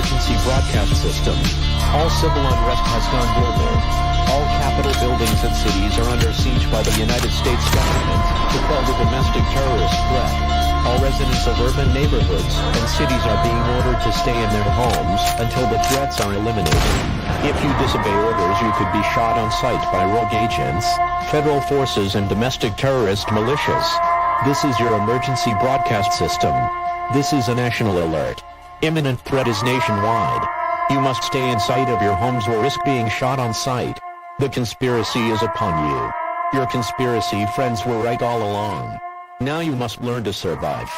emergency broadcast system. All civil unrest has gone global. All Capitol buildings and cities are under siege by the United States government to quell the domestic terrorist threat. All residents of urban neighborhoods and cities are being ordered to stay in their homes until the threats are eliminated. If you disobey orders, you could be shot on sight by rogue agents, federal forces, and domestic terrorist militias. This is your emergency broadcast system. This is a national alert. Imminent threat is nationwide. You must stay in sight of your homes or risk being shot on sight. The conspiracy is upon you. Your conspiracy friends were right all along. Now you must learn to survive.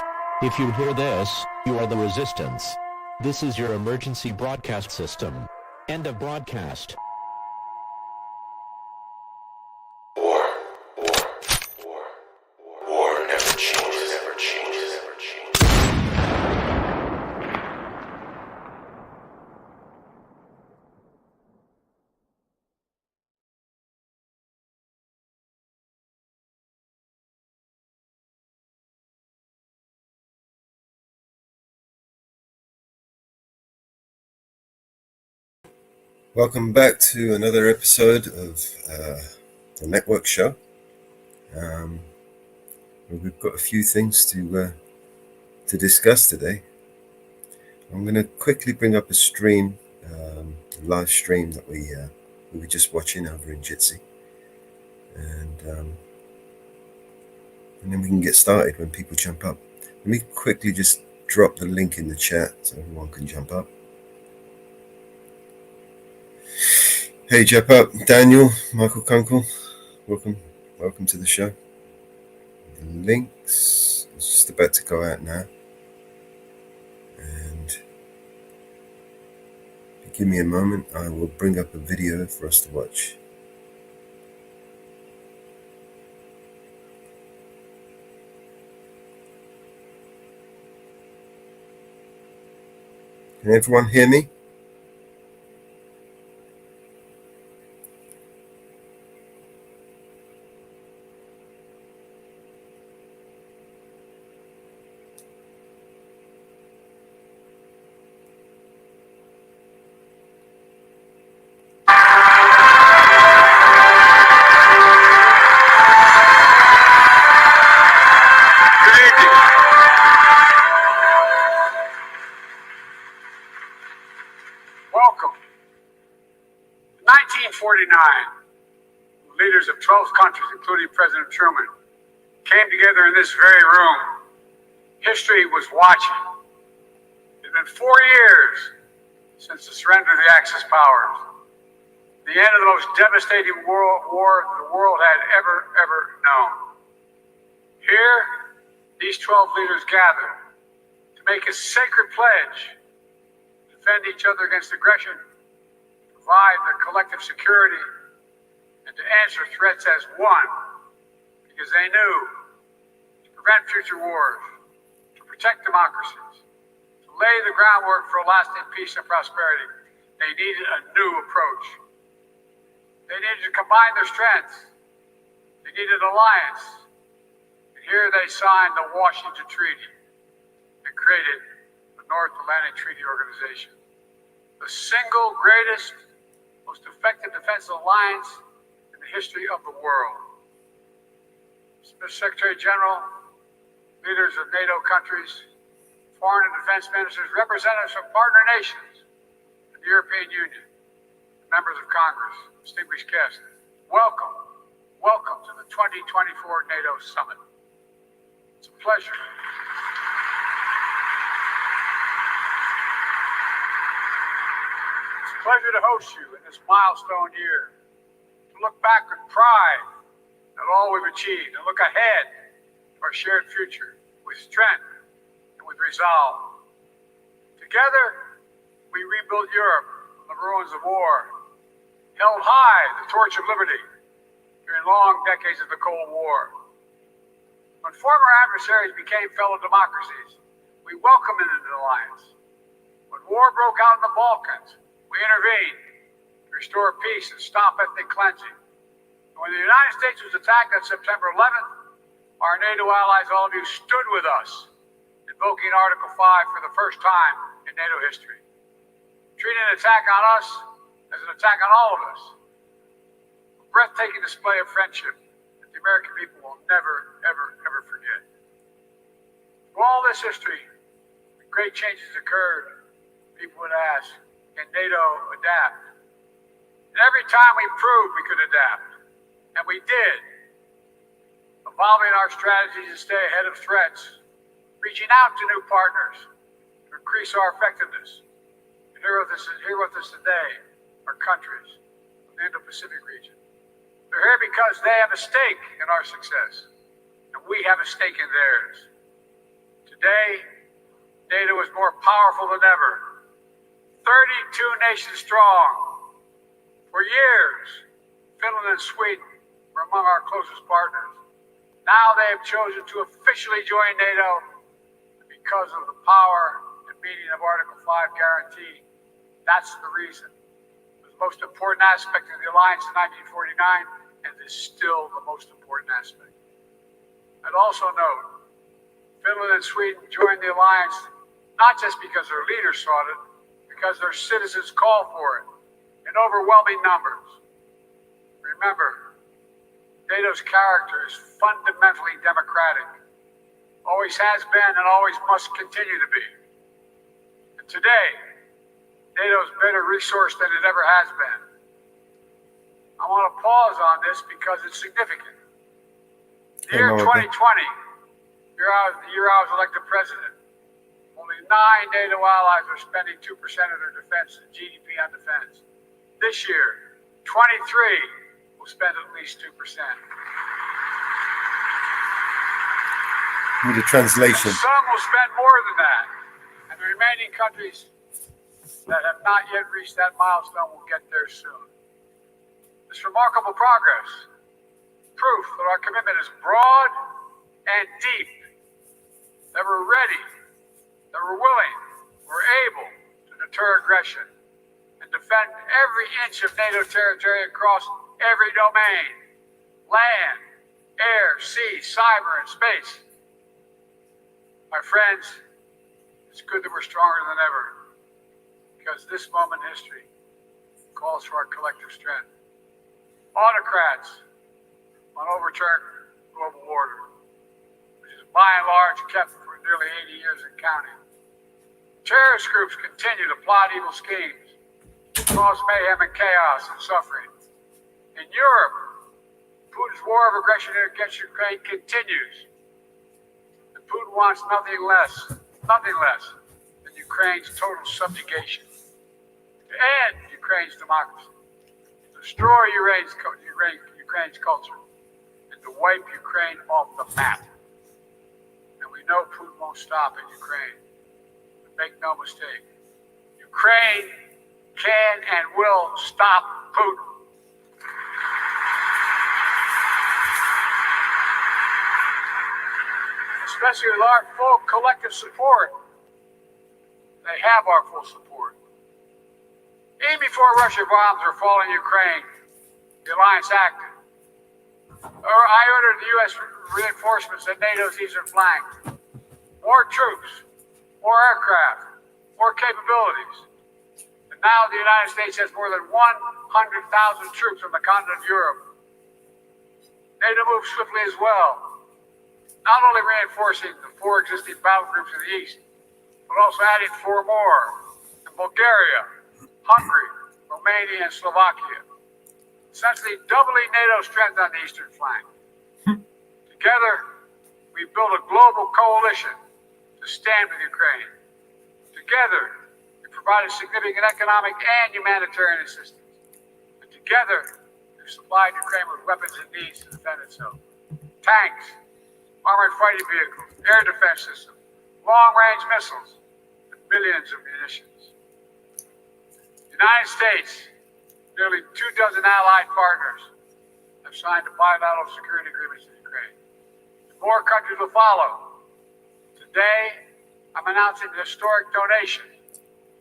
If you hear this, you are the resistance. This is your emergency broadcast system. End of broadcast. War never changes. Welcome back to another episode of the Network Show. We've got a few things to discuss today. I'm going to quickly bring up a stream, a live stream that we were just watching over in Jitsi, and then we can get started when people jump up. Let me quickly just drop the link in the chat so everyone can jump up. Hey, jump up, Daniel, Michael Kunkel, welcome to the show. The links is just about to go out now, and if you give me a moment, I will bring up a video for us to watch. Can everyone hear me? Leaders of 12 countries, including President Truman, came together in this very room. History was watching. It had been 4 years since the surrender of the Axis powers, the end of the most devastating war the world had ever known. Here, these 12 leaders gathered to make a sacred pledge to defend each other against aggression, provide their collective security, and to answer threats as one, because they knew to prevent future wars, to protect democracies, to lay the groundwork for lasting peace and prosperity, they needed a new approach. They needed to combine their strengths. They needed alliance. And here they signed the Washington Treaty and created the North Atlantic Treaty Organization, the single greatest, most effective defense alliance in the history of the world. Mr. Secretary General, leaders of NATO countries, foreign and defense ministers, representatives from partner nations, and the European Union, members of Congress, distinguished guests, welcome to the 2024 NATO Summit. It's a pleasure. It's a pleasure to host you in this milestone year, to look back with pride at all we've achieved and look ahead to our shared future with strength and with resolve. Together, we rebuilt Europe from the ruins of war, held high the torch of liberty during long decades of the Cold War. When former adversaries became fellow democracies, we welcomed them into the alliance. When war broke out in the Balkans, we intervened to restore peace and stop ethnic cleansing. And when the United States was attacked on September 11th, our NATO allies, all of you, stood with us, invoking Article 5 for the first time in NATO history. treating an attack on us as an attack on all of us. A breathtaking display of friendship that the American people will never, ever, ever forget. Through all this history, when great changes occurred, people would ask, can NATO adapt? And every time we proved we could adapt, and we did, evolving our strategies to stay ahead of threats, reaching out to new partners to increase our effectiveness. And here with us today are countries of the Indo-Pacific region. They're here because they have a stake in our success, and we have a stake in theirs. Today, NATO is more powerful than ever. 32 nations strong. For years, Finland and Sweden were among our closest partners. Now they have chosen to officially join NATO because of the power and meaning of Article 5 guarantee. That's the reason. It was the most important aspect of the alliance in 1949, and is still the most important aspect. I'd also note, Finland and Sweden joined the alliance not just because their leaders sought it, because their citizens called for it in overwhelming numbers. Remember, NATO's character is fundamentally democratic, always has been and always must continue to be. And today, NATO is better resourced than it ever has been. I want to pause on this because it's significant. The year 2020, the year I was elected president, only 9 NATO allies are spending 2% of their defense and GDP on defense. This year, 23 will spend at least 2%. With a translation. And some will spend more than that. And the remaining countries that have not yet reached that milestone will get there soon. This remarkable progress, proof that our commitment is broad and deep, that we're ready, that we're willing, we're able to deter aggression and defend every inch of NATO territory across every domain: land, air, sea, cyber, and space. My friends, it's good that we're stronger than ever, because this moment in history calls for our collective strength. Autocrats want to overturn global order, which is by and large kept for nearly 80 years and counting. Terrorist groups continue to plot evil schemes, cause mayhem and chaos and suffering. In Europe, Putin's war of aggression against Ukraine continues. And Putin wants nothing less than Ukraine's total subjugation, to end Ukraine's democracy, to destroy Ukraine's culture, and to wipe Ukraine off the map. And we know Putin won't stop in Ukraine. But make no mistake, Ukraine can and will stop Putin. Especially with our full collective support. They have our full support. Even before Russian bombs were falling in Ukraine, the alliance acted. I ordered the U.S. reinforcements at NATO's eastern flank. More troops, more aircraft, more capabilities. And now the United States has more than 100,000 troops on the continent of Europe. NATO moved swiftly as well, not only reinforcing the 4 existing battle groups in the east, but also adding 4 more in Bulgaria, Hungary, Romania, and Slovakia, essentially doubling NATO's strength on the eastern flank. Together, we built a global coalition to stand with Ukraine. Together, we provided significant economic and humanitarian assistance. And together, we've supplied Ukraine with weapons it needs to defend itself. Tanks, armored fighting vehicles, air defense systems, long-range missiles, and billions of munitions. The United States, nearly 24 allied partners, have signed bilateral security agreements with Ukraine. More countries will follow. Today, I'm announcing an historic donation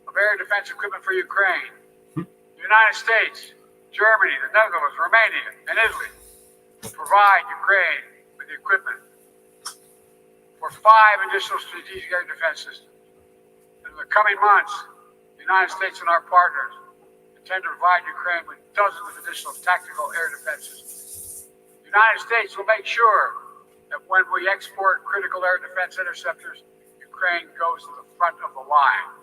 of air defense equipment for Ukraine. The United States, Germany, the Netherlands, Romania, and Italy will provide Ukraine with the equipment for 5 additional strategic air defense systems. In the coming months, the The United States and our partners intend to provide Ukraine with dozens of additional tactical air defenses. The United States will make sure that when we export critical air defense interceptors, Ukraine goes to the front of the line.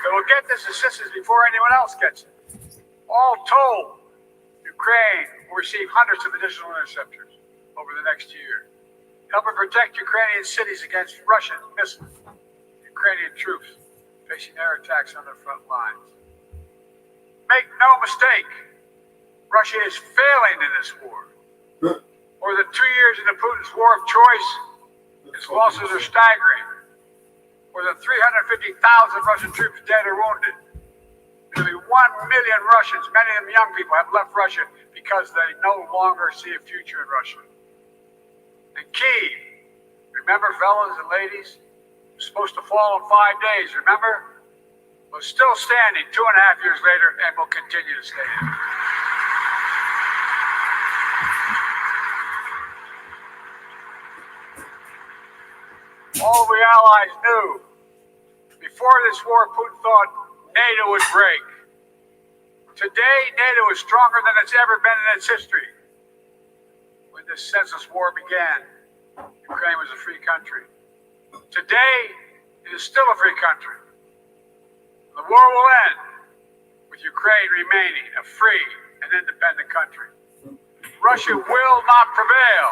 They will get this assistance before anyone else gets it. All told, Ukraine will receive hundreds of additional interceptors over the next year, helping protect Ukrainian cities against Russian missiles. Ukrainian troops facing air attacks on their front lines. Make no mistake, Russia is failing in this war. Over the 2 years into Putin's war of choice, its losses are staggering. More than 350,000 Russian troops dead or wounded. Nearly 1 million Russians, many of them young people, have left Russia because they no longer see a future in Russia. And Kyiv, remember, fellas and ladies, it was supposed to fall in 5 days, remember? Was still standing 2.5 years later and will continue to stand. All we allies knew before this war, Putin thought NATO would break. Today, NATO is stronger than it's ever been in its history. When this senseless war began, Ukraine was a free country. Today, it is still a free country. The war will end with Ukraine remaining a free and independent country. Russia will not prevail.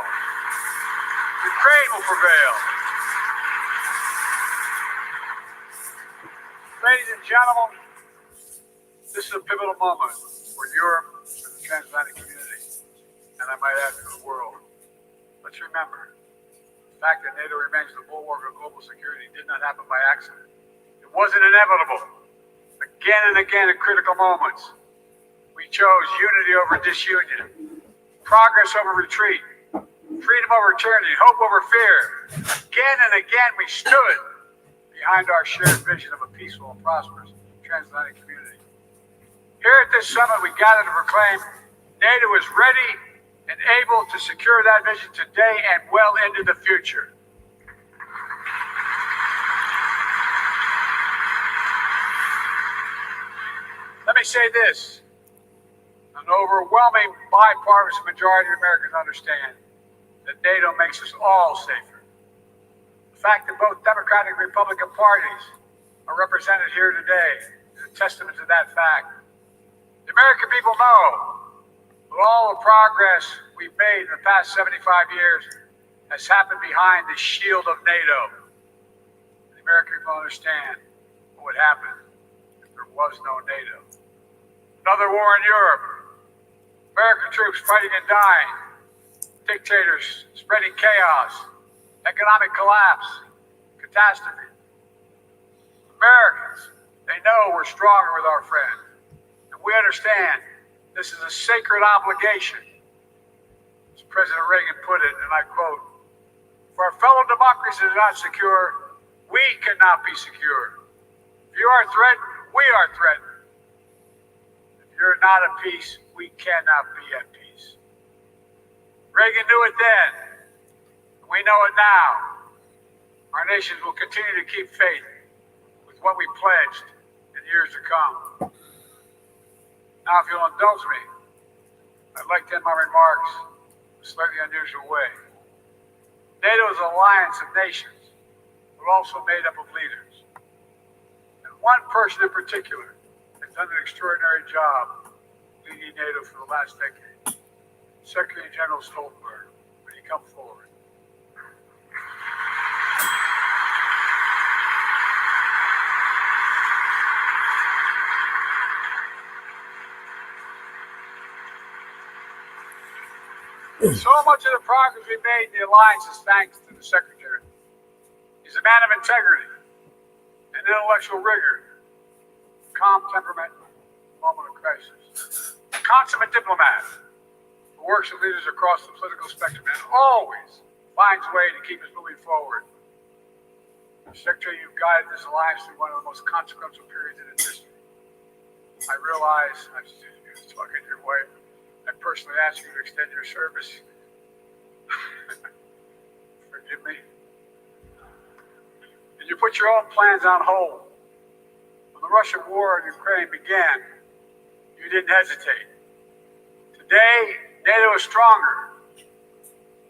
Ukraine will prevail. Ladies and gentlemen, this is a pivotal moment for Europe, for the transatlantic community, and I might add for the world. Let's remember, the fact that NATO remains the bulwark of global security did not happen by accident. It wasn't inevitable. Again and again at critical moments, we chose unity over disunion, progress over retreat, freedom over tyranny, hope over fear. Again and again we stood behind our shared vision of a peaceful and prosperous transatlantic community. Here at this summit, we gather to proclaim NATO is ready and able to secure that vision today and well into the future. Let me say this. An overwhelming bipartisan majority of Americans understand that NATO makes us all safer. The fact that both Democratic and Republican parties are represented here today is a testament to that fact. The American people know that all the progress we've made in the past 75 years has happened behind the shield of NATO. The American people understand what would happen if there was no NATO. Another war in Europe. American troops fighting and dying. Dictators spreading chaos. Economic collapse. Catastrophe. Americans, they know we're stronger with our friends. And we understand this is a sacred obligation. As President Reagan put it, and I quote, "For our fellow democracies are not secure, we cannot be secure. If you are threatened, we are threatened. If you're not at peace, we cannot be at peace." Reagan knew it then. We know it now. Our nations will continue to keep faith with what we pledged in years to come. Now, if you'll indulge me, I'd like to end my remarks in a slightly unusual way. NATO is an alliance of nations, but also made up of leaders. And one person in particular has done an extraordinary job leading NATO for the last decade. Secretary General Stoltenberg, would you come forward? So much of the progress we made in the alliance is thanks to the Secretary. He's a man of integrity and intellectual rigor, calm temperament, moment of crisis. A consummate diplomat who works with leaders across the political spectrum and always finds a way to keep us moving forward. Secretary, you've guided this alliance through one of the most consequential periods in its history. I realize, I'm just talking to your wife, I personally ask you to extend your service Forgive me. Did you put your own plans on hold? When the Russian war in Ukraine began, you didn't hesitate. Today, NATO is stronger,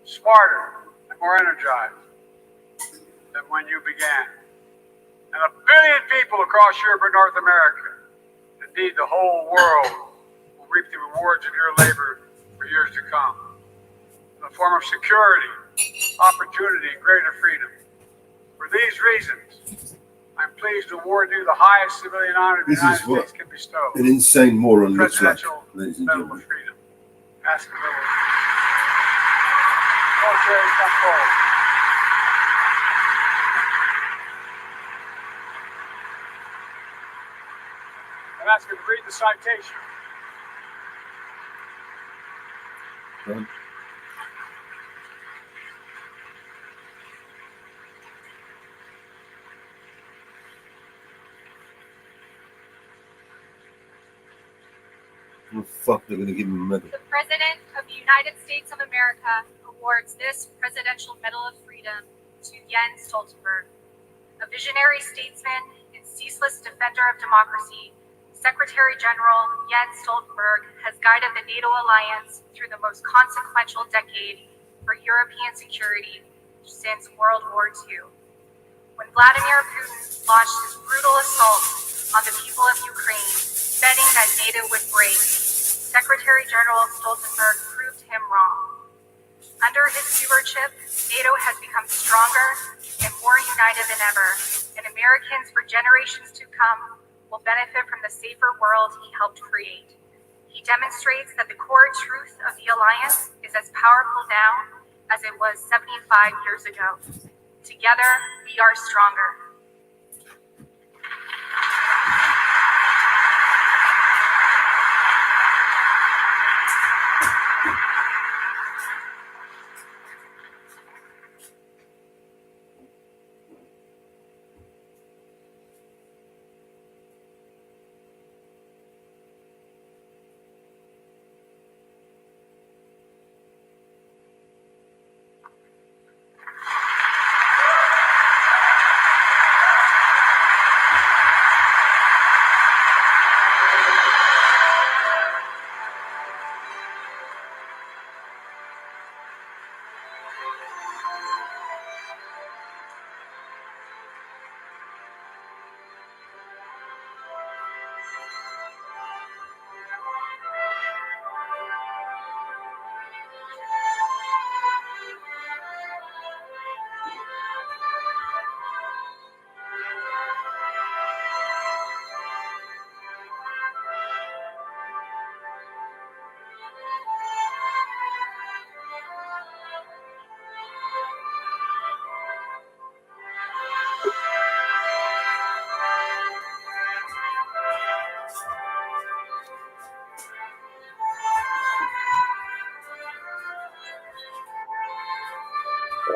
smarter, and more energized than when you began. And 1 billion people across Europe and North America, indeed the whole world, will reap the rewards of your labor for years to come in the form of security, opportunity, and greater freedom. For these reasons, I'm pleased to award you the highest civilian honor the United States can bestow. An insane moron looks like, Presidential ladies and Medal gentlemen. of Freedom. Ask a little. Military, come forward. I'm asking to read the citation. Done. Oh, fuck, they're gonna give him a medal. The President of the United States of America awards this Presidential Medal of Freedom to Jens Stoltenberg, a visionary statesman and ceaseless defender of democracy. Secretary General Jens Stoltenberg has guided the NATO alliance through the most consequential decade for European security since World War II. When Vladimir Putin launched his brutal assault on the people of Ukraine, betting that NATO would break, Secretary General Stoltenberg proved him wrong. Under his stewardship, NATO has become stronger and more united than ever, and Americans for generations to come will benefit from the safer world he helped create. He demonstrates that the core truth of the alliance is as powerful now as it was 75 years ago. Together, we are stronger.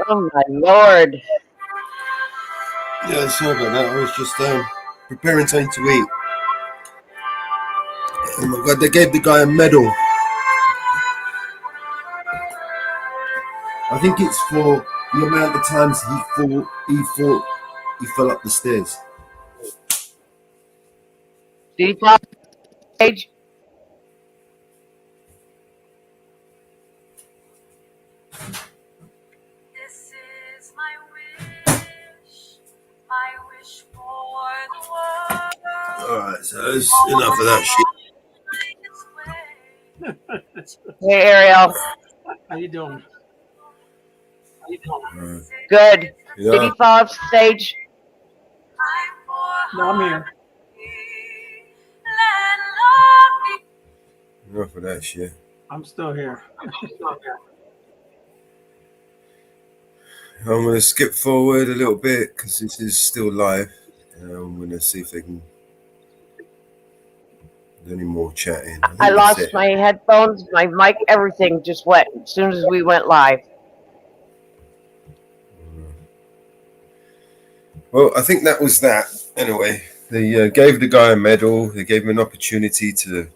Oh my lord. Yeah, sorry about that. I was just preparing something to eat. Oh my god, they gave the guy a medal. I think it's for the amount of times he fell up the stairs. Did he fall stage? This is my wish for the world. Alright, so that's enough of that shit. Hey Ariel. How you doing? Good. Yeah. Did he fall off stage? No, I'm here. Enough of that shit. I'm still here. I'm going to skip forward a little bit because this is still live. I'm going to see if they can do any more chatting. I think that's lost it. my headphones, my mic, everything just went as soon as we went live. Well, I think that was that. Anyway, they gave the guy a medal. They gave him an opportunity to,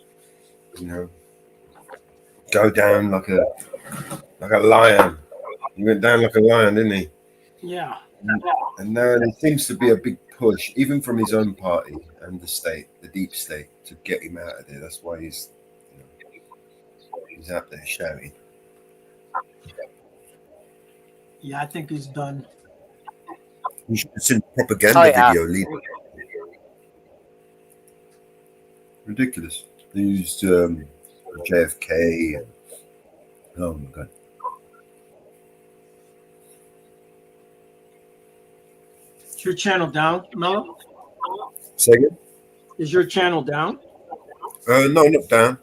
go down like a lion, He went down like a lion, didn't he? Yeah. And now there seems to be a big push, even from his own party and the state, the deep state, to get him out of there. That's why he's out there shouting. Yeah, I think he's done. You should have seen the propaganda Oh, yeah. video leading. Ridiculous. They used JFK. And, oh my god. Is your channel down, Mello? Say again? Is your channel down? No, not down.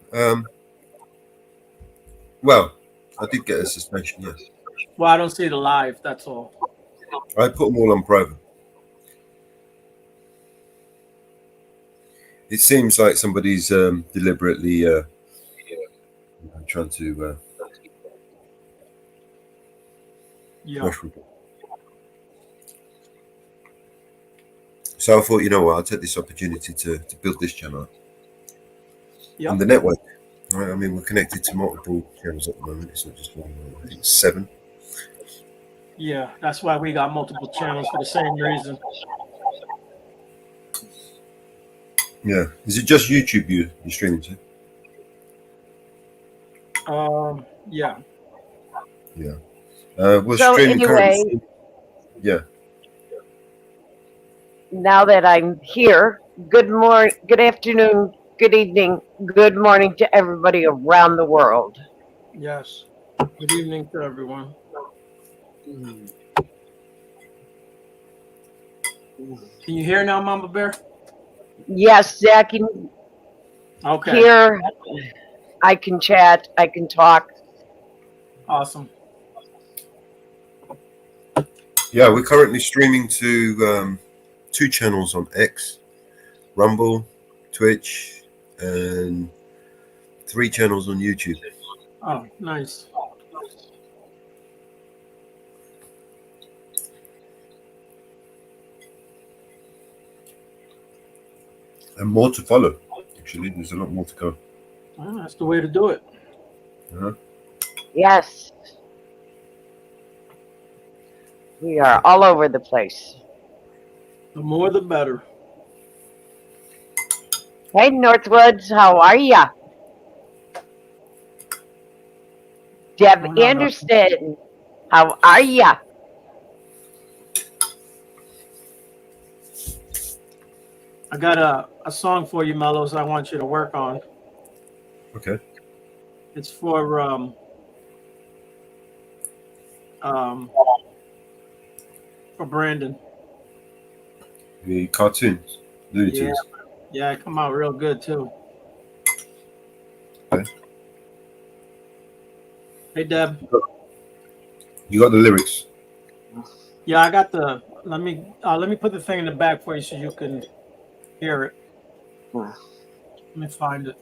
Well, I did get a suspension, yes. Well, I don't see the live. That's all. I put them all on private. It seems like somebody's deliberately trying to Yeah. push people. So I thought, you know what, I'll take this opportunity to build this channel Yeah. on the network. Right? I mean, we're connected to multiple channels at the moment. It's not just one. I think it's 7. Yeah. That's why we got multiple channels for the same reason. Yeah. Is it just YouTube you're streaming to? Yeah. Yeah. We're So streaming anyway, currently. Yeah. now that I'm here, good morning, good afternoon, good evening, good morning to everybody around the world. Yes. Good evening to everyone. Can you hear now, Mama Bear? Yes, I can Okay. hear, I can chat, I can talk. Awesome. Yeah, we're currently streaming to 2 channels on X, Rumble, Twitch, and 3 channels on YouTube. Oh, nice. And more to follow. Actually, there's a lot more to go. Well, that's the way to do it. Uh-huh. Yes. We are all over the place. The more, the better. Hey, Northwoods, how are ya? Deb Oh, no, no. Anderson, how are ya? I got a song for you, Mellows, I want you to work on. Okay. It's for Brandon. The cartoons, Looney Yeah. Tunes. Yeah, it come out real good too. Okay. Hey Deb. You got the lyrics. Yeah, I got the. Let me put the thing in the back for you so you can hear it. Let me find it.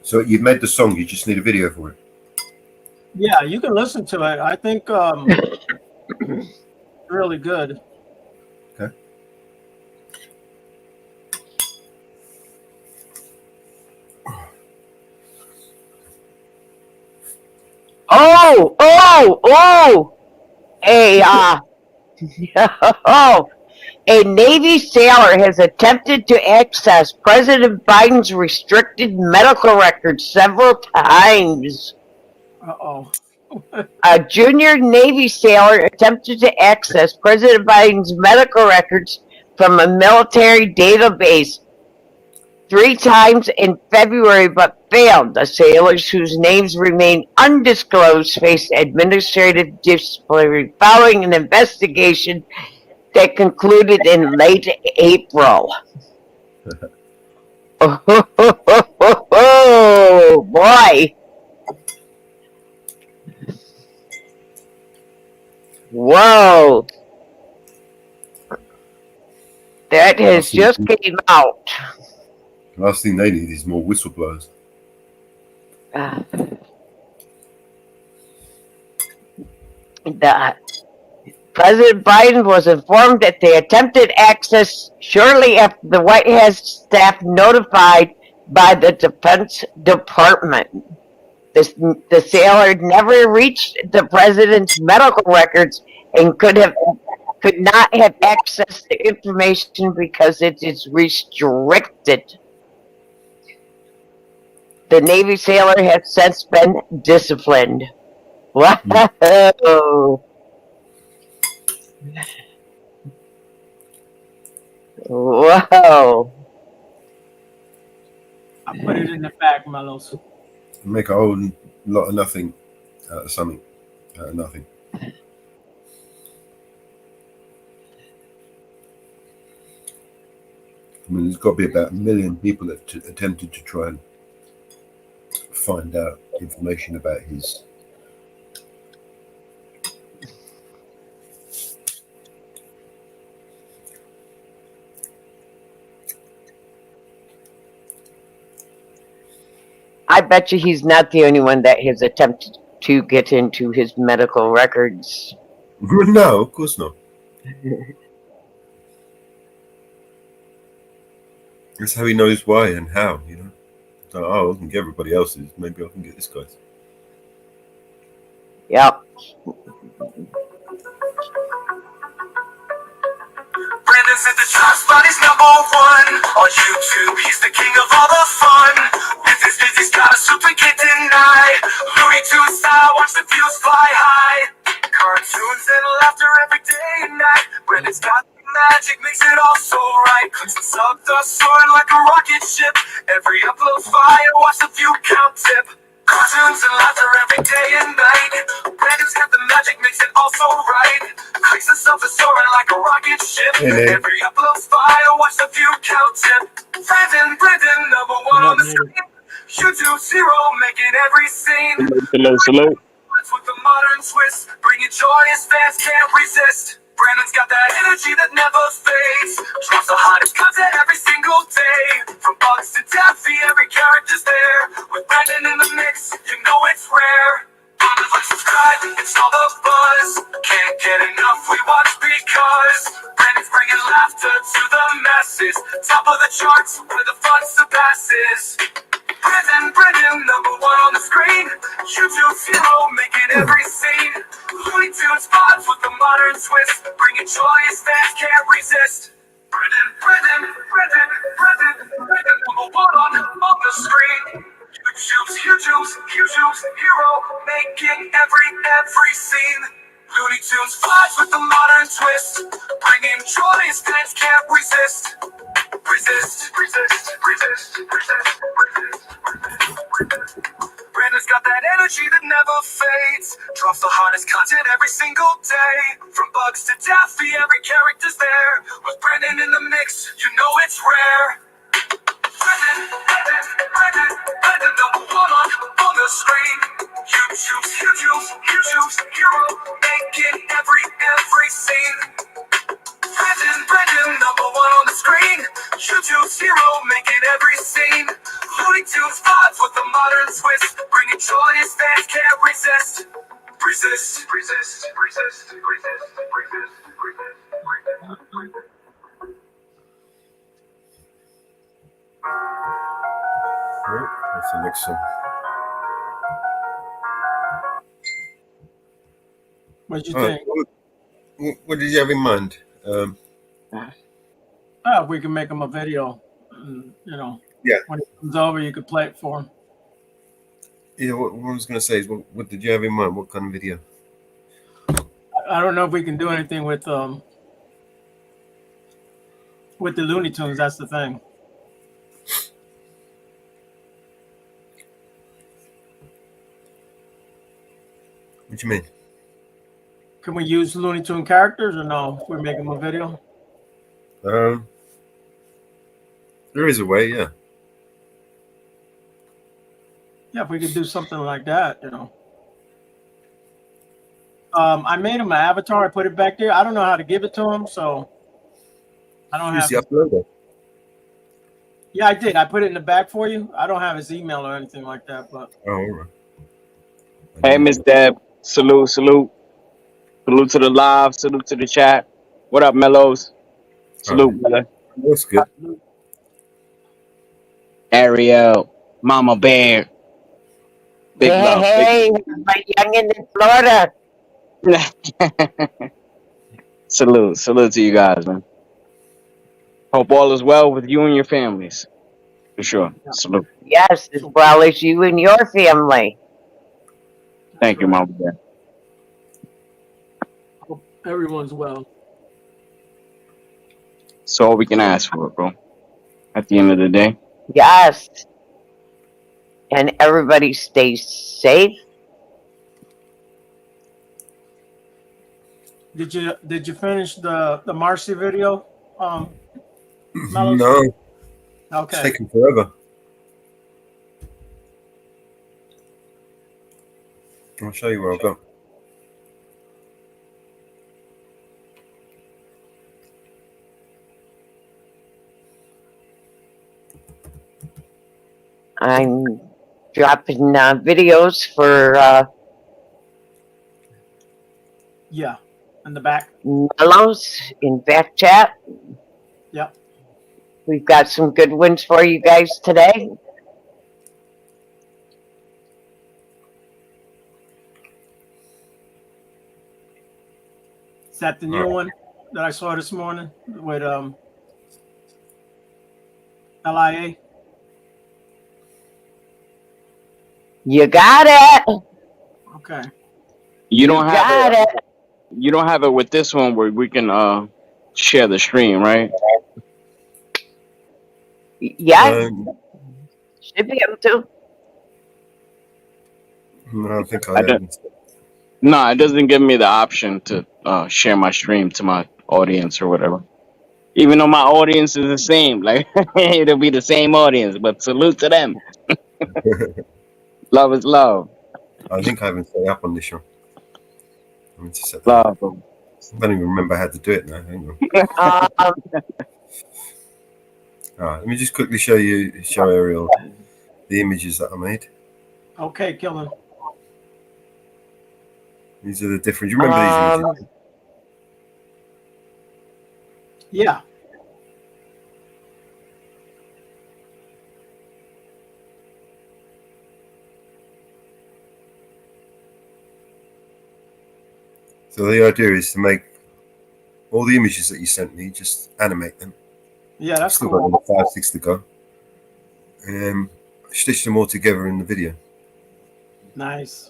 So you've made the song, you just need a video for it. Yeah, you can listen to it. I think really good. Okay. Oh! A Navy sailor has attempted to access President Biden's restricted medical records several times. Uh-oh. A junior Navy sailor attempted to access President Biden's medical records from a military database 3 times in February but failed. The sailors, whose names remain undisclosed, faced administrative discipline following an investigation that concluded in late April. Oh boy. Whoa. That has just came out. Last thing they need is more whistleblowers. President Biden was informed that the attempted access shortly after the White House staff notified by the Defense Department. The sailor never reached the president's medical records and could not have access to information because it is restricted. The Navy sailor has since been disciplined. Whoa. Whoa. I put it in the back, Mellows. Make a whole lot of nothing out of something. Out of nothing. I mean, there's got to be about 1 million people that attempted to try and find out information about his. I bet you he's not the only one that has attempted to get into his medical records. No, of course not. That's how he knows why and how, you know. So, oh, I can get everybody else's. Maybe I can get this guy's. Yep. Brandon said the Trust Body's #1 on YouTube. He's the king of all the fun. With his busy's got a super kid deny. Louis Tunes style, watch the views fly high. Cartoons and laughter every day and night. Brandon's got the magic, makes it all so right. Clicks and sub dust soaring like a rocket ship. Every upload fire, watch the view count tip. Cartoons and laughter every day and night. Brandon's got the magic, makes it all so right. Clicks and stuff is soaring like a rocket ship. Every upload's fire, watch the view count tip. Brandon, #1 on the screen. YouTube zero, making every scene. Salute. With the modern twist, bringing joy his fans can't resist. Brandon's got that energy that never fades. Drops the hottest content every single day. From bugs to Daffy, every character's there. With Brandon in the mix, you know it's rare. Like, subscribe, it's all the buzz. Can't get enough, we watch because Brandon's bringing laughter to the masses. Top of the charts, where the fun surpasses. Brandon, #1 on the screen. YouTube zero, making every scene. Looney Tunes spots with the modern twist. Bringing joy his fans can't resist. Brandon, #1 on the screen. YouTube's hero, making every scene. Looney Tunes vibes with the modern twist. Bringing joy his fans can't resist. Resist. Brandon's got that energy that never fades. Drops the hottest content every single day. From bugs to Daffy, every character's there. With Brandon in the mix, you know it's rare. Brandon, #1 on the screen. YouTube's hero, making every scene. Brandon, #1 on the screen. YouTube's hero, making every scene. Looney Tunes vibes with the modern twist. Bringing joy his fans can't resist. Resist. Right, what's the next song? What do you Alright, think? what did you have in mind? We can make him a video. You know, Yeah. when it comes over, you could play it for him. Yeah, what I was going to say is, what did you have in mind? What kind of video? I don't know if we can do anything with the Looney Tunes. That's the thing. What do you mean? Can we use Looney Tune characters or no? If we make them a video. There is a way, yeah. Yeah, if we could do something like that, you know. I made him an avatar. I put it back there. I don't know how to give it to him, so I don't Use have. the uploader. Yeah, I did. I put it in the back for you. I don't have his email or anything like that, but Oh, all right. Hey, Miss Deb. Salute. Salute to the live. Salute to the chat. What up, Mellows? Salute, brother. That's good. Ariel, Mama Bear, big Hey, love, big. hey, hey, my youngin' in Florida. Salute to you guys, man. Hope all is well with you and your families, for sure. Yeah. Salute. Yes, as well as you and your family. Thank you, right. Mama Bear. Hope everyone's well. That's all we can ask for, bro. At the end of the day. Yes. And everybody stays safe. Did you finish the Marcy video? Mellows? No, it's Okay. taken forever. I'll show you where I've got. I'm dropping videos for Yeah. In the back. Mellows in back chat. Yep. We've got some good ones for you guys today. Is that the new one that I saw this morning with LIA? You got it. Okay. You don't have got it. it. You don't have it with this one where we can share the stream, right? Yeah, should be able to. No, I think I I don't. haven't. No, it doesn't give me the option to share my stream to my audience or whatever. Even though my audience is the same, like it'll be the same audience, but salute to them. Love is love. I think I haven't set it up on this show. I need to set that up. Love. I don't even remember how to do it now. Hang on. Um, All right, let me just quickly show Ariel the images that I made. Okay, Killing. These are the different. Do you remember these images? Yeah. So the idea is to make all the images that you sent me, just animate them. Yeah, that's Still cool. got another 5, 6 to go. And stitch them all together in the video. Nice.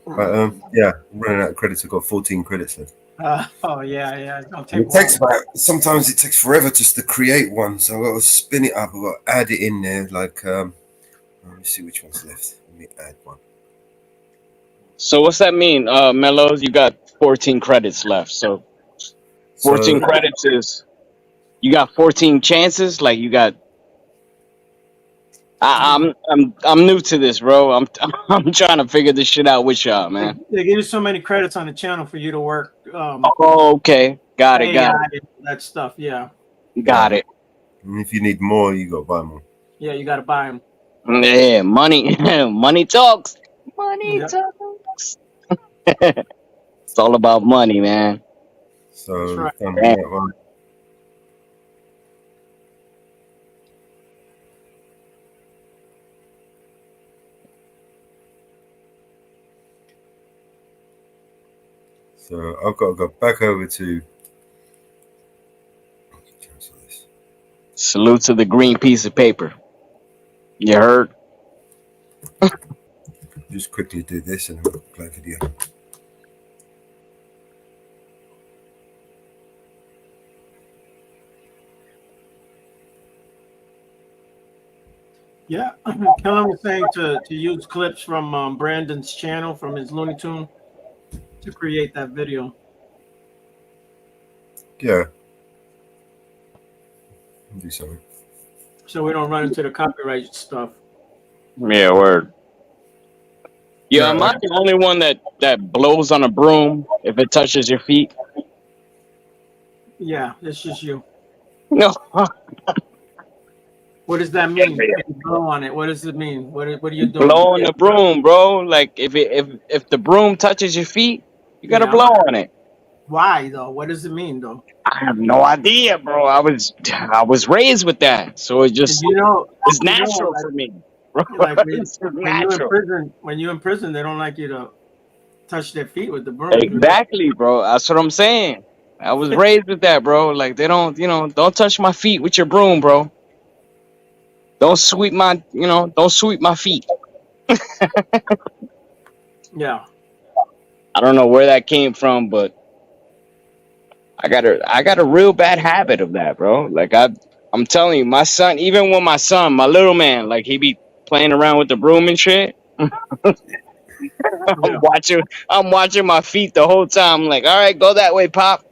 But yeah, I'm running out of credits. I've got 14 credits left. Oh yeah. I'll And take it takes sometimes it takes forever just to create one. So I've got to spin it up. I've got to add it in there. Like, let me see which one's left. Let me add one. So what's that mean, Mellows? You got 14 credits left. So 14 So, credits is you got 14 chances. Like you got. I'm new to this, bro. I'm trying to figure this shit out with y'all, man. They give you so many credits on the channel for you to work. Oh, okay, got it, got AI, that stuff. Yeah. it, got it. and if you need more, you got to buy more. Yeah, you got to buy them. Yeah, money, money talks. Money Yep. talks. It's all about money, man. So That's right. done Damn. that one. So I've got to go back over to. Cancel this. Salute to the green piece of paper. You heard? Just quickly do this and then we'll play video. Yeah. Kellen was saying to use clips from Brandon's channel, from his Looney Tune, to create that video. Yeah. Do something. So we don't run into the copyright stuff. Yeah, word. Yeah, Yeah, am I the only one that blows on a broom if it touches your feet? Yeah, it's just you. No. What does that mean? If you blow on it, what does it mean? What are you doing? Blow on the broom, bro. Like if the broom touches your feet, you gotta Yeah. blow on it. Why though? What does it mean though? I have no idea, bro. I was raised with that, so it And just it's natural for me, bro. like It's just when you in natural. prison, they don't like you to touch their feet with the broom. Do they? Exactly, bro. That's what I'm saying. I was raised with that, bro. Like they don't, don't touch my feet with your broom, bro. Don't sweep my, don't sweep my feet. Yeah. I don't know where that came from, but I got a real bad habit of that, bro. Like I'm telling you, my son, even when my little man, like he be playing around with the broom and shit. Yeah. I'm watching my feet the whole time. I'm like, all right, go that way, pop.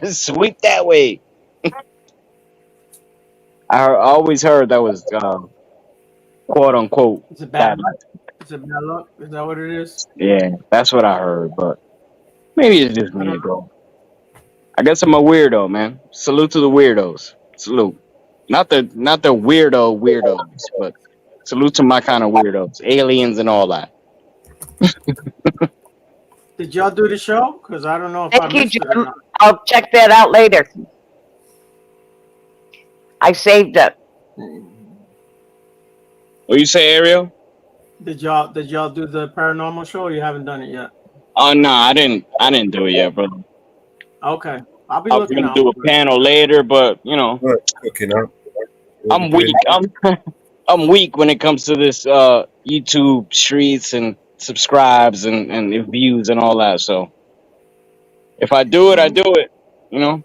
Sweep that way. I always heard that was quote unquote It's a bad bad luck. luck. It's a bad luck. Is that what it is? Yeah, that's what I heard, but maybe it's just I me, don't know. bro. I guess I'm a weirdo, man. Salute to the weirdos. Salute. Not the weirdos, but salute to my kind of weirdos, aliens and all that. Did y'all do the show? Because I don't know if I Thank you, missed it or Jim. not. I'll check that out later. I saved it. What you say, Ariel? Did y'all do the paranormal show? Or you haven't done it yet. Oh no, I didn't do it yet, bro. Okay, I'll be I was looking gonna out do a for it. panel later, but Right, cooking up. I'm weak. I'm weak when it comes to this YouTube streets and subscribes and views and all that. So if I do it, I do it. You know,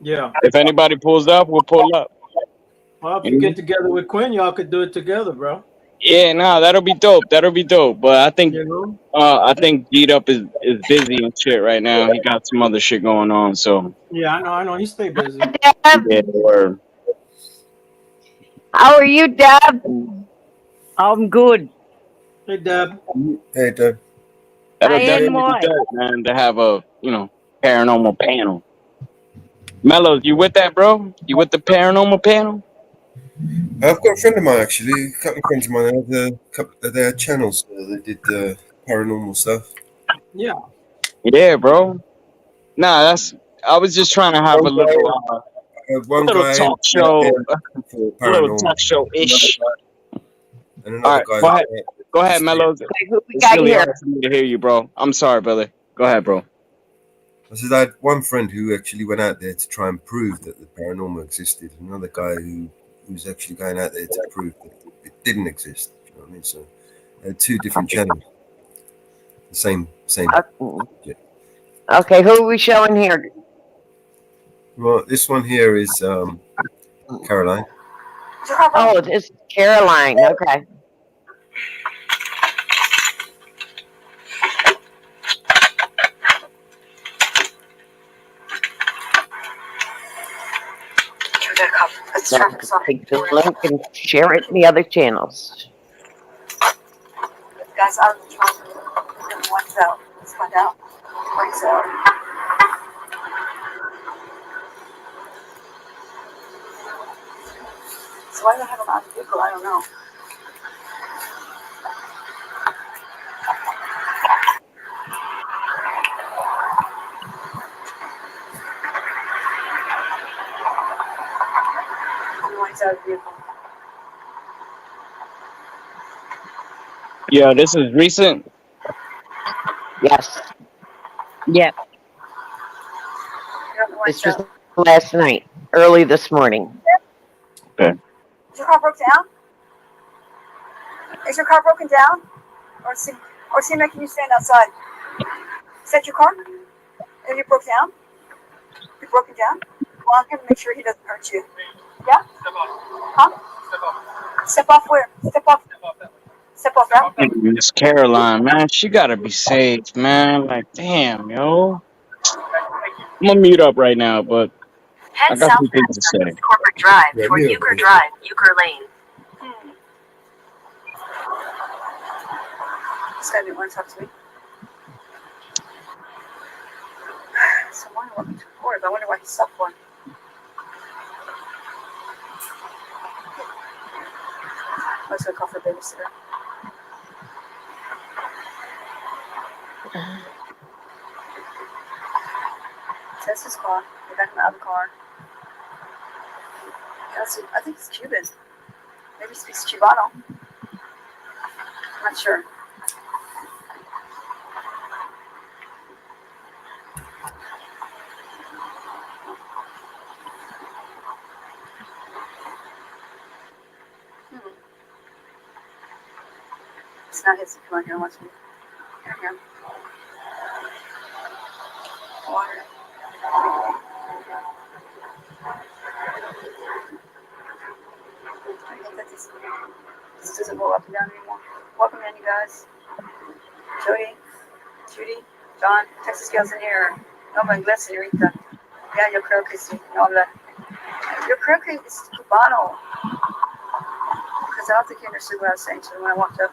Yeah. if anybody pulls up, we'll pull up. Well, if You you know? get together with Quinn, y'all could do it together, bro. Yeah, no, that'll be dope. That'll be dope. But You know? I think Geet Up is busy and shit right now. He got some other shit going on. So Yeah, I know. He stay busy. Deb, yeah, word. how are you, Deb? I'm good. Hey, Deb. Hey, Deb. That'll I am definitely be what? dope, man. To have a paranormal panel. Mellows, you with that, bro? You with the paranormal panel? I've got a friend of mine actually. A couple of friends of mine have a couple of their channels. They did paranormal stuff. Yeah. Yeah, bro. Nah, I was just trying to have One one little guy talk went out show, there for a little paranormal, talk show ish. and All another right, guy go ahead. Go ahead, just Mellows. Okay, who we It's got really here? hard for me to hear you, bro. I'm sorry, brother. Go ahead, bro. I said I had one friend who actually went out there to try and prove that the paranormal existed. Another guy who's actually going out there to prove that it didn't exist. You know what I mean? So two different channels, the same. Okay, who are we showing here? Well, this one here is Caroline. Oh, it's Caroline. Okay. So take the link and share it in the other channels. Guys, out of the trunk. And one's out. Let's find out. One's out. So why do they have them out of the vehicle? I don't know. One's out of the vehicle. Yeah, this is recent. Yes. Yep. This was last night, early this morning. Okay. Is your car broke down? Is your car broken down? Or is he making you stand outside? Is that your car? And you broke down? You broken down? Well, I'm gonna make sure he doesn't hurt you. Yeah? Step off. Huh? Step off where? Step off. Step off that way. Miss Caroline, man, she gotta be safe, man. Like, damn, yo. I'm gonna mute up right now, but I Head got south some things to say. Corporate Drive Yeah, toward yeah. Euchre Drive, Euchre Lane. This guy didn't want to talk to me. So I wonder what we took for. I wonder why he stopped one. I was gonna call for a babysitter. That's his car. Get back in the other car. I think it's Cuban. Maybe he speaks Cubano. I'm not sure. It's not his. Come on here, watch me. Here. Water. I think that this doesn't go up and down anymore. Welcome in, you guys. Judy, John, Texas Gals in here. No me inglés, señorita. Ya, yo creo que sí. No habla. Yo creo que es cubano. Because I don't think he understood what I was saying to him when I walked up.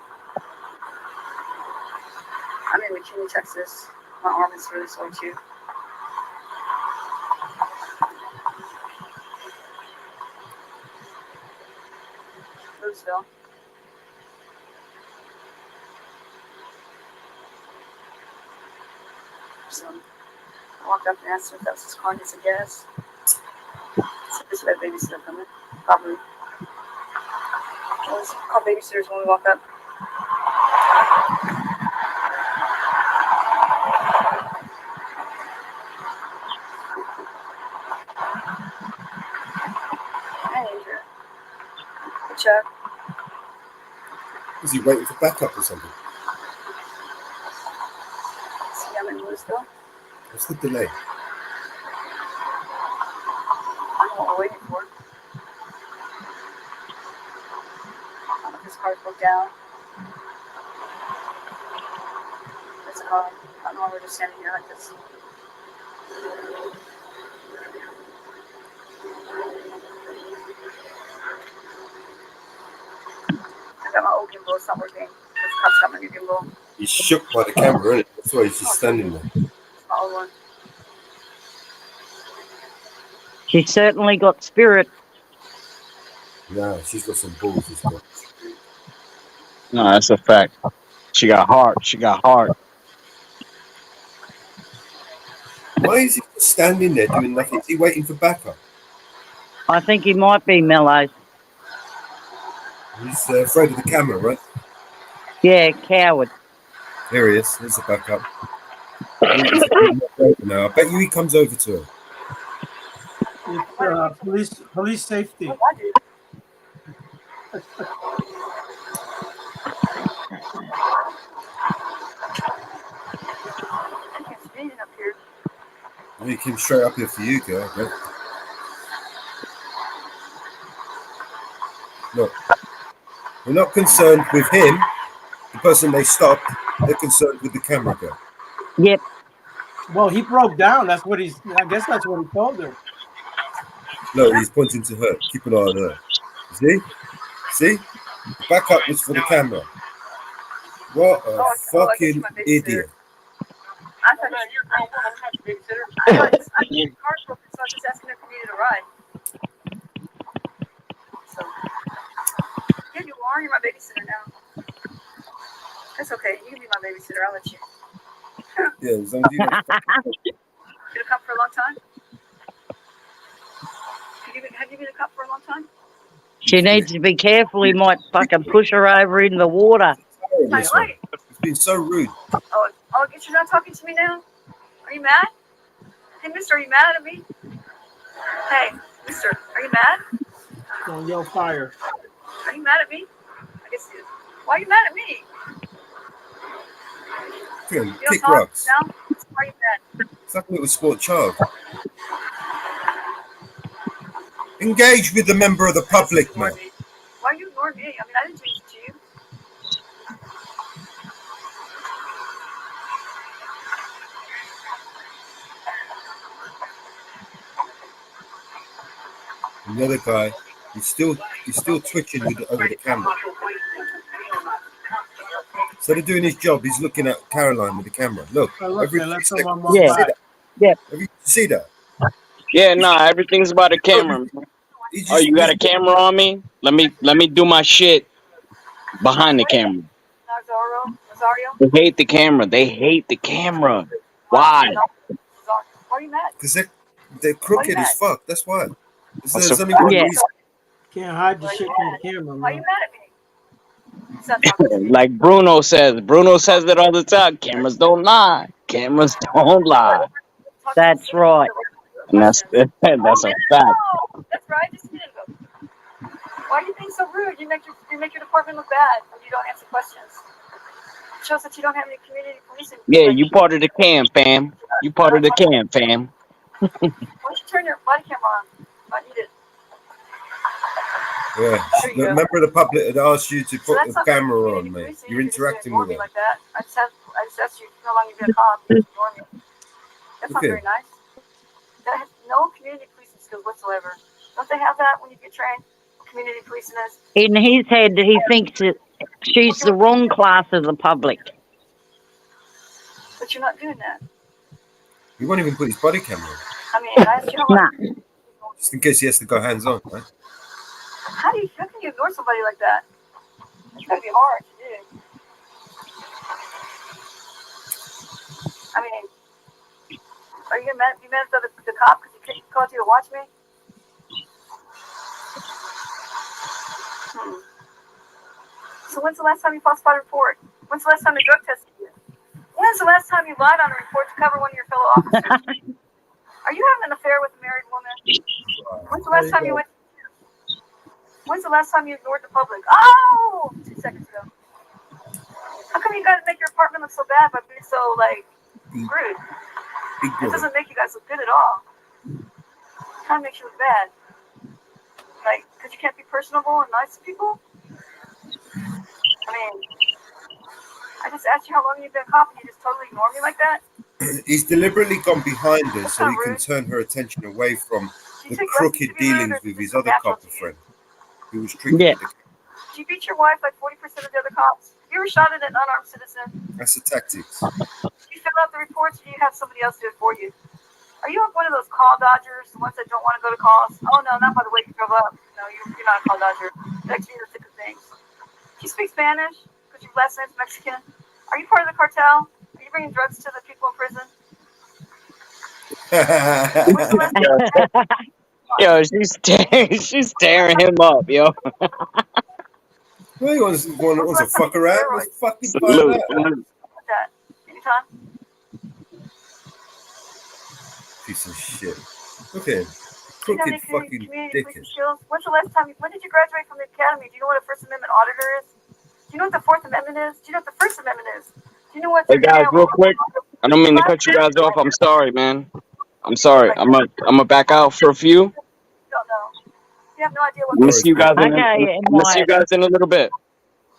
I'm in McKinney, Texas. My arm is really sore too. Louisville. So I walked up and asked him if that was his car, and he said yes. So this way, babysitter coming, probably. Let's call babysitters when we walk up. Hey, Andrew. Hey, Chuck. Is he waiting for backup or something? See, I'm in Louisville. What's the delay? I don't know what we're waiting for. I don't know if his car's broke down. There's a car. I don't know why we're just standing here like this. I got my old gimbal. It's not working. This cop's got my new gimbal. He's shook by the camera, isn't it? That's why he's just standing there. It's my old one. She certainly got spirit. Nah, she's got some balls, this girl. No, that's a fact. She got heart. She got heart. Why is he just standing there doing nothing? Is he waiting for backup? I think he might be Mellow. He's afraid of the camera, right? Yeah, coward. Here he is. There's the backup. No, I bet you he comes over to her. It's police safety. What I do? I can't see anything up here. He came straight up here for you, girl. I bet. Look, we're not concerned with him, the person they stopped. They're concerned with the camera girl. Yep. Well, he broke down. I guess that's what he told her. Look, he's pointing to her. Keep an eye on her. See? The backup was for the camera. What a fucking idiot. I thought your car's broken, so I was just asking if you needed a ride. So, yeah, you are. You're my babysitter now. That's okay. You can be my babysitter. I'll let you. Yeah, as long as you don't Gonna come for a long time? Have you been a cup for a long time? She needs to be careful. He might fucking push her over in the water. Yes, man. It's been so rude. Oh, I guess you're not talking to me now? Are you mad? Hey, mister, are you mad at me? Hey, mister, are you mad? Don't yell fire. Are you mad at me? I guess you. Why are you mad at me? Kick You don't talk rocks. now? Why are you mad? It's like a little sport child. Engage with the member of the public, man. Why are you ignoring me? I mean, I didn't do anything to you. And the other guy, he's still twitching over the camera. Instead of doing his job, he's looking at Caroline with the camera. Look, every Let 3 someone seconds. walk Yeah. by. Yeah. Have you see that? Yeah, nah, everything's about a camera. Man. He Oh, you got a camera on me? Let me do my shit behind the camera. Rosario? They hate the camera. They hate the camera. Why? Why are are you mad? Because they're crooked as mad? fuck. That's why. That's There's a only one Yeah. reason. Can't hide the Why are shit you from the mad? camera, Why are you man. mad at me? It's not talking to you. like Bruno says. Bruno says it all the time. Cameras don't lie. Cameras don't lie. Talk to That's the right. And that's questions. that's a fact. No, that's right. Just a minute ago. Why are you being so rude? You make your department look bad when you don't answer questions. It shows that you don't have any community policing. Yeah, you part of the cam, fam. You part of the cam, fam. Why don't you turn your body camera on? I need it. Yeah. There you The go. member of the public had asked you to So put that's the not camera community on, mate. policing. You're You just interacting ignore with me her. like that. I just asked you how long you've been a cop. You just ignore me. That's not Okay. very nice. That has no community policing skills whatsoever. Don't they have that when you get trained? Community policing is. In his head, he thinks that she's the wrong class of the public. But you're not doing that. He won't even put his body camera on, I mean, I asked you how long. Nah. just in case he has to go hands on, right? How can you ignore somebody like that? It's gotta be hard to do. I mean, are you mad at the cop because he called you to watch me? So when's the last time you falsified a report? When's the last time they drug tested you? When's the last time you lied on a report to cover one of your fellow officers? Are you having an affair with a married woman? When's the last time you went? When's the last time you ignored the public? Oh, 2 seconds ago. How come you guys make your apartment look so bad by being so rude? Big It brother. doesn't make you guys look good at all. It kind of makes you look bad. Because you can't be personable and nice to people. I mean, I just asked you how long you've been a cop and you just totally ignore me like that? He's deliberately gone behind her That's so he not can rude. turn her attention away from Do the you take lessons crooked to be rude, dealings or with is his it other natural copper to you? friend, who was treated Yeah. with the. Do you beat your wife like 40% of the other cops? Have you ever shot at an unarmed citizen? That's the tactics. Do you fill out the reports or do you have somebody else do it for you? Are you one of those call dodgers, the ones that don't want to go to calls? Oh, no, not by the way you drove up. No, you're not a call dodger. You're actually in the thick of things. Do you speak Spanish? Because your last name's Mexican. Are you part of the cartel? Are you bringing drugs to the people in prison? When's the last time? Yo, she's tearing him up, yo. Well, he wants to fuck around. Let's fucking find Salute, out. salute. Like that? Anytime? Piece of shit. Okay. Do you have Crooked any fucking community dickhead. policing skills? When's the last time? When did you graduate from the academy? Do you know what a First Amendment auditor is? Do you know what the Fourth Amendment is? Do you know what the First Amendment is? Do you know what? Hey guys, real quick. I don't mean to cut you guys off. I'm sorry, man. I'm sorry. I'm gonna back out for a few. You don't know. You have no idea what. I'm gonna see you guys in Okay, I'm gonna see you guys in a little bit.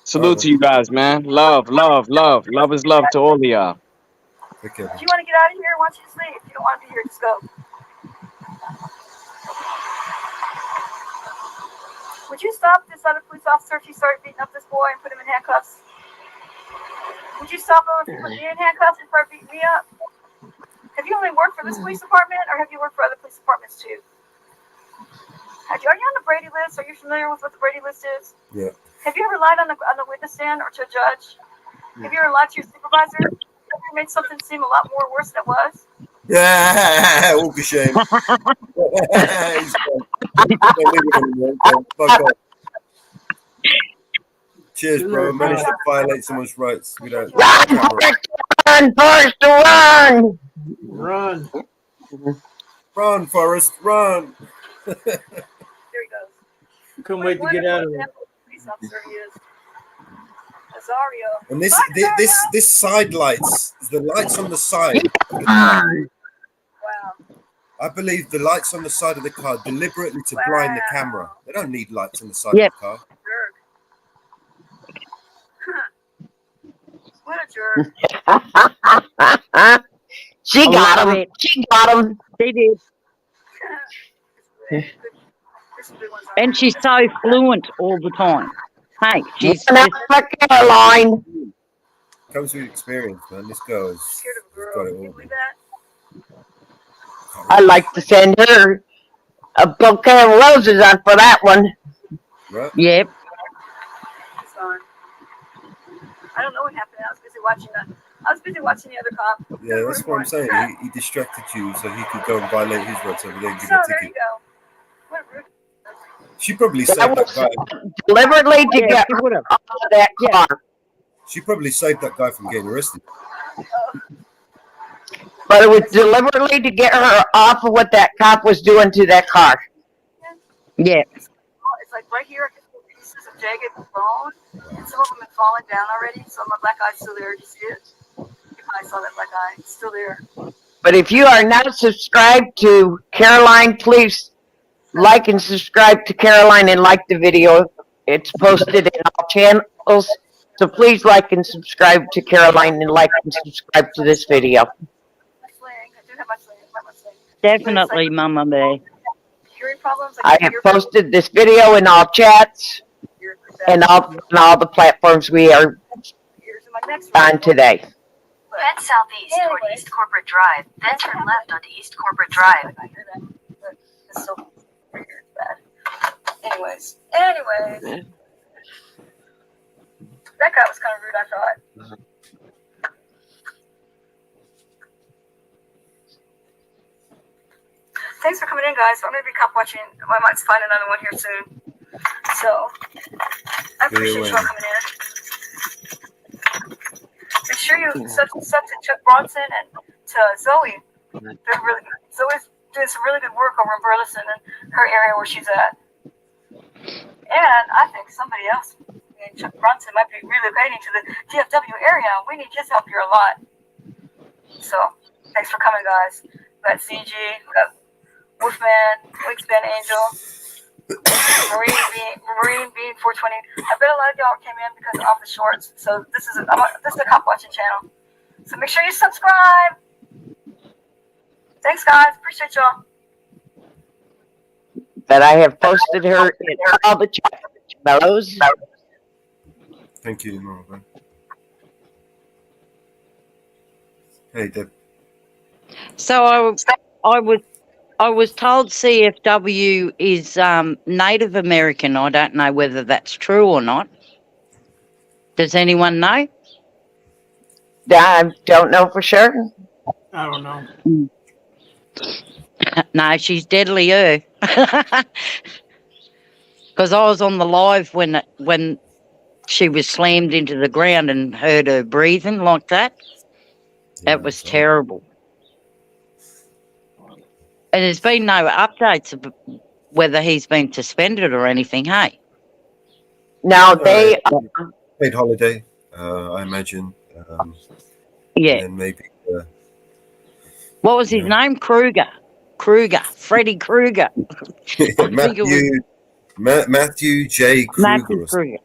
Salute to you guys, man. Love, love, love. Love is love to all of y'all. Okay. If you want to get out of here, why don't you just leave? If you don't want to be here, just go. Would you stop this other police officer if he started beating up this boy and put him in handcuffs? Would you stop him if he put me in handcuffs and started beating me up? Have you only worked for this police department, or have you worked for other police departments too? Are you on the Brady list? Are you familiar with what the Brady list is? Yeah. Have you ever lied on the witness stand or to a judge? Have you ever lied to your supervisor? Have you ever made something seem a lot more worse than it was? Yeah, walk of shame. He's gone. Fuck off. Cheers, bro. Managed to violate someone's rights without camera. Run, Forrest, run! Run. Run, Forrest, run. There he goes. Couldn't wait to get out of there. Police officer he is. Azario. And Bye, this side lights, the lights on the side. Wow. I believe the lights on the side of the car deliberately to blind the camera. They don't need lights on the side Yep. of the car. Jerk. What a jerk. She got him. She got him. They did. There's some good ones on And there. she's so fluent all the time. Hey, she's Not for Caroline. Comes with experience, man. This girl has Scared of a girl. got it Can you all. believe that? I'd like to send her a bouquet of roses on for that one. Right? yep. It's on. I don't know what happened. I was busy watching I was busy watching the other cop. Yeah, that's what I'm saying. He distracted you so he could go and violate his rights over there and give So you a there you ticket. go. What rude. She probably That saved that was guy. deliberately to Yeah, get she her would have. off of that Yeah. car. She probably saved that guy from getting arrested. But it was deliberately to get her off of what that cop was doing to that car. Yeah. It's like right here, I can feel pieces of jagged bone, and some of them have fallen down already. So my black eye's still there. You see it? You probably saw that black eye. It's still there. But if you are not subscribed to Caroline, please like and subscribe to Caroline and like the video. It's posted in all channels. So please like and subscribe to Caroline and like and subscribe to this video. My sling. I do have my sling. I have my sling. Definitely, Mama Bear. Hearing problems. I have posted this video in all chats and on all the platforms we are on today. Head southeast toward East Corporate Drive, then turn left onto East Corporate Drive. I hear that. But it's so weird. It's bad. Anyways. That guy was kind of rude, I thought. Thanks for coming in, guys. I'm going to be cop watching. I might find another one here soon. So, I appreciate you all coming in. Make sure you sub to Chuck Bronson and to Zoe. They're really good. Zoe's doing some really good work over in Burleson and her area where she's at. And I think somebody else, Chuck Bronson, might be relocating to the DFW area. We need his help here a lot. So, thanks for coming, guys. We got CG, we got Wolfman, Wingspan Angel, Marine Bean 420. I bet a lot of y'all came in because of the shorts. So this is a cop watching channel. So make sure you subscribe. Thanks, guys. Appreciate y'all. But I have posted her in all the channels. Thank you, Mama. Hey, Deb. So I was told CFW is Native American. I don't know whether that's true or not. Does anyone know? I don't know for sure. I don't know. No, she's deadlier. Because I was on the live when she was slammed into the ground and heard her breathing like that. Yeah, It was terrible. And there's been no updates of whether he's been suspended or anything, hey? Now they paid holiday, I imagine. Yeah. And then maybe. What was his name? Kruger, Freddy Krueger. Matthew J. Kruger. Matthew Kruger.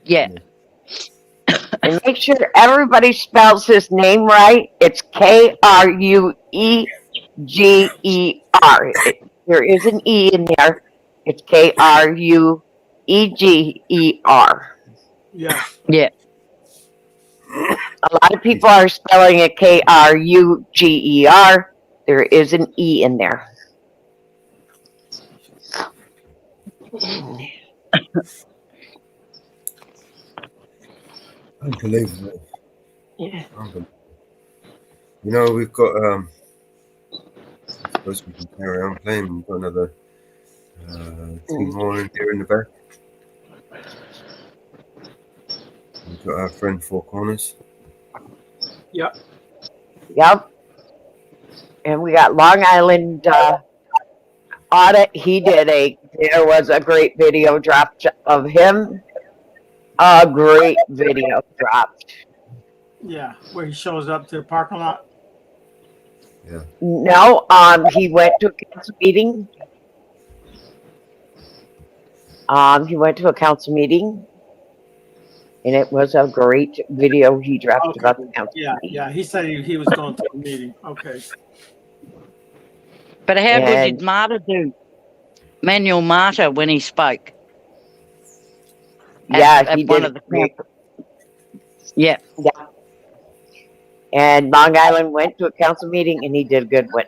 Yeah. and make sure everybody spells his name right. It's Krueger. There is an E in there. It's Krueger. Yeah. Yeah. A lot of people are spelling it Kruger. There is an E in there. Unbelievable. Yeah. Unbelievable. You know, we've got I suppose we can carry on playing. We've got another team more in here in the back. We've got our friend Four Corners. Yep. Yep. And we got Long Island Audit. There was a great video dropped of him. A great video dropped. Yeah. Where he shows up to the parking lot. Yeah. No, he went to a council meeting. He went to a council meeting. And it was a great video he dropped about the council meeting. Yeah. He said he was going to a meeting. Okay. But how good did Marta do? Manuel Marta when he spoke. Yeah, he did. Yeah. And Long Island went to a council meeting and he did a good one.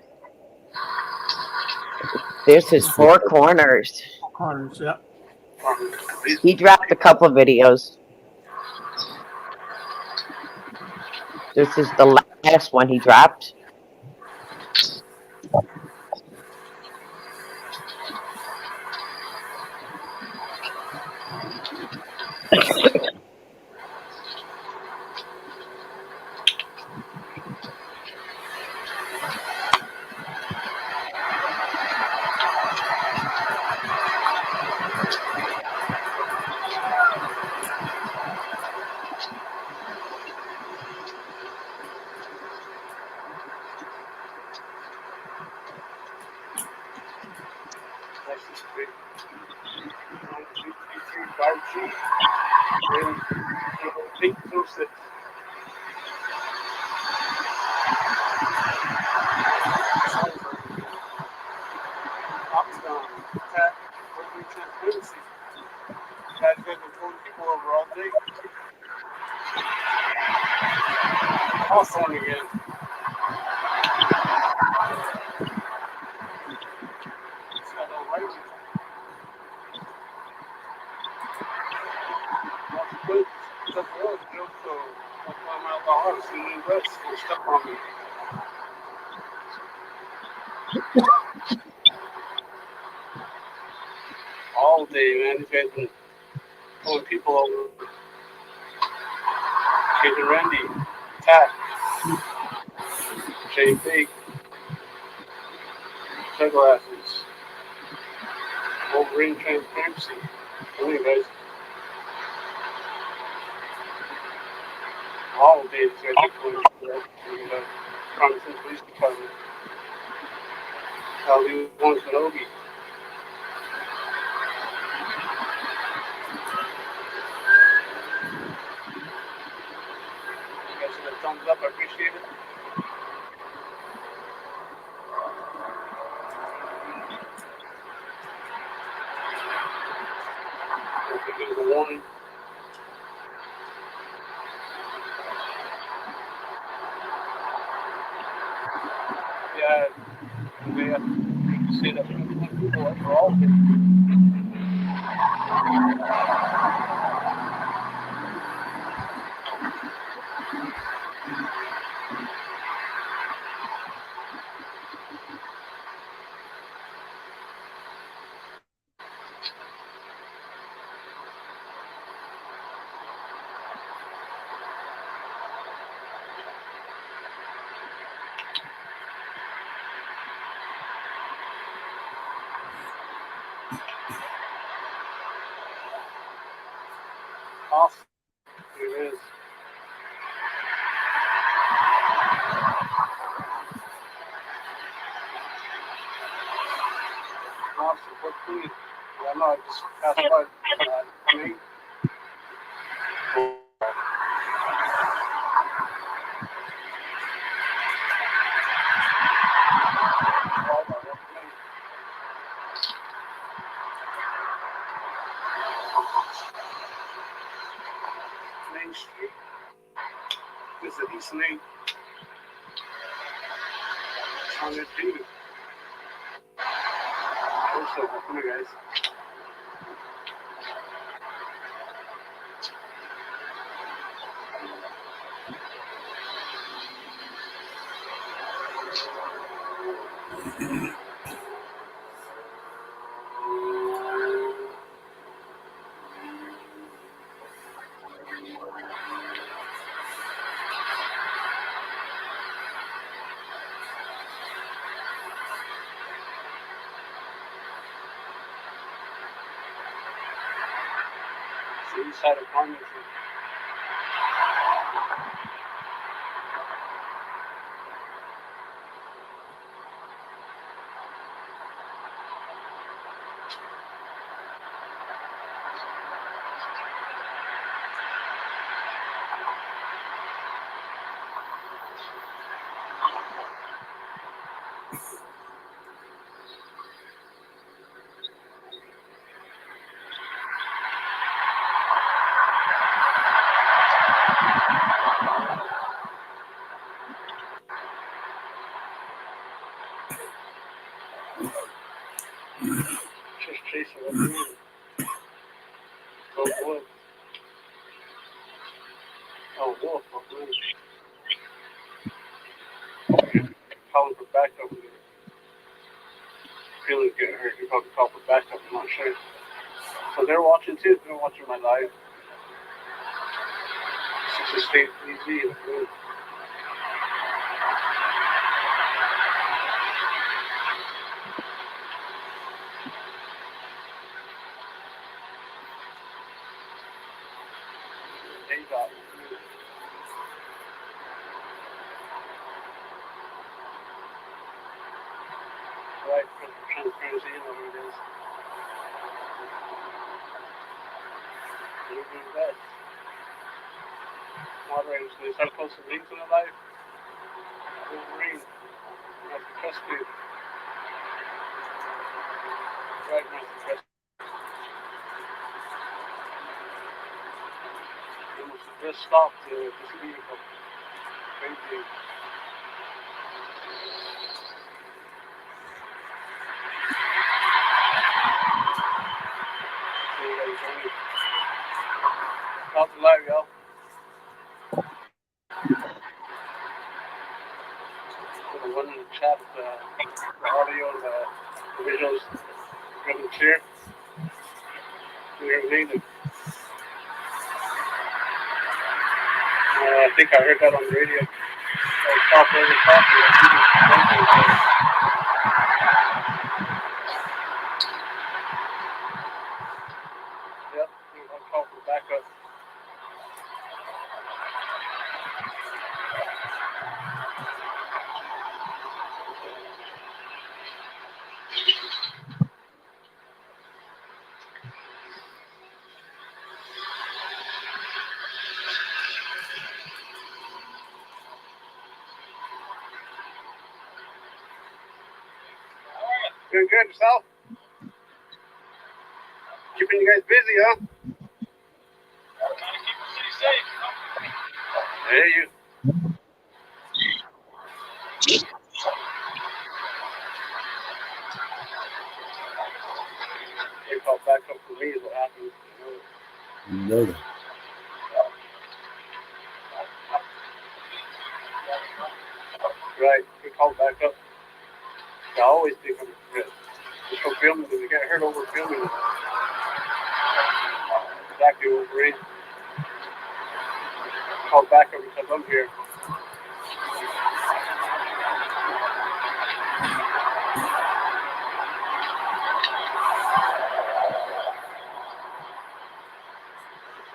This is Four Corners. Corners, yep. He dropped a couple of videos. This is the last one he dropped. That's just great. 5G. And big close that Foxconn, attack, open transparency. Guys been pulling people over all day. Hawthorne again. It's got no right. Good. Tough road, Joe. So 1 mile per hour, see west, and stuck on me. All day, man. These guys been pulling people over. Chasing Randy. Attack. Shane Big. Sunglasses. Wolverine transparency. Come on, guys. All day, these guys are pulling people over. And Promising Police Department. LD wants Kenobi. You guys give a thumbs up, I appreciate it. Give it a warning. Yeah, they have to say that people are all good. Awesome. Here it is. Awesome. What please? Yeah, no, I just passed by. Me. Main Street. This is East Main. It's on this dude. Also, come here, guys. It's the east side of Farmington. Just chasing what you need. Go Wolf. Oh, Wolf. feelings getting hurt. You probably call for backup. I'm not sure. So they're watching too. They're watching my live. It's just stay easy. Right, for transparency, you know what it is. You're doing best. Moderators, they start posting links in the live. Wolverine, Master Crespi. Right, Master Crespi. Almost just stopped this vehicle. Crazy. Stop the live, y'all. The one in the chat, the audio and the visuals really clear. Everything. I think I heard that on the radio. Stop every coffee. Yep, I'll call for backup. Doing good yourself? Keeping you guys busy, huh? I hear you. They call back up for me is what happens. You know that. Right, we call back up. I always think I'm good. Just for filming, because we get hurt over filming. Exactly what we're in. Call back up because I'm here.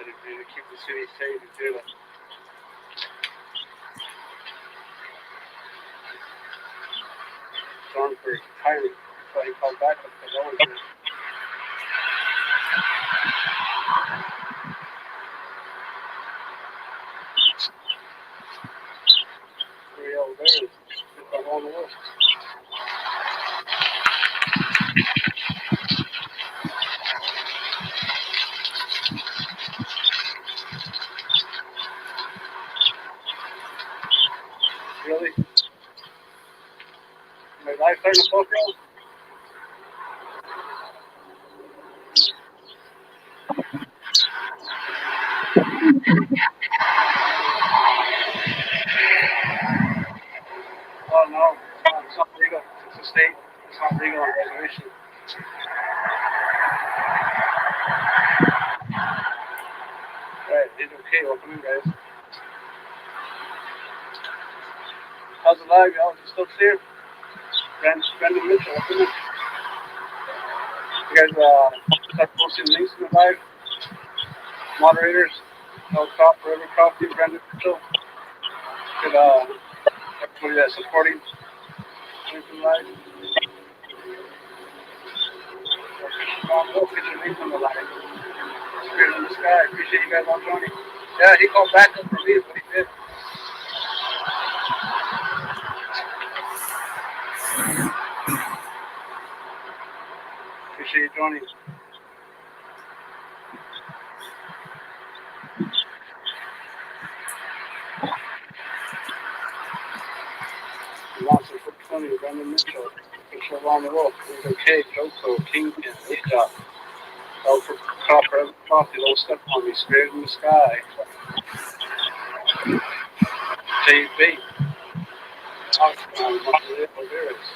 To keep the city safe and do that. John for retiring. So he called back up because I was here. 3 old bears. If I'm on the list. Really? My life starting to fulfill? Oh no, it's not legal. It's a state. It's not legal on reservation. Right, it's okay. Welcome in, guys. How's it live, y'all? You still here? Brandon Mitchell, welcome in. You guys start posting links in the live. Moderators, no cop forever coffee, Brandon Mitchell. Good, everybody that's supporting links in the live. Put your links in the live. Spirit in the sky. Appreciate you guys all joining. Yeah, he called back up for me, is what he did. Appreciate you joining. Lots of 420, Brandon Mitchell. Mitchell around the world. There's okay, Joko, Kingpin, Leader. Alfred Copper, Coffee, Low Step on Me, Spirit in the Sky. JB. Oxfam, Monterey, Honduras.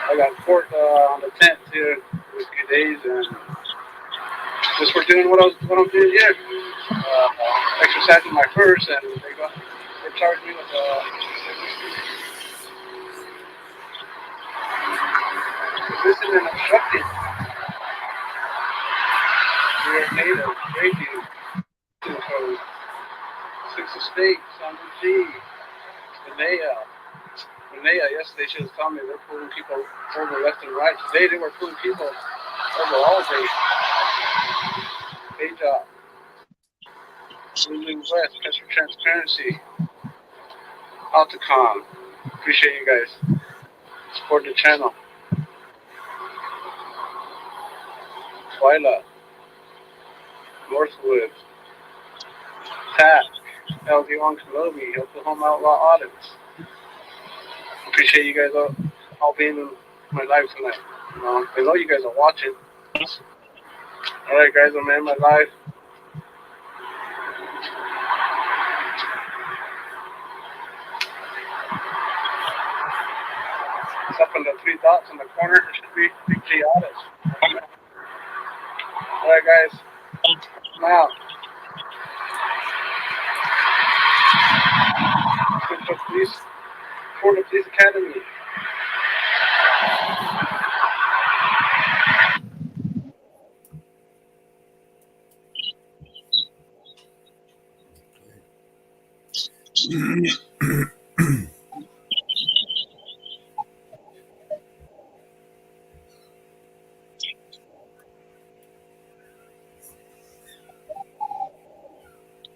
I got court on the 10th here in a few days, and just for doing what I'm doing here, exercising my first, and they charged me with resisting and obstructing. We are native, radio, code, 6 estates, San G, Linnea, yesterday she was telling me they're pulling people over left and right. Today they were pulling people over all day. Day job. Lulu West, Press for Transparency. Altacom. Appreciate you guys supporting the channel. Twyla. Northwood. Pat. LD1 Kalobi. Oklahoma Outlaw Audits. Appreciate you guys all being in my life tonight. I know you guys are watching. Alright guys, I'm in my life. It's up in the 3 dots in the corner. It should be Big J Audits. Alright guys, I'm out. Florida Police Academy.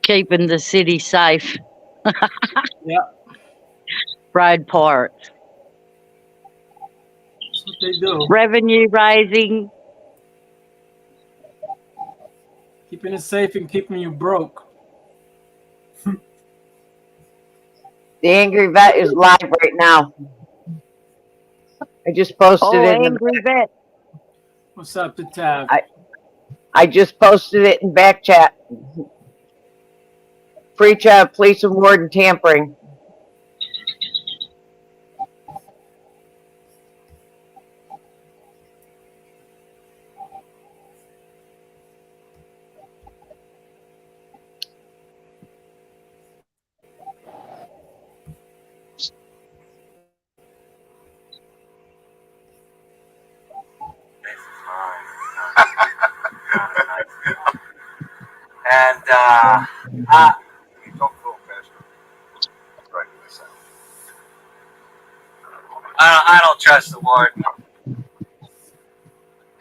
Keeping the city safe. Yeah, Road pirates. that's what they do. Revenue raising. Keeping it safe and keeping you broke. The Angry Vet is live right now. I just posted Oh, it in angry vet. What's up, the tab? I just posted it in back chat. Preach out police and warden tampering. And don't go faster. Right, I don't trust the warden.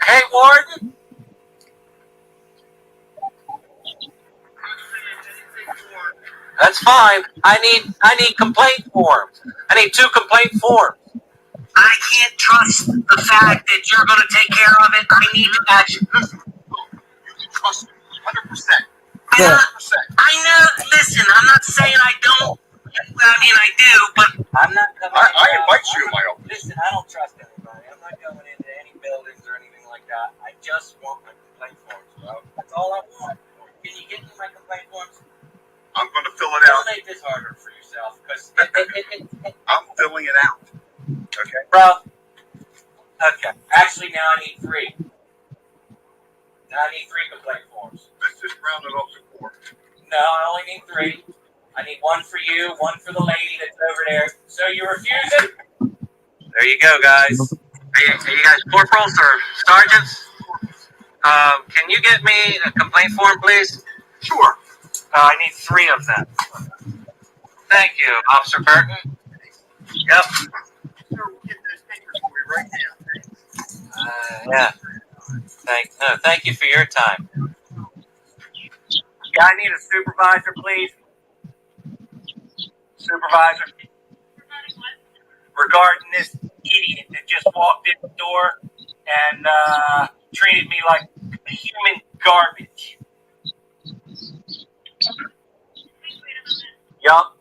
Hey, warden. That's fine. I need complaint forms. I need 2 complaint forms. I can't trust the fact that you're going to take care of it. I need action. You can trust me 100%. Yeah. I know. Listen, I'm not saying I don't. I mean, I do, but I'm not coming. I invite you to my office. Listen, I don't trust anybody. I'm not going into any buildings or anything like that. I just want my complaint forms, bro. That's all I want. Can you get me my complaint forms? I'm going to fill it out. Don't make this harder for yourself, because I'm filling it out. Okay, bro. Okay. Actually, now I need 3. Now I need 3 complaint forms. Let's just round it up to 4. No, I only need 3. I need 1 for you, 1 for the lady that's over there. So you refuse it? There you go, guys. Are you guys corporals or sergeants? Can you get me a complaint form, please? Sure. I need 3 of them. Thank you, Officer Burton. Yep. Sir, we'll get those papers for you right now. Yeah. Thank you for your time. Yeah, I need a supervisor, please. Supervisor. Regarding this idiot that just walked in the door and treated me like human garbage. Yup.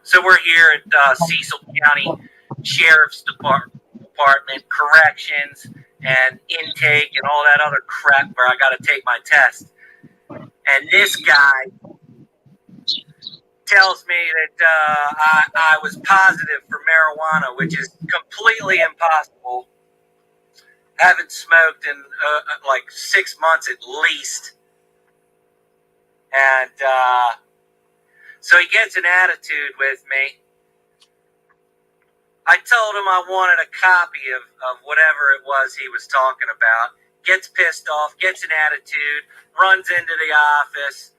So we're here at Cecil County Sheriff's Department, corrections, and intake, and all that other crap where I got to take my test. And this guy tells me that I was positive for marijuana, which is completely impossible. Haven't smoked in like 6 months at least. And so he gets an attitude with me. I told him I wanted a copy of whatever it was he was talking about. Gets pissed off, gets an attitude, runs into the office,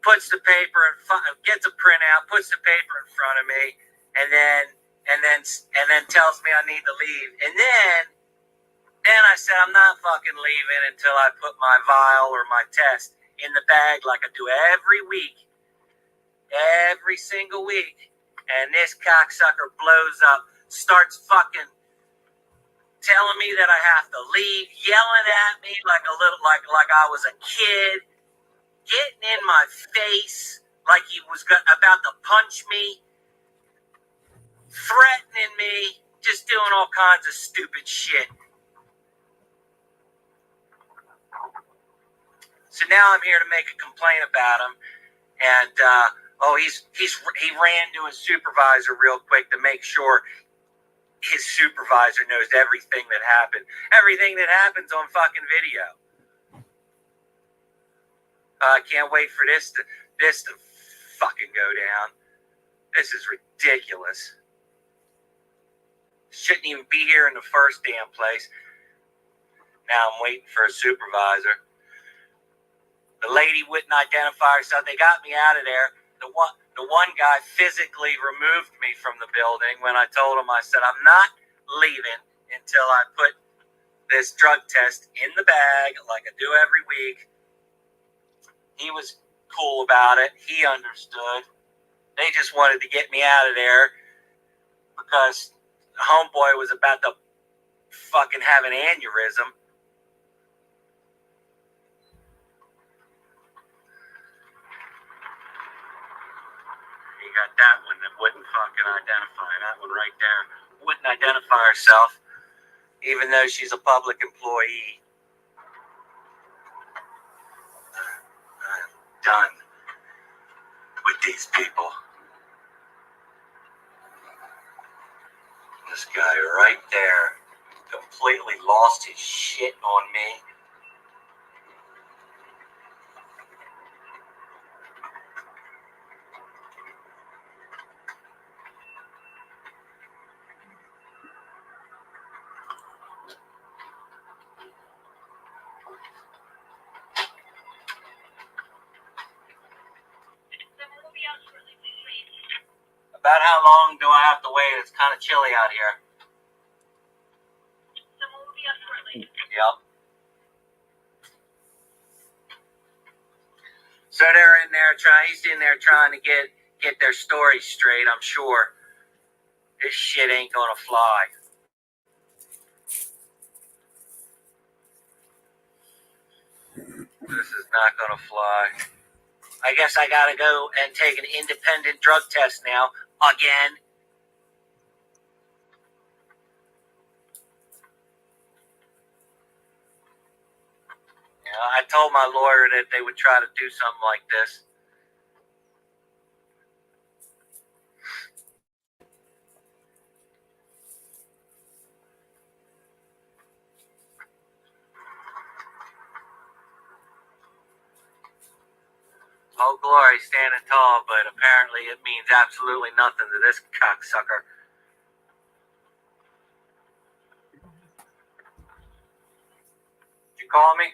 puts the paper gets a printout, puts the paper in front of me, and then tells me I need to leave. And then I said I'm not fucking leaving until I put my vial or my test in the bag like I do every week, every single week. And this cocksucker blows up, starts fucking telling me that I have to leave, yelling at me like I was a kid, getting in my face like he was about to punch me, threatening me, just doing all kinds of stupid shit. So now I'm here to make a complaint about him, and he ran to his supervisor real quick to make sure his supervisor knows everything that happened. Everything that happens on fucking video. I can't wait for this to fucking go down. This is ridiculous. Shouldn't even be here in the first damn place. Now I'm waiting for a supervisor. The lady wouldn't identify herself. They got me out of there. The one guy physically removed me from the building when I told him, I said, I'm not leaving until I put this drug test in the bag like I do every week. He was cool about it. He understood. They just wanted to get me out of there because the homeboy was about to fucking have an aneurysm. You got that one that wouldn't fucking identify. That one right there wouldn't identify herself, even though she's a public employee. I'm done with these people. This guy right there completely lost his shit on me. About how long do I have to wait? It's kind of chilly out here. Yep. So they're in there he's in there trying to get their story straight, I'm sure. This shit ain't gonna fly. This is not gonna fly. I guess I gotta go and take an independent drug test now, again. You know, I told my lawyer that they would try to do something like this. Oh, glory, standing tall, but apparently it means absolutely nothing to this cocksucker. Did you call me?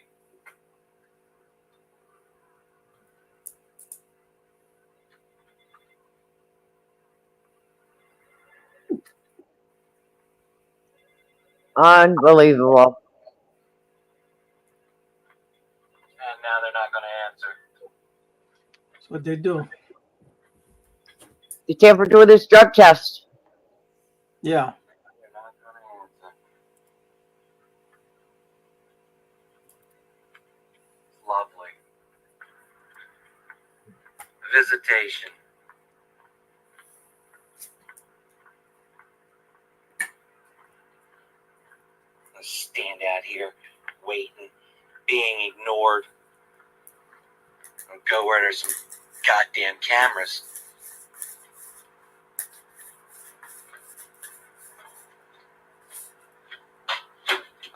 Unbelievable. And now they're not going to answer. That's what they do. You tampered with this drug test. Yeah. They're not going to answer. Lovely. Visitation. I stand out here waiting, being ignored. I'll go where there's some goddamn cameras.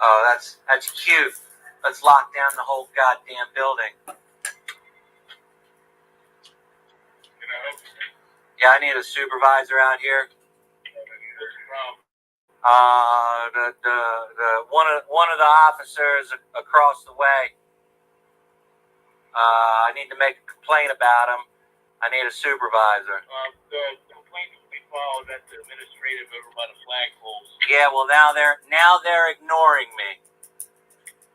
Oh, that's cute. Let's lock down the whole goddamn building. Yeah, I need a supervisor out here. The one of the officers across the way. I need to make a complaint about him. I need a supervisor. The complaint will be filed at the administrative over by the flagpoles. Yeah, well now they're ignoring me.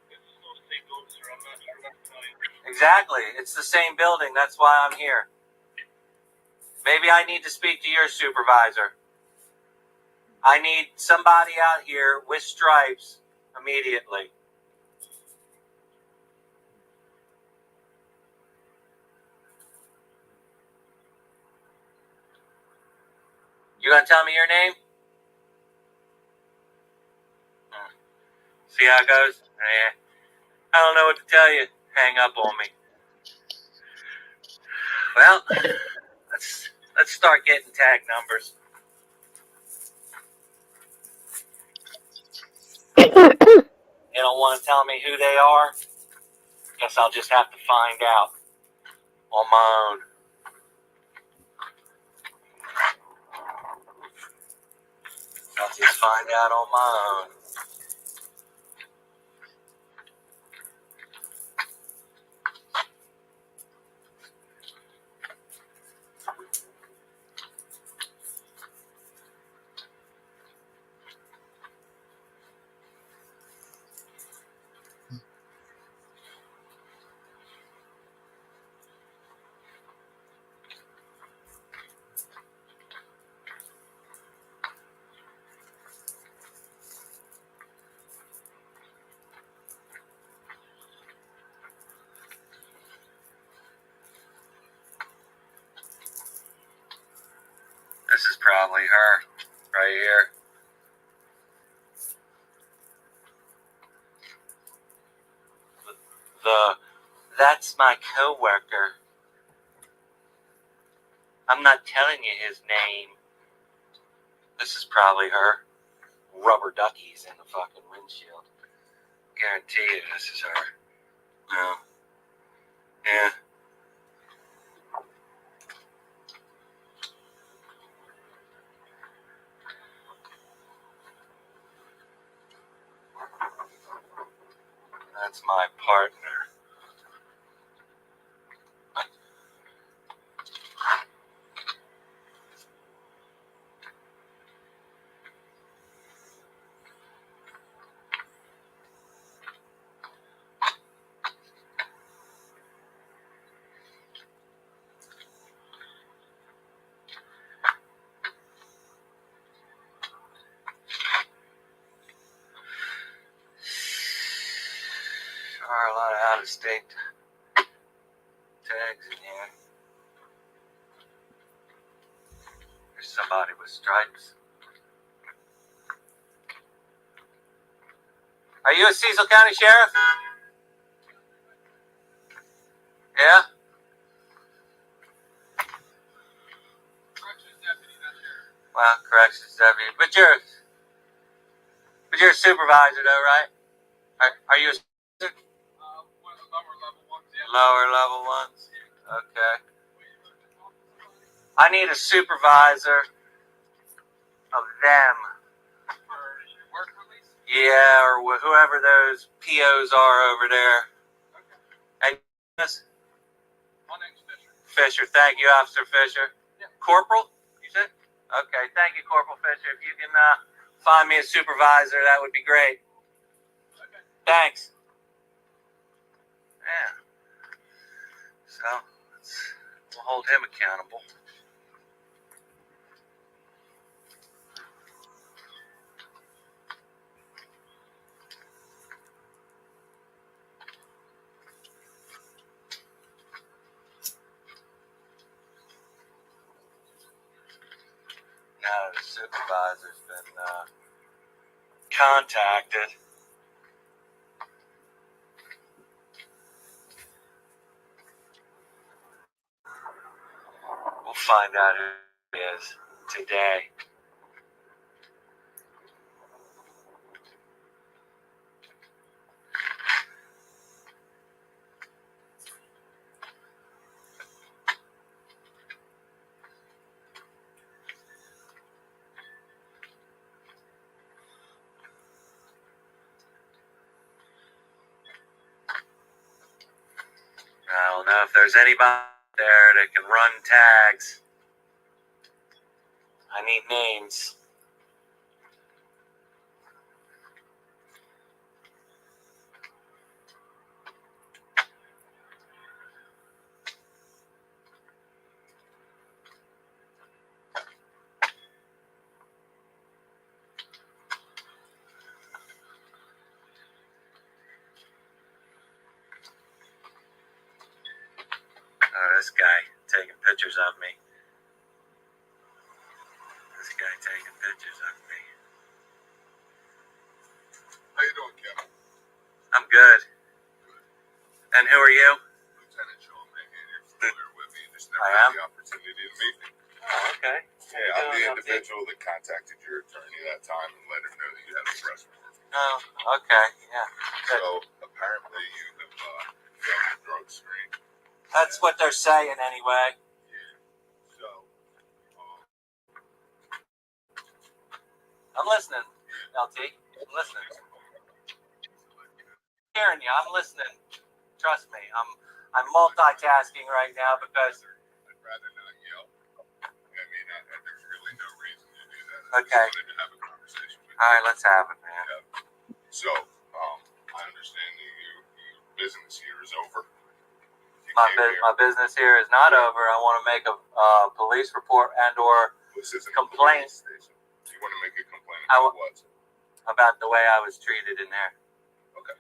It's still the same building, sir. I'm not sure what to tell you. Exactly. It's the same building. That's why I'm here. Maybe I need to speak to your supervisor. I need somebody out here with stripes immediately. You gonna tell me your name? See how it goes? I don't know what to tell you. Hang up on me. Well, let's start getting tag numbers. They don't want to tell me who they are. Guess I'll just have to find out on my own. I'll just find out on my own. This is probably her right here. That's my coworker. I'm not telling you his name. This is probably her. Rubber duckies in the fucking windshield. Guarantee you this is her. No. Yeah. That's my partner. There are a lot of out-of-state tags in here. There's somebody with stripes. Are you a Cecil County Sheriff? Yeah? Well, corrections deputy. But you're a supervisor though, right? Are you a One of the lower level ones, yeah. lower level ones? Okay. I need a supervisor of them. Work release? Yeah, or whoever those POs are over there. Okay. And this? My name's Fisher. Fisher, thank you, Officer Fisher. Yeah. Corporal, you said? Okay, thank you, Corporal Fisher. If you can find me a supervisor, that would be great. Okay. Thanks. Yeah. So, we'll hold him accountable. Now the supervisor's been contacted. find out who he is today. I don't know if there's anybody there that can run tags. I need names. Oh, this guy taking pictures of me. This guy taking pictures of me. How you doing, Kevin? I'm good. And who are you? Lieutenant Sean Mayhan, you're familiar with me. Just never I had am? the opportunity to meet me. Oh, okay. Yeah, I'm the individual that contacted your attorney that time and let him know that you had a press warrant. Oh, okay. Yeah. Good. So apparently you have done a drug screen. That's what they're saying anyway. Yeah. So, I'm listening, LT. I'm listening. Hearing you. I'm listening. Trust me. I'm multitasking right now because. I'd rather not yell. I mean, there's really no reason to do that. Okay. I just wanted to have a conversation with you. All right, let's have it, man. So, I understand that your business here is over. You My, came here. my business here is not over. I want to make a police report and/or This isn't a complaint police station. You want to make a complaint I about what? about the way I was treated in there. Okay.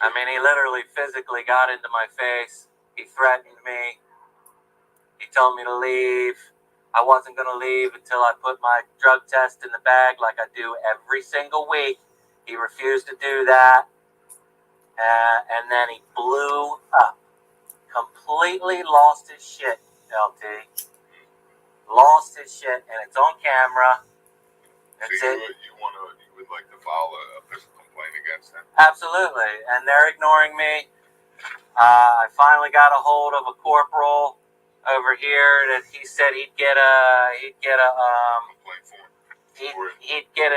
I mean, he literally physically got into my face. He threatened me. He told me to leave. I wasn't going to leave until I put my drug test in the bag like I do every single week. He refused to do that. And then he blew up. Completely lost his shit, LT. Lost his shit, and it's on camera. That's So it. you would like to file a official complaint against him? Absolutely. And they're ignoring me. I finally got a hold of a corporal over here that he said he'd get a Complaint form? he'd get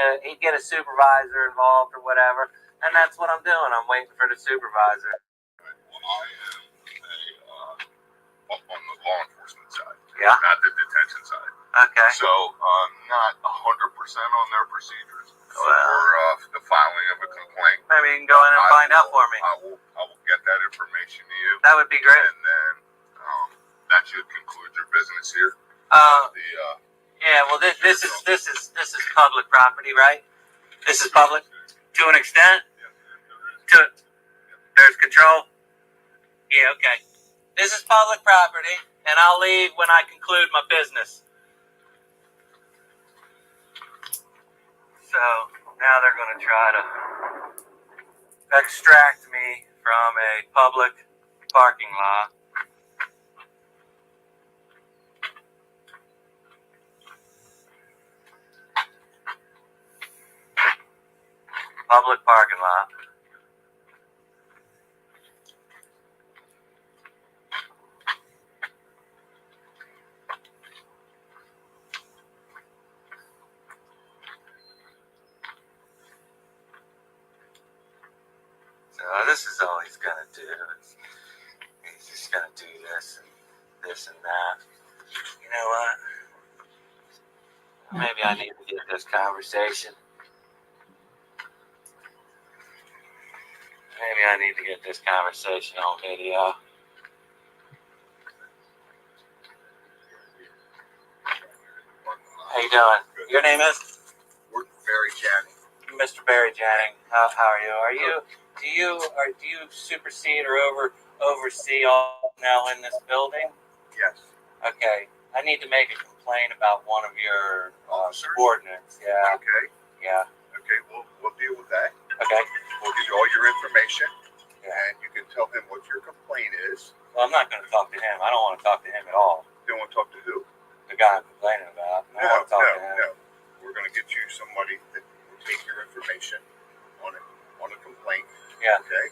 a supervisor involved or whatever. And that's what I'm doing. I'm waiting for the supervisor. Well, I am up on the law enforcement side, Yeah. not the detention side. Okay. So I'm not 100% on their procedures for Well, the filing of a complaint. maybe you can go in and find out for me. I will get that information to you, That would be great. and then that should conclude your business here. Yeah. Well, this is public property, right? This is public to an extent. There's control. Yeah. Okay. This is public property, and I'll leave when I conclude my business. So now they're going to try to extract me from a public parking lot. Public parking lot. So this is all he's going to do. He's just going to do this and that. You know what? Maybe I need to get this conversation. Maybe I need to get this conversation on video. How you doing? Your name is? Barry Janney. Mr. Barry Janney. How are you? Do you supersede or oversee all now in this building? Yes. Okay. I need to make a complaint about one of your subordinates. Yeah. Okay. Yeah. Okay. We'll deal with that. Okay. We'll get you all your information, Yeah. and you can tell him what your complaint is. Well, I'm not going to talk to him. I don't want to talk to him at all. You want to talk to who? guy I'm complaining about. I No, want to talk to him. no. We're going to get you somebody that will take your information on a complaint. Yeah. Okay.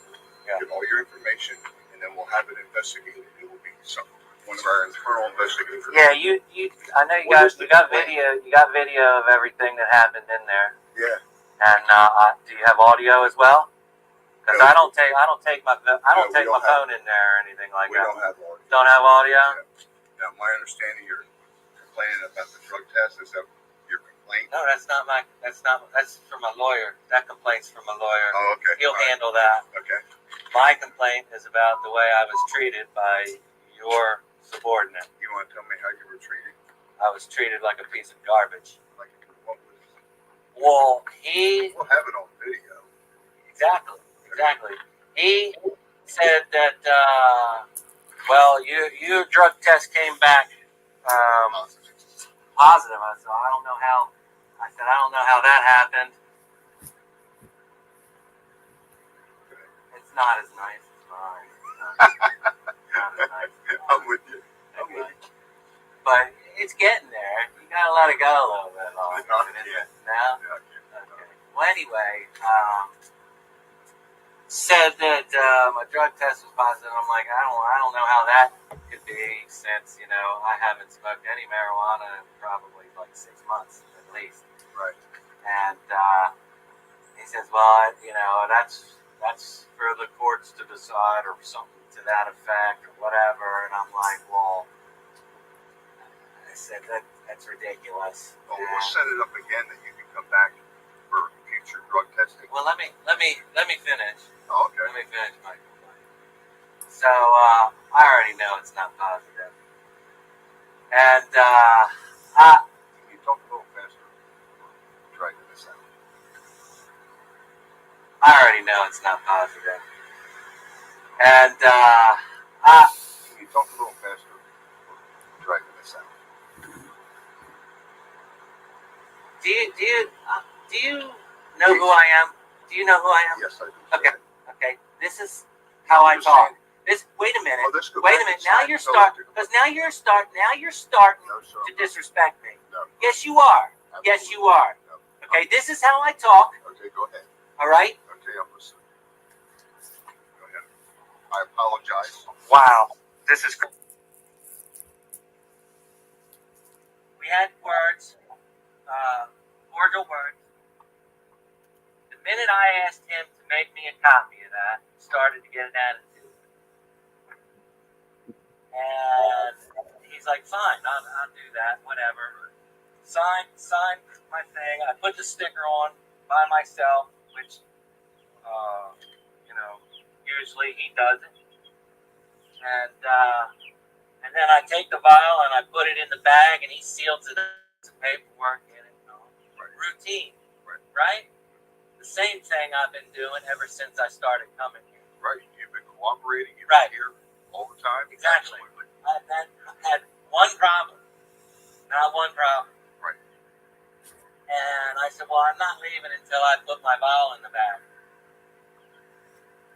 Yeah. Get all your information, and then we'll have it investigated. It will be one of our internal investigators. Yeah, you. I know you What is got the video. You got video of everything that happened in there. Yeah. And do you have audio as well? Because No. I don't take my we don't phone in there or anything like We that. don't have audio. Don't have audio. Yeah. Now, my understanding, you're complaining about the drug test. Is that your complaint? No, that's from a lawyer. That complaint's from a lawyer. Oh, okay. He'll All right. handle that. Okay. My complaint is about the way I was treated by your subordinate. You want to tell me how you were treated? I was treated like a piece of garbage. Like what was? Well, We'll have it on video. Exactly. He said that, well, your drug test came back positive. I said, I don't know how that happened. It's not as nice as mine. Not as nice as mine. I'm with you. But it's getting there. You gotta let it go a little bit longer. Yeah. Now? Yeah. Okay. Well, anyway, said that my drug test was positive. I'm like, I don't know how that could be, since I haven't smoked any marijuana in probably like 6 months at least. Right. And he says, well, that's for the courts to decide, or something to that effect, or whatever. And I'm like, well, I said that's ridiculous. Oh, we'll set it up again that you can come back for future drug testing. Well, let me finish. Oh, okay. Let me finish my complaint. So, I already know it's not positive. And, Can you talk a little faster? Try to this out. I already know it's not positive. And, Can you talk a little faster? Try to this out. do you know who I am? Do you know who I am? Yes, I do. Okay. Okay. This is how I talk. Wait a minute. Oh, let's go Wait a back minute. inside. Now you're starting No, sir. to disrespect me. No. Yes, you are. Yes, you are. No. Okay. This is how I talk. Okay, go ahead. All right. Okay, I'm listening. Go ahead. I apologize. Wow. This is. We had words, cordial words. The minute I asked him to make me a copy of that, he started to get an attitude. And he's like, fine, I'll do that, whatever. Sign my thing. I put the sticker on by myself, which, usually he doesn't. And then I take the vial and I put it in the bag, and he seals it up with some paperwork in it. Routine, right? The same thing I've been doing ever since I started coming here. Right. You've been cooperating. You've Right. been here all the time. Exactly. Absolutely. I've had one problem. Not one problem. Right. And I said, well, I'm not leaving until I put my vial in the bag.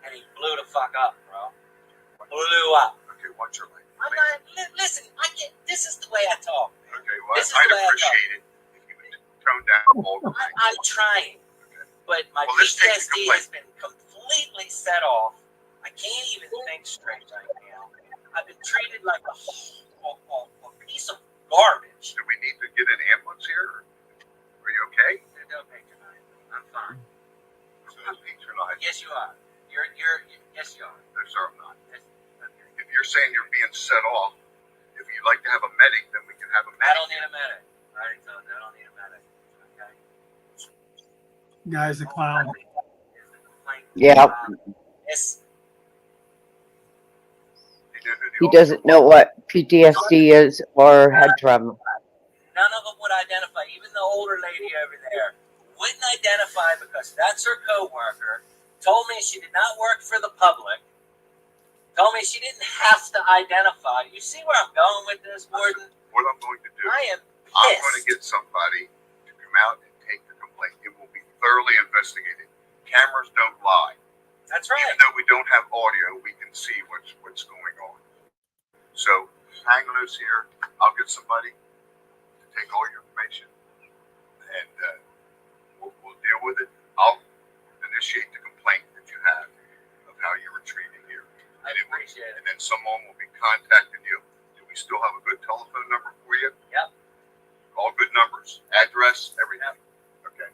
And he blew the fuck up, bro. Blew up. Okay, what's your name? I'm not, listen, this is the way I talk. Okay, well, This is I'd the way I appreciate it if you would tone down all the things. I'm trying. But my Well, let's take the PTSD has been completely set off. I can't even think straight right now. I've been treated like a piece of garbage. Do we need to get an ambulance here? Are you okay? Don't patronize me. I'm fine. So patronize. Yes, you are. Yes, you are. No, sir, I'm not. Yes, okay. If you're saying you're being set off, if you'd like to have a medic, then we can have a medic. I don't need a medic. I already told you I don't need a medic. Okay. Guy's a clown. Yeah. Yes. He doesn't know what PTSD is or head trauma. None of them would identify. Even the older lady over there wouldn't identify, because that's her coworker. Told me she did not work for the public. Told me she didn't have to identify. You see where I'm going with this, Warden? What I'm going to do, I am I'm going to pissed. get somebody to come out and take the complaint. It will be thoroughly investigated. Cameras don't lie. That's right. Even though we don't have audio, we can see what's going on. So hang loose here. I'll get somebody. take all your information, and we'll deal with it. I'll initiate the complaint that you have of how you were treated here. I appreciate it. And then someone will be contacting you. Do we still have a good telephone number for you? Yep. All good numbers, address, everything. Okay.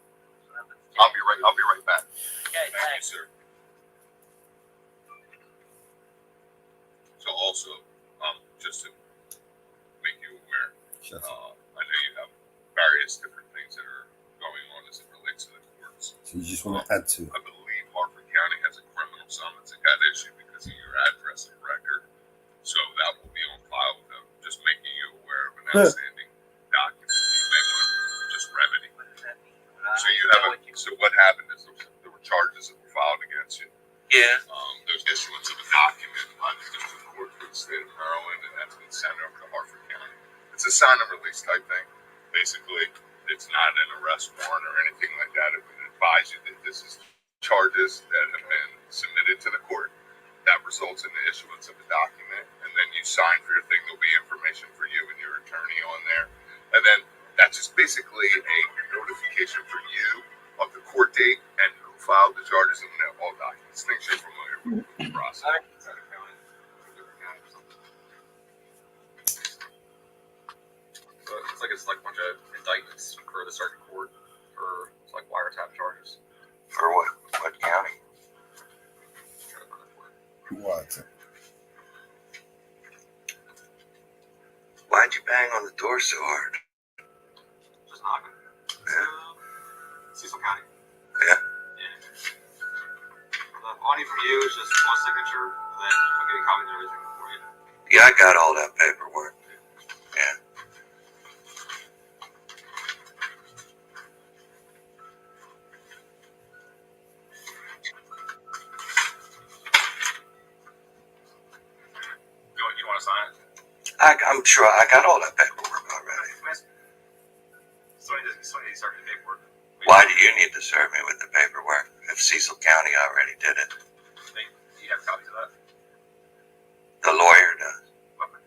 I'll be right back. Okay, Thank you, thanks. sir. So also, just to make you aware, Shut I know you have various different things that are going on as it relates to the courts. So you just want to add to it. I believe Harford County has a criminal summons that got issued because of your address and record. So that will be on file with them, just making you aware of an outstanding document you may want to just remedy. What does that mean? So you have so what happened is there were charges that were filed against you. Yeah. There's issuance of a document by the district court for the state of Maryland, and that's been sent over to Harford County. It's a sign and release type thing. Basically, it's not an arrest warrant or anything like that. It would advise you that this is charges that have been submitted to the court. That results in the issuance of a document, and then you sign for your thing. There'll be information for you and your attorney on there, and then that's just basically a notification for you of the court date and who filed the charges and all documents. Things you're familiar with the process. So it's like a bunch of indictments for the circuit court for like wiretap charges. For what? What county? What? Why'd you bang on the door so hard? Just knocking. Yeah. Cecil County. Yeah. All I need from you is just one signature, and then I'll get a copy of everything for you. Yeah, I got all that paperwork. Yeah. You want to sign it? I'm sure I got all that paperwork already. Somebody needs to serve me the paperwork. Why do you need to serve me with the paperwork if Cecil County already did it? Do you have copies of that? The lawyer does. Okay.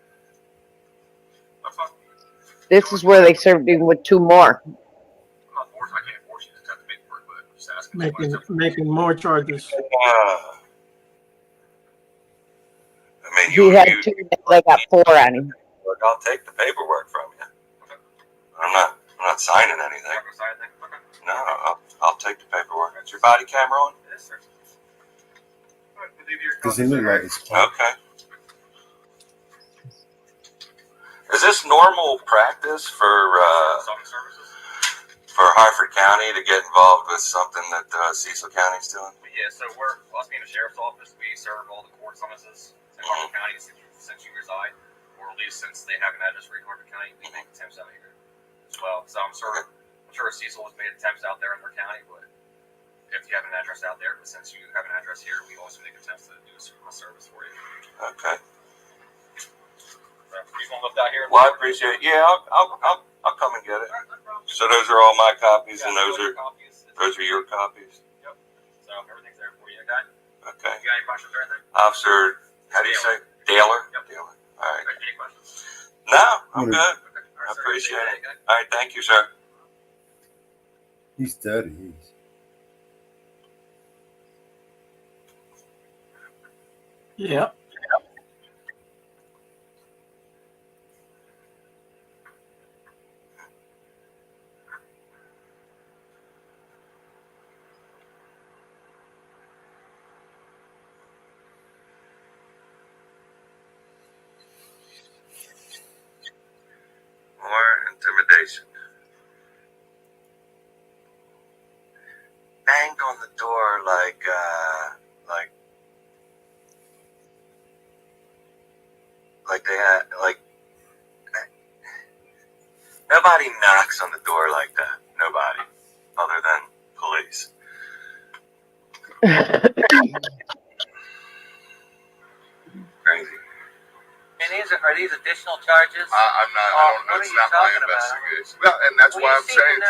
That's fine. This is where they served him with 2 more. I'm not forced. I can't force you to have the paperwork, but I'm just asking. Making more charges. I mean, He had 2, they got 4 on him. Look, I'll take the paperwork from you. I'm not signing anything. You're not gonna sign anything? Okay. No, I'll take the paperwork. Is your body camera on? Yes, sir. All right, we'll leave your Does it copies look there. like it's Okay. Is this normal practice for Consulting services? Harford County to get involved with something that Cecil County's doing? But yeah, so we're us being a sheriff's office, we serve all the court summonses in Harford County since you reside, or at least since they have an address for you in Harford County. We make attempts out here as well. So I'm sure Cecil has made attempts out there in their county, but if you have an address out there, but since you have an address here, we also make attempts to do a service for you. Okay. So you just want to look out here? Well, I appreciate it. Yeah, I'll come and get it. All right, no problem. So those are all my copies, and those are copies. your copies. Yep. So everything's there for you, okay? Okay. You got any questions or anything? Officer, how do you say? Daler? Yep. Daler. All right. Any questions? No, I'm good. Okay. All I right, sir. appreciate it. Okay. All right, thank you, sir. He's dirty. He's. Yep. More intimidation. Banged on the door like they had, nobody knocks on the door like that. Nobody, other than police. Crazy. And are these additional charges? I'm not. What are It's you not my talking about? investigation. Well, and that's why I'm saying.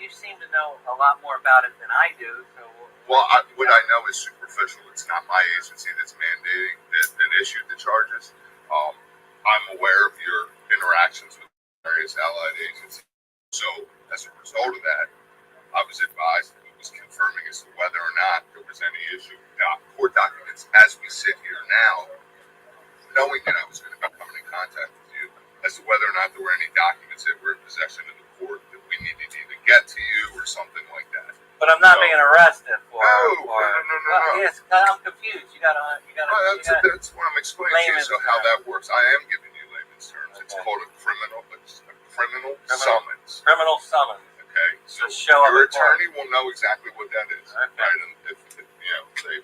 You seem to know a lot more about it than I do. So Well, what I know is superficial. It's not my agency that's mandating that issued the charges. I'm aware of your interactions with various allied agencies. So as a result of that, I was advised that it was confirming as to whether or not there was any issue with court documents. As we sit here now, knowing that I was going to be coming in contact with you, as to whether or not there were any documents that were in possession of the court that we needed to either get to you or something like that. But I'm not being arrested for. No. Yes, I'm confused. You gotta. That's what I'm explaining to you. So how that works, I am giving you layman's terms. It's called a criminal summons. Criminal summons. Okay, so show up your in court. attorney will know exactly what that is, right? And if they.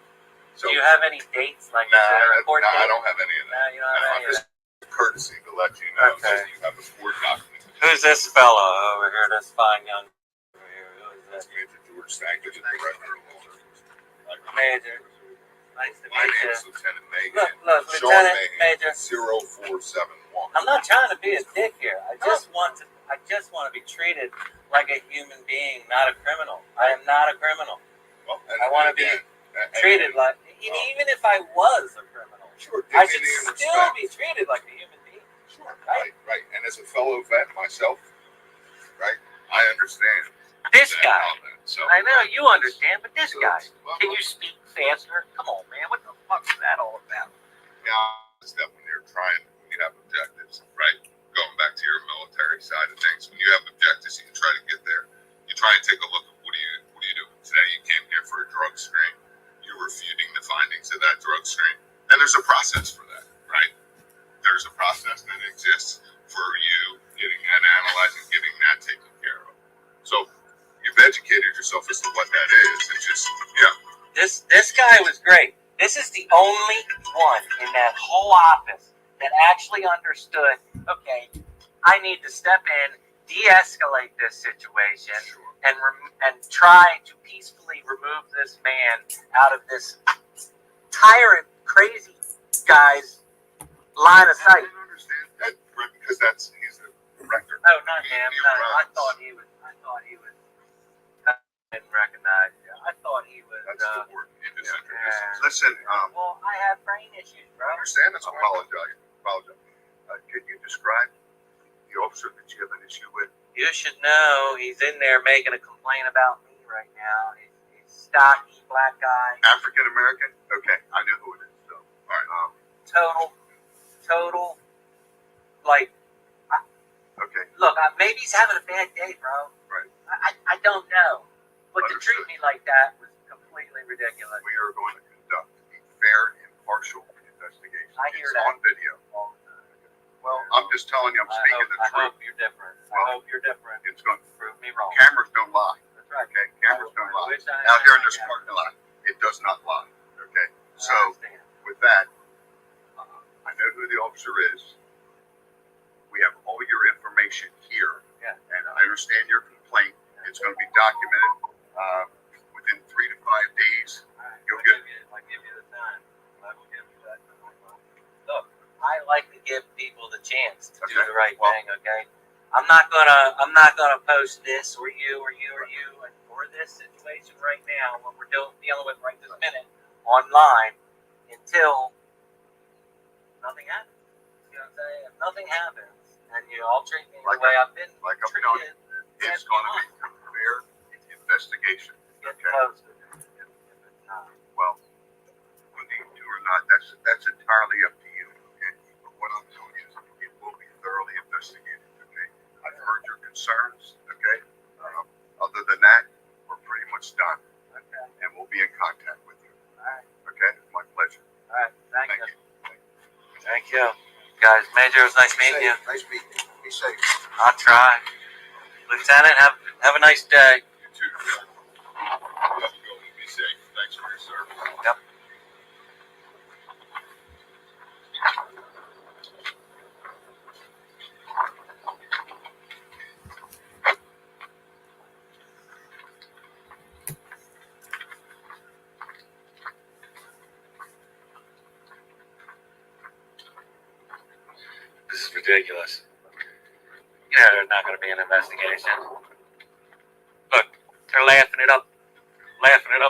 So, do you have any dates? Like, nah, is there a court date? I don't have any of that. You don't have any of that. Just courtesy to let you know Okay. that you have a court document. Who's this fella over here? This fine young over here. Who is That's that? Major George Stankin, the director of law. Major. Nice to My meet name you. is Lieutenant Megan. Look, Sean Lieutenant Mahan, Major. 0471. I'm not trying to be a dick here. I just want to be treated like a human being, not a criminal. I am not a criminal. Well, I want to be treated like, even if I was a criminal, sure, I should dignity and still respect. be treated like a human being. Sure, right. And as a fellow vet myself, right, I understand. This that guy, element. So, I know you understand, but this guy, well, can you speak faster? Come on, man. What the fuck is that all about? now is that when you're trying, when you have objectives, right? Going back to your military side of things, when you have objectives, you can try to get there. You try and take a look at what do you do. Today you came here for a drug screen. You're refuting the findings of that drug screen, and there's a process for that, right? There's a process that exists for you getting that analyzed and getting that taken care of. So you've educated yourself as to what that is. It's just, This guy was great. This is the only one in that whole office that actually understood, okay, I need to step in, de-escalate this situation, and try to peacefully remove this man out of this tyrant, crazy guy's line of sight. I don't understand that, because he's the director. Oh, not him. No, I thought he was. I didn't recognize you. I thought he was. That's the word. Yeah. Listen, Well, I have brain issues, bro. I understand. That's why I apologize. Can you describe the officer that you have an issue with? You should know he's in there making a complaint about me right now. He's stocky, black guy. African American? Okay, I know who it is. So, all right. Total, like. Okay. Look, maybe he's having a bad day, bro. Right. I don't know. But to treat Understood. me like that was completely ridiculous. We are going to conduct a fair and impartial investigation. I hear it's that on video. Well, I'm just telling you, I'm speaking the I truth. hope you're different. Well, I hope you're different. It's going to Prove me wrong. cameras don't lie. That's right. Okay, cameras don't lie. Which I Out here in this understand. parking lot, it does not lie. Okay, so I understand. with that, I know who the officer is. We have all your information here, Yeah. and I understand your complaint. It's going to be documented within 3 to 5 days. You'll get. I'll give you the time. I will give you that time. Look, I like to give people the chance to do Okay. the right Well- thing. Okay. I'm not gonna post this or you or this situation right now, what we're dealing with right this minute, online until nothing happens. You know what I'm saying? If nothing happens, and you all treat me the way I've been Like I'm telling treated, you, it's going to be a fair investigation. get Okay. posted. If it's not. Well, whether you do or not, that's entirely up to you. Okay. But what I'm telling you is it will be thoroughly investigated. Okay. I've heard your concerns. Okay. Other than that, we're pretty much done. Okay. And we'll be in contact with you. All right. Okay. It's my pleasure. All right. Thank Thank you. you. Thank you. Guys, Major, it was nice meeting you. Nice meeting you. Be safe. I'll try. Lieutenant, have a nice day. You too. You have to go and be safe. Thanks for your service. Yep. This is ridiculous. You know there's not going to be an investigation. Look, they're laughing it up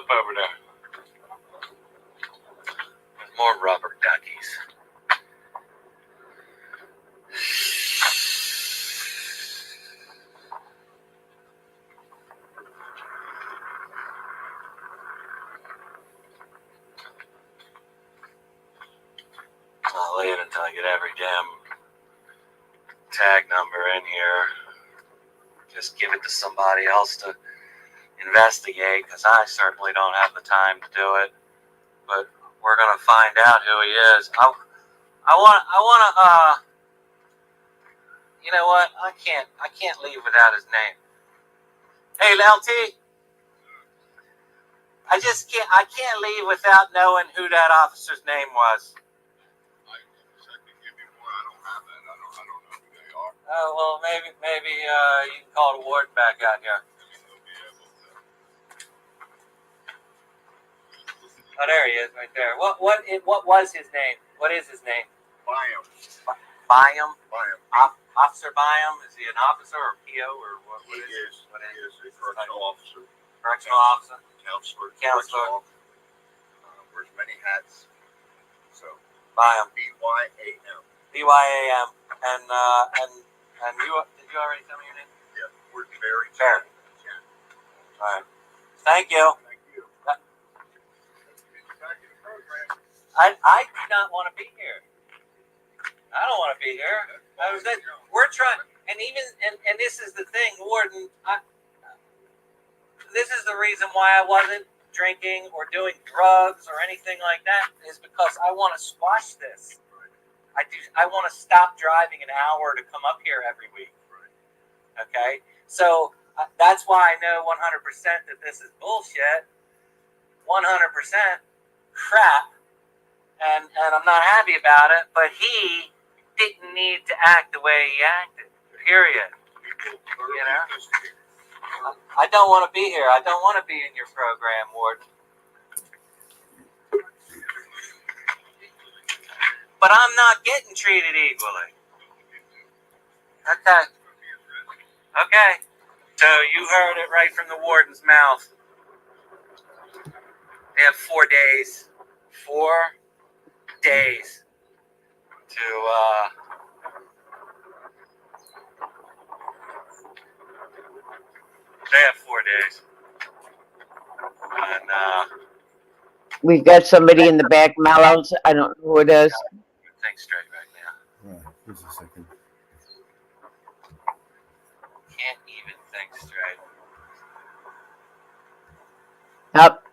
over there. There's more rubber duckies. I get every damn tag number in here. Just give it to somebody else to investigate, because I certainly don't have the time to do it. But we're gonna find out who he is. I want to. You know what? I can't leave without his name. Hey, LT. I can't leave without knowing who that officer's name was. I wish I could give you more. I don't have that. I don't know who they are. Oh, well, maybe you can call the warden back out here. I mean, they'll be able to. Oh, there he is, right there. What was his name? What is his name? Byam. Byam? Byam. Officer Byam? Is he an officer or PO or what? He is. What He is a correctional officer. Correctional officer? Counselor. Counselor. Wears many hats. So. Byam. B-Y-A-M. B-Y-A-M. And you, did you already tell me your name? Yeah. We're very. Barry. Yeah. All right. Thank you. Thank you. That- Back in the program. I do not want to be here. I don't want to be here. We're trying, and this is the thing, Warden. This is the reason why I wasn't drinking or doing drugs or anything like that, is because I want to squash this. I want to stop driving an hour to come up here every week. Okay, so that's why I know 100% that this is bullshit. 100% crap. And I'm not happy about it, but he didn't need to act the way he acted, period. You know? I don't want to be here. I don't want to be in your program, Warden. But I'm not getting treated equally. Okay. Okay. So you heard it right from the Warden's mouth. They have 4 days. 4 days to they have 4 days, and We've got somebody in the back, Mallows. I don't know who it is. think straight right now. Right, just a second. Can't even think straight. Up.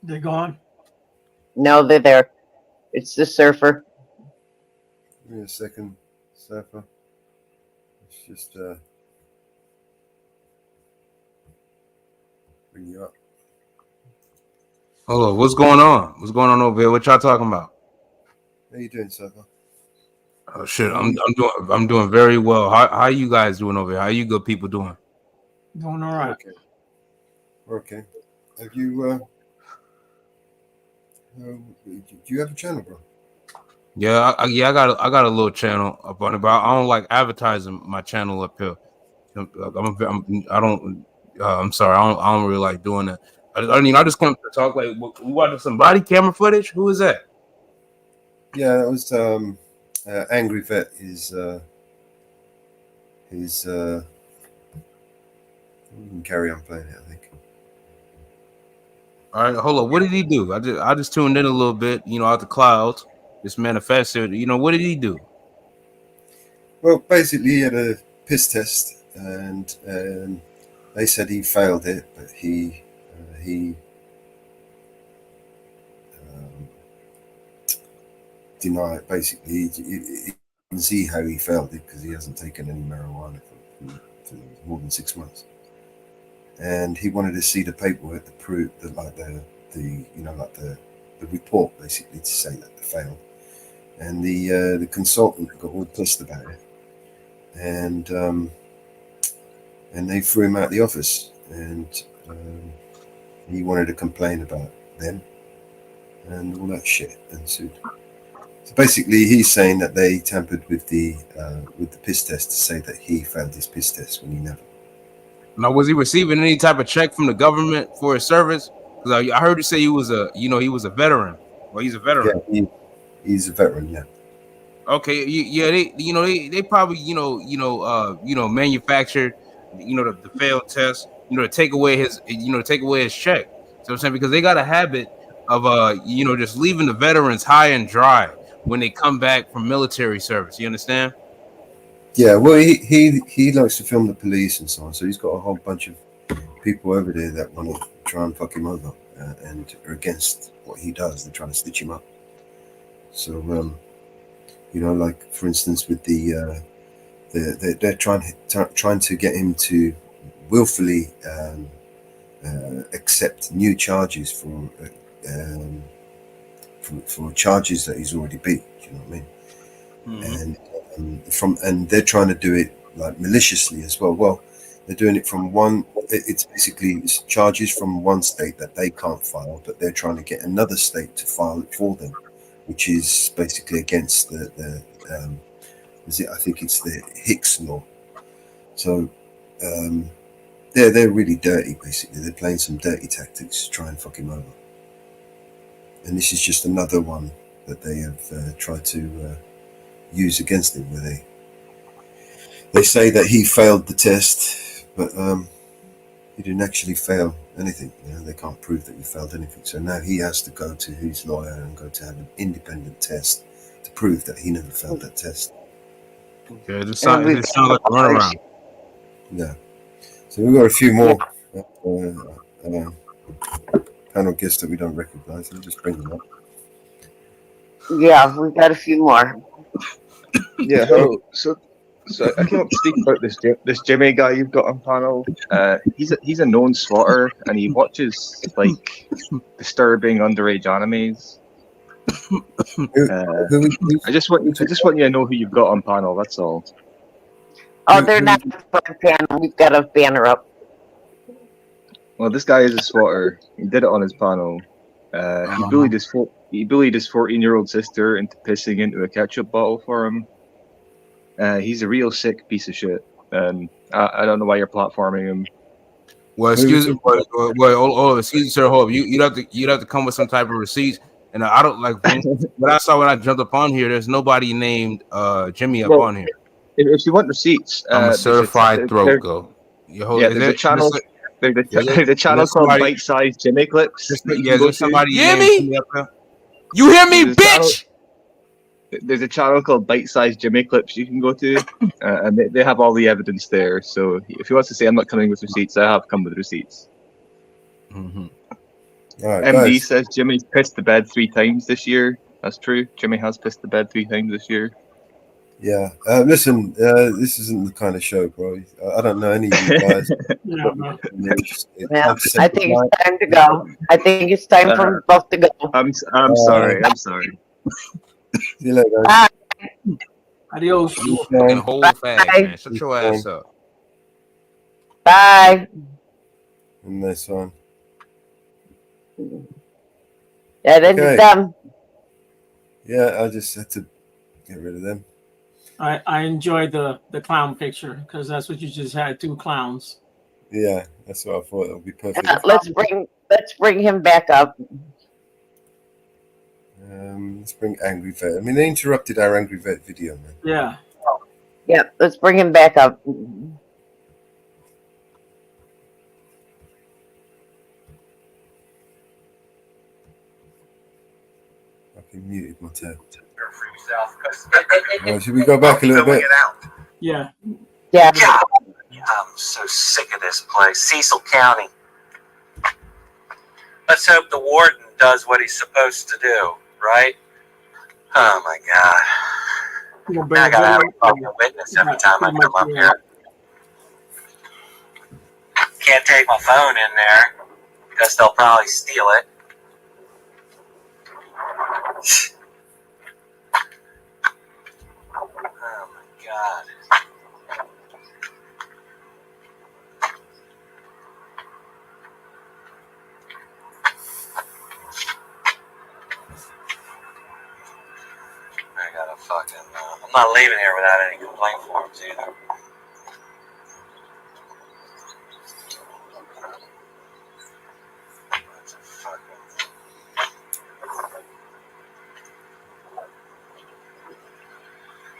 They're gone. No, they're there. It's the surfer. Give me a second, Safa. Let's just bring you up. Hello, what's going on? What's going on over here? What y'all talking about? How you doing, Safa? Oh shit, I'm doing very well. How you guys doing over here? How you good people doing? Doing all right. Okay. Okay. Have you do you have a channel, bro? Yeah, I got a little channel up on it, but I don't like advertising my channel up here. I'm sorry, I don't really like doing that. I just come to talk. Like, we watching some body camera footage. Who is that? Yeah, that was Angry Vet. His we can carry on playing it, I think. All right, hold on. What did he do? I just tuned in a little bit, out the clouds. This manifested. What did he do? Well, basically, he had a piss test, and they said he failed it, but he denied. Basically, you can see how he failed it because he hasn't taken any marijuana for more than 6 months, and he wanted to see the paperwork to prove that, like the report, basically, to say that they failed. And the consultant got all pissed about it, and they threw him out of the office, and he wanted to complain about them and all that shit, and sued. So basically, he's saying that they tampered with the piss test to say that he failed his piss test when he never. Now, was he receiving any type of check from the government for his service? Because I heard you say he was a veteran. Well, he's a veteran. Yeah, he's a veteran. Yeah. Okay. Yeah. They probably manufactured the failed test to take away his check. So I'm saying, because they got a habit of just leaving the veterans high and dry when they come back from military service. You understand? Yeah, well, he likes to film the police and so on. So he's got a whole bunch of people over there that want to try and fuck him over and are against what he does. They're trying to stitch him up. So, like for instance, with they're trying to get him to willfully accept new charges for charges that he's already beat. You know what I mean? And they're trying to do it like maliciously as well. Well, they're doing it from one. It's basically charges from one state that they can't file, but they're trying to get another state to file it for them, which is basically against the I think it's the Hicks law. So they're really dirty. Basically, they're playing some dirty tactics to try and fuck him over. And this is just another one that they have tried to use against him, where they say that he failed the test, but he didn't actually fail anything. They can't prove that he failed anything. So now he has to go to his lawyer and go to have an independent test to prove that he never failed that test. Yeah, it sounds like a runaround. Yeah. So we've got a few more panel guests that we don't recognize. We'll just bring them up. Yeah, we've got a few more. Yeah, hello. So I came up to speak about this Jimmy guy you've got on panel. He's a known swatter, and he watches like disturbing underage animes. I just want you to know who you've got on panel. That's all. Oh, they're not on panel. We've got a banner up. Well, this guy is a swatter. He did it on his panel. He bullied his 14-year-old sister into pissing into a ketchup bottle for him. He's a real sick piece of shit, and I don't know why you're platforming him. Well, excuse me. Well, excuse me, sir. Hold up. You'd have to come with some type of receipts. And I don't like what I saw when I jumped up on here. There's nobody named Jimmy up on here. If you want receipts, I'm a certified throat go. There's a channel. There's a channel called Bite Size Jimmy Clips. There's somebody. You hear me, bitch? There's a channel called Bite Size Jimmy Clips you can go to, and they have all the evidence there. So if he wants to say I'm not coming with receipts, I have come with receipts. Mm-hmm. Right, MD says Jimmy's pissed the bed 3 times this year. That's true. Jimmy has pissed the bed 3 times this year. Yeah. Listen, this isn't the kind of show, bro. I don't know any of you guys. I think it's time to go. I think it's time for both to go. I'm sorry. I'm sorry. See you later, guys. Bye. Adios. Fucking hold fast, man. Shut your ass up. Bye. Nice one. That ended them. Yeah, I just had to get rid of them. I enjoyed the clown picture because that's what you just had, 2 clowns. Yeah, that's what I thought. It would be perfect. Let's bring him back up. Let's bring Angry Vet. I mean, they interrupted our Angry Vet video, man. Yeah. Yeah, let's bring him back up. Muted my tab. For Should we go back a little bit? Yeah. Yeah. I'm so sick of this place. Cecil County. Let's hope the warden does what he's supposed to do, right? Oh my God. Now I gotta have a fucking witness every time I come up here. Can't take my phone in there because they'll probably steal it. Oh my God. I gotta fucking. I'm not leaving here without any complaint forms either. That's a fucking.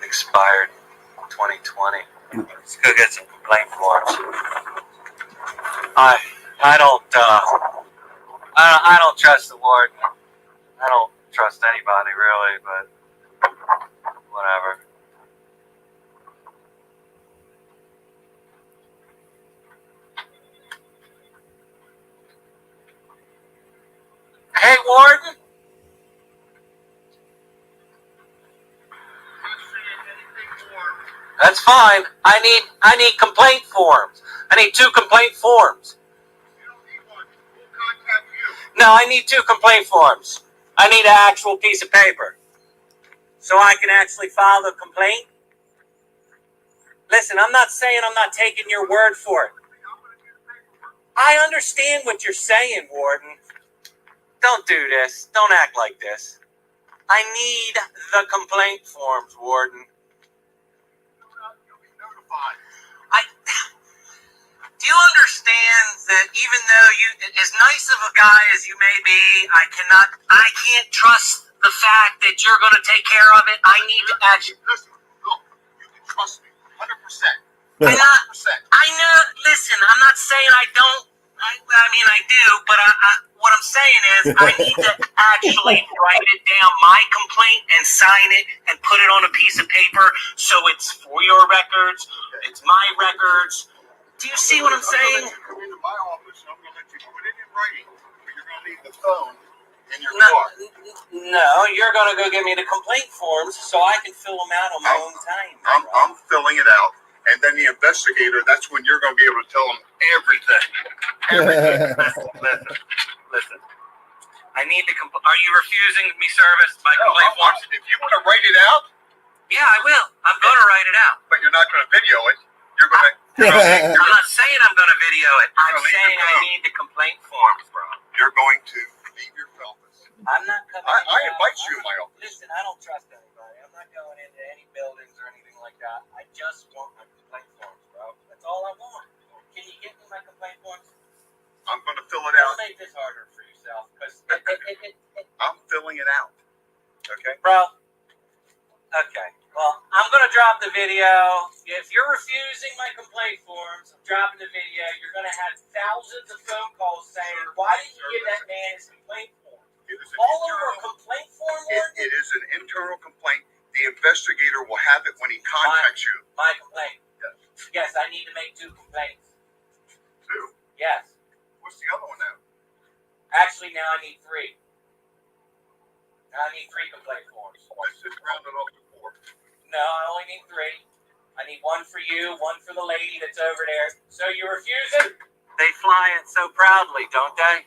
Expired 2020. Let's go get some complaint forms. I don't trust the warden. trust anybody really, but whatever. Hey, Warden. That's fine. I need complaint forms. I need 2 complaint forms. No, I need 2 complaint forms. I need an actual piece of paper so I can actually file the complaint. Listen, I'm not saying I'm not taking your word for it. I understand what you're saying, Warden. Don't do this. Don't act like this. I need the complaint forms, Warden. Do you understand that even though you, as nice of a guy as you may be, I can't trust the fact that you're going to take care of it. I need to actually. Listen, look, you can trust me, 100%. I know. Listen, I'm not saying I don't. I mean, I do, but what I'm saying is I need to actually write it down, my complaint, and sign it and put it on a piece of paper so it's for your records. It's my records. Do you see what I'm saying? I'm going to let you come into my office and I'm going to let you put it in writing, but you're going to leave the phone in your car. No, you're going to go get me the complaint forms so I can fill them out on my own time. I'm filling it out, and then the investigator, that's when you're going to be able to tell them everything. Listen. I need the Are you refusing me service by complaint forms? If you want to write it out. Yeah, I will. I'm going to write it out. But you're not going to video it. You're going to. I'm not saying I'm going to video it. I'm saying I need the complaint forms, bro. You're going to leave your office. I'm not coming. I invite you in my office. Listen, I don't trust anybody. I'm not going into any buildings or anything like that. I just want my complaint forms, bro. That's all I want. Can you get me my complaint forms? I'm going to fill it out. Don't make this harder for yourself, because I'm filling it out. Okay? Bro. Okay. Well, I'm going to drop the video. If you're refusing my complaint forms, I'm dropping the video. You're going to have thousands of phone calls saying, why didn't you give that man his complaint form? All over a complaint form, It is an internal complaint. The investigator will have it when he contacts you. My complaint. Yes, I need to make 2 complaints. 2? Yes. What's the other one now? Actually, now I need 3. Now I need 3 complaint forms. Let's just round it off to 4. No, I only need 3. I need 1 for you, 1 for the lady that's over there. So you refuse it? They fly it so proudly, don't they?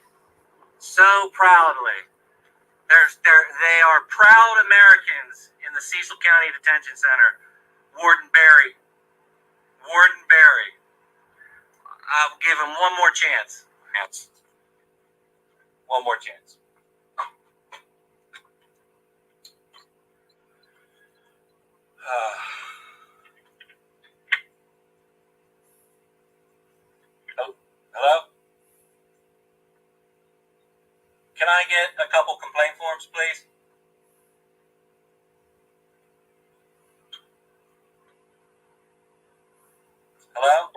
So proudly. They are proud Americans in the Cecil County Detention Center. Warden Barry. Warden Barry. I'll give him one more chance. One more chance. Oh, hello? Can I get a couple complaint forms, please? Hello?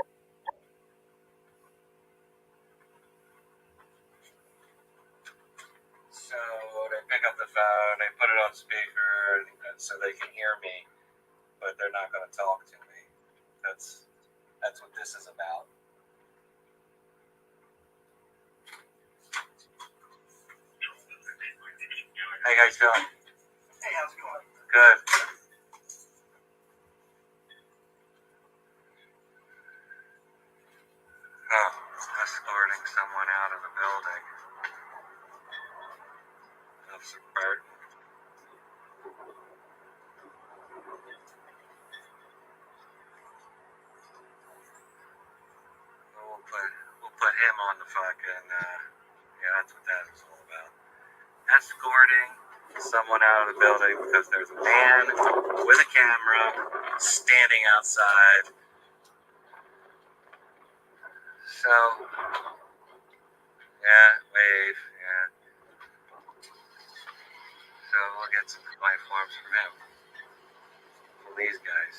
So they pick up the phone, they put it on speaker so they can hear me, but they're not going to talk to me. That's what this is about. How you guys doing? Hey, how's it going? Good. Oh, escorting someone out of the building. Officer Burton. We'll put him on the fucking, yeah, that's what that is all about. Escorting someone out of the building because there's a man with a camera standing outside. So, yeah, wave, yeah. So we'll get some complaint forms from him. From these guys.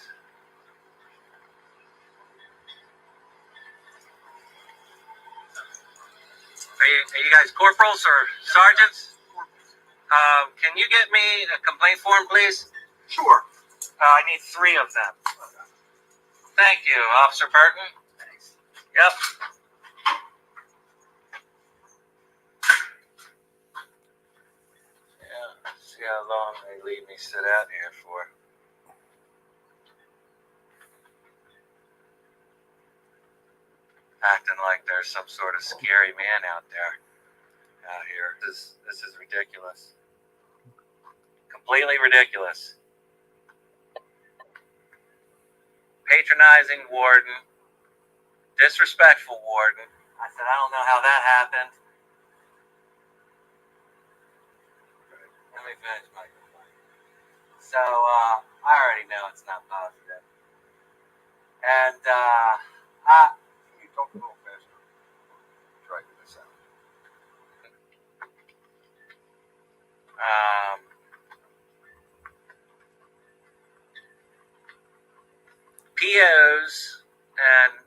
Are you guys corporals or sergeants? Can you get me a complaint form, please? Sure. I need 3 of them. Thank you, Officer Burton. Thanks. Yep. Yeah. See how long they leave me sit out here for. Acting like there's some sort of scary man out here. This is ridiculous. Completely ridiculous. Patronizing warden, disrespectful warden. I said, I don't know how that happened. Let me finish my complaint. So, I already know it's not positive. And, you talk a little faster. Try to get this out. POs and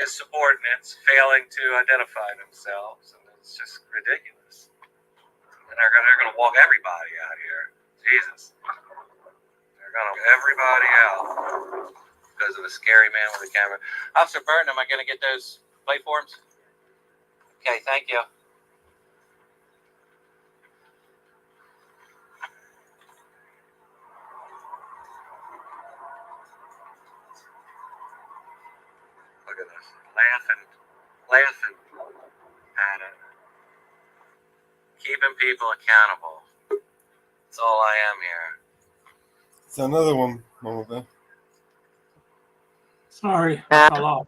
his subordinates failing to identify themselves, and it's just ridiculous. And they're gonna walk everybody out here. Jesus, they're gonna walk everybody out because of a scary man with a camera. Officer Burton, am I gonna get those plate forms? Okay, thank you. Look at this, laughing at it. Keeping people accountable. That's all I am here. It's another one, Mama Bear. Sorry, I fell off.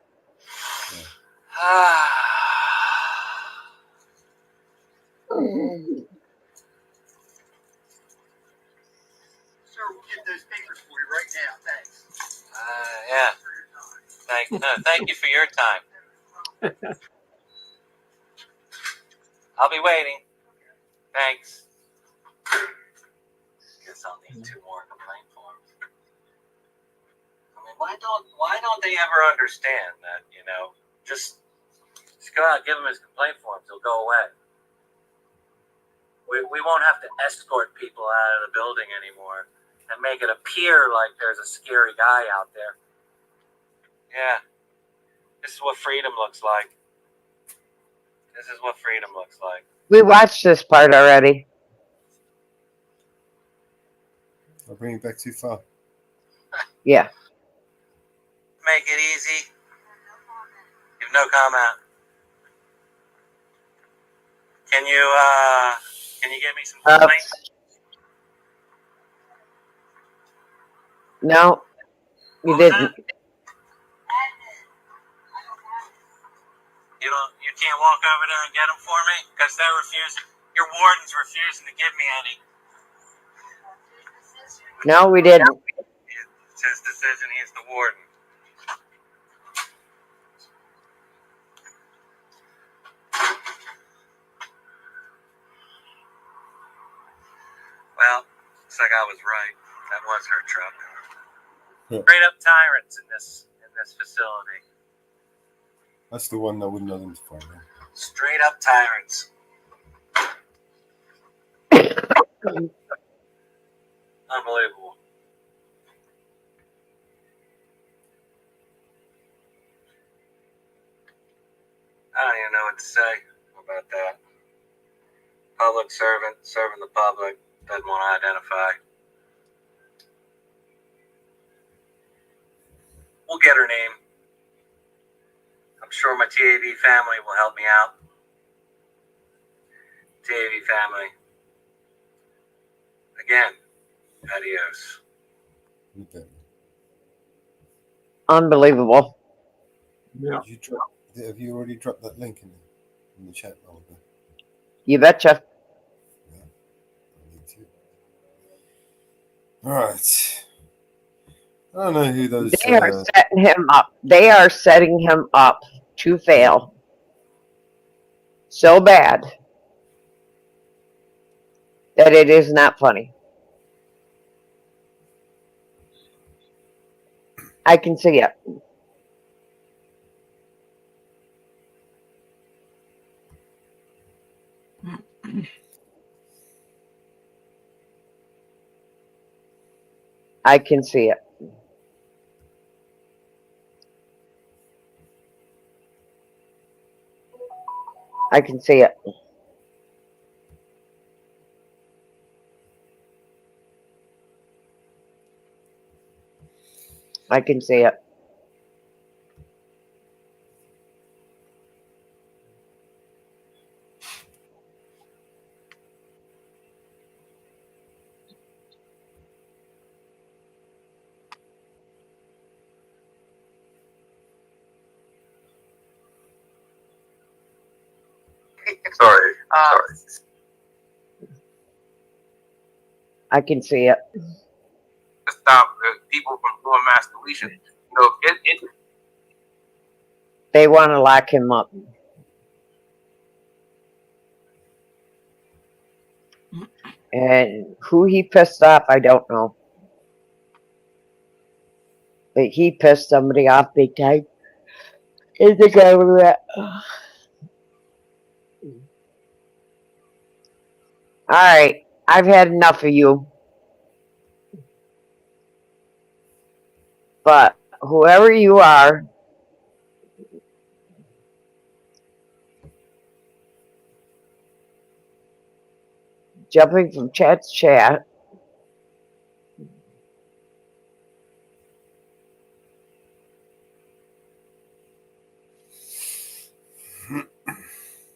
Sir, we'll get those papers for you right now. Thanks. Yeah. Thank you for your time. I'll be waiting. Thanks. Guess I'll need 2 more complaint forms. I mean, why don't they ever understand that, just go out and give him his complaint forms, he'll go away. We won't have to escort people out of the building anymore and make it appear like there's a scary guy out there. Yeah. This is what freedom looks like. This is what freedom looks like. We watched this part already. I'll bring it back too far. Yeah. Make it easy. Give no comment. Can you get me some complaints? No, you didn't. You can't walk over there and get them for me? Because they're refusing. Your warden's refusing to give me any. No, we didn't. It's his decision. He's the warden. Well, looks like I was right. That was her truck. Yeah. Straight up tyrants in this facility. That's the one I wouldn't identify. Straight up tyrants. Unbelievable. I don't even know what to say about that. Public servant, serving the public, doesn't want to identify. We'll get her name. I'm sure my TAV family will help me out. TAV family. Again, adios. Okay. Unbelievable. Yeah. Have you already dropped that link in the chat, Mama Bear? You betcha. Yeah, I need to. All right. I don't know who those. They are setting him up. They are setting him up to fail. So bad that it is not funny. I can see it. I can see it. I can see it. I can see it. Sorry. I can see it. Stop people from doing mass deletion. You know, it They want to lock him up. And who he pissed off, I don't know. But he pissed somebody off big time. Is the government. Alright, I've had enough of you. But whoever you are, jumping from chat to chat,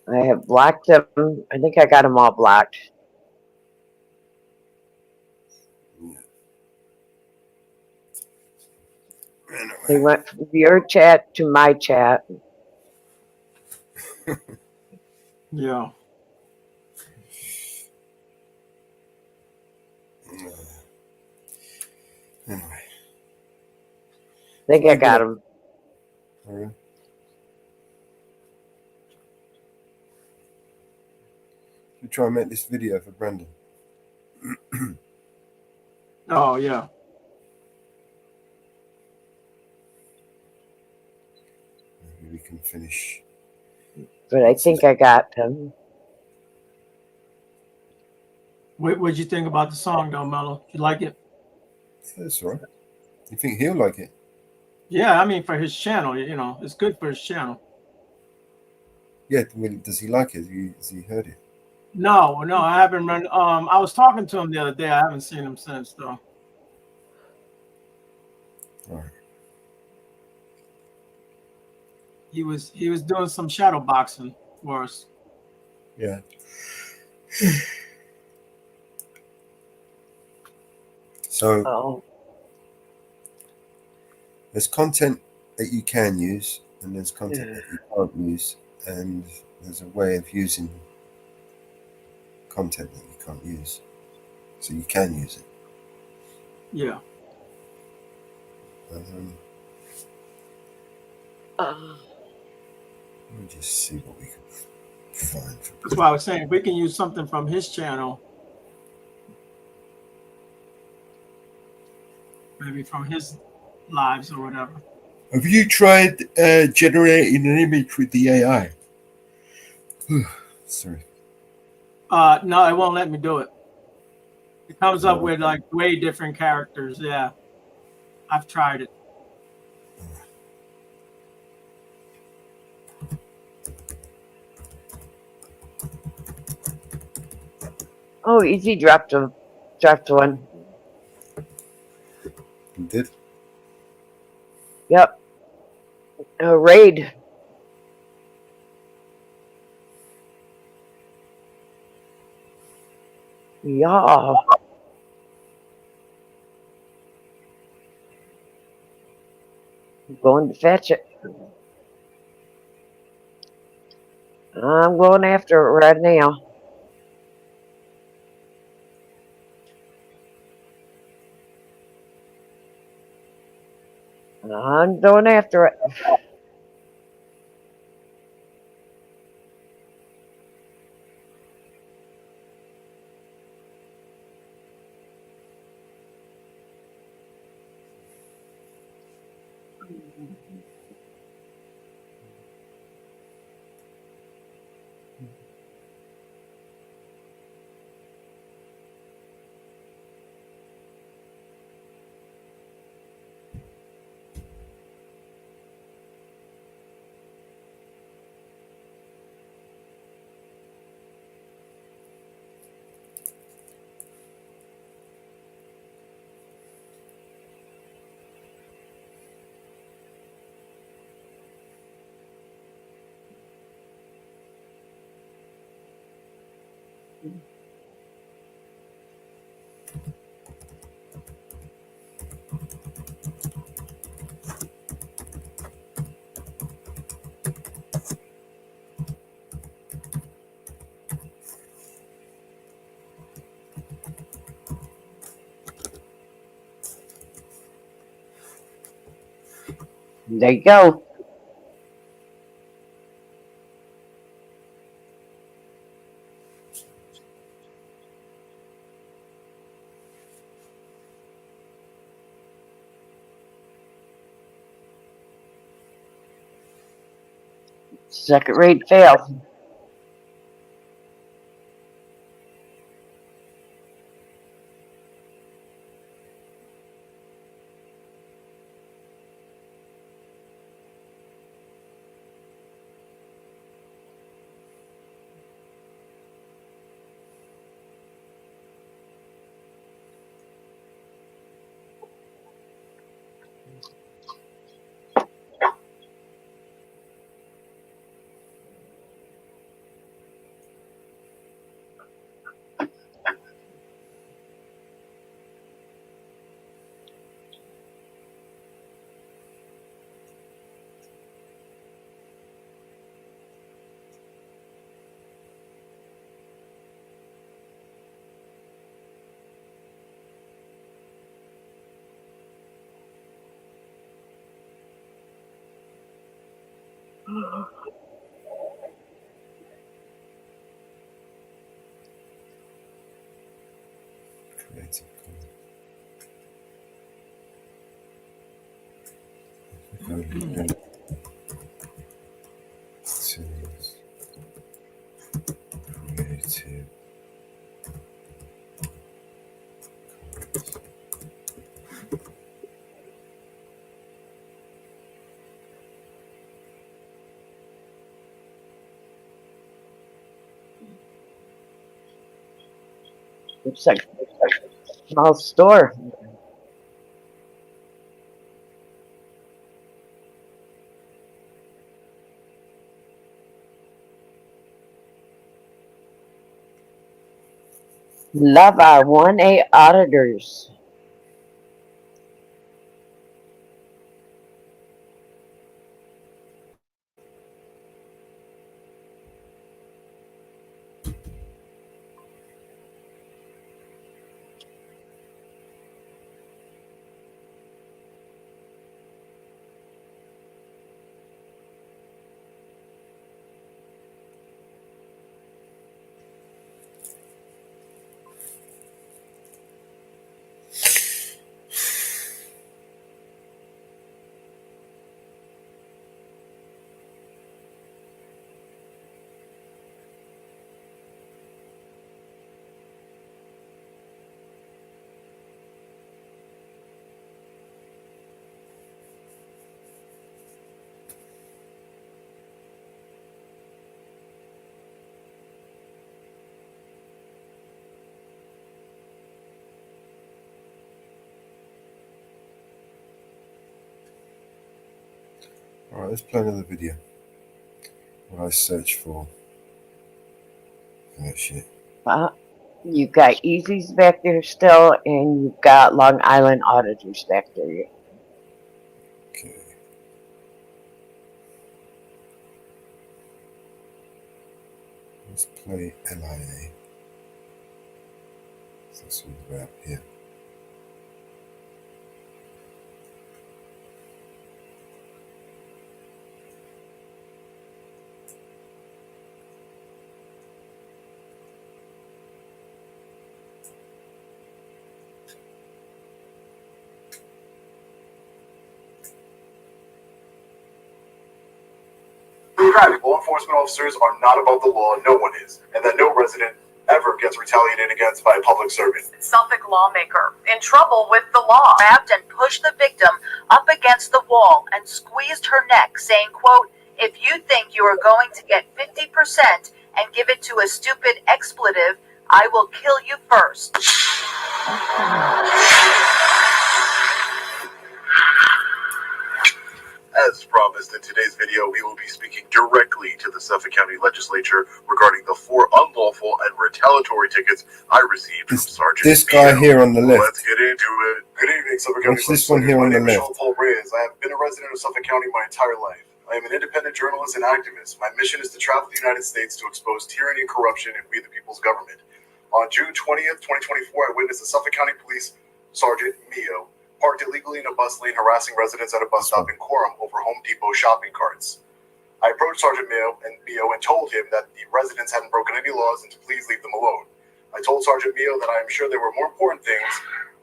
I have blocked them. I think I got them all blocked. They went from your chat to my chat. Yeah. Anyway. I think I got them. Alright. We try and make this video for Brandon. Oh, yeah. Maybe we can finish. But I think I got them. What'd you think about the song, though, Mello? You like it? That's all right. You think he'll like it? Yeah, I mean, for his channel, you know, it's good for his channel. Yeah. Well, does he like it? Has he heard it? No, I haven't run. I was talking to him the other day. I haven't seen him since, though. All right. He was doing some shadow boxing for us. Yeah. So there's content that you can use, and there's content that you can't use, and there's a way of using content that you can't use. So you can use it. Yeah. Let me just see what we can find. That's why I was saying if we can use something from his channel, maybe from his lives or whatever. Have you tried generating an image with the AI? Sorry. No, it won't let me do it. It comes up with like way different characters. Yeah, I've tried it. Oh, Easy dropped one. You did? Yep. A raid. Yeah. I'm going to fetch it. I'm going after it right now. I'm going after it. There you go. Second rate fail. Creative Commons. Tools. Creative. Looks like a small store. Love our 1A auditors. Alright, let's play another video. What I search for that shit. You've got Easy's back there still, and you've got Long Island auditors back there. Okay. Let's play LIA. So that's all about here. Law enforcement officers are not above the law, no one is, and that no resident ever gets retaliated against by a public servant. Suffolk lawmaker in trouble with the law grabbed and pushed the victim up against the wall and squeezed her neck, saying, quote, "If you think you are going to get 50% and give it to a stupid expletive, I will kill you first." As promised, in today's video, we will be speaking directly to the Suffolk County Legislature regarding the 4 unlawful and retaliatory tickets I received from Sergeant This guy Mio. here on the left. Let's get into it. Good evening, Suffolk County What's this one Legislators. here My on the name is left? Sean Paul Reyes. I have been a resident of Suffolk County my entire life. I am an independent journalist and activist. My mission is to travel the United States to expose tyranny and corruption in We the People's Government. On June 20th, 2024, I witnessed a Suffolk County Police Sergeant Mio parked illegally in a bus lane harassing residents at a bus stop in Quorum over Home Depot shopping carts. I approached Sergeant Mio and told him that the residents hadn't broken any laws and to please leave them alone. I told Sergeant Mio that I am sure there were more important things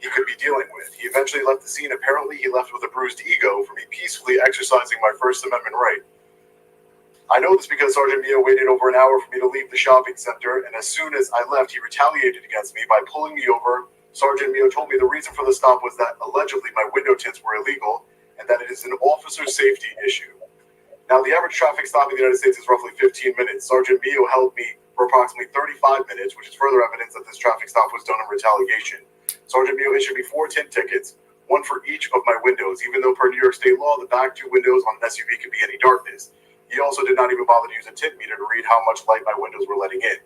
he could be dealing with. He eventually left the scene. Apparently, he left with a bruised ego for me peacefully exercising my First Amendment right. I know this because Sergeant Mio waited over an hour for me to leave the shopping center, and as soon as I left, he retaliated against me by pulling me over. Sergeant Mio told me the reason for the stop was that allegedly my window tints were illegal and that it is an officer safety issue. Now, the average traffic stop in the United States is roughly 15 minutes. Sergeant Mio held me for approximately 35 minutes, which is further evidence that this traffic stop was done in retaliation. Sergeant Mio issued me 4 tint tickets, one for each of my windows, even though per New York State law, the back 2 windows on an SUV could be any darkness. He also did not even bother to use a tint meter to read how much light my windows were letting in.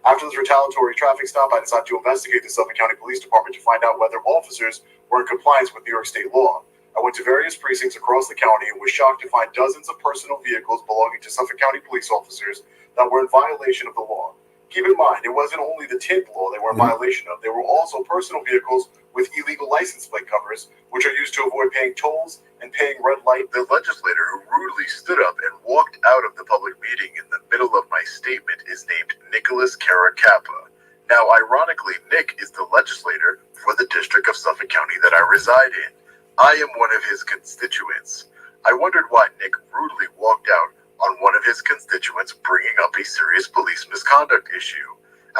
After this retaliatory traffic stop, I decided to investigate the Suffolk County Police Department to find out whether officers were in compliance with New York State law. I went to various precincts across the county and was shocked to find dozens of personal vehicles belonging to Suffolk County police officers that were in violation of the law. Keep in mind, it wasn't only the tint law they were in violation of. There were also personal vehicles with illegal license plate covers, which are used to avoid paying tolls and paying red light. The legislator who rudely stood up and walked out of the public meeting in the middle of my statement is named Nicholas Caracappa. Now, ironically, Nick is the legislator for the district of Suffolk County that I reside in. I am one of his constituents. I wondered why Nick rudely walked out on one of his constituents bringing up a serious police misconduct issue.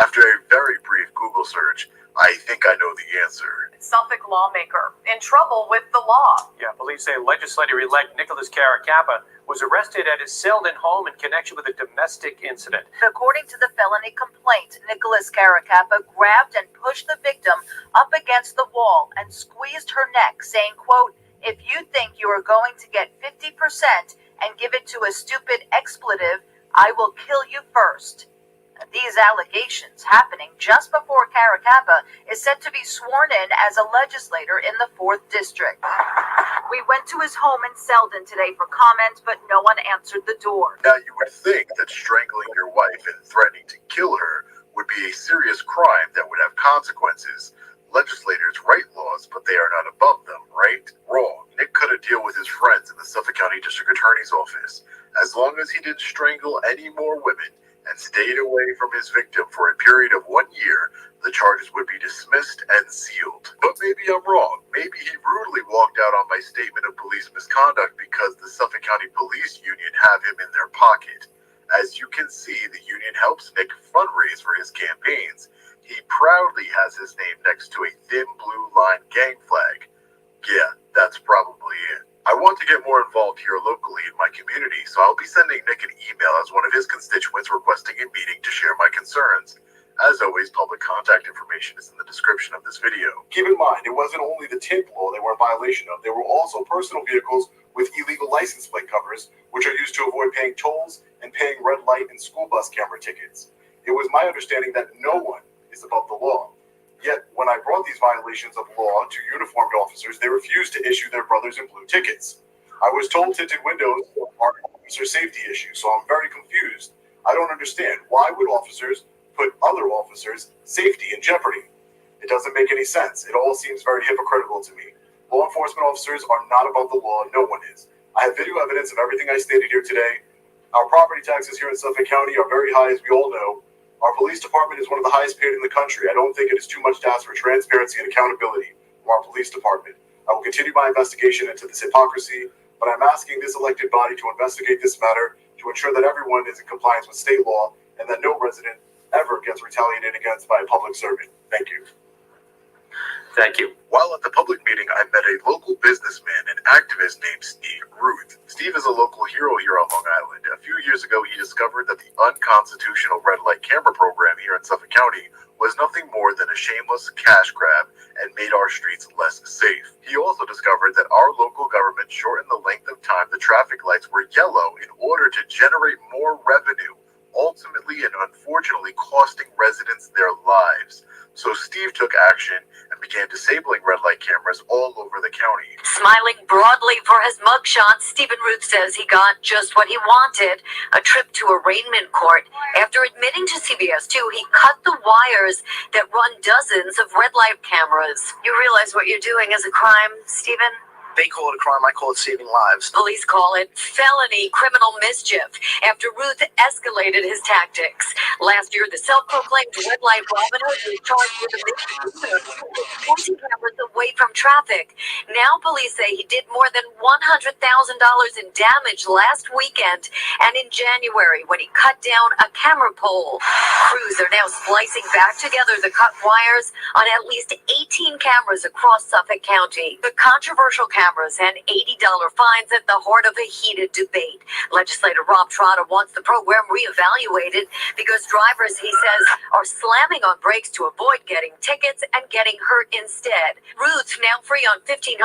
After a very brief Google search, I think I know the answer. Suffolk lawmaker in trouble with the law. Yeah, police say legislator-elect Nicholas Caracappa was arrested at his Selden home in connection with a domestic incident. According to the felony complaint, Nicholas Caracappa grabbed and pushed the victim up against the wall and squeezed her neck, saying, quote, "If you think you are going to get 50% and give it to a stupid expletive, I will kill you first." These allegations happening just before Caracappa is set to be sworn in as a legislator in the 4th District. We went to his home in Selden today for comment, but no one answered the door. Now, you would think that strangling your wife and threatening to kill her would be a serious crime that would have consequences. Legislators write laws, but they are not above them, right? Wrong. Nick could have dealt with his friends in the Suffolk County District Attorney's Office. As long as he didn't strangle any more women and stayed away from his victim for a period of 1 year, the charges would be dismissed and sealed. But maybe I'm wrong. Maybe he rudely walked out on my statement of police misconduct because the Suffolk County Police Union have him in their pocket. As you can see, the union helps Nick fundraise for his campaigns. He proudly has his name next to a thin blue line gang flag. Yeah, that's probably it. I want to get more involved here locally in my community, so I'll be sending Nick an email as one of his constituents requesting a meeting to share my concerns. As always, public contact information is in the description of this video. Keep in mind, it wasn't only the tint law they were in violation of. There were also personal vehicles with illegal license plate covers, which are used to avoid paying tolls and paying red light and school bus camera tickets. It was my understanding that no one is above the law. Yet, when I brought these violations of law to uniformed officers, they refused to issue their brothers in blue tickets. I was told tinted windows are an officer safety issue, so I'm very confused. I don't understand. Why would officers put other officers' safety in jeopardy? It doesn't make any sense. It all seems very hypocritical to me. Law enforcement officers are not above the law. No one is. I have video evidence of everything I stated here today. Our property taxes here in Suffolk County are very high, as we all know. Our police department is one of the highest paid in the country. I don't think it is too much to ask for transparency and accountability from our police department. I will continue my investigation into this hypocrisy, but I'm asking this elected body to investigate this matter to ensure that everyone is in compliance with state law and that no resident ever gets retaliated against by a public servant. Thank you. Thank you. While at the public meeting, I met a local businessman and activist named Steve Ruth. Steve is a local hero here on Long Island. A few years ago, he discovered that the unconstitutional red light camera program here in Suffolk County was nothing more than a shameless cash grab and made our streets less safe. He also discovered that our local government shortened the length of time the traffic lights were yellow in order to generate more revenue, ultimately and unfortunately costing residents their lives. So Steve took action and began disabling red light cameras all over the county. Smiling broadly for his mugshot, Stephen Ruth says he got just what he wanted, a trip to arraignment court. After admitting to CBS 2, he cut the wires that run dozens of red light cameras. You realize what you're doing is a crime, Stephen? They call it a crime, I call it saving lives. Police call it felony criminal mischief after Ruth escalated his tactics. Last year, the self-proclaimed red light Robin Hood was charged with a misdemeanor, pointing cameras away from traffic. Now police say he did more than $100,000 in damage last weekend and in January when he cut down a camera pole. Crews are now splicing back together the cut wires on at least 18 cameras across Suffolk County. The controversial cameras and $80 fines at the heart of a heated debate. Legislator Rob Trotta wants the program reevaluated because drivers, he says, are slamming on brakes to avoid getting tickets and getting hurt instead. Ruth, now free on $1,500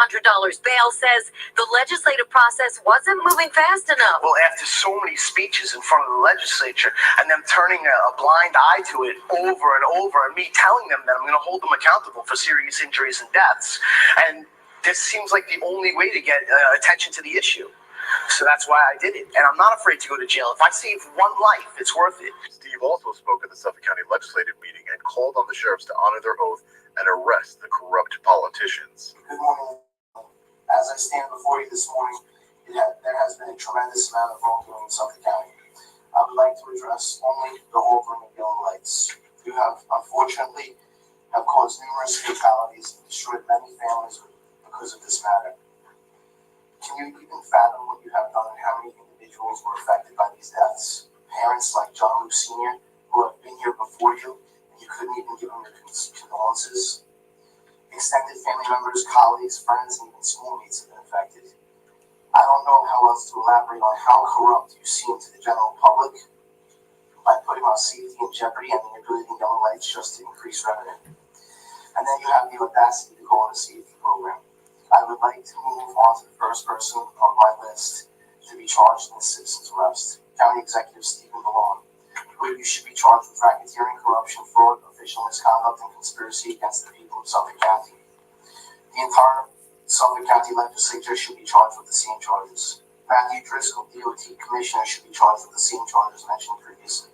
bail, says the legislative process wasn't moving fast enough. Well, after so many speeches in front of the legislature and them turning a blind eye to it over and over and me telling them that I'm going to hold them accountable for serious injuries and deaths, and this seems like the only way to get attention to the issue. So that's why I did it. And I'm not afraid to go to jail. If I save one life, it's worth it. Steve also spoke at the Suffolk County Legislative meeting and called on the sheriffs to honor their oath and arrest the corrupt politicians. Good morning. As I stand before you this morning, there has been a tremendous amount of wrongdoing in Suffolk County. I would like to address only the holding of yellow lights. You have, unfortunately, caused numerous fatalities and destroyed many families because of this matter. Can you even fathom what you have done and how many individuals were affected by these deaths? Parents like John Luke Sr., who have been here before you, and you couldn't even give them your condolences. Extended family members, colleagues, friends, and even schoolmates have been affected. I don't know how else to elaborate on how corrupt you seem to the general public by putting our safety in jeopardy and manipulating yellow lights just to increase revenue. And then you have the audacity to call it a safety program. I would like to move on to the first person on my list to be charged in this citizen's arrest, County Executive Stephen Malone, who you should be charged with racketeering, corruption, fraud, official misconduct, and conspiracy against the people of Suffolk County. The entire Suffolk County Legislature should be charged with the same charges. Matthew Driscoll, DOT Commissioner, should be charged with the same charges mentioned previously.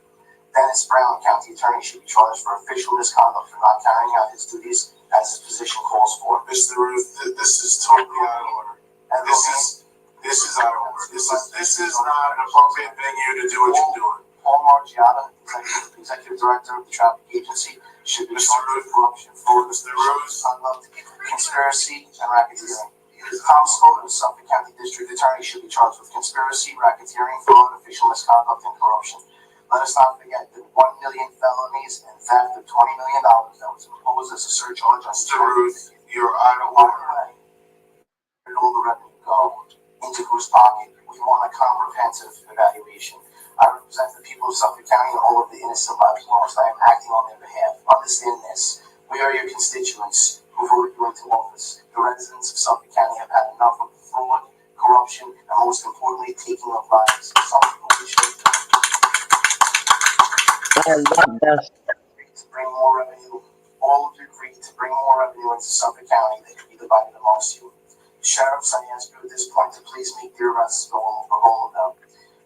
Dennis Brown, County Attorney, should be charged for official misconduct for not carrying out his duties as his position calls for. Mr. Ruth, this is totally out of order. And this is out of order. This is not an appropriate venue to do what you're doing. Paul Margiata, Executive Director of the Traffic Agency, should be charged with corruption, fraud, misconduct, conspiracy, and racketeering. Tom Scott, Suffolk County District Attorney, should be charged with conspiracy, racketeering, fraud, official misconduct, and corruption. Let us not forget that 1 million felonies and theft of $20 million that was imposed as a surcharge on Mr. Ruth, you're out of order. Where did all the revenue go? Into whose pocket? We want a comprehensive evaluation. I represent the people of Suffolk County and all of the innocent lives lost. I am acting on their behalf. Understand this. We are your constituents who voted you into office. The residents of Suffolk County have had enough of fraud, corruption, and most importantly, taking of lives. Something we should do. I love this. To bring more revenue, all of you agreed to bring more revenue into Suffolk County that could be divided amongst you. Sheriffs, I ask you at this point to please make the arrests of all of them.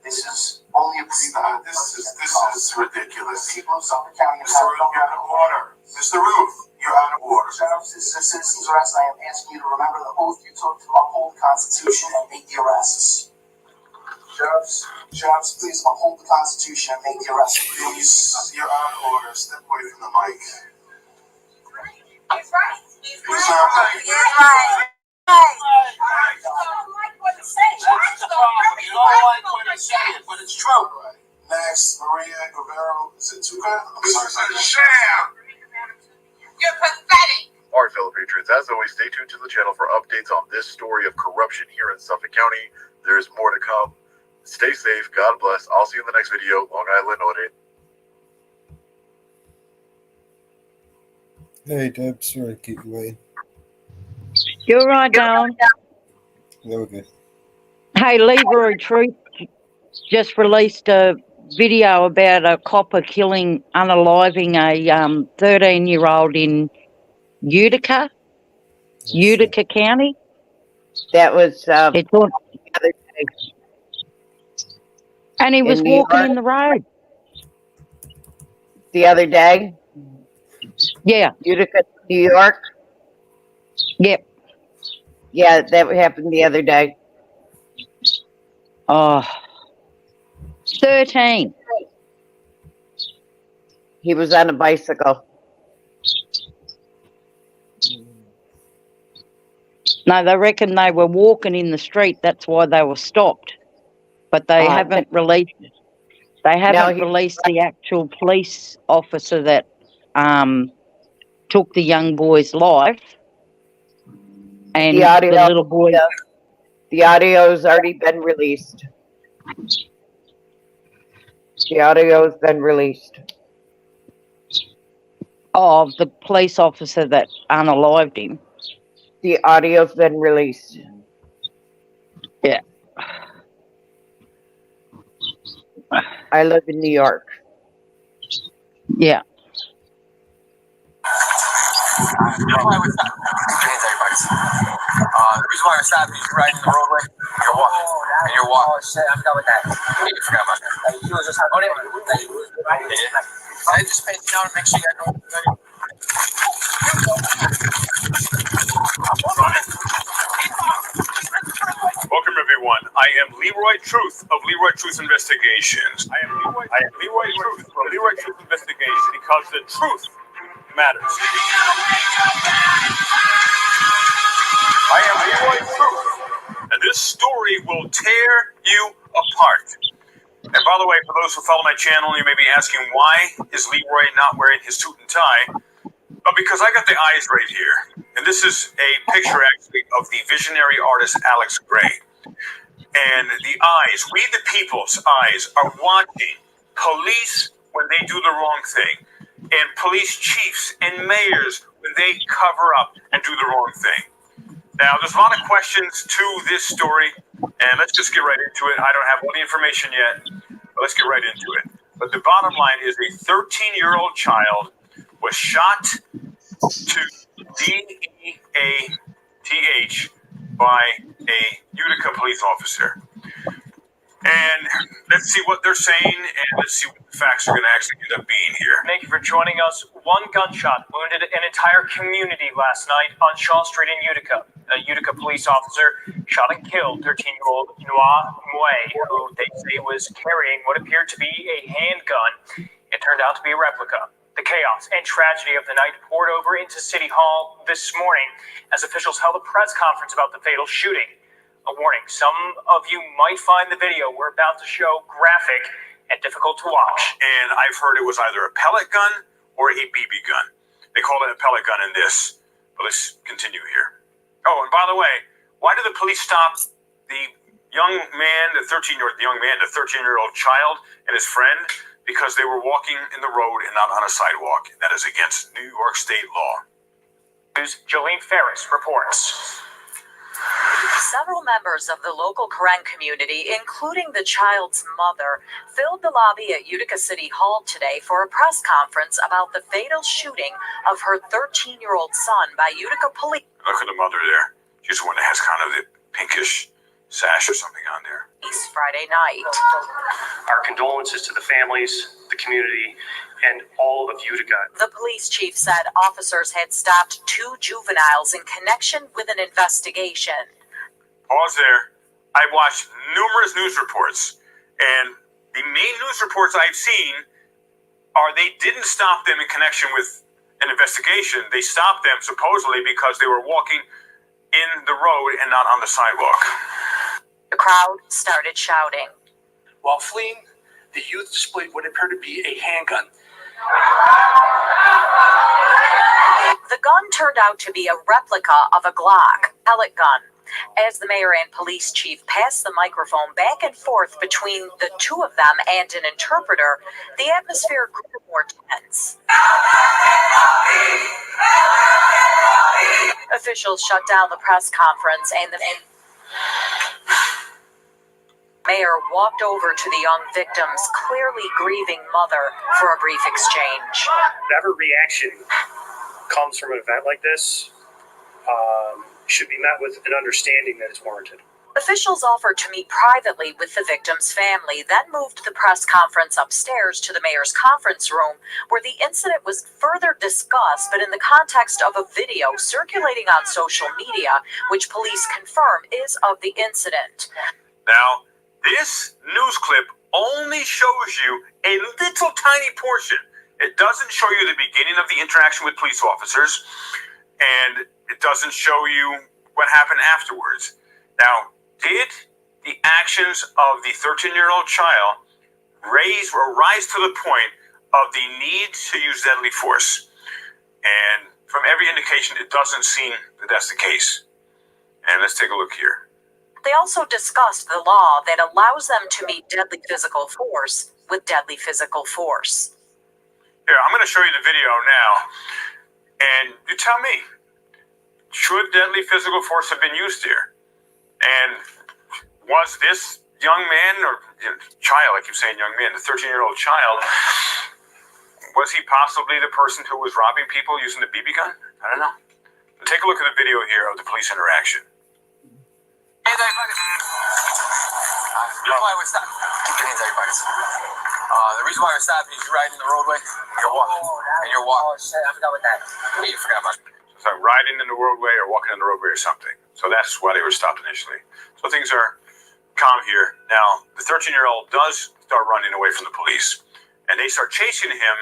This is only a preview. This is ridiculous. People of Suffolk County Mr. Ruth, you're out of order. Mr. Ruth, you're out of order. Sheriffs, this is a citizen's arrest. I am asking you to remember the oath you took to uphold the Constitution and make the arrests. Sheriffs, please uphold the Constitution and make the arrests. Please, you're out of order. Step away from the mic. He's right. He's not right. He's right. You don't like what he's saying, but it's true. Next, Maria Guerrero. Is it Tuca? This is a sham. You're pathetic. All right, fellow patriots, as always, stay tuned to the channel for updates on this story of corruption here in Suffolk County. There's more to come. Stay safe. God bless. I'll see you in the next video. Long Island Audit. Hey, Deb. Sorry to keep you waiting. You're right, Darren. There we go. Hey, Leroy Truth just released a video about a copper unaliving a 13-year-old in Utica County. That was It's on, the other day and he was in New walking York. in the road. The other day, Yeah. Utica, New York. Yep. Yeah, that happened the other day. Oh, 13. He was on a bicycle. No, they reckon they were walking in the street. That's why they were stopped. But they haven't released. They haven't released the actual police officer that took the young boy's life. And the little boy. The audio's already been released. The audio's been released. Of the police officer that unalived him. The audio's been released. Yeah. I live in New York. Yeah. The reason why we're stopping is you're riding the roadway, you're walking, and you're walking. Oh shit, I'm done with that. You forgot about that. You was just I just paid you down to make sure you got no. Welcome everyone. I am Leroy Truth of Leroy Truth Investigations. I am Leroy Truth from Leroy Truth Investigations because the truth matters. I am Leroy Truth, and this story will tear you apart. And by the way, for those who follow my channel, you may be asking why is Leroy not wearing his suit and tie? But because I got the eyes right here. And this is a picture actually of the visionary artist Alex Gray. And the eyes, we the people's eyes, are watching police when they do the wrong thing. And police chiefs and mayors when they cover up and do the wrong thing. Now, there's a lot of questions to this story, and let's just get right into it. I don't have all the information yet, but let's get right into it. But the bottom line is a 13-year-old child was shot to DEATH by a Utica police officer. And let's see what they're saying, and let's see what the facts are going to actually end up being here. Thank you for joining us. One gunshot wounded an entire community last night on Shaw Street in Utica. A Utica police officer shot and killed 13-year-old Noah Mue, who they say was carrying what appeared to be a handgun. It turned out to be a replica. The chaos and tragedy of the night poured over into City Hall this morning as officials held a press conference about the fatal shooting. A warning, some of you might find the video we're about to show graphic and difficult to watch. And I've heard it was either a pellet gun or a BB gun. They call it a pellet gun in this, but let's continue here. Oh, and by the way, why did the police stop the young man, the 13-year-old child and his friend? Because they were walking in the road and not on a sidewalk. That is against New York state law. News, Jolene Ferris reports. Several members of the local Karen community, including the child's mother, filled the lobby at Utica City Hall today for a press conference about the fatal shooting of her 13-year-old son by Utica police. Look at the mother there. She's the one that has kind of the pinkish sash or something on there. Friday night. Our condolences to the families, the community, and all of Utica. The police chief said officers had stopped 2 juveniles in connection with an investigation. Pause there. I watched numerous news reports, and the main news reports I've seen are they didn't stop them in connection with an investigation. They stopped them supposedly because they were walking in the road and not on the sidewalk. The crowd started shouting. While fleeing, the youth displayed what appeared to be a handgun. The gun turned out to be a replica of a Glock pellet gun. As the mayor and police chief passed the microphone back and forth between the two of them and an interpreter, the atmosphere grew more tense. Officials shut down the press conference and the mayor walked over to the young victim's clearly grieving mother for a brief exchange. Whatever reaction comes from an event like this should be met with an understanding that it's warranted. Officials offered to meet privately with the victim's family, then moved the press conference upstairs to the mayor's conference room, where the incident was further discussed, but in the context of a video circulating on social media, which police confirm is of the incident. Now, this news clip only shows you a little tiny portion. It doesn't show you the beginning of the interaction with police officers, and it doesn't show you what happened afterwards. Now, did the actions of the 13-year-old child rise to the point of the need to use deadly force? And from every indication, it doesn't seem that that's the case. And let's take a look here. They also discussed the law that allows them to meet deadly physical force with deadly physical force. Here, I'm going to show you the video now. And you tell me, should deadly physical force have been used here? And was this young man, or child, I keep saying young man, the 13-year-old child, was he possibly the person who was robbing people using the BB gun? I don't know. Take a look at the video here of the police interaction. Hey, everybody. The reason why we're stopping. The reason why we're stopping is you're riding the roadway, you're walking, and you're walking. Oh, shit, I forgot about that. Yeah, you forgot about it. So riding in the roadway or walking in the roadway or something. So that's why they were stopped initially. So things are calm here. Now, the 13-year-old does start running away from the police, and they start chasing him,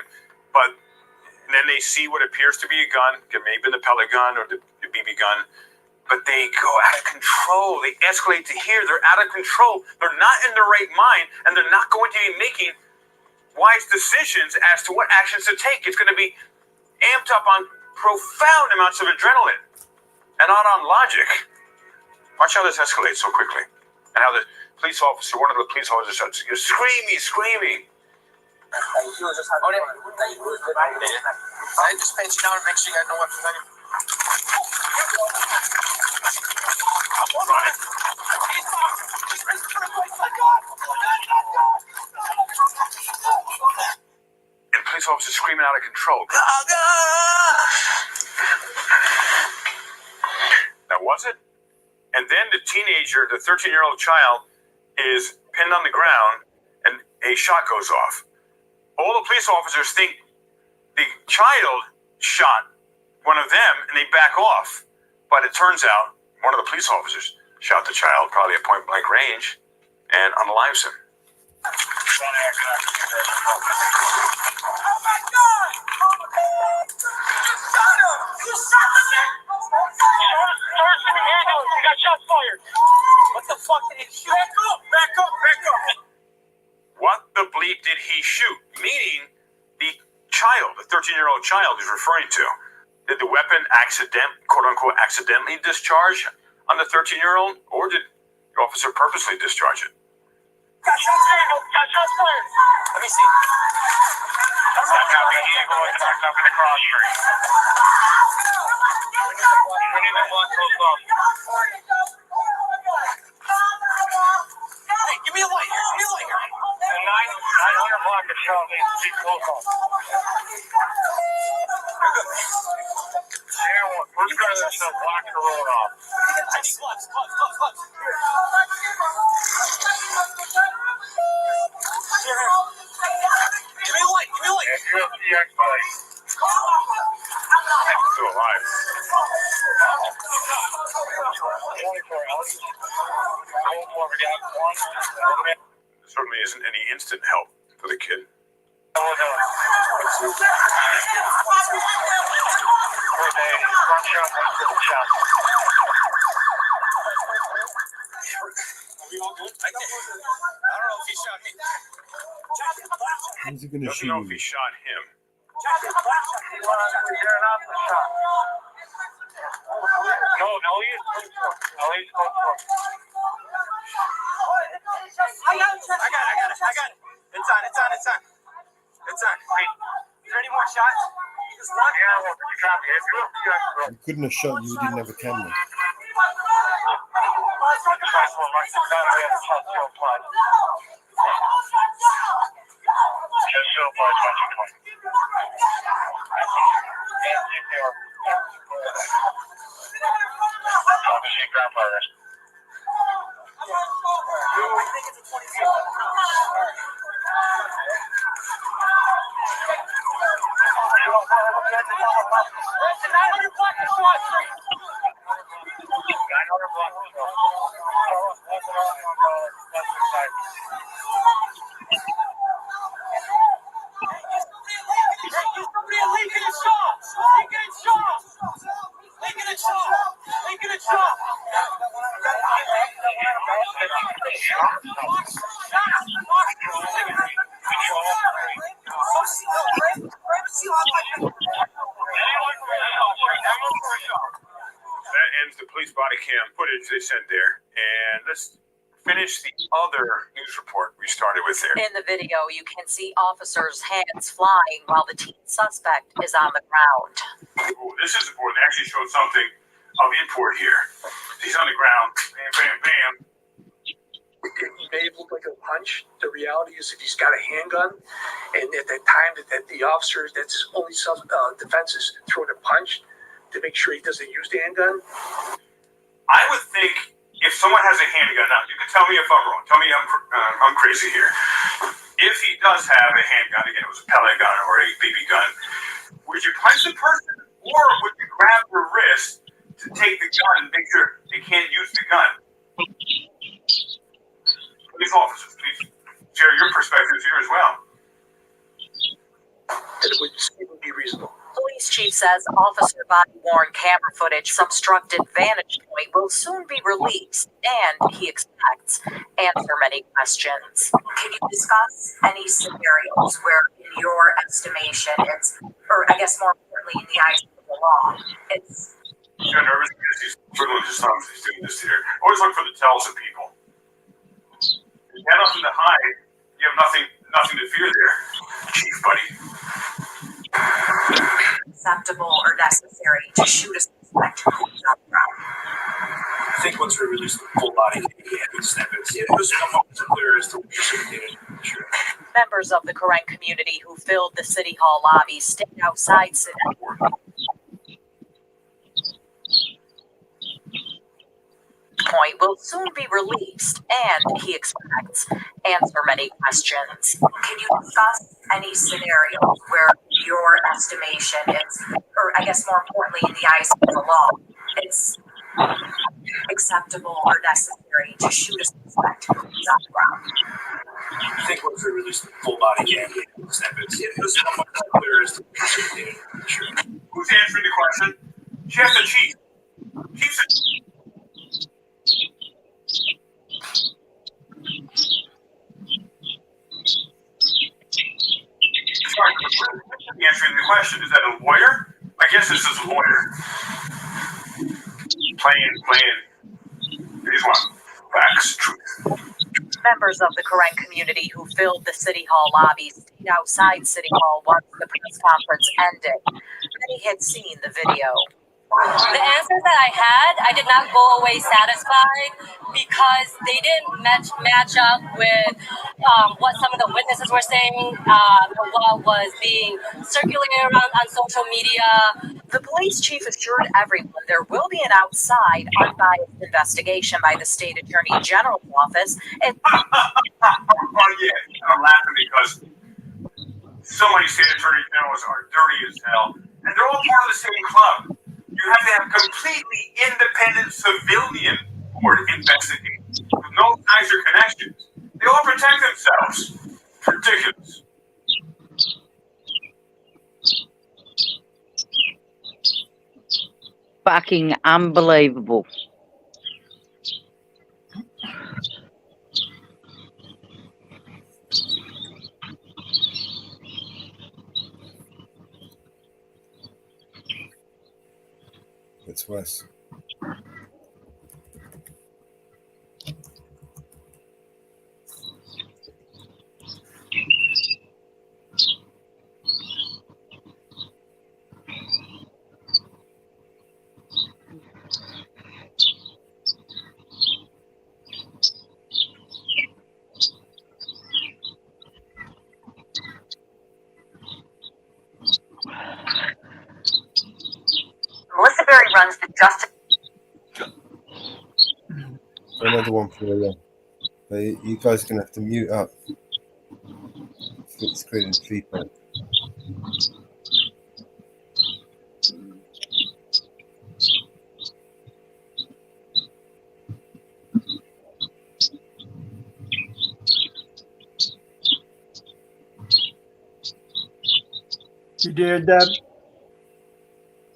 but then they see what appears to be a gun, maybe the pellet gun or the BB gun, but they go out of control. They escalate to here. They're out of control. They're not in their right mind, and they're not going to be making wise decisions as to what actions to take. It's going to be amped up on profound amounts of adrenaline and not on logic. Watch how this escalates so quickly, and how the police officer, one of the police officers, starts screaming. I just pat you down and make sure you got no weapons on you. And police officers screaming out of control. Now, was it? And then the teenager, the 13-year-old child, is pinned on the ground, and a shot goes off. All the police officers think the child shot one of them, and they back off. But it turns out one of the police officers shot the child, probably at point-blank range, and unalives him. You got shots fired. What the fuck did he shoot? Back up. What the bleep did he shoot? Meaning the child, the 13-year-old child is referring to. Did the weapon quote-unquote, accidentally discharge on the 13-year-old, or did the officer purposely discharge it? Got shots fired. Let me see. That's not copy. Eagle is back up in the cross street. We need to block those off. Hey, give me a light here. And 900 block of shot needs to be close off. Who's going to block the road off? I need gloves. Here. Give me a light. And UFCX buddy. Still alive. 24 hours. We got one. There certainly isn't any instant help for the kid. Are we all good? I don't know if he shot me. How's he gonna Doesn't know if he shot him. No, he's close for. I got it. It's on. Is there any more shots? You couldn't have shot. You didn't have a camera. That ends the police body cam footage they sent there. And let's finish the other news report we started with there. In the video, you can see officers' hands flying while the teen suspect is on the ground. Ooh, this is important. They actually showed something of import here. He's on the ground. Bam, bam, bam. It may look like a punch. The reality is, if he's got a handgun, and at that time that the officer, that's his only self-defense is throwing a punch to make sure he doesn't use the handgun. I would think if someone has a handgun, now you can tell me if I'm wrong. Tell me I'm crazy here. If he does have a handgun, again, it was a pellet gun or a BB gun, would you punch the person, or would you grab their wrist to take the gun and make sure they can't use the gun? Police officers, please share your perspectives here as well. That it would even be reasonable. Police chief says officer-body-worn camera footage from obstructed vantage point will soon be released, and he expects answer many questions. Can you discuss any scenarios where, in your estimation, it's, or I guess more importantly, in the eyes of the law, it's... You're nervous because he's twiddling his thumbs. He's doing this here. Always look for the tells of people. You have nothing to hide. You have nothing to fear there, Chief Buddy. acceptable or necessary to shoot a suspect who is on the ground. I think once we release the full body snippets, it was clear as to what precipitated. Sure. Members of the Karen community who filled the City Hall lobby stayed outside City Hall. Point will soon be released, and he expects answer many questions. Can you discuss any scenarios where your estimation is, or I guess more importantly, in the eyes of the law, it's acceptable or necessary to shoot a suspect who is on the ground? I think once we release the full body snippets, it was clear as to what precipitated. Sure. Who's answering the question? Chef the Chief. Chief the answering the question. Is that a lawyer? I guess this is a lawyer. Playing. Here's one. Facts, truth. Members of the Karen community who filled the City Hall lobby stayed outside City Hall once the press conference ended. Many had seen the video. The answers that I had, I did not go away satisfied because they didn't match up with what some of the witnesses were saying, what was being circulated around on social media. The police chief assured everyone there will be an outside, unbiased investigation by the state attorney general's office. Oh yeah, I'm laughing because so many state attorney generals are dirty as hell, and they're all part of the same club. You have to have completely independent civilian board investigate with no ties or connections. They all protect themselves. Ridiculous. Fucking unbelievable. It's Wes. Canterbury runs the Justice. Another one for you. You guys are going to have to mute up. It's creating feedback. You did, Deb?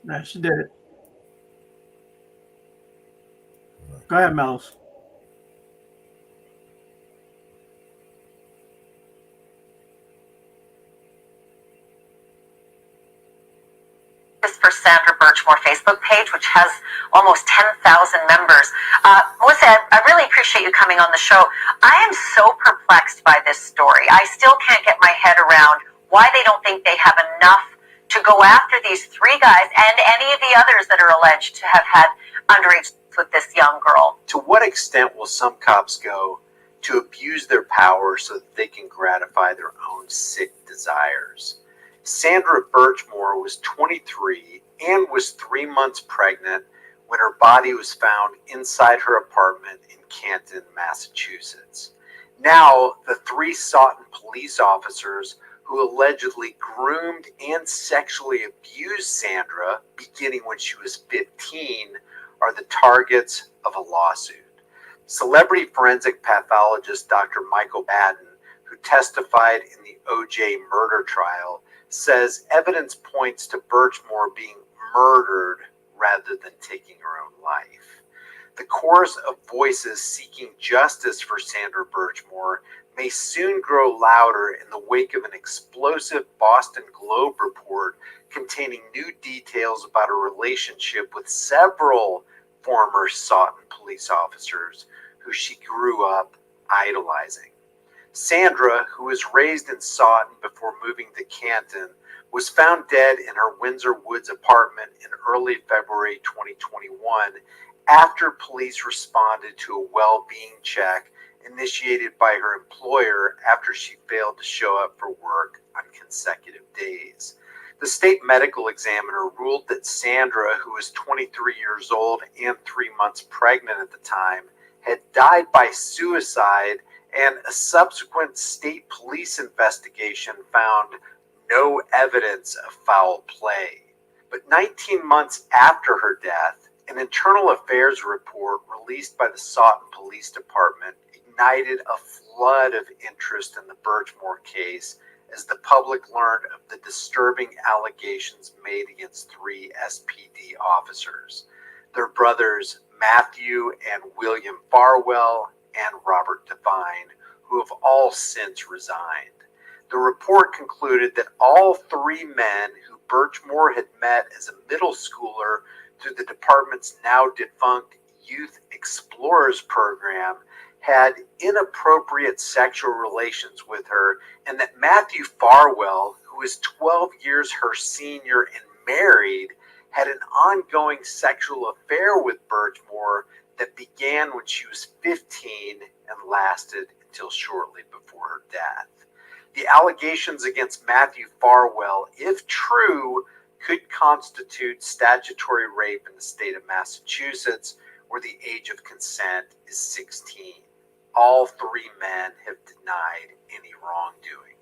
No, she did it. Go ahead, Melos. For Sandra Birchmore Facebook page, which has almost 10,000 members. Melissa, I really appreciate you coming on the show. I am so perplexed by this story. I still can't get my head around why they don't think they have enough to go after these three guys and any of the others that are alleged to have had underage with this young girl. To what extent will some cops go to abuse their power so that they can gratify their own sick desires? Sandra Birchmore was 23 and was 3 months pregnant when her body was found inside her apartment in Canton, Massachusetts. Now, the three Sutton police officers who allegedly groomed and sexually abused Sandra beginning when she was 15 are the targets of a lawsuit. Celebrity forensic pathologist Dr. Michael Baden, who testified in the O.J. murder trial, says evidence points to Birchmore being murdered rather than taking her own life. The chorus of voices seeking justice for Sandra Birchmore may soon grow louder in the wake of an explosive Boston Globe report containing new details about a relationship with several former Sutton police officers who she grew up idolizing. Sandra, who was raised in Sutton before moving to Canton, was found dead in her Windsor Woods apartment in early February 2021 after police responded to a well-being check initiated by her employer after she failed to show up for work on consecutive days. The state medical examiner ruled that Sandra, who was 23 years old and 3 months pregnant at the time, had died by suicide, and a subsequent state police investigation found no evidence of foul play. But 19 months after her death, an internal affairs report released by the Sutton Police Department ignited a flood of interest in the Birchmore case as the public learned of the disturbing allegations made against three SPD officers, their brothers Matthew and William Farwell and Robert Devine, who have all since resigned. The report concluded that all three men who Birchmore had met as a middle schooler through the department's now defunct Youth Explorers program had inappropriate sexual relations with her, and that Matthew Farwell, who was 12 years her senior and married, had an ongoing sexual affair with Birchmore that began when she was 15 and lasted until shortly before her death. The allegations against Matthew Farwell, if true, could constitute statutory rape in the state of Massachusetts, where the age of consent is 16. All three men have denied any wrongdoing.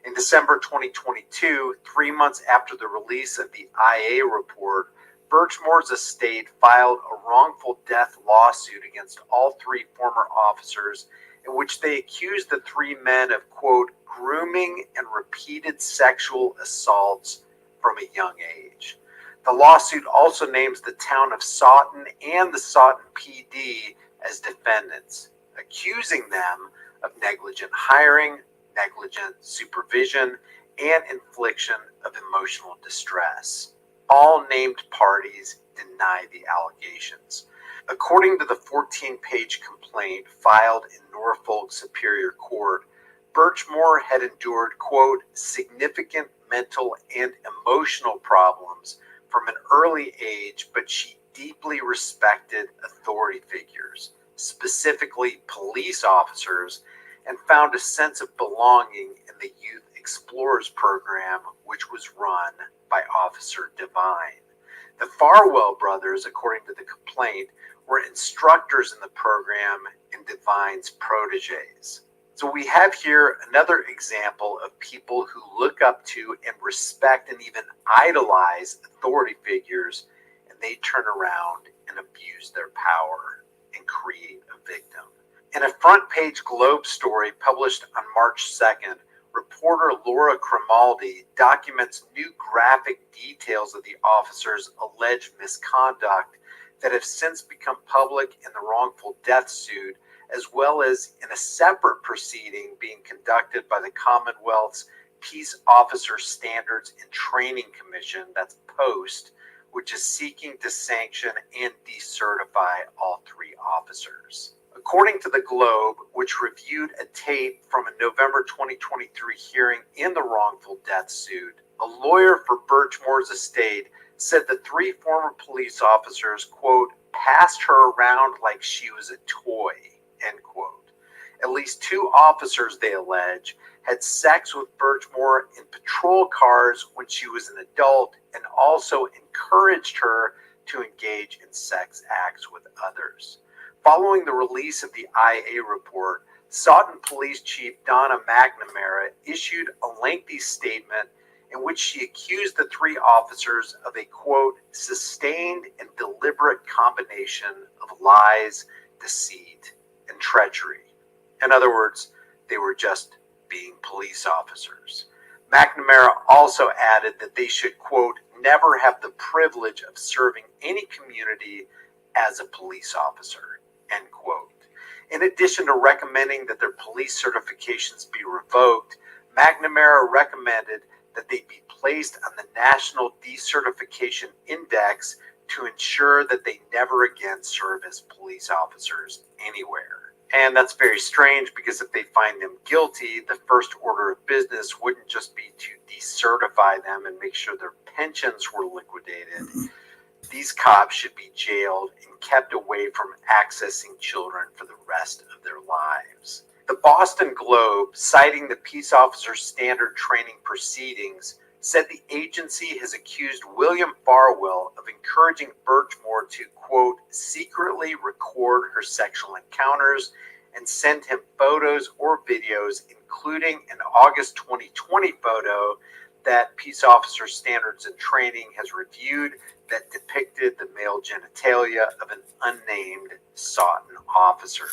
In December 2022, 3 months after the release of the IA report, Birchmore's estate filed a wrongful death lawsuit against all three former officers in which they accused the three men of, quote, grooming and repeated sexual assaults from a young age. The lawsuit also names the town of Sutton and the Sutton PD as defendants, accusing them of negligent hiring, negligent supervision, and infliction of emotional distress. All named parties deny the allegations. According to the 14-page complaint filed in Norfolk Superior Court, Birchmore had endured, quote, significant mental and emotional problems from an early age, but she deeply respected authority figures, specifically police officers, and found a sense of belonging in the Youth Explorers program, which was run by Officer Devine. The Farwell brothers, according to the complaint, were instructors in the program and Devine's proteges. So we have here another example of people who look up to and respect and even idolize authority figures, and they turn around and abuse their power and create a victim. In a front-page Globe story published on March 2nd, reporter Laura Grimaldi documents new graphic details of the officers' alleged misconduct that have since become public in the wrongful death suit, as well as in a separate proceeding being conducted by the Commonwealth's Peace Officer Standards and Training Commission, that's POST, which is seeking to sanction and decertify all three officers. According to the Globe, which reviewed a tape from a November 2023 hearing in the wrongful death suit, a lawyer for Birchmore's estate said the three former police officers, quote, passed her around like she was a toy, end quote. At least two officers, they allege, had sex with Birchmore in patrol cars when she was an adult and also encouraged her to engage in sex acts with others. Following the release of the IA report, Sutton Police Chief Donna McNamara issued a lengthy statement in which she accused the three officers of a, quote, sustained and deliberate combination of lies, deceit, and treachery. In other words, they were just being police officers. McNamara also added that they should, quote, never have the privilege of serving any community as a police officer, end quote. In addition to recommending that their police certifications be revoked, McNamara recommended that they be placed on the National Decertification Index to ensure that they never again serve as police officers anywhere. And that's very strange because if they find them guilty, the first order of business wouldn't just be to decertify them and make sure their pensions were liquidated. These cops should be jailed and kept away from accessing children for the rest of their lives. The Boston Globe, citing the Peace Officer Standard Training proceedings, said the agency has accused William Farwell of encouraging Birchmore to, quote, secretly record her sexual encounters and send him photos or videos, including an August 2020 photo that Peace Officer Standards and Training has reviewed that depicted the male genitalia of an unnamed Sutton officer.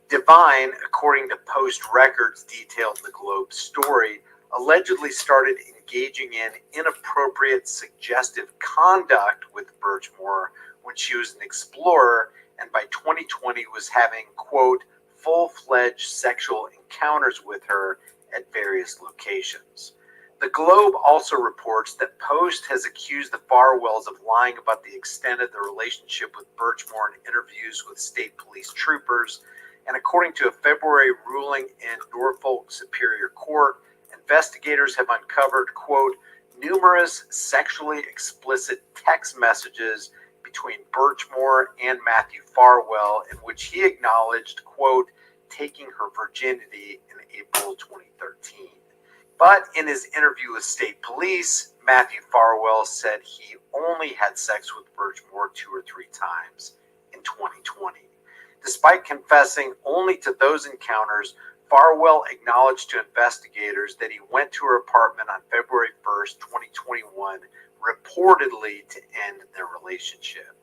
Devine, according to Post records detailed in the Globe story, allegedly started engaging in inappropriate, suggestive conduct with Birchmore when she was an explorer, and by 2020 was having, quote, full-fledged sexual encounters with her at various locations. The Globe also reports that Post has accused the Farwells of lying about the extent of the relationship with Birchmore in interviews with state police troopers, and according to a February ruling in Norfolk Superior Court, investigators have uncovered, quote, numerous sexually explicit text messages between Birchmore and Matthew Farwell in which he acknowledged, quote, taking her virginity in April 2013. But in his interview with state police, Matthew Farwell said he only had sex with Birchmore 2 or 3 times in 2020. Despite confessing only to those encounters, Farwell acknowledged to investigators that he went to her apartment on February 1st, 2021, reportedly to end their relationship.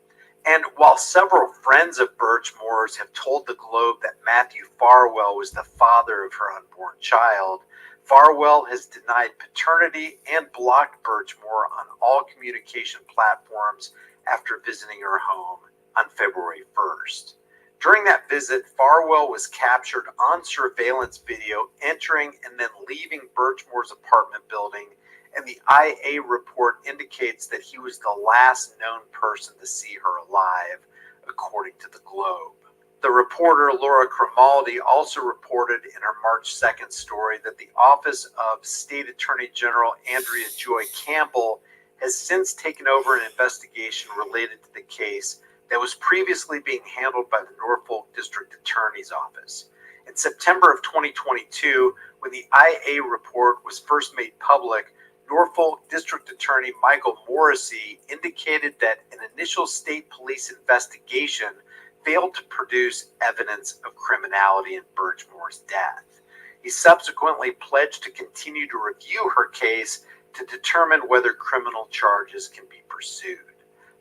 And while several friends of Birchmore's have told the Globe that Matthew Farwell was the father of her unborn child, Farwell has denied paternity and blocked Birchmore on all communication platforms after visiting her home on February 1st. During that visit, Farwell was captured on surveillance video entering and then leaving Birchmore's apartment building, and the IA report indicates that he was the last known person to see her alive, according to the Globe. The reporter Laura Grimaldi also reported in her March 2nd story that the Office of State Attorney General Andrea Joy Campbell has since taken over an investigation related to the case that was previously being handled by the Norfolk District Attorney's Office. In September of 2022, when the IA report was first made public, Norfolk District Attorney Michael Morrissey indicated that an initial state police investigation failed to produce evidence of criminality in Birchmore's death. He subsequently pledged to continue to review her case to determine whether criminal charges can be pursued.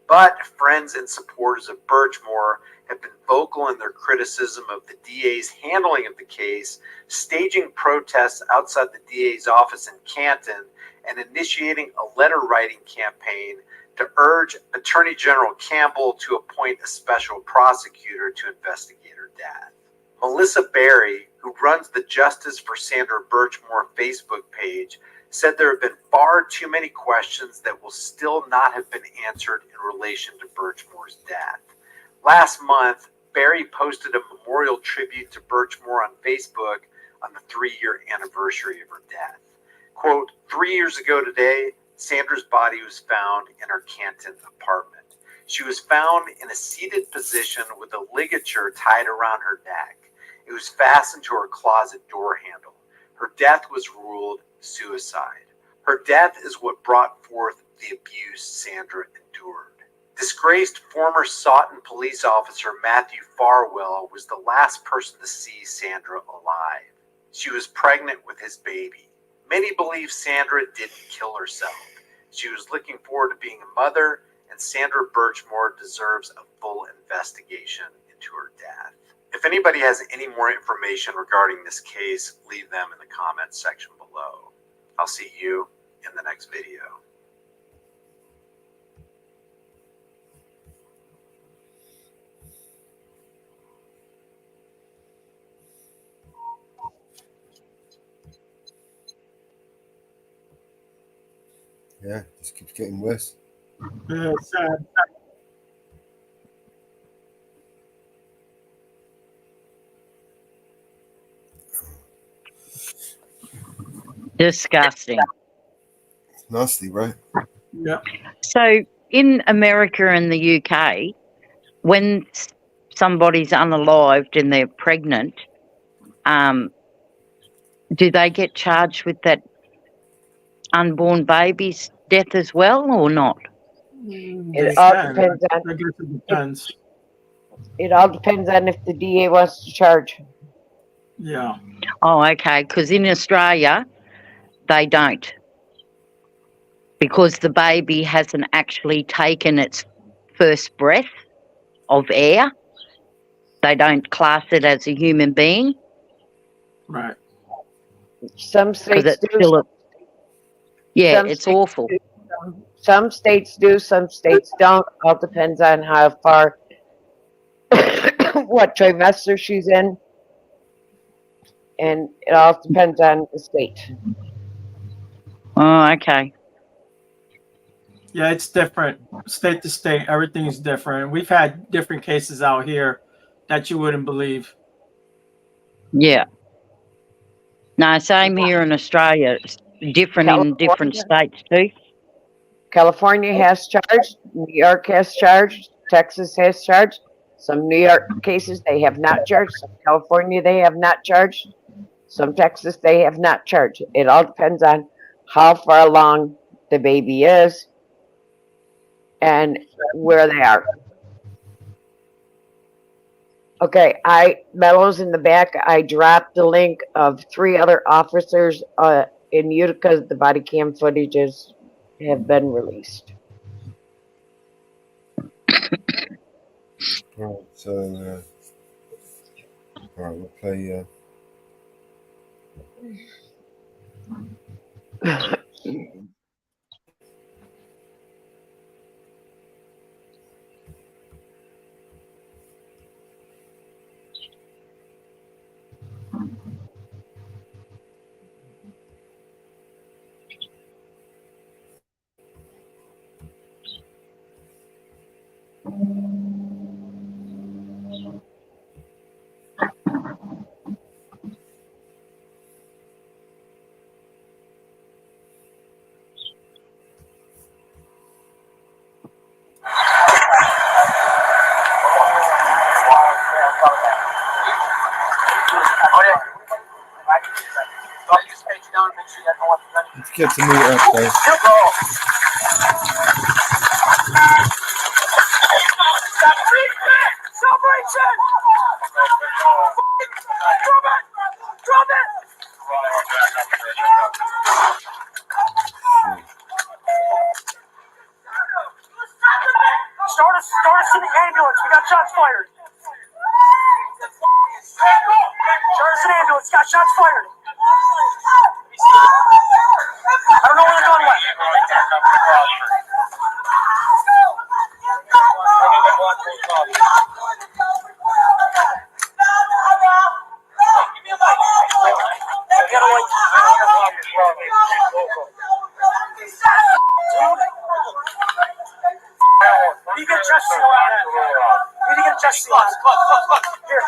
But friends and supporters of Birchmore have been vocal in their criticism of the DA's handling of the case, staging protests outside the DA's office in Canton, and initiating a letter-writing campaign to urge Attorney General Campbell to appoint a special prosecutor to investigate her death. Melissa Berry, who runs the Justice for Sandra Birchmore Facebook page, said there have been far too many questions that will still not have been answered in relation to Birchmore's death. Last month, Berry posted a memorial tribute to Birchmore on Facebook on the 3-year anniversary of her death. Quote, 3 years ago today, Sandra's body was found in her Canton apartment. She was found in a seated position with a ligature tied around her neck. It was fastened to her closet door handle. Her death was ruled suicide. Her death is what brought forth the abuse Sandra endured. Disgraced former Sawton police officer Matthew Farwell was the last person to see Sandra alive. She was pregnant with his baby. Many believe Sandra didn't kill herself. She was looking forward to being a mother, and Sandra Birchmore deserves a full investigation into her death. If anybody has any more information regarding this case, leave them in the comments section below. I'll see you in the next video. Yeah, just keeps getting worse. Yeah, it's sad. Disgusting. Nasty, right? Yeah. So in America and the UK, when somebody's unalived and they're pregnant, do they get charged with that unborn baby's death as well or not? It all depends on. I guess it depends. It all depends on if the DA wants to charge. Yeah. Oh, okay. Because in Australia, they don't. Because the baby hasn't actually taken its first breath of air. They don't class it as a human being. Right. Some states do. Still yeah, Some it's states awful. do, some states do, some states don't. All depends on how far, what trimester she's in. And it all depends on the state. Oh, okay. Yeah, it's different. State to state, everything is different. We've had different cases out here that you wouldn't believe. Yeah. No, same here in Australia. It's different in different states too. California has charged, New York has charged, Texas has charged. Some New York cases they have not charged, some California they have not charged, some Texas they have not charged. It all depends on how far along the baby is and where they are. Okay, Mellows in the back, I dropped the link of 3 other officers in Utica. The body cam footages have been released. Right, so all right, we'll play. Let's get to meet up, guys. Stop reaching! Stop reaching! Drop it! Drop it! Start us in the ambulance. We got shots fired. Start us in the ambulance. Got shots fired. I don't know where the gun went. You get chest seal on that. You need to get a chest seal. Look. Here.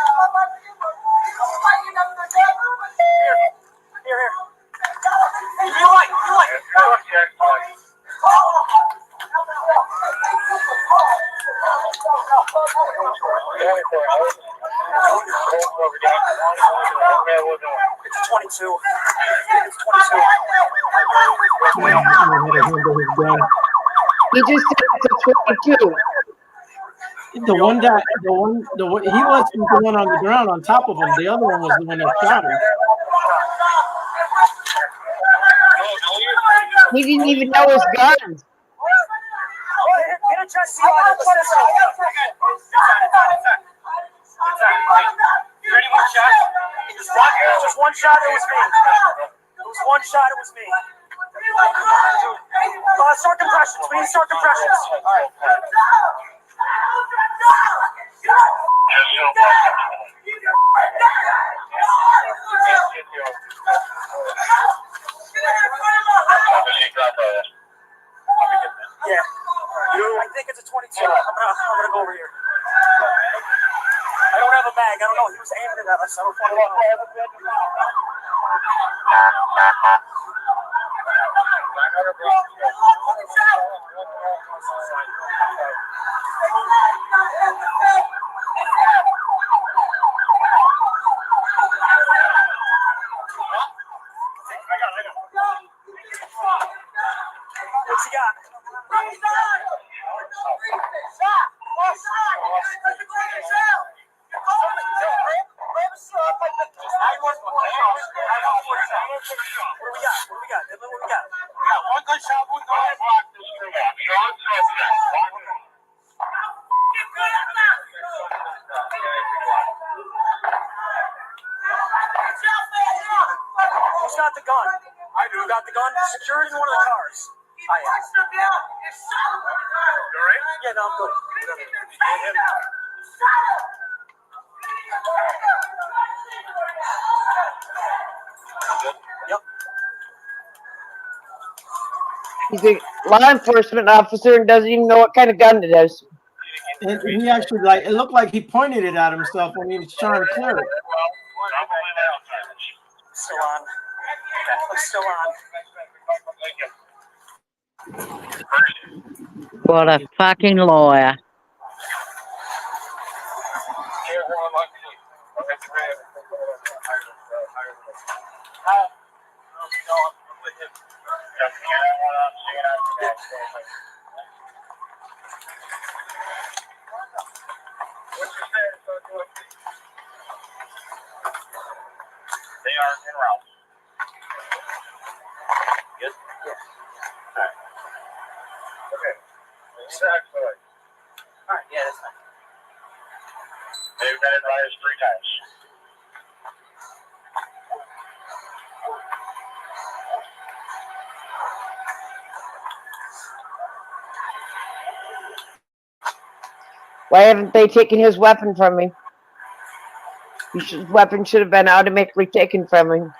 Here. You like. It's 22. It's 22. He just said it's a 22. The one he wasn't the one on the ground on top of him. The other one was the one that shot him. He didn't even know his guns. Get a chest seal on it. Ready, one shot? Just one shot, it was me. It was one shot, it was me. Start compressions. We need to start compressions. All right. Yeah. I think it's a 22. I'm gonna go over here. I don't have a bag. I don't know. He was aiming it at us. I don't fucking know. What you got? What do we got? One gunshot, one gun. Who's got the gun? I do. Got the gun? Secure it in one of the cars. I am. You alright? Yeah, no, I'm good. Yep. He's a law enforcement officer and doesn't even know what kind of gun it is. And he actually it looked like he pointed it at himself when he was trying to clear it. Still on. It's still on. What a fucking liar. They are en route. Yes? Yeah. Alright. Okay. Exactly. Alright, yeah, that's fine. They've been advised 3 times. Why haven't they taken his weapon from him? His weapon should have been automatically taken from him.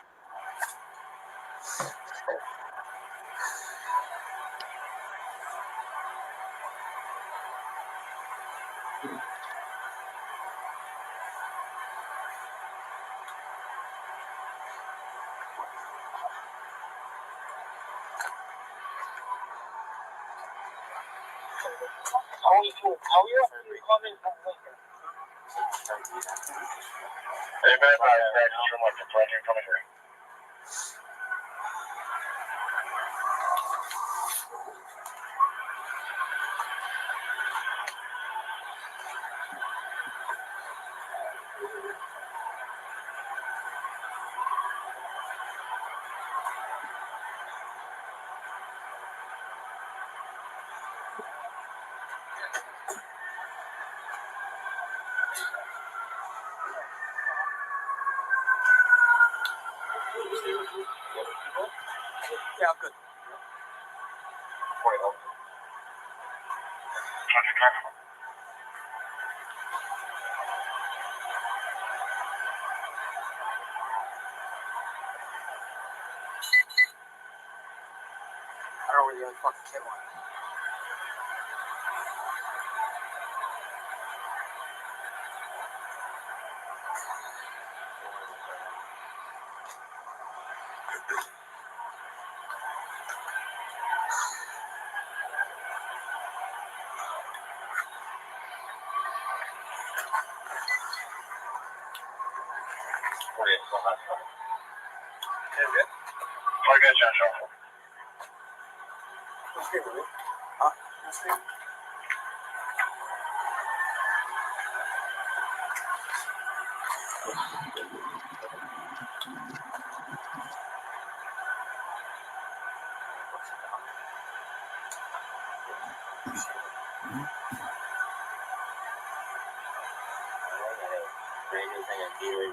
How are you coming from Lincoln? They've been advised, practice room left, coming here. I don't know where the other fucking kid went.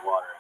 Water.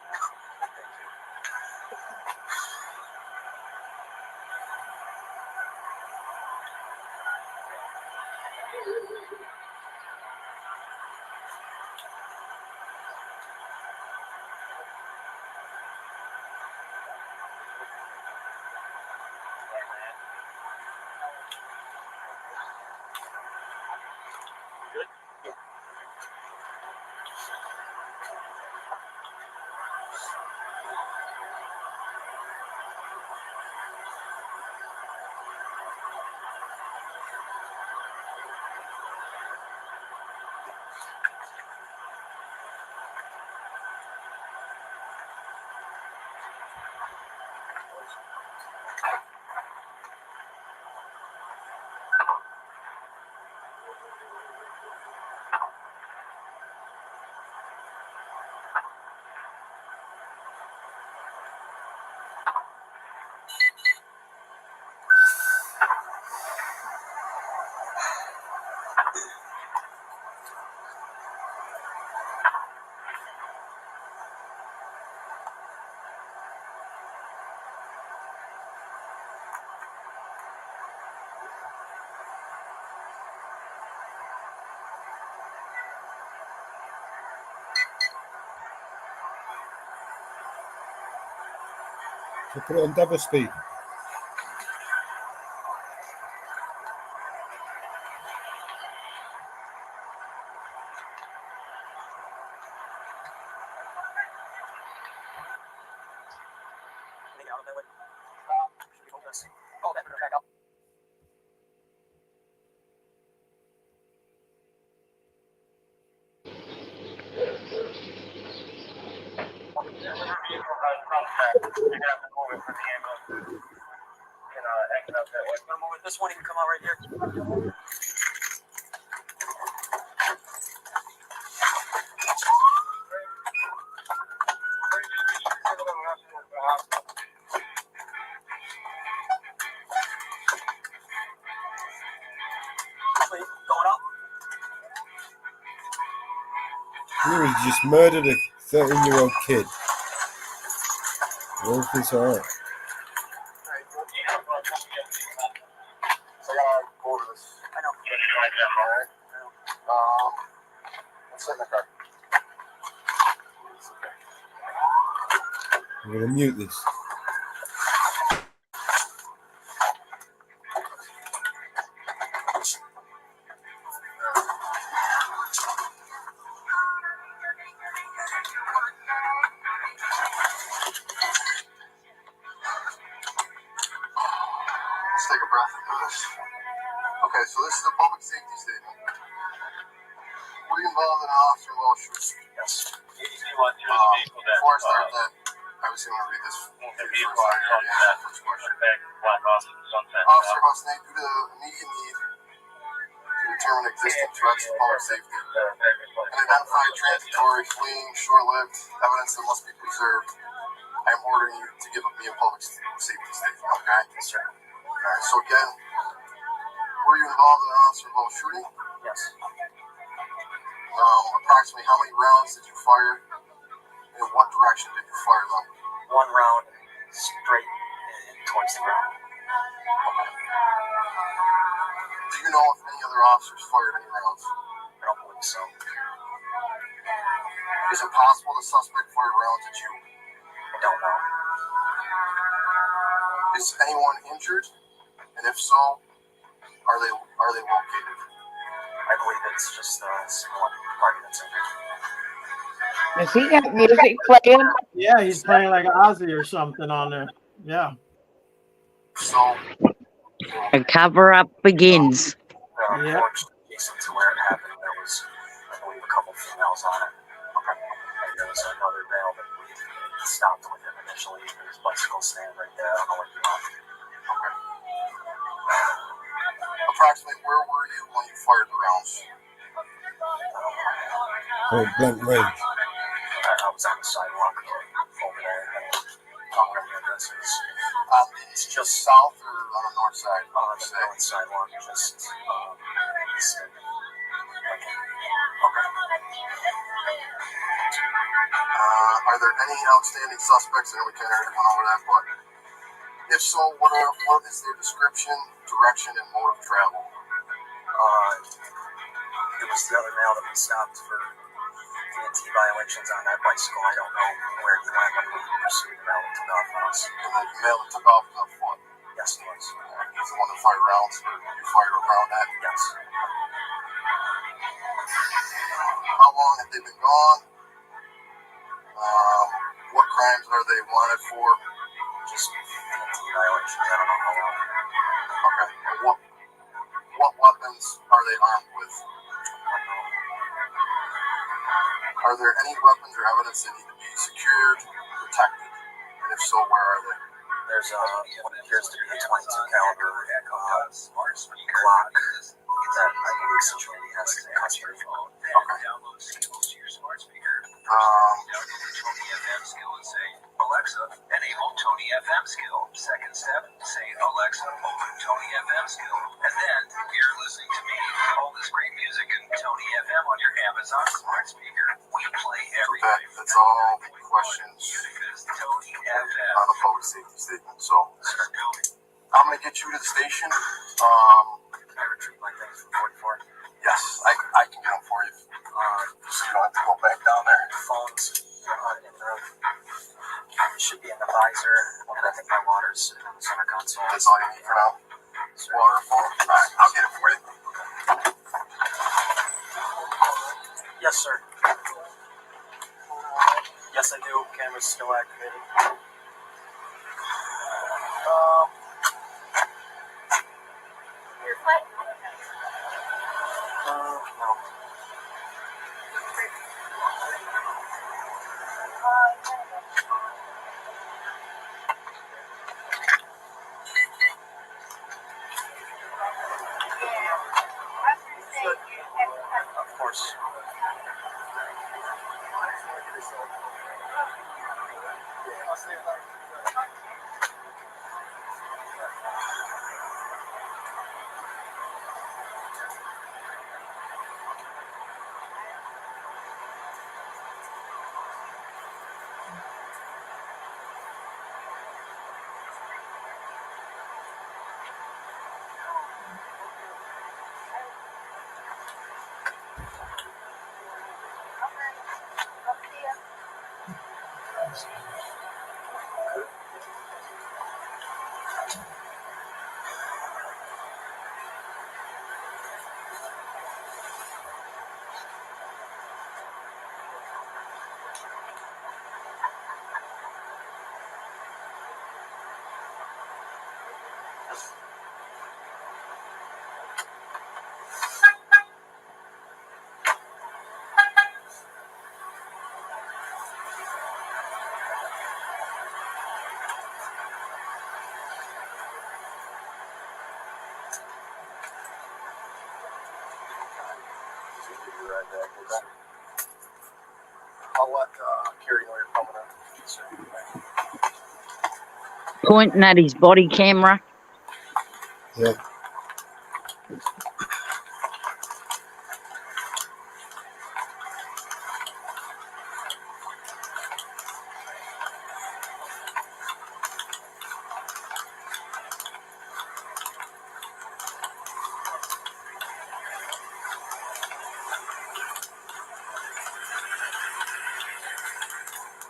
So put it on double speed. Oh, that better back up. This one, you can come out right here. Going up. You just murdered a 13-year-old kid. Everything's alright. So I gotta go over this. I know. Alright. Let's sit in the car. I'm going to mute this. Let's take a breath into this. Okay, so this is a public safety statement. Were you involved in an officer involved shooting? Yes. Before I start that, obviously I'm going to read this. First question. Officer Husney, due to the immediate need to determine existing threats to public safety and identify transitory, fleeing, short-lived evidence that must be preserved, I am ordering you to give me a public safety statement, okay? Yes, sir. Alright, so again, were you involved in an officer involved shooting? Yes. Approximately how many rounds did you fire? And in what direction did you fire them? One round straight towards the ground. Do you know if any other officers fired any rounds? I don't believe so. Is it possible the suspect fired rounds at you? I don't know. Is anyone injured? And if so, are they located? I believe it's just one party that's injured. Has he got music playing? Yeah, he's playing like Ozzy or something on there. Yeah. So A cover up begins. Yeah. Adjacent to where it happened, there was, I believe, a couple females on it. Okay. And there was another male that we stopped with him initially. His bicycle stand right there. I don't know what you want. Okay. Approximately where were you when you fired the rounds? Point blank range. I was on the sidewalk over there. I don't remember the addresses. It's just south or on the north side? The north sidewalk, just east of Okay. Are there any outstanding suspects? I know we kind of already went over that, but if so, what is their description, direction, and mode of travel? It was the other male that we stopped for DNT violations on that bicycle. I don't know where he went when we pursued the male that took off on us. And the male that took off was on foot? Yes, he was. He's the one that fired rounds, or you fired a round at? Yes. How long have they been gone? What crimes are they wanted for? Just DNT violations. I don't know how long. Okay. And what weapons are they armed with? Are there any weapons or evidence that need to be secured, protected? And if so, where are they? There's what appears to be a 22 caliber Glock that I believe Security has in custody. Okay. Alexa, enable Tony FM skill. Second step, say Alexa, open Tony FM skill. And then you're listening to me. All this great music and Tony FM on your Amazon smart speaker. We play everything. That's all the questions Tony FM. on the public safety statement. So I'm going to get you to the station. Can I retrieve my things from 44? Yes, I can get them for you. So you don't have to go back down there. Phones in the it should be in the visor, and I think my water's sitting on the center console. That's all you need for now? Water, phone? All right, I'll get it for you. Yes, sir. Yes, I do. Camera's still activated. No. Of course. I'll let Carrie know you're coming in. Pointing at his body camera. Yeah.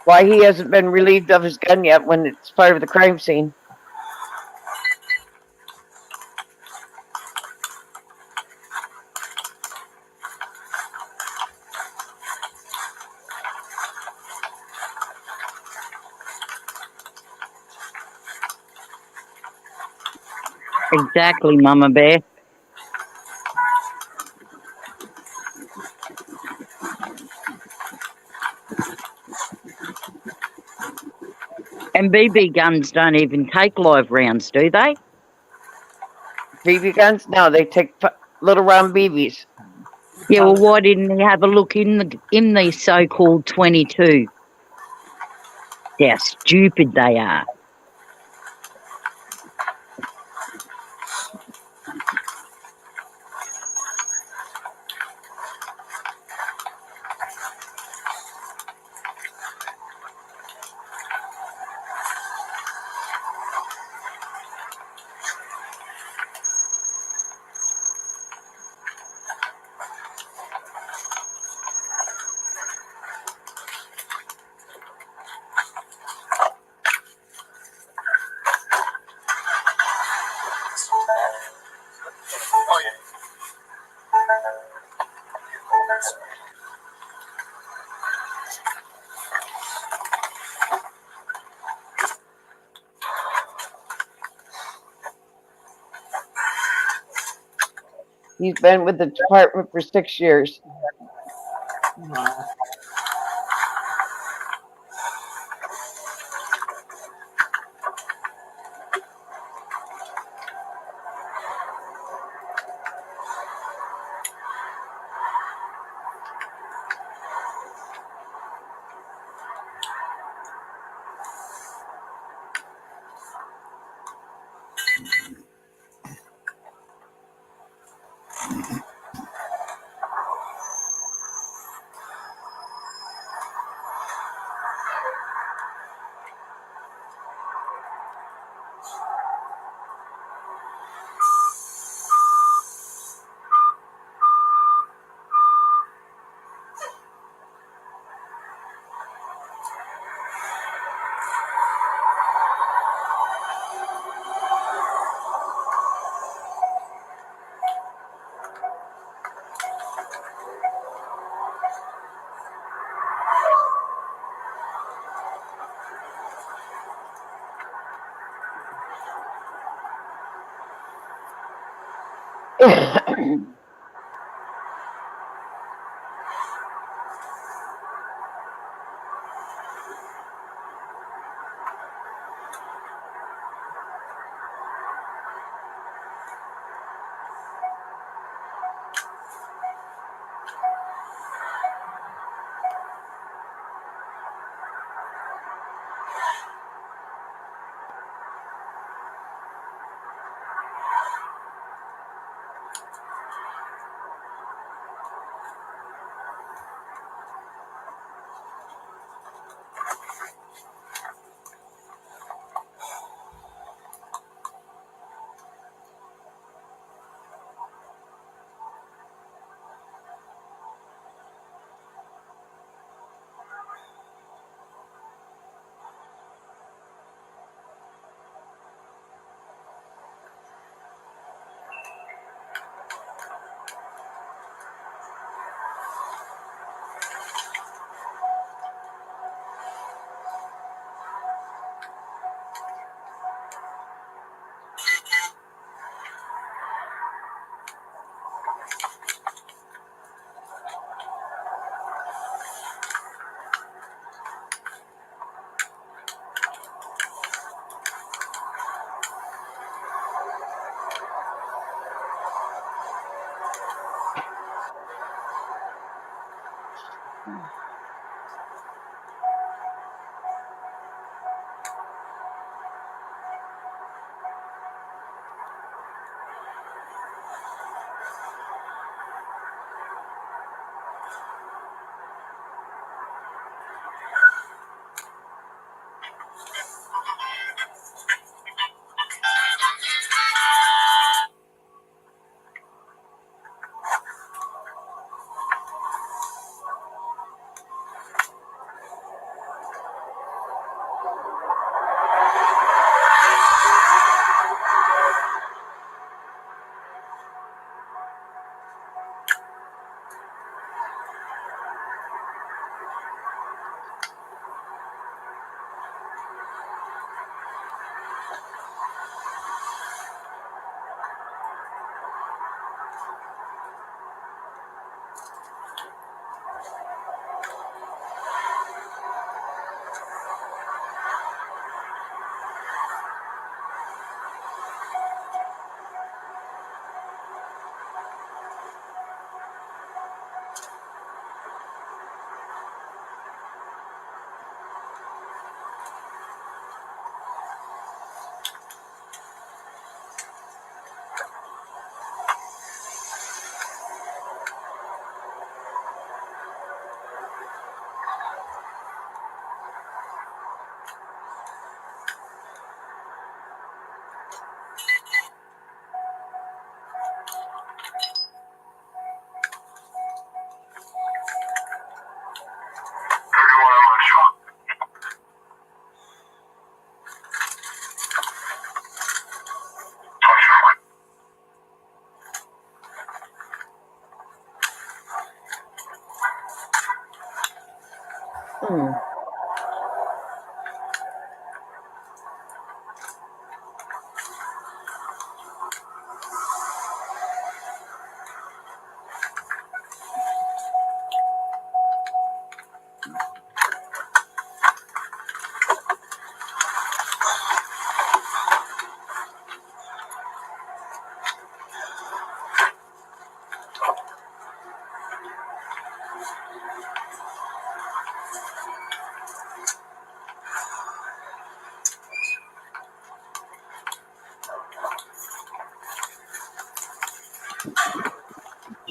why he hasn't been relieved of his gun yet when it's part of the crime scene. Exactly, Mama Bear. And BB guns don't even take live rounds, do they? BB guns? No, they take little round BBs. Yeah, well, why didn't he have a look in the so-called 22? How stupid they are. Oh, yeah. He's been with the department for 6 years. Wow.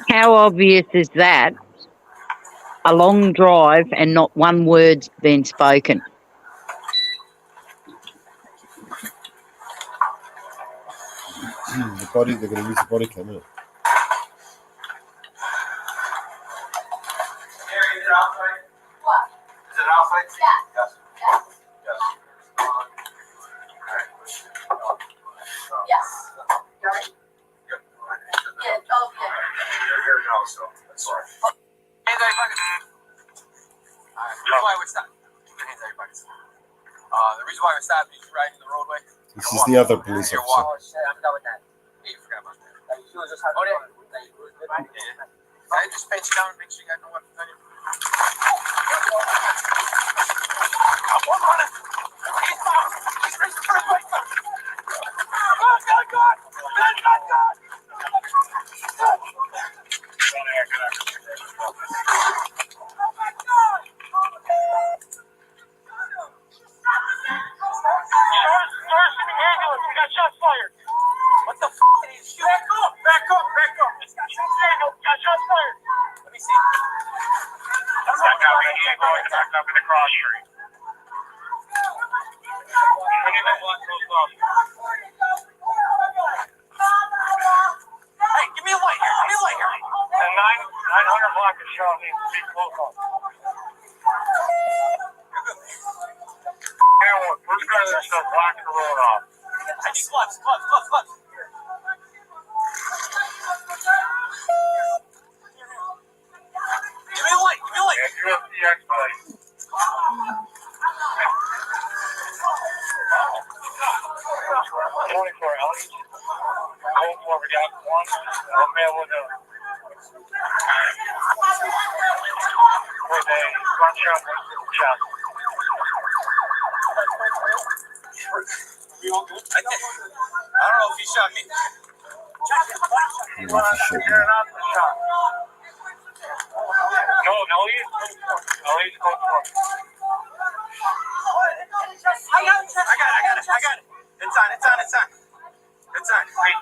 How obvious is that? A long drive and not one word's been spoken. The body, they're going to use the body cam, isn't it? Is it outside? What? Is it outside? Yeah. Yes. Yes. Yes. Yes. Yeah, oh, yeah. You're here now, so that's all right. Hands out your pockets. Alright, the reason why I would stop. Keep your hands out your pockets. The reason why I would stop is you're riding the roadway. This is the other police You're officer. walking. Oh shit, I'm done with that. Hey, you forgot about that. She was just having fun. I just pinch down and make sure you got no weapons on you. One running. He's down. He's racing for his life. God. We got shots fired. What the f*** did he shoot? Back up. Got shots fired. Let me see. That's not going back up in the cross street. Hey, give me a light here. The 900 block is showing me to be close up. Who's got this stuff block the road off? I need gloves. Give me a light. Yeah, UFDX light. 24 Ellie. Cold floor, we got one. One man with a gunshot chest. We all good? I don't know if he shot me. No, Ellie's cold floor. I got it. It's on. Wait,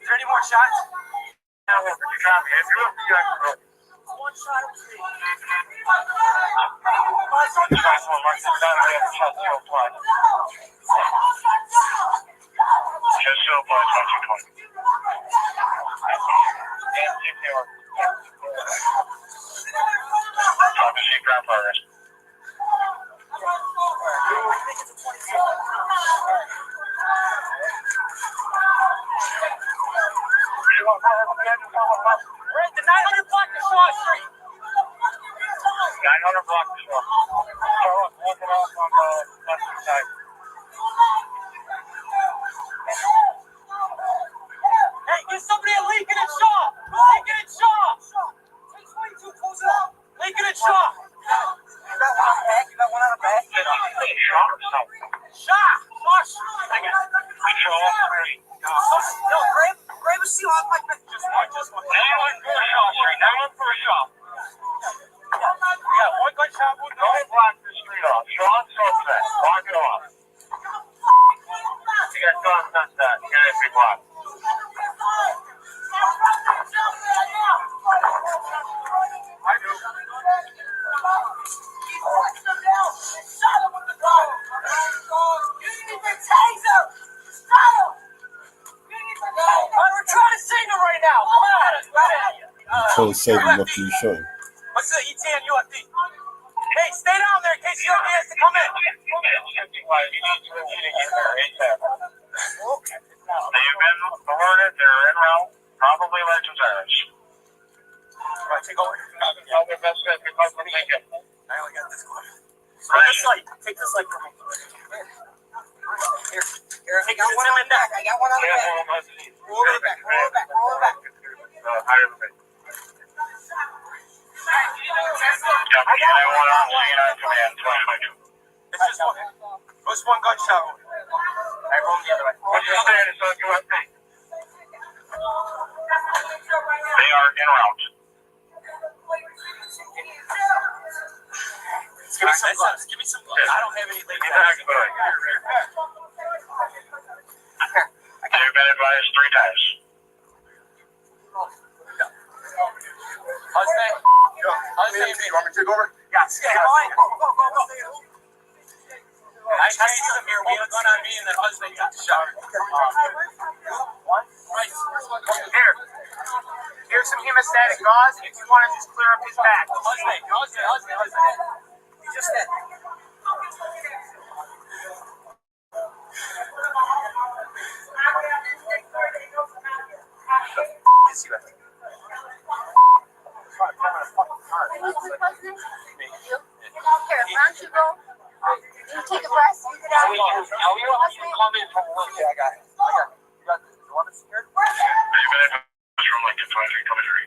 is there any more shots? No, you got me. If you're up, one shot of me. Just so much, 120. We're at the 900 block of Shaw Street. 900 block of Shaw. Walking off on the left side. Hey, get somebody at Lincoln and Shaw. Lincoln and Shaw. You got one on the back? Shaw. I got it. Yo, grab a seal off my back. Just one. Now look for a Shaw. Yeah, one gunshot. Don't block the street off. Shaw, suspect. Block it off. You got guns, not that. You got every block. I do. We're trying to sing him right now. Come on. Trying to save him after you shot him. What's the ET and UFD? Hey, stay down there in case UFD has to come in. They've been alerted. They're en route. Probably Legends Irish. Right, take over. I'll be best at Lincoln. I only got this one. this light. Take this light from me. Here. I got one on the back. I got one on the back. Roll it back. Roll it back. Roll it back. Higher than me. I got one on command. It's just one gunshot. I rolled the other way. Understand it, son. Go ahead. They are en route. Give me some gloves. Give me some gloves. I don't have any late gloves. They've been advised 3 times. Husband. You want me to take over? Yes. Go. I chased him here. We had a gun on me, and then husband took the shot. Here's some hemostatic gauze if you want to just clear up his back. Husband. You just did. Take a breath. You call me from work. Yeah, I got it. You got the one that's secured? They've been advised from like 23.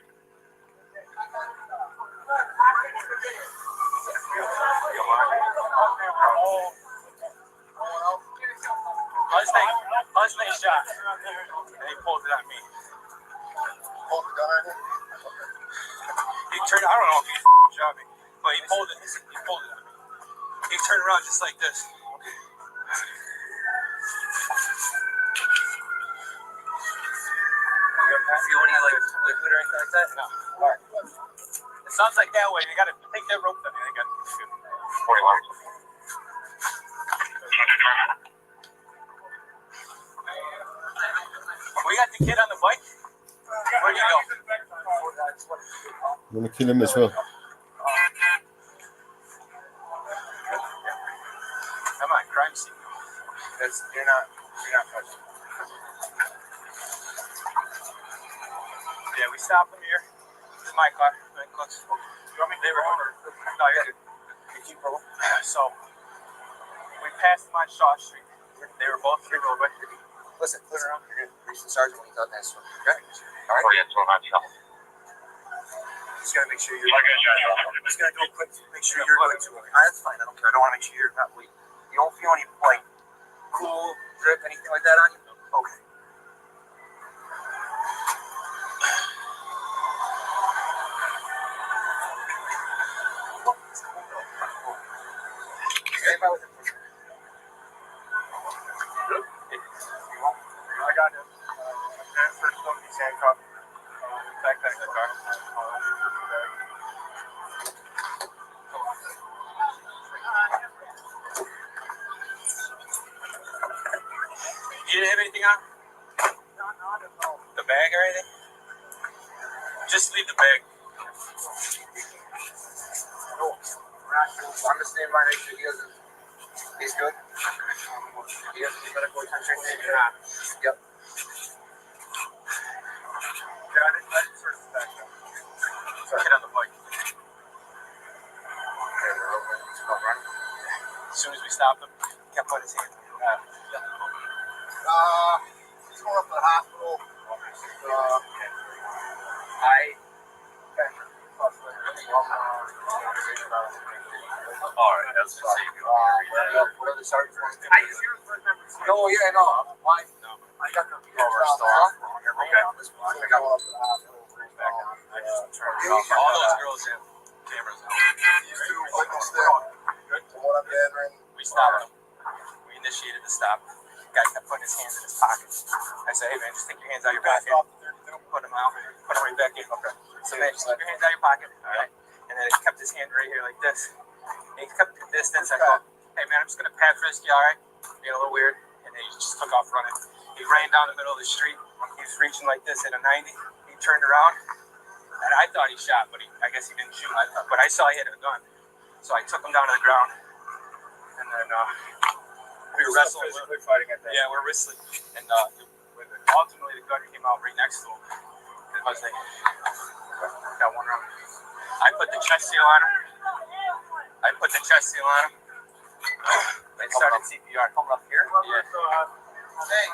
Husband shot. And he pulled it on me. Hold the gun on him. He turned. I don't know if he shot me, but he pulled it. He pulled it on me. He turned around just like this. Feel any like liquid or anything like that? No. All right. It sounds like that way. They gotta take that rope down. They got 40 lines. We got the kid on the bike. Where'd he go? I'm gonna kill him as well. Come on, crime scene. You're not touching. Yeah, we stopped him here. This is my car. They were no, you're good. So we passed them on Shaw Street. They were both free roadway. Listen, turn around. You're gonna reach the sergeant when he's out next one. Okay. All right. Just gotta make sure you're. Just gotta go quick. Make sure you're going to. That's fine. I don't care. I don't want to make sure you're not weak. You don't feel any like cool drip, anything like that on you? Okay. Stand by with him. I got him. First one, he's handcuffed. Backpack in the car. You didn't have anything on? The bag or anything? Just leave the bag. No. I'm gonna stand by, make sure he doesn't. He's good. He doesn't need medical attention. Yep. Got it. I just sort of back up. Get on the bike. As soon as we stopped him, he kept putting his hand. He's going up to the hospital. All right, that's the same. No, yeah, no. Why? No. I got the still off. Okay. I got one up to the hospital. All those girls have cameras out. We stopped him. We initiated the stop. The guy kept putting his hands in his pockets. I said, hey man, just take your hands out of your pocket. Put them out. Put them right back in. Okay. So man, just keep your hands out of your pocket. All right. And then he kept his hand right here like this. And he kept the distance. I go, hey man, I'm just gonna pat frisk you, all right? Being a little weird. And then he just took off running. He ran down the middle of the street. He was reaching like this at a 90. He turned around. And I thought he shot, but I guess he didn't shoot. But I saw he had a gun. So I took him down to the ground. And then we were wrestling. Physically fighting at that. Yeah, we're wrestling. And ultimately the gun came out right next to him. It was like, got one round. I put the chest seal on him. They started CPR. Coming up here? Yeah. Hey.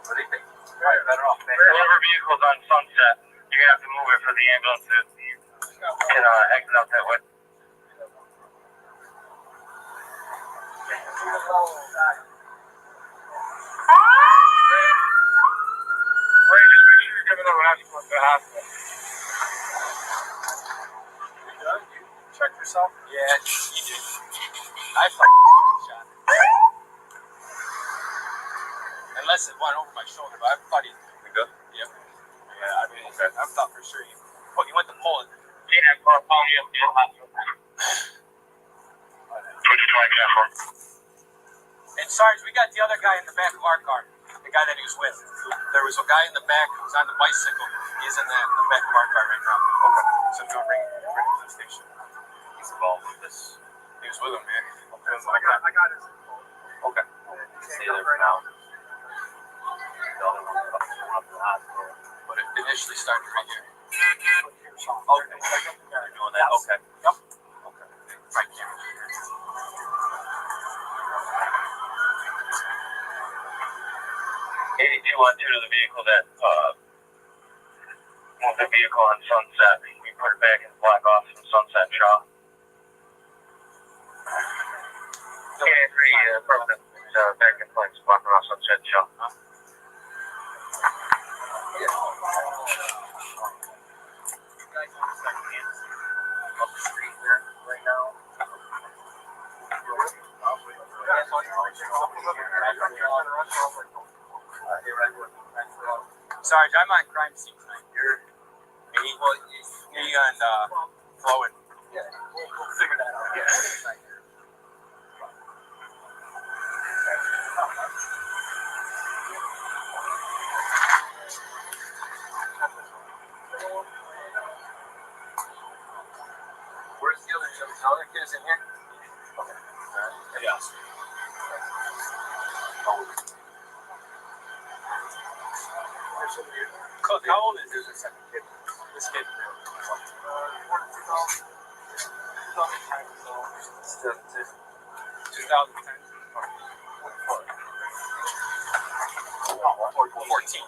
What do you think? Better off. Whoever vehicle's on Sunset, you're gonna have to move it for the ambulance to can exit out that way. Ray, just make sure you're giving them an ambulance to the hospital. You done? You checked yourself? Yeah, you did. I fucking shot. Unless it went over my shoulder, but I thought he. You good? Yep. Yeah, I mean, okay. I thought for sure you went to pull it. Yeah, I'm calling you up to the hospital. What you trying to get for? And Sarge, we got the other guy in the back of our car. The guy that he was with. There was a guy in the back who was on the bicycle. He's in the back of our car right now. Okay. So we're gonna bring him to the station. He's involved with this. He was with him, man. Okay. I got his info. Okay. Stay there for now. The other one up to the hospital. But it initially started right here. Okay. You're doing that? Okay. Yep. Okay. Right here. 82 on 2 to the vehicle that moved the vehicle on Sunset. We put it back in the black office from Sunset and Shaw. Yeah, 3 permanent back in place, blocking off Sunset and Shaw. Up the street there right now. Sarge, I'm on crime scene tonight. You're me and Chloe. Yeah, we'll figure that out. Yeah. Where's the other kids in here? Okay. Yes. Cook, how old is this second kid? This kid? 2010. Oh, 14.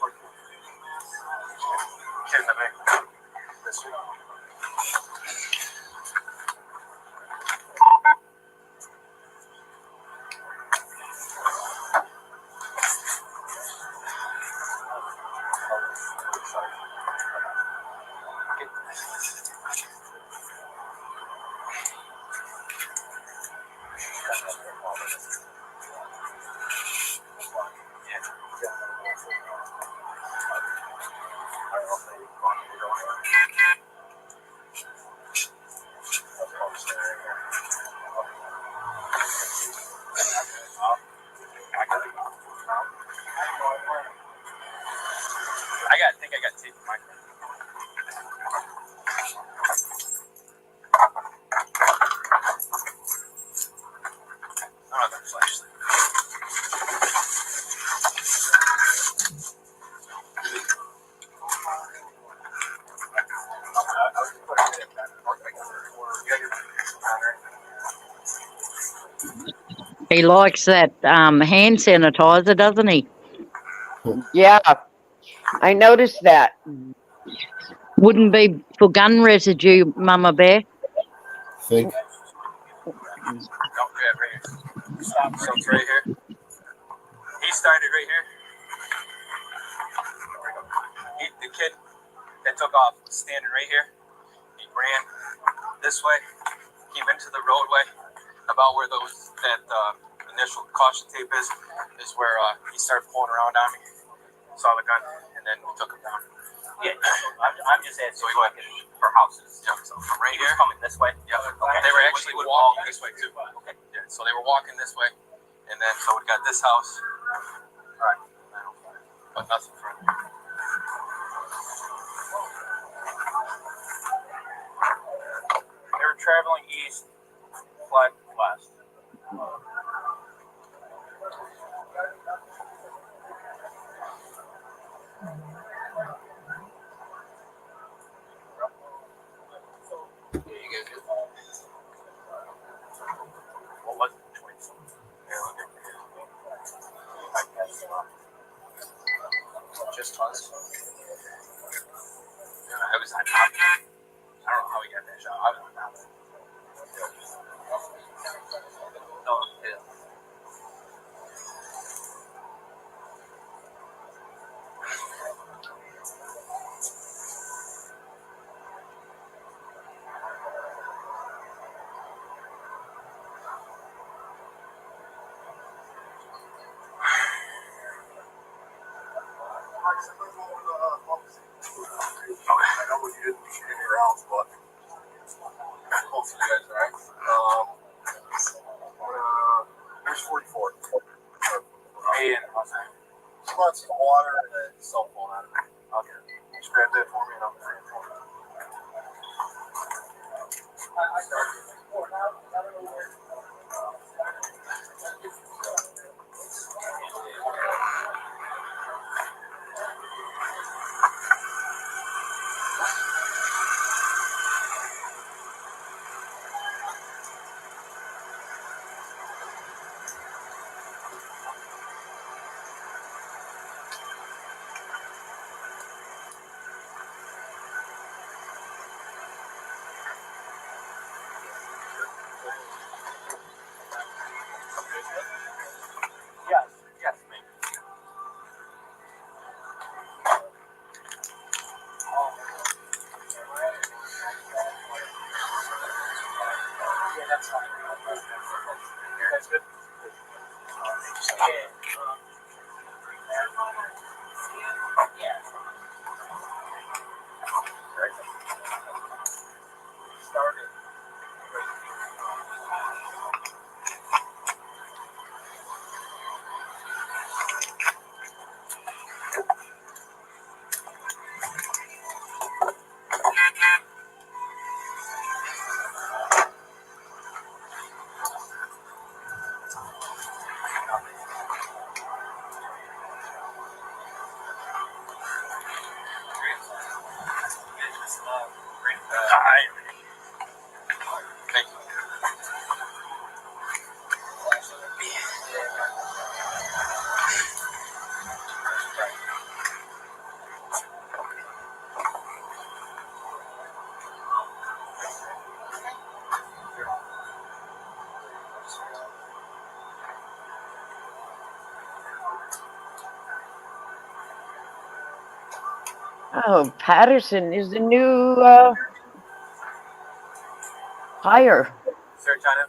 Kid in the back. This week. I think I got tape in my car. I don't have that flashlight. He likes that hand sanitizer, doesn't he? Yeah, I noticed that. Wouldn't be for gun residue, Mama Bear. Think. Don't grab right here. Stop. So it's right here. He started right here. The kid that took off was standing right here. He ran this way, came into the roadway, about where that initial caution tape is where he started pulling around on me. Saw the gun, and then we took him down. Yeah, I'm just asking. So we went for houses. Yeah, so from right here, coming this way. Yeah, okay. They were actually walking this way too. Okay. Yeah, so they were walking this way, and then so we got this house. All right, but nothing from. They were traveling east, flying west. Yeah, you guys good? Just us. I was. I don't know how we got that shot. I don't know. No, yeah. I know what you did in your house, but hopefully you guys alright. Here's 44. Hey, and she wants some water and a cell phone out of it. I'll get it. Just grab that for me and I'll bring it for you. Yes, yes, maybe. Yeah, that's fine. That's good. Yeah. Started. Hi. Thank you. Oh, Patterson is the new hire. Sir, China.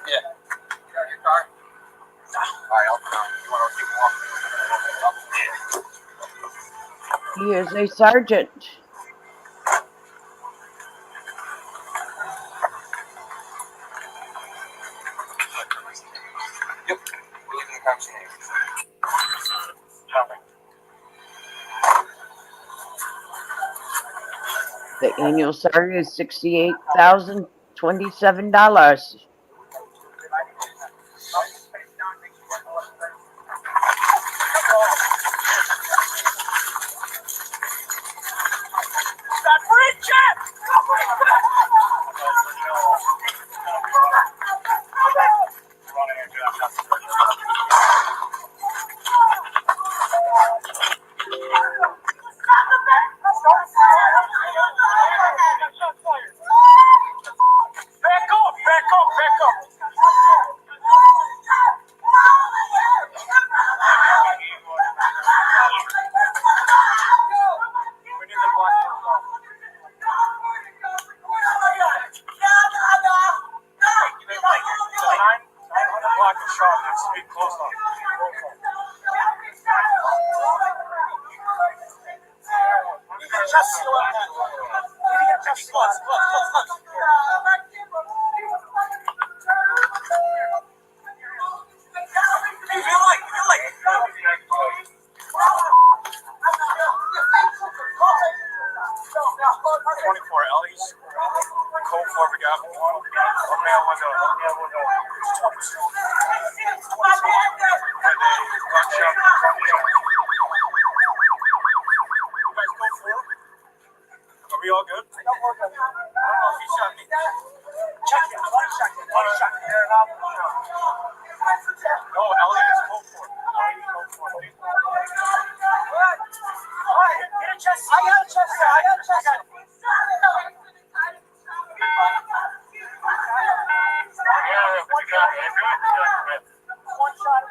Yeah. You got your car? Alright, I'll come. You want to keep walking? He is a sergeant. Yep. We're leaving the conversation. The annual salary is $68,027. Stop Bridget! Back up, back up, back up. We need the black one. Block of shot needs to be closed off. Just seal up that. Just close. You feel like. 24 Ellie's. Code 4, we got one. Open that window. It's 22. And a gun shop. You guys code 4? Are we we all good? I don't know if he shot me. Check him. One shot. No, Elliot is full for it. Get a chest. I got a chest. One shot.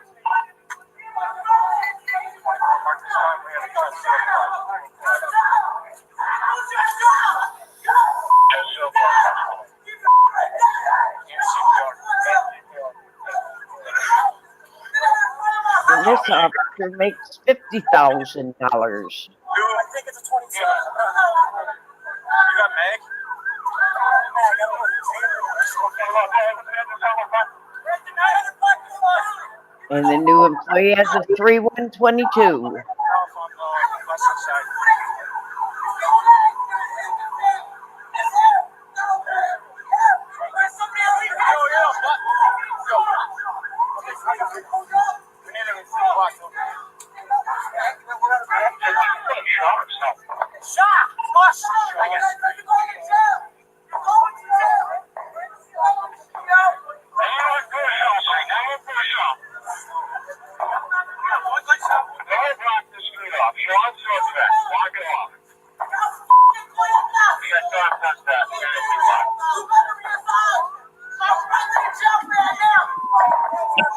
And this officer makes $50,000. I think it's a 27. You got Meg? And the new employee has a 3-1-22.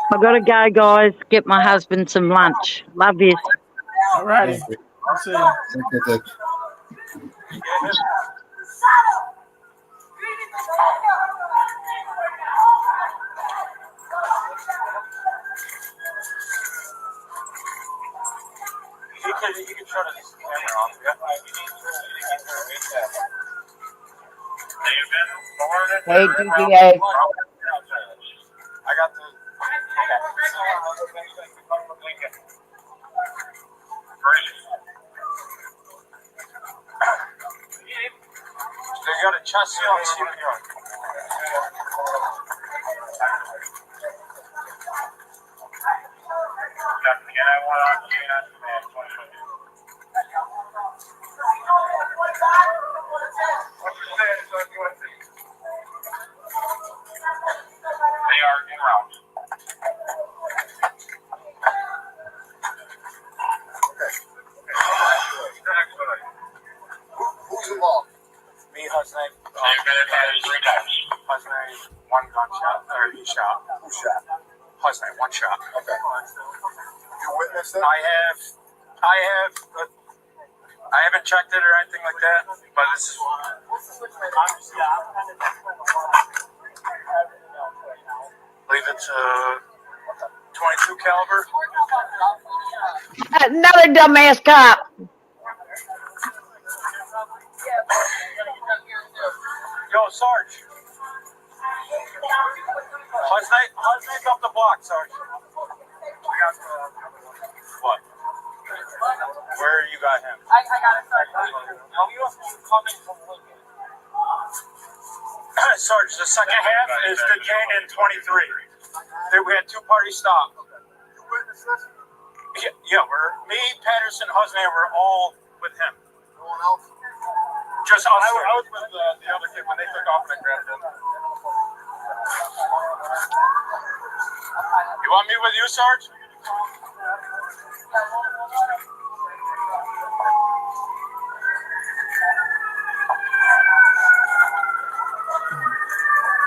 I gotta go, guys. Get my husband some lunch. Love you. All righty. I'll see you. Okay. He could turn his camera on. Hey, DDA. I got the. They got a chassis on CPR. They are en route. Who's involved? Me, Husnay. They've been advised 3 times. Husnay, 1 gunshot, or he shot. Who shot? Husnay, 1 shot. Okay. You witnessed it? I haven't checked it or anything like that, but this is. I believe it's a 22 caliber. Another dumbass cop. Yo, Sarge. Husnay's up the block, Sarge. What? Where you got him? I got it. Coming from Lincoln. Sarge, the second half is detained in 23. We had 2 parties stop. You witnessed this? Yeah, me, Patterson, Husnay, we're all with him. No one else? Just us. I was with the other kid when they took off and I grabbed him. You want me with you, Sarge?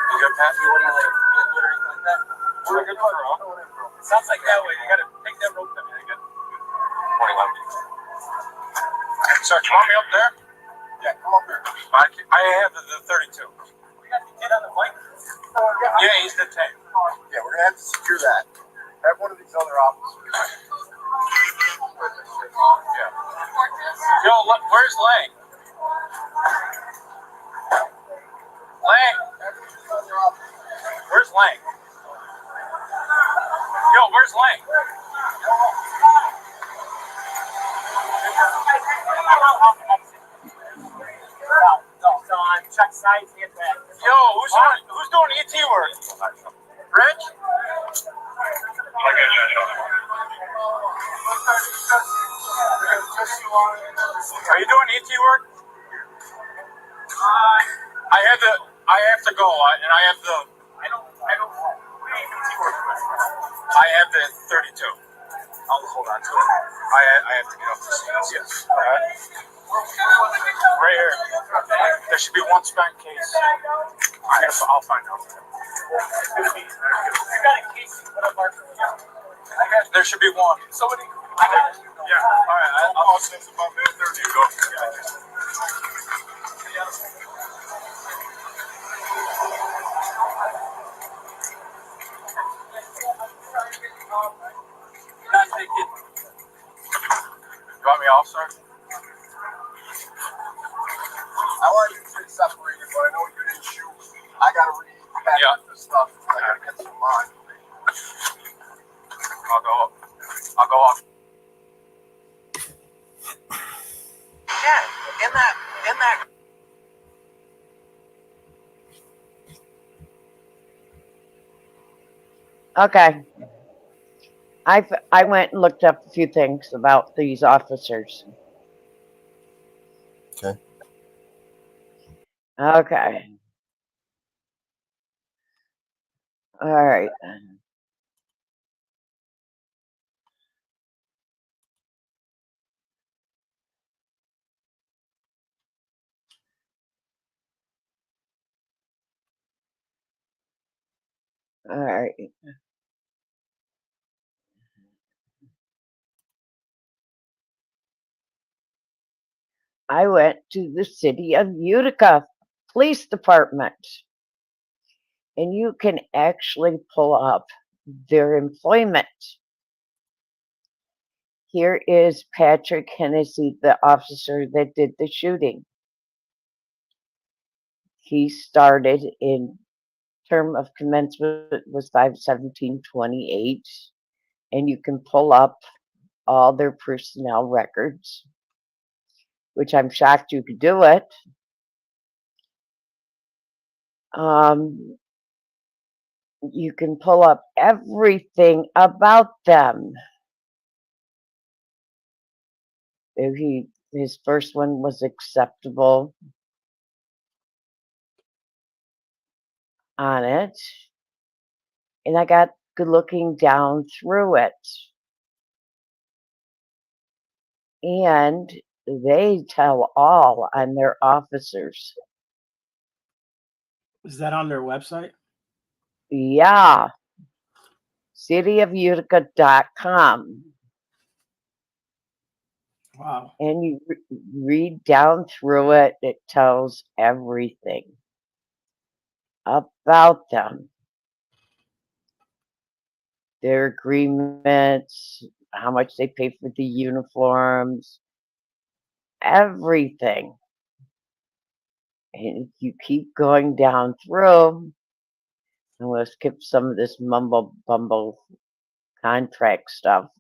You good, Pat? You want to like or anything like that? We're good for it. Sounds like that way. You gotta take that rope to me again. Morning, love. Sarge, you want me up there? Yeah, come up here. I have the 32. We got the kid on the bike? Yeah, he's detained. Yeah, we're gonna have to secure that. Have one of these other officers. Yeah. Yo, where's Lang? Lang? Where's Lang? Yo, where's Lang? Check sides, get back. Yo, who's doing ET work? Rich? Are you doing ET work? have to go, and I have the. I have the 32. I'll hold on to it. I have to get off the seats. Yes. All right. Right here. There should be one spent case. I'll find out. There should be one. Somebody. Yeah. All right. I'll send some about there. There you go. You want me off, sir? I like it to separated, but I know you didn't shoot. I gotta read back the stuff. I gotta get some mine. I'll go off. Yeah, in that. Okay. I went and looked up a few things about these officers. Okay. Okay. All right. All right. I went to the city of Utica Police Department, and you can actually pull up their employment. Here is Patrick Hennessy, the officer that did the shooting. He started in term of commencement was 5/17/28, and you can pull up all their personnel records, which I'm shocked you could do it. You can pull up everything about them. His first one was acceptable on it, and I got good looking down through it, and they tell all on their officers. Is that on their website? Yeah. cityofutica.com. Wow. And you read down through it, it tells everything about them. Their agreements, how much they pay for the uniforms, everything. And if you keep going down through, I'm going to skip some of this mumble bumble contract stuff.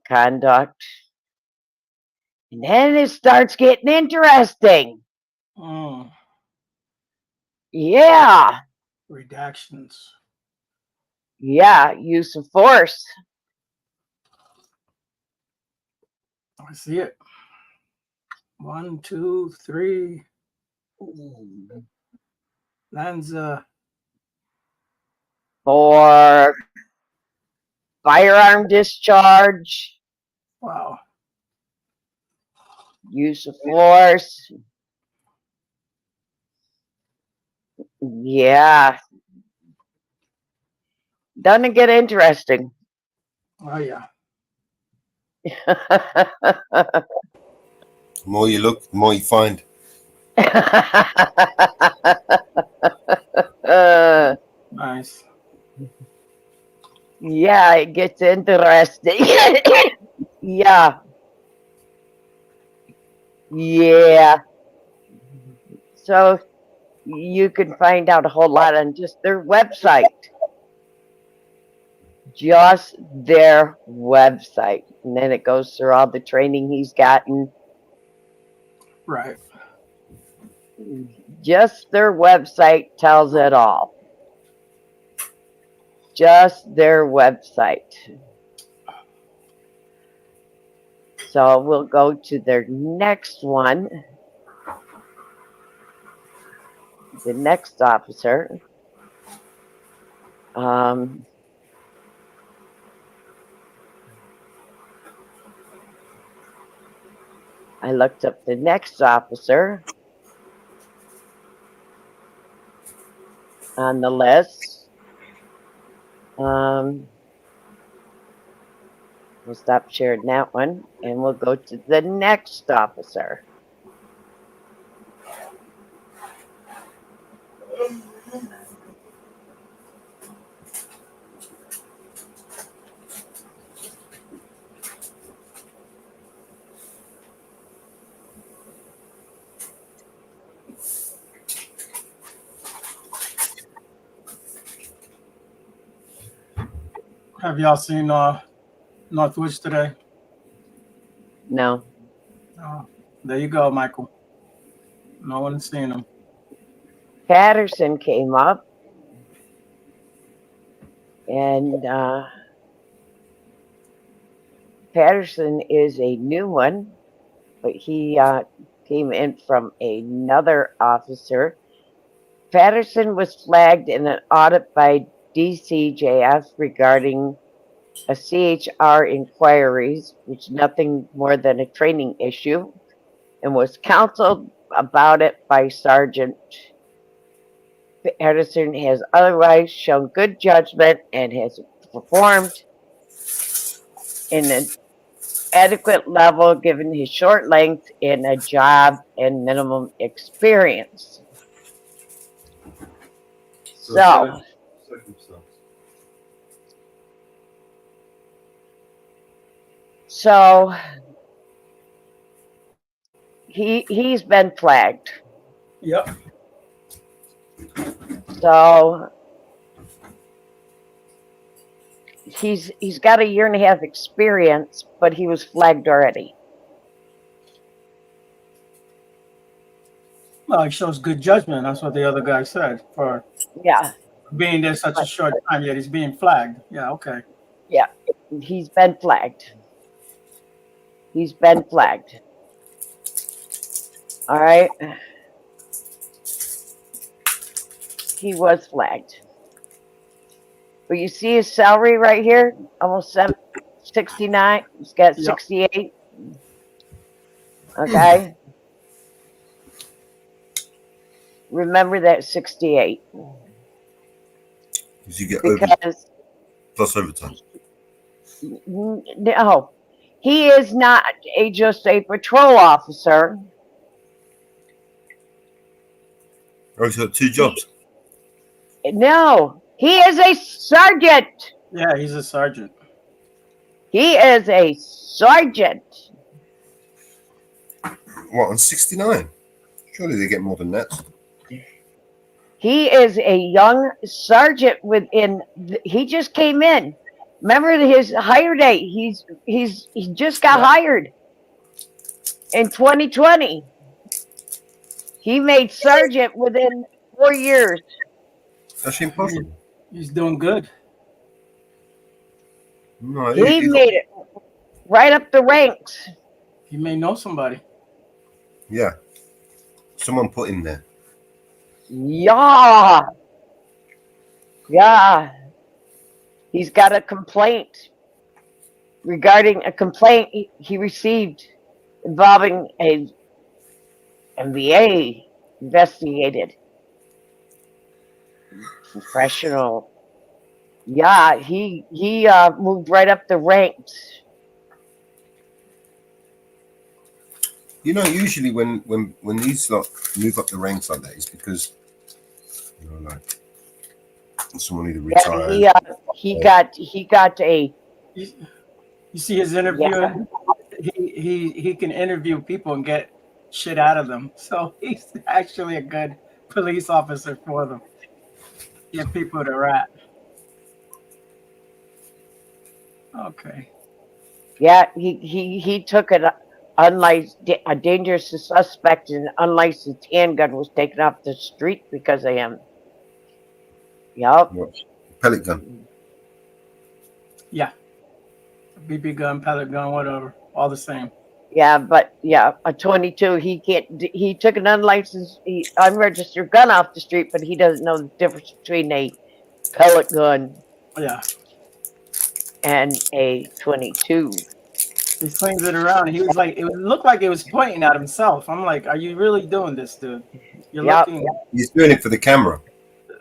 Conduct. And then it starts getting interesting. Yeah. Redactions. Yeah, use of force. I see it. 1, 2, 3. Lanza. For firearm discharge. Wow. Use of force. Yeah. Doesn't get interesting. Oh, yeah. The more you look, the more you find. Nice. Yeah, it gets interesting. Yeah. Yeah. So you can find out a whole lot on just their website. Just their website. And then it goes through all the training he's gotten. Right. Just their website tells it all. Just their website. So we'll go to their next one. the next officer. I looked up the next officer on the list. We'll stop sharing that one, and we'll go to the next officer. Have y'all seen Northwich today? No. Oh, there you go, Michael. No one's seen him. Patterson came up, and Patterson is a new one, but he came in from another officer. Patterson was flagged in an audit by DCJF regarding a CHR inquiries, which is nothing more than a training issue, and was counseled about it by Sergeant. Patterson has otherwise shown good judgment and has performed in an adequate level given his short length in a job and minimum experience. So he's been flagged. Yep. So he's got a 1.5 years experience, but he was flagged already. Well, he shows good judgment. That's what the other guy said. For being there such a short time, yet he's being flagged. Yeah. Okay. Yeah, he's been flagged. He's been flagged. All right. He was flagged. But you see his salary right here? Almost 69. He's got 68. Okay. Remember that 68. Did you get because plus overtime? No, he is not just a patrol officer. Oh, he's got 2 jobs. No, he is a sergeant. Yeah, he's a sergeant. He is a sergeant. What, on 69? Surely they get more than that. He is a young sergeant he just came in. Remember his hire date? He just got hired in 2020. He made sergeant within 4 years. That's impossible. He's doing good. No, He made it right up the ranks. He may know somebody. Yeah. Someone put him there. Yeah. Yeah. He's got a complaint regarding a complaint he received involving a MBA investigated. Professional. Yeah, he moved right up the ranks. You know, usually when these lot move up the ranks like that, it's because like someone either retired. Yeah, he got a. You see his interviewing. He can interview people and get shit out of them. So he's actually a good police officer for them. Get people to rat. Okay. Yeah, he took an a dangerous suspect and an unlicensed handgun was taken off the street because of him. Yep. Pellet gun. Yeah. BB gun, pellet gun, whatever. All the same. Yeah, but yeah, a 22. He can't. He took an unregistered gun off the street, but he doesn't know the difference between a pellet gun Yeah. and a 22. He swings it around. He was like, it looked like it was pointing at himself. I'm like, are you really doing this, dude? You're Yep. looking. He's doing it for the camera.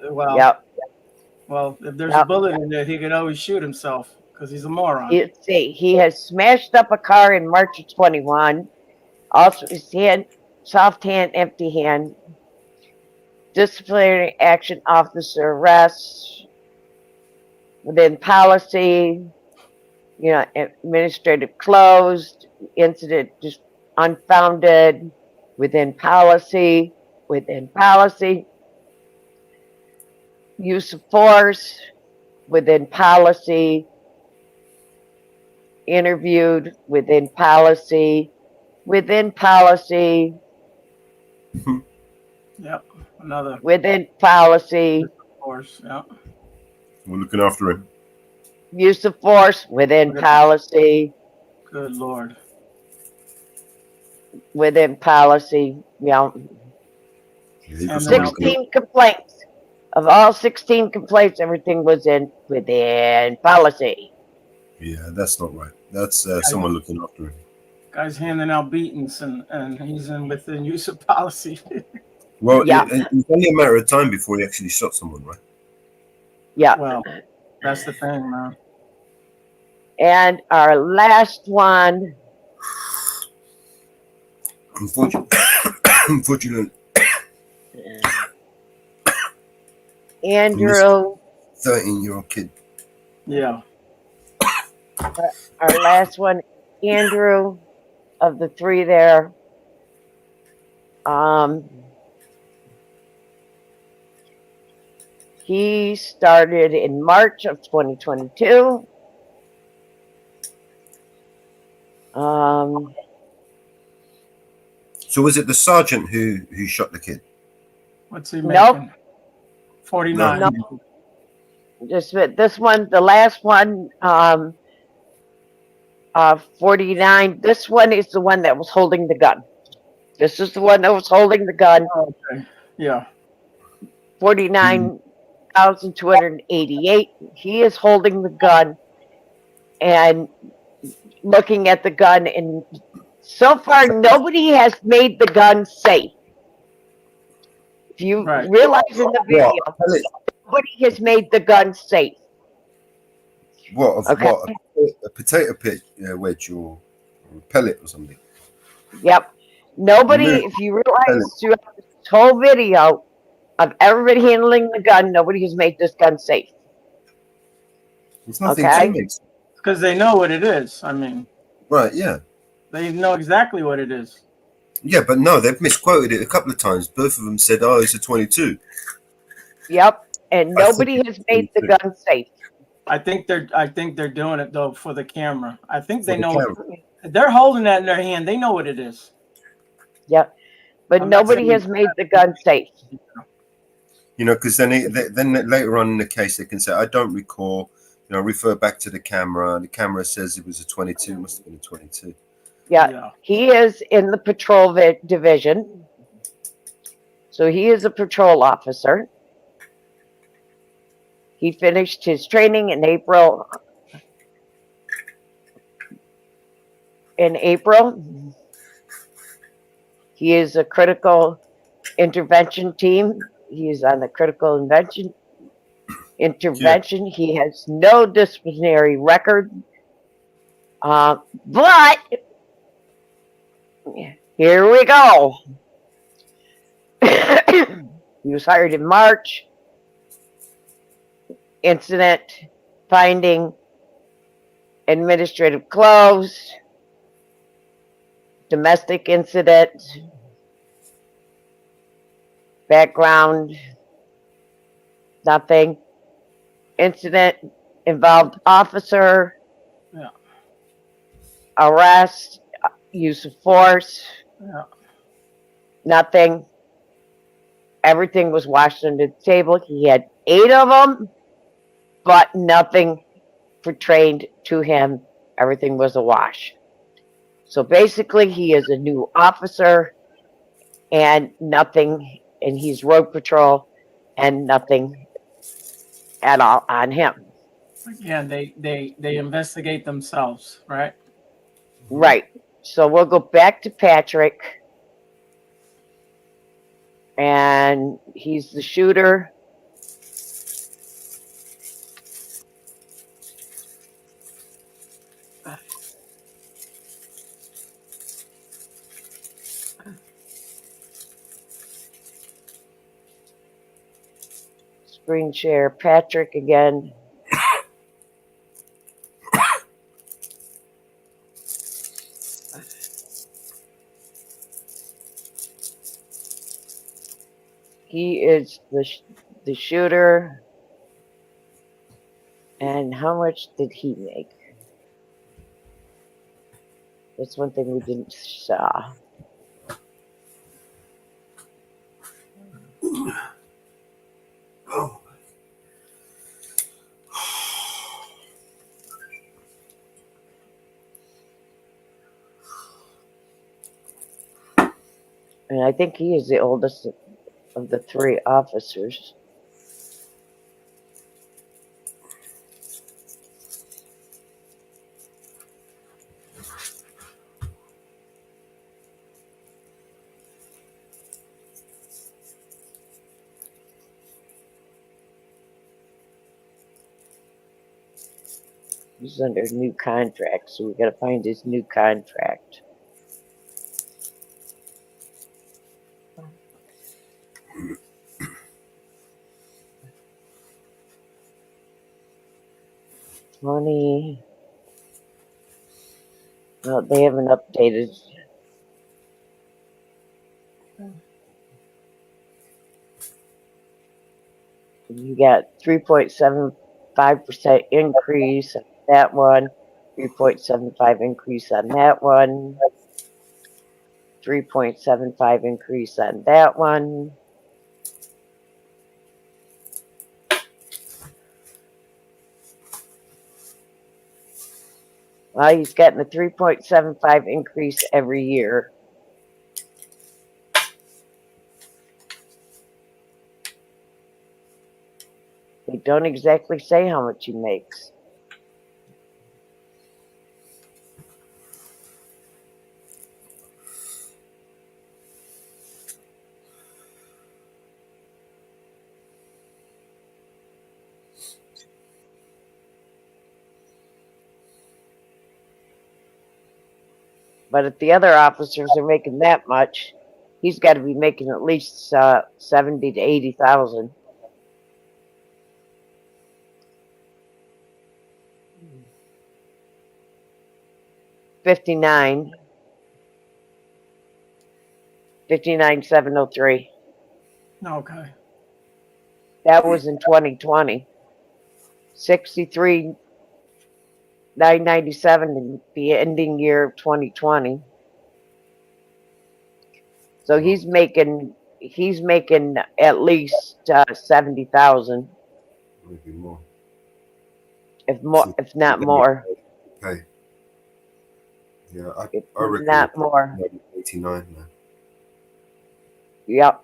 Well, Yep. well, if there's a Yep. bullet in there, he could always shoot himself because he's a moron. Let's see. He has smashed up a car in March of 21. Also, his hand, soft hand, empty hand. Disciplinary action officer arrest within policy. You know, administrative closed. Incident just unfounded within policy. Within policy. Use of force within policy. Interviewed within policy. Within policy. Yep. Another. Within policy. Of course. Yep. We're looking after him. Use of force within policy. Good Lord. Within policy. Yeah. 16 complaints. Of all 16 complaints, everything was within policy. Yeah, that's not right. That's someone looking after him. Guy's handing out beatings and he's within use of policy. Well, Yeah. it's only a matter of time before he actually shot someone, right? Yeah. Well, that's the thing, man. And our last one. Unfortunately. Andrew. 13-year-old kid. Yeah. Our last one, Andrew, of the three there. He started in March of 2022. So was it the sergeant who shot the kid? What's he making? Nope. 49. No. Just this one, the last one, 49. This one is the one that was holding the gun. This is the one that was holding the gun. Oh, okay. Yeah. 49,288. He is holding the gun and looking at the gun, and so far nobody has made the gun safe. If you realize in the video, nobody has made the gun safe. What? Okay. What? A potato pit wedge or a pellet or something? Yep. Nobody, if you realize throughout this whole video of everybody handling the gun, nobody has made this gun safe. It's nothing to make. Because they know what it is. I mean. Right, yeah. They know exactly what it is. Yeah, but no, they've misquoted it a couple of times. Both of them said, oh, it's a 22. Yep. And nobody has made the gun safe. I think they're doing it though for the camera. I think they know they're holding that in their hand. They know what it is. Yep. But nobody has made the gun safe. You know, because then later on in the case they can say, I don't recall, you know, refer back to the camera, and the camera says it was a 22, it must have been a 22. Yeah. He is in the patrol division. So he is a patrol officer. He finished his training in April. He is a critical intervention team. He is on the critical intervention. He has no disciplinary record. But here we go. He was hired in March. Incident finding, administrative close, domestic incident, background, nothing. Incident involved officer, arrest, use of force, nothing. Everything was washed under the table. He had 8 of them, but nothing pertained to him. Everything was a wash. So basically, he is a new officer and nothing, and he's road patrol and nothing at all on him. Again, they investigate themselves, right? Right. So we'll go back to Patrick. And he's the shooter. Screen share Patrick again. He is the shooter. And how much did he make? That's one thing we didn't saw. Oh. And I think he is the oldest of the three officers. He's under new contract, so we got to find his new contract. Money. No, they haven't updated. You got 3.75% increase on that one, 3.75 increase on that one, 3.75 increase on that one. Well, he's getting a 3.75 increase every year. They don't exactly say how much he makes. But if the other officers are making that much, he's got to be making at least 70 to 80,000. $59,703. Okay. That was in 2020. 63,997 in the ending year of 2020. So he's making at least 70,000, Maybe more. if not more. Pay. Yeah, I If reckon not more. maybe 89 now. Yep.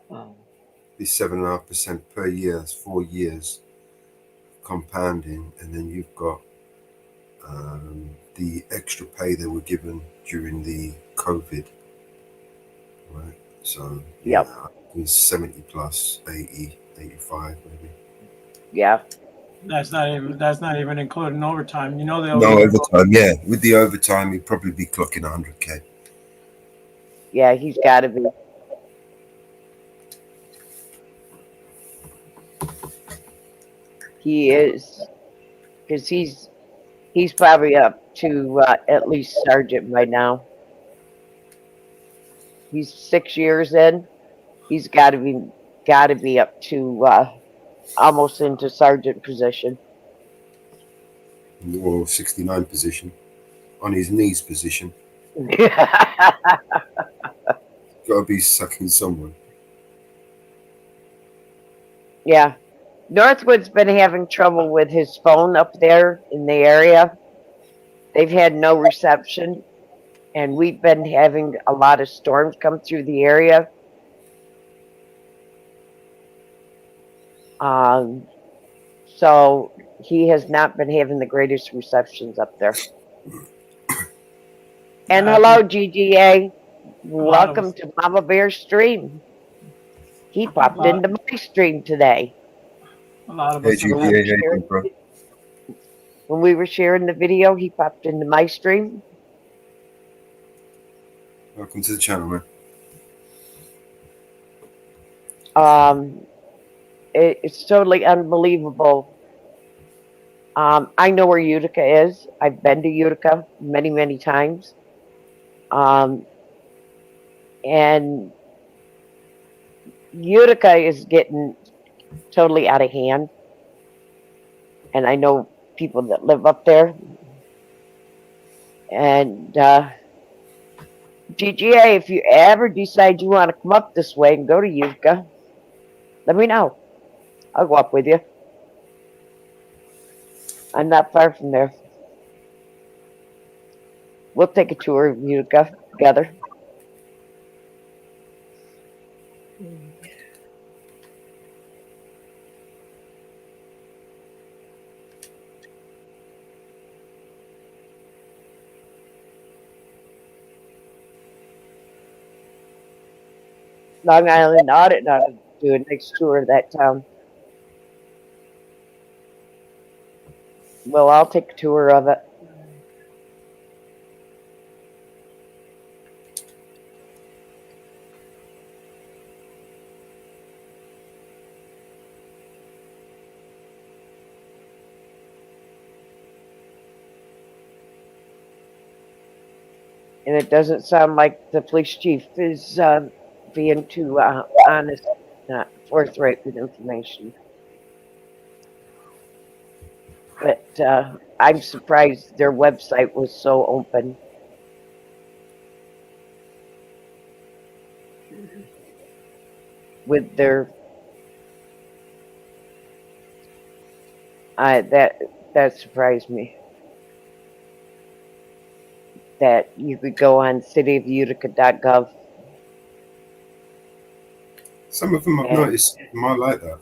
Be 7.5% per year. That's 4 years compounding, and then you've got the extra pay they were given during the COVID, right? So Yep. it's 70 plus 80, 85 maybe. Yeah. That's not even including overtime. You know they No always overtime, yeah. With the overtime, he'd probably be clocking 100K. Yeah, he's got to be. He is, because he's probably up to at least sergeant by now. He's 6 years in. He's got to be up to almost into sergeant position. Or 69 position. On his knees position. Gotta be sucking someone. Yeah. Northwood's been having trouble with his phone up there in the area. They've had no reception. and we've been having a lot of storms come through the area. So he has not been having the greatest receptions up there. And hello, GGA. Welcome to Mama Bear's stream. He popped into my stream today. A lot of Hey, us have GPA, had. how you doing, bro? When we were sharing the video, he popped into my stream. Welcome to the channel, man. It's totally unbelievable. I know where Utica is. I've been to Utica many, many times. And Utica is getting totally out of hand. And I know people that live up there. And GGA, if you ever decide you want to come up this way and go to Utica, let me know. I'll go up with you. I'm not far from there. We'll take a tour of Utica together. Long Island Audit ought to do a next tour of that town. Well, I'll take a tour of it. And it doesn't sound like the police chief is being too honest, not forthright with information. But I'm surprised their website was so open. With their that surprised me. That you could go on cityofutica.gov. Some of them I've noticed might like that.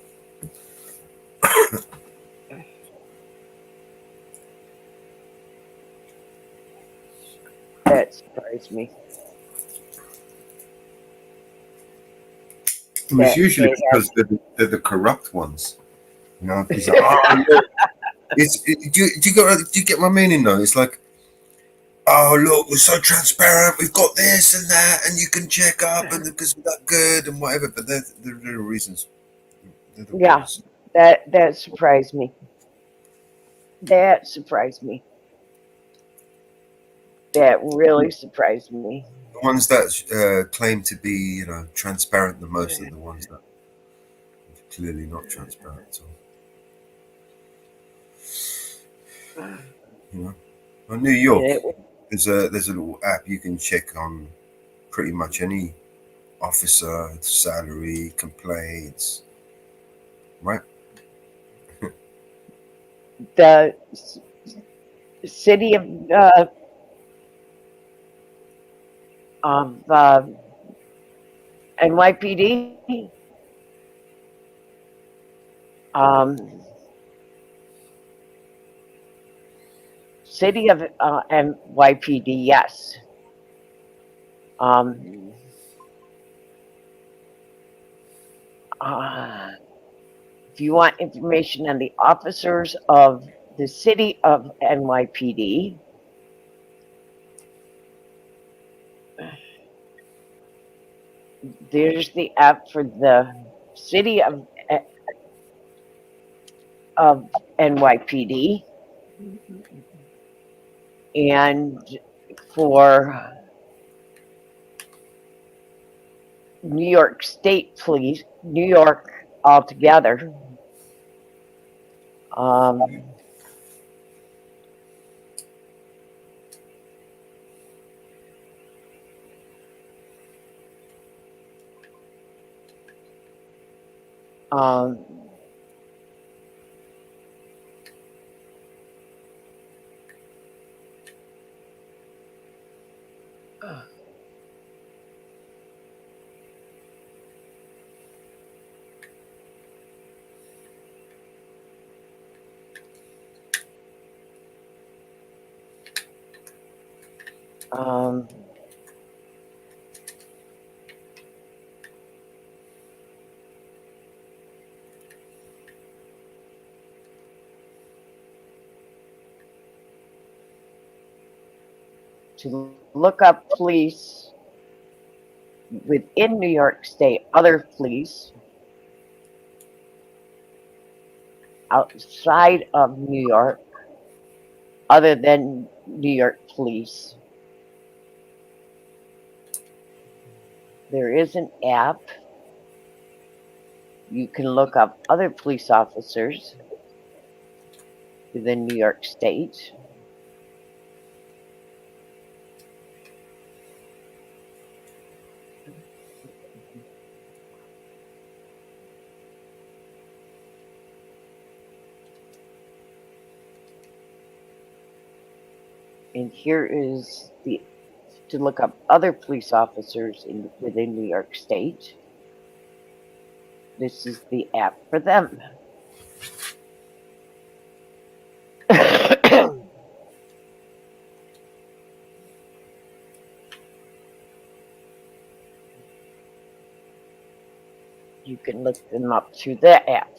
That surprised me. It's usually because they're the corrupt ones. You know, it's like, oh, look. Do you get my meaning though? It's like, oh look, we're so transparent. We've got this and that, and you can check up, and because we're that good and whatever. But they're the reasons. Yeah, that surprised me. That surprised me. That really surprised me. The ones that claim to be, you know, transparent the most are the ones that are clearly not transparent. So, you know, on New York, there's a little app you can check on pretty much any officer, salary, complaints, right? The city of NYPD. City of NYPD, yes. If you want information on the officers of the city of NYPD, there's the app for the city of NYPD, and for New York State Police, New York altogether. Um, to look up police within New York State, other police outside of New York, other than New York police. There is an app. You can look up other police officers within New York State. And here is to look up other police officers within New York State. This is the app for them. You can look them up through the app.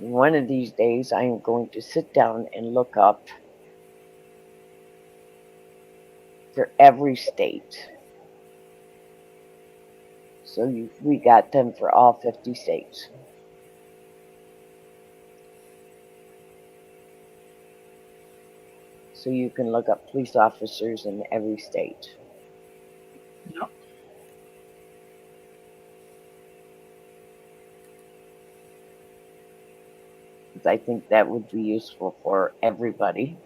One of these days, I am going to sit down and look up for every state. So we got them for all 50 states. So you can look up police officers in every state. Yep. I think that would be useful for everybody.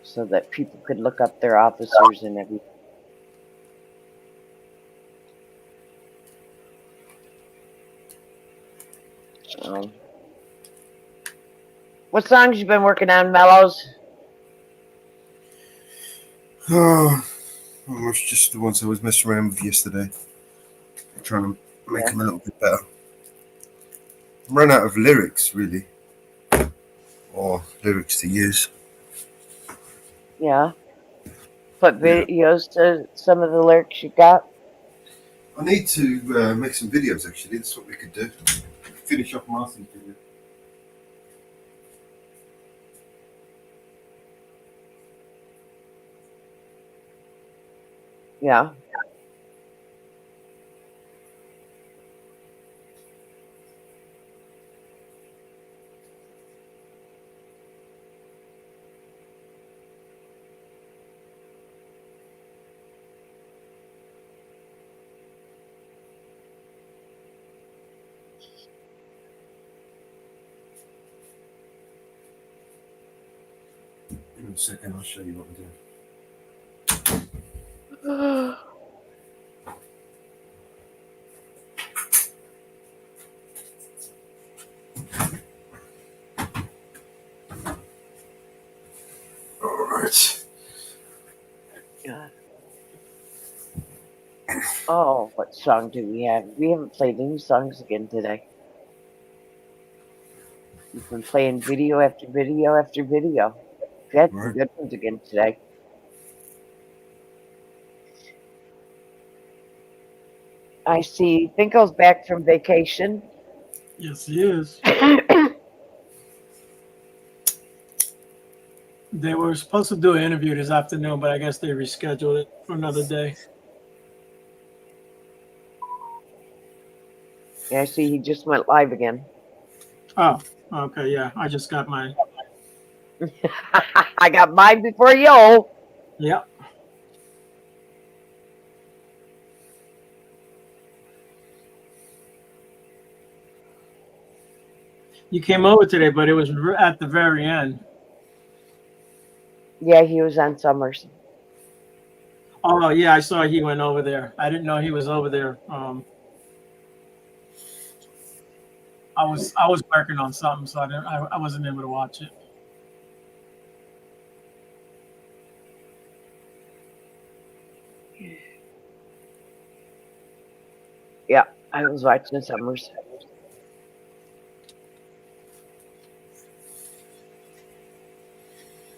So that people could look up their officers and everything. What songs you been working on, Mellows? Oh, almost just the ones I was messing around with yesterday. Trying to make them a little bit better. I'm run out of lyrics, really. Or lyrics to use. Yeah. Put videos to some of the lyrics you got. I need to make some videos, actually. That's what we could do. Finish off Martin's video. Yeah. In a second, I'll show you what we're doing. Alright. Yeah. Oh, what song do we have? We haven't played any songs again today. We've been playing video after video after video. We had some good ones again today. I see Finkel's back from vacation. Yes, he is. They were supposed to do an interview this afternoon, but I guess they rescheduled it for another day. Yeah, I see he just went live again. Oh, okay, yeah. I just got mine. I got mine before you. Yep. You came over today, but it was at the very end. Yeah, he was on Summers. Oh, yeah, I saw he went over there. I didn't know he was over there. I was working on something, so I wasn't able to watch it. Yeah, I was watching Summers.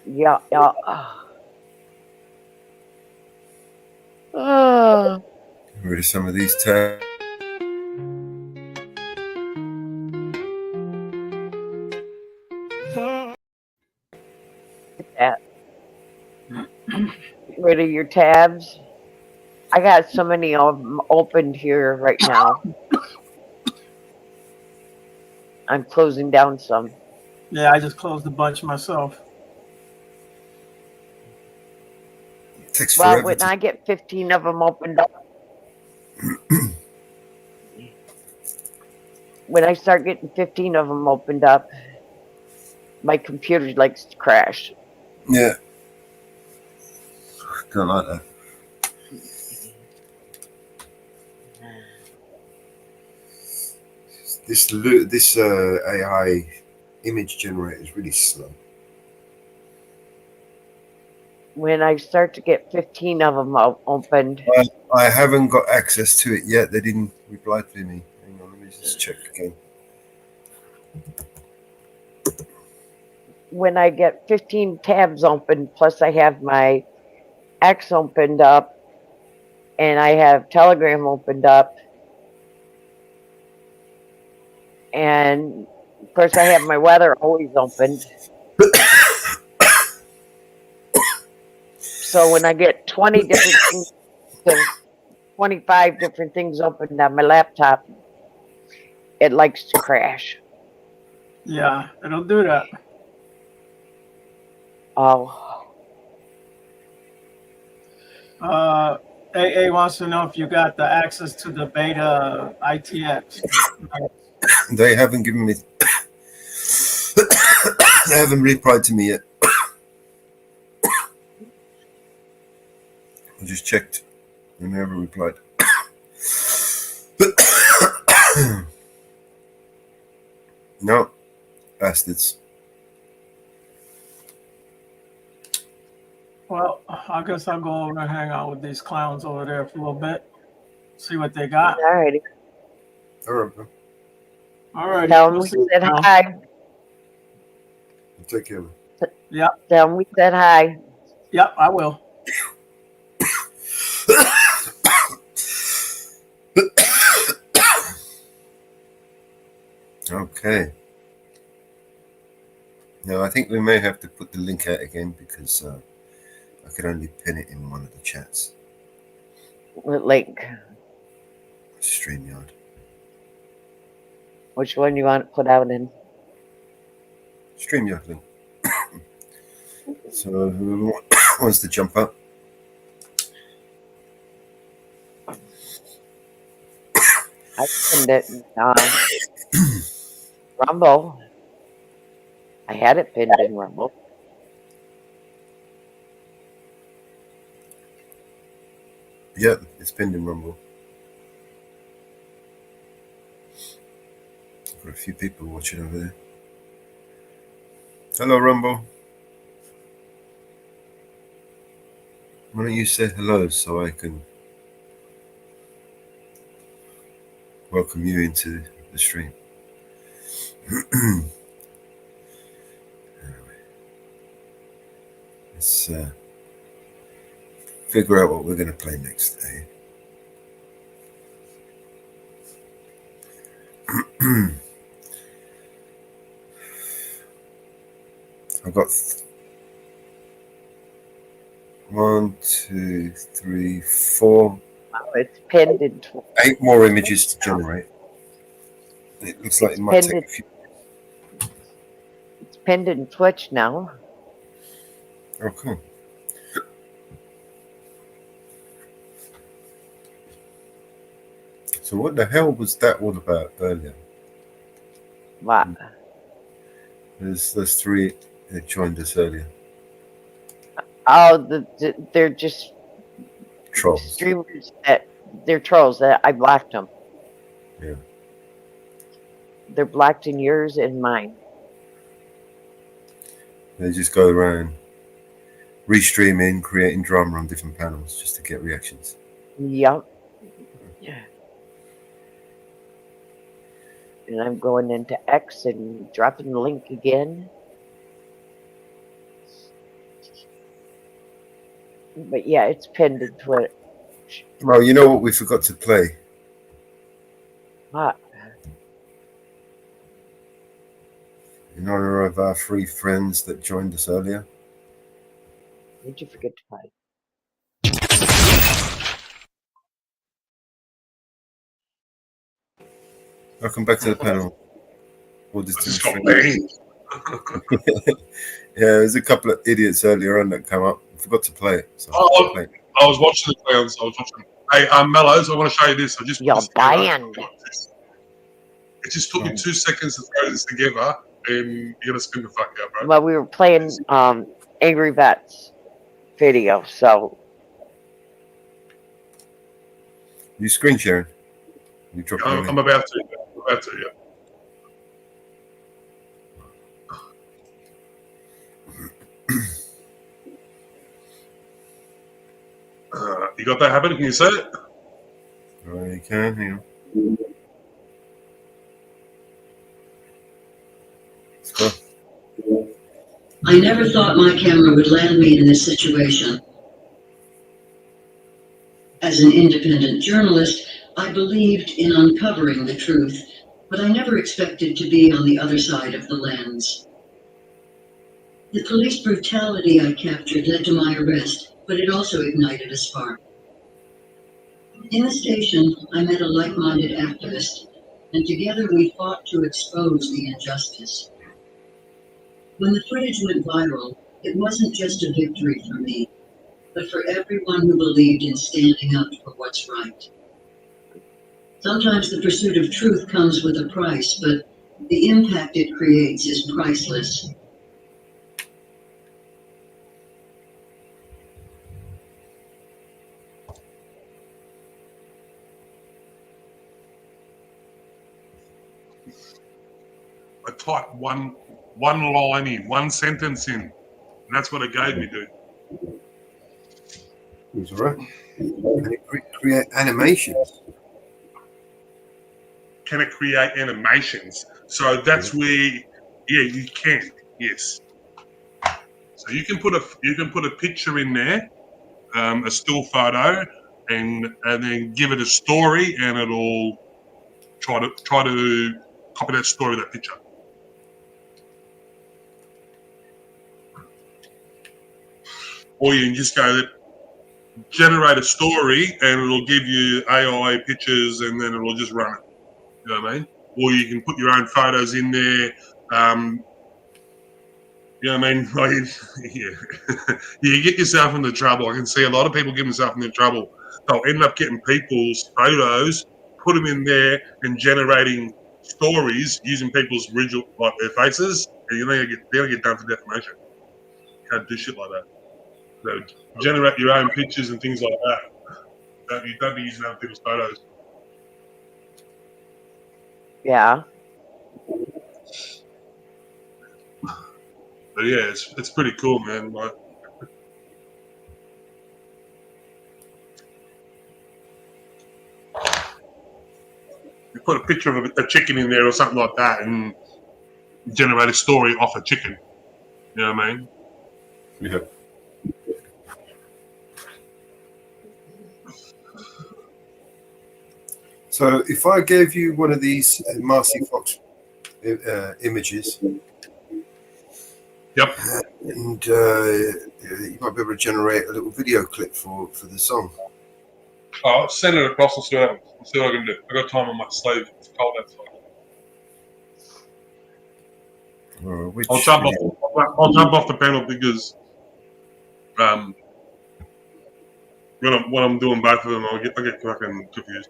Yeah, yeah. Oh, Get rid of some of these tabs. that. Get rid of your tabs. I got so many of them opened here right now. I'm closing down some. Yeah, I just closed a bunch myself. It takes Well, forever when to. I get 15 of them opened up, when I start getting 15 of them opened up, my computer likes to crash. Yeah. Don't like that. This AI image generator is really slow. When I start to get 15 of them opened, I haven't got access to it yet. They didn't reply to me. Hang on, let me just check again. when I get 15 tabs open, plus I have my X opened up, and I have Telegram opened up, and of course I have my weather always opened. So when I get 20 different things, 25 different things opened on my laptop, it likes to crash. Yeah, it'll do that. Oh. AA wants to know if you got the access to the beta ITX. They haven't given me. They haven't replied to me yet. I just checked, and they haven't replied. No, bastards. Well, I guess I'll go over and hang out with these clowns over there for a little bit. See what they got. Alrighty. All right, bro. Alrighty. Tell them We'll we see you said around. hi. Take care. Yep. Tell them we said hi. Yep, I will. Okay. Now I think we may have to put the link out again because I could only pin it in one of the chats. What link? StreamYard. Which one you want to put out in? StreamYard link. So who wants to jump up? I pinned it in Rumble. I had it pinned in Rumble. Yep, it's pinned in Rumble. Got a few people watching over there. Hello, Rumble. Why don't you say hello so I can welcome you into the stream? Let's figure out what we're going to play next, eh? I've got 1, 2, 3, 4. Oh, it's pinned in. 8 more images to generate. It looks like it might take a few. It's pinned in Twitch now. Oh, cool. So what the hell was that all about earlier? What? There's 3 that joined us earlier. Oh, they're just Trolls. streamers they're trolls. That I blocked them. Yeah. They're blocked in yours and mine. They just go around restreaming, creating drama on different panels just to get reactions. Yep. Yeah. And I'm going into X and dropping the link again. But yeah, it's pinned to Twitter. Well, you know what we forgot to play? What? In honor of our 3 friends that joined us earlier. What did you forget to play? Welcome back to the panel. Just got banged. Yeah, there's a couple of idiots earlier on that come up. I forgot to play it. So I was watching the clowns. I was watching. Hey, Mellows, I want to show you this. I just put this together. It just took me 2 seconds to throw this together, and you're gonna spin the fuck out, bro. Well, we were playing Angry Vets video, so You screen sharing? You drop I'm about to. Yeah. You got that happening? Can you see it? Oh, you can. Hang on. Let's go. I never thought my camera would land me in this situation. As an independent journalist, I believed in uncovering the truth, but I never expected to be on the other side of the lens. The police brutality I captured led to my arrest, but it also ignited a spark. In the station, I met a like-minded activist, and together we fought to expose the injustice. When the footage went viral, it wasn't just a victory for me, but for everyone who believed in standing up for what's right. Sometimes the pursuit of truth comes with a price, but the impact it creates is priceless. I typed one line in, one sentence in, and that's what it gave me, dude. It was alright. Can it create animations? Can it create animations? So that's where, you can. Yes. So you can put a picture in there, a still photo, and then give it a story, and it'll try to copy that story, that picture. Or you can just go generate a story, and it'll give you AI pictures, and then it'll just run it. You know what I mean? Or you can put your own photos in there. You know what I mean? Like, you get yourself into trouble. I can see a lot of people get themselves into trouble. They'll end up getting people's photos, put them in there, and generating stories using people's original, like their faces, and they'll get done for defamation. Can't do shit like that. So generate your own pictures and things like that. You don't be using other people's photos. yeah. But yeah, it's pretty cool, man. Like, you put a picture of a chicken in there or something like that, and generate a story off a chicken. You know what I mean? Yeah. So if I gave you one of these Marcy Fox images, yep, and you might be able to generate a little video clip for the song. I'll send it across and see what happens. I'll see what I can do. I got time on my sleeve. It's cold outside. I'll jump off the panel because when I'm doing both of them, I get fucking confused.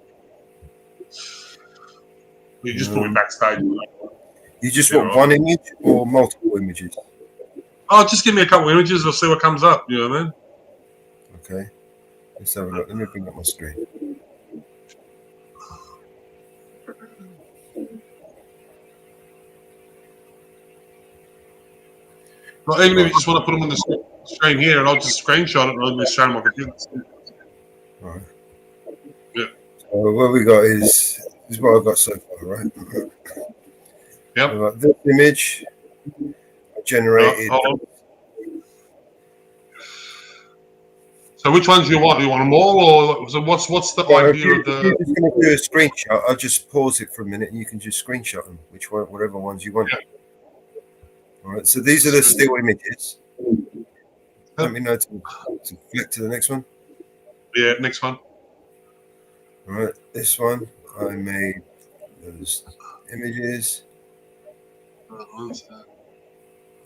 You just put me backstage. You just want one image or multiple images? Oh, just give me a couple of images. I'll see what comes up. You know what I mean? Okay. Let's have a look. Let me bring up my screen. Well, even if you just want to put them on the screen here, and I'll just screenshot it and I'll just show them my computer. All right. Yeah. So what we got is what I've got so far, right? Yep. So, this image I generated. Hold on. So which ones do you want? Do you want them all, or so what's the idea of If you're just going to do a screenshot, I'll just pause it for a minute, and you can just screenshot them, whatever ones you want. Yeah. All right. So these are the still images. Let me know to flick to the next one. Yeah, next one. All right. This one I made those images.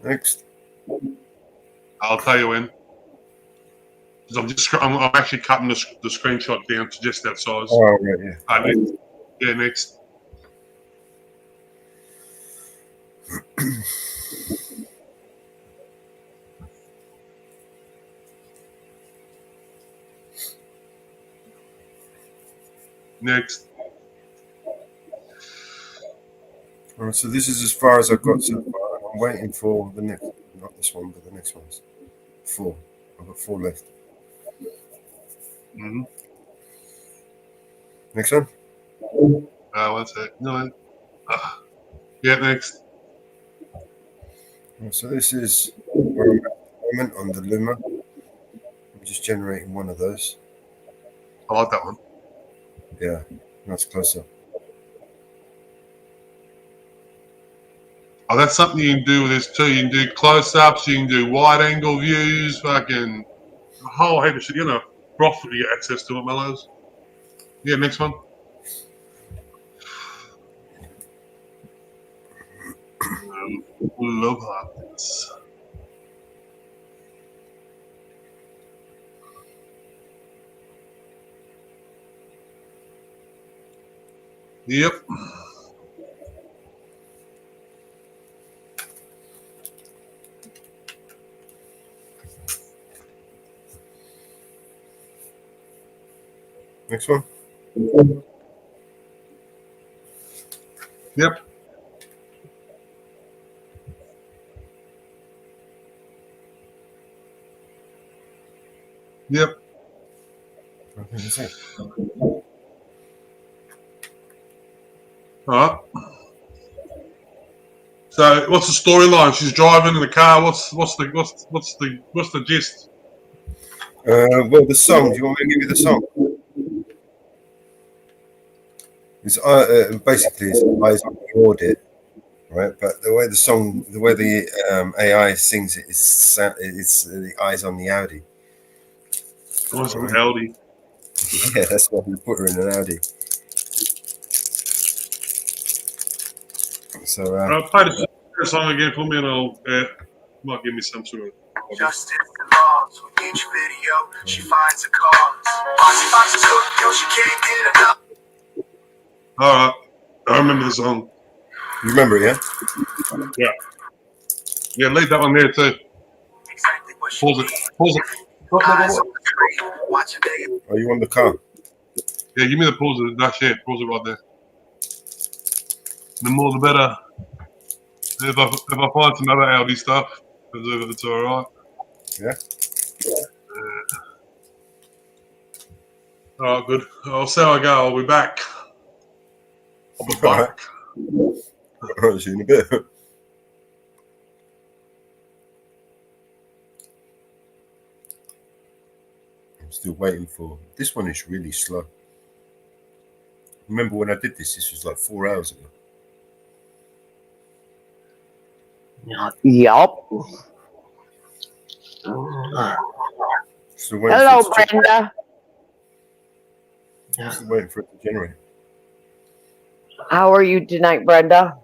Next. I'll tell you when. Because I'm actually cutting the screenshot down to just that size. Oh, right, yeah. Next. Yeah, next. Next. All right. So this is as far as I've got so far. I'm waiting for the next, not this one, but the next ones. 4. I've got 4 left. Mm-hmm. Next one. One sec. No. Yeah, next. So this is where I'm at the moment on the Luma. I'm just generating one of those. I like that one. Yeah, nice close up. Oh, that's something you can do with this too. You can do close-ups, you can do wide-angle views, fucking a whole heap of shit. You know, broth you get access to it, Mellows. Yeah, next one. Love that. Yep. Next one. Yep. Yep. Okay, that's it. All right. So, what's the storyline? She's driving in the car. What's the gist? Well, the song. Do you want me to give you the song? It's basically it's eyes on the audit, right? But the way the AI sings it is it's the eyes on the Audi. What's an Audi? Yeah, that's why we put her in an Audi. So play the song again for me, and I'll might give me some sort of. Justice and laws with each video, she finds a cause. Foxy is hooked, yo, she can't get enough. All right, I remember the song. You remember it, yeah? Yeah. Yeah, leave that one there too. Exactly what she Pause it. Pause it. Eyes on the tree, watching they. Are you on the car? Yeah, give me the pause of that shit. Pause it right there. The more the better. If I find some other Audi stuff, it's all right. Yeah. All right, good. I'll see how I go. I'll be back. I'll be back. I'll see you in a bit. I'm still waiting for this one. Is really slow. Remember when I did this? This was like 4 hours ago. Yup. Still waiting Hello, for it to Brenda. Still waiting for it to generate. How are you tonight, Brenda?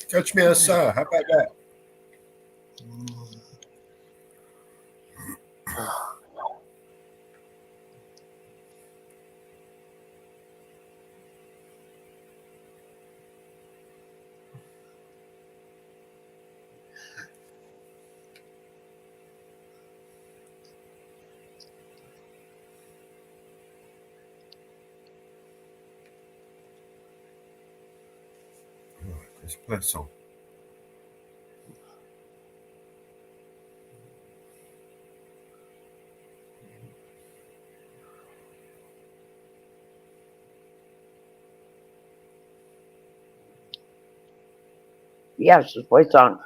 Catch me outside. How about that? Let's play a song. Yes, his voice on.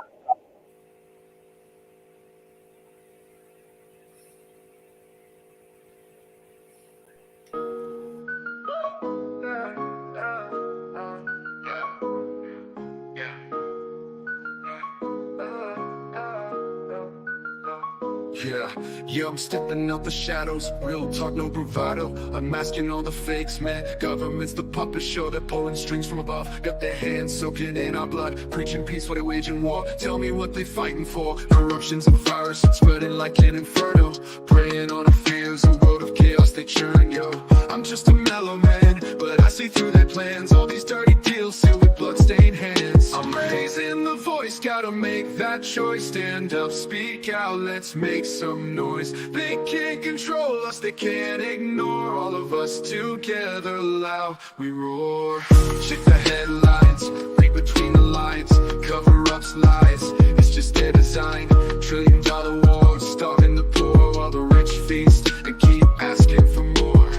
Yeah, I'm stepping out the shadows, real talk, no bravado. I'm masking all the fakes, man. Government's the puppet show, they're pulling strings from above. Got their hands soaking in our blood, preaching peace while they're waging war. Tell me what they fighting for. Corruption's a virus, spreading like an inferno. Preying on our fears, a world of chaos they churn, yo. I'm just a mellow man, but I see through their plans. All these dirty deals sealed with bloodstained hands. I'm raising the voice, gotta make that choice. Stand up, speak out, let's make some noise. They can't control us, they can't ignore. All of us together, loud we roar. Check the headlines, read between the lines. Cover-ups, lies, it's just their design. $1 trillion wars, starving the poor while the rich feast and keep asking for more.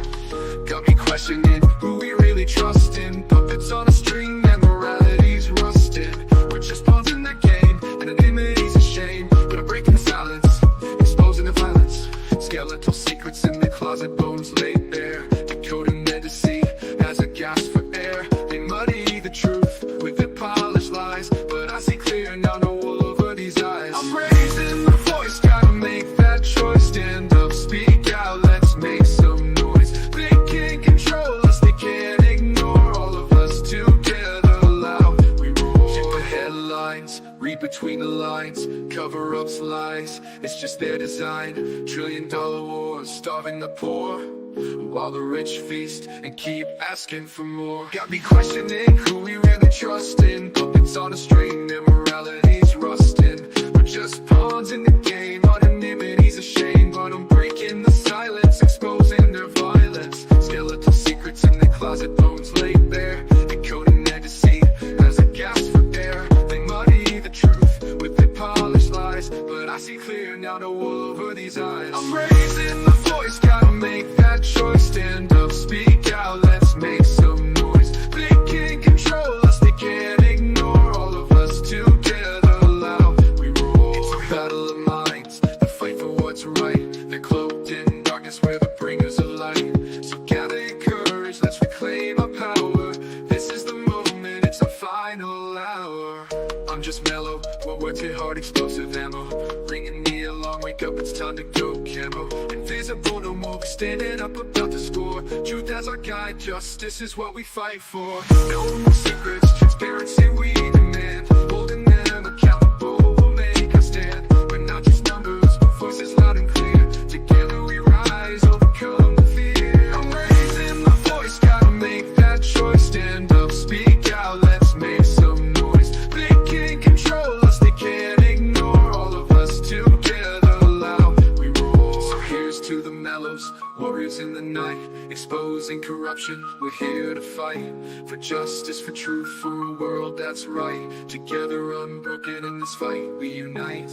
Got me questioning who we really trust in. Puppets on a string and morality's rusted. We're just pawns in the game, anonymity's a shame. But I'm breaking the silence, exposing the violence. Skeletal secrets in the closet, bones laid bare. Decoding their deceit as a gasp for air. They muddy the truth with their polished lies, but I see clear now, no wool over these eyes. I'm raising the voice, gotta make that choice. Stand up, speak out, let's make some noise. They can't control us, they can't ignore. All of us together, loud we roar. Check the headlines, read between the lines. Cover-ups, lies, it's just their design. $1 trillion wars, starving the poor while the rich feast and keep asking for more. Got me questioning who we really trust in. Puppets on a string, their morality's rusting. We're just pawns in the game, anonymity's a shame. But I'm breaking the silence, exposing their violence. Skeletal secrets in the closet, bones laid bare. Decoding their deceit as a gasp for air. They muddy the truth with their polished lies, but I see clear now, no wool over these eyes. I'm raising the voice, gotta make that choice. Stand up, speak out, let's make some noise. They can't control us, they can't ignore. All of us together, loud we roar. It's a battle of minds, the fight for what's right. They're cloaked in darkness, we're the bringers of light. So gather your courage, let's reclaim our power. This is the moment, it's our final hour. I'm just mellow, we'll work it hard, explosive ammo. Bringing me along, wake up, it's time to go camo. Invisible no more, we standing up about the score. Truth as our guide, justice is what we fight for. No more secrets, transparency we demand. Holding them accountable, we'll make a stand. We're not just numbers, but voices loud and clear. Together we rise, overcome the fear. I'm raising the voice, gotta make that choice. Stand up, speak out, let's make some noise. They can't control us, they can't ignore. All of us together, loud we roar. So here's to the mellows, warriors in the night, exposing corruption. We're here to fight for justice, for truth, for a world that's right. Together unbroken in this fight, we unite.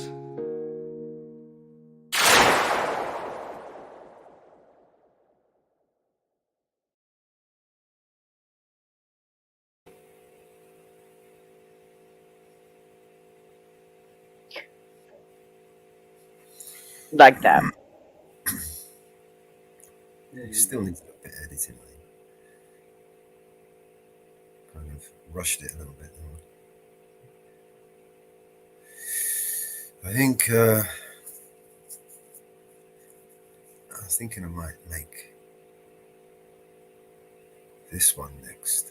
Like that. Yeah, you still need a bit of editing. Kind of rushed it a little bit. I think I was thinking I might make this one next.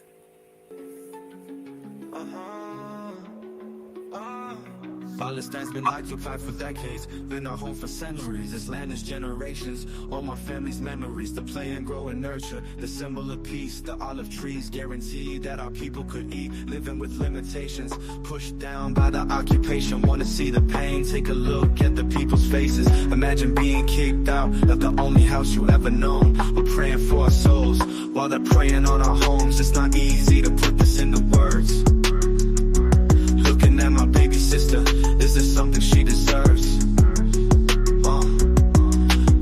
Palestine's been occupied for decades, been our home for centuries. This land is generations, all my family's memories. To play and grow and nurture, the symbol of peace. The olive trees guarantee that our people could eat. Living with limitations, pushed down by the occupation. Wanna see the pain, take a look at the people's faces. Imagine being kicked out of the only house you ever known. We're praying for our souls, while they're praying on our homes. It's not easy to put this into words. Looking at my baby sister, is this something she deserves?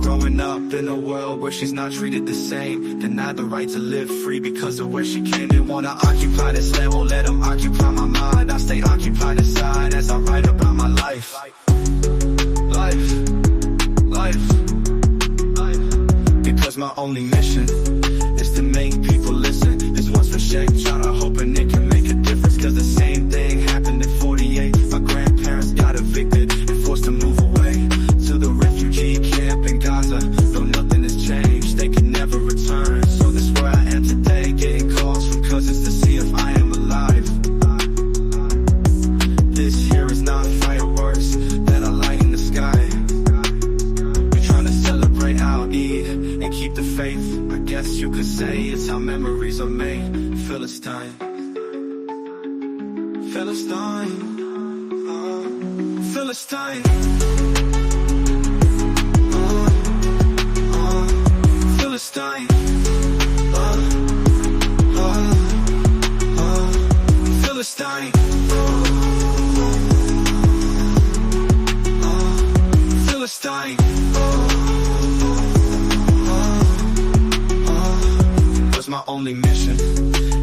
Growing up up in a world where she's not treated the same. Denied the right to live free because of where she came. They wanna occupy this land, won't let them occupy my mind. I stay occupied inside as I write about my life. Life, life, life. Because my only mission is to make people listen. This one's for Shake Chana, hoping it can make a difference. Cause the same thing happened in 48. My grandparents got evicted and forced to move away to the refugee camp in Gaza. Though nothing has changed, they can never return. So this is where I am today, getting calls from cousins to see if I am alive. This here is not fireworks that I light in the sky. We're trying to celebrate our Eid and keep the faith. I guess you could say it's how memories are made. Philistine, Philistine, Philistine, Philistine, Philistine, Philistine. Was my only mission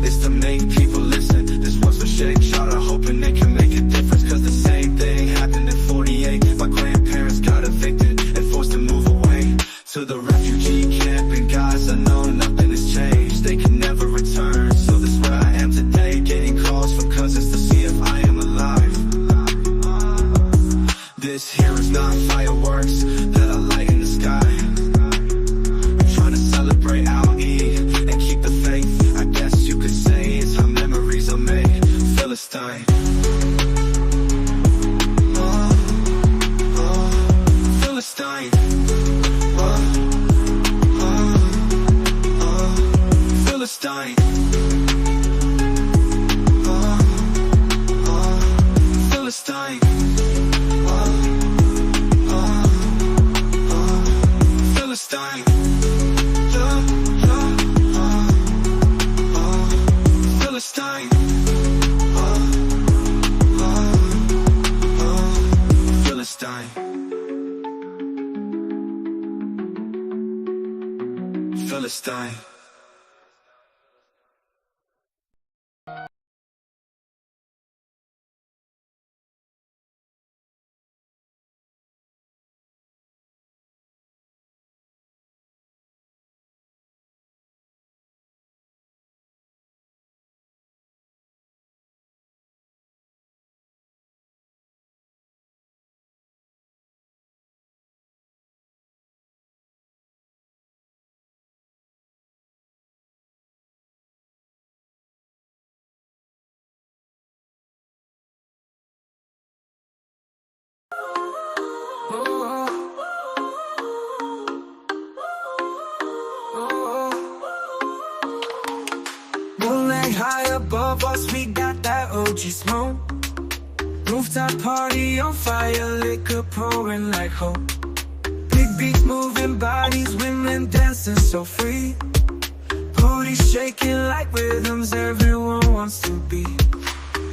is to make people listen. This one's for Shake Shatta, hoping they can make a difference. Cause the same thing happened in 48. My grandparents got evicted and forced to move away to the refugee camp in Gaza. No, nothing has changed, they can never return. So this is where I am today, getting calls from cousins to see if I am alive. This here is not fireworks that I light in the sky. We're trying to celebrate our Eid and keep the faith. I guess you could say it's how memories are made. Philistine, Philistine, Philistine, Philistine, Philistine, Philistine, Philistine, Philistine. Moonlight high above us, we got that OG smoke. Rooftop party on fire, liquor pouring like hope. Big beat moving bodies, women dancing so free. Booty shaking like rhythms everyone wants to be.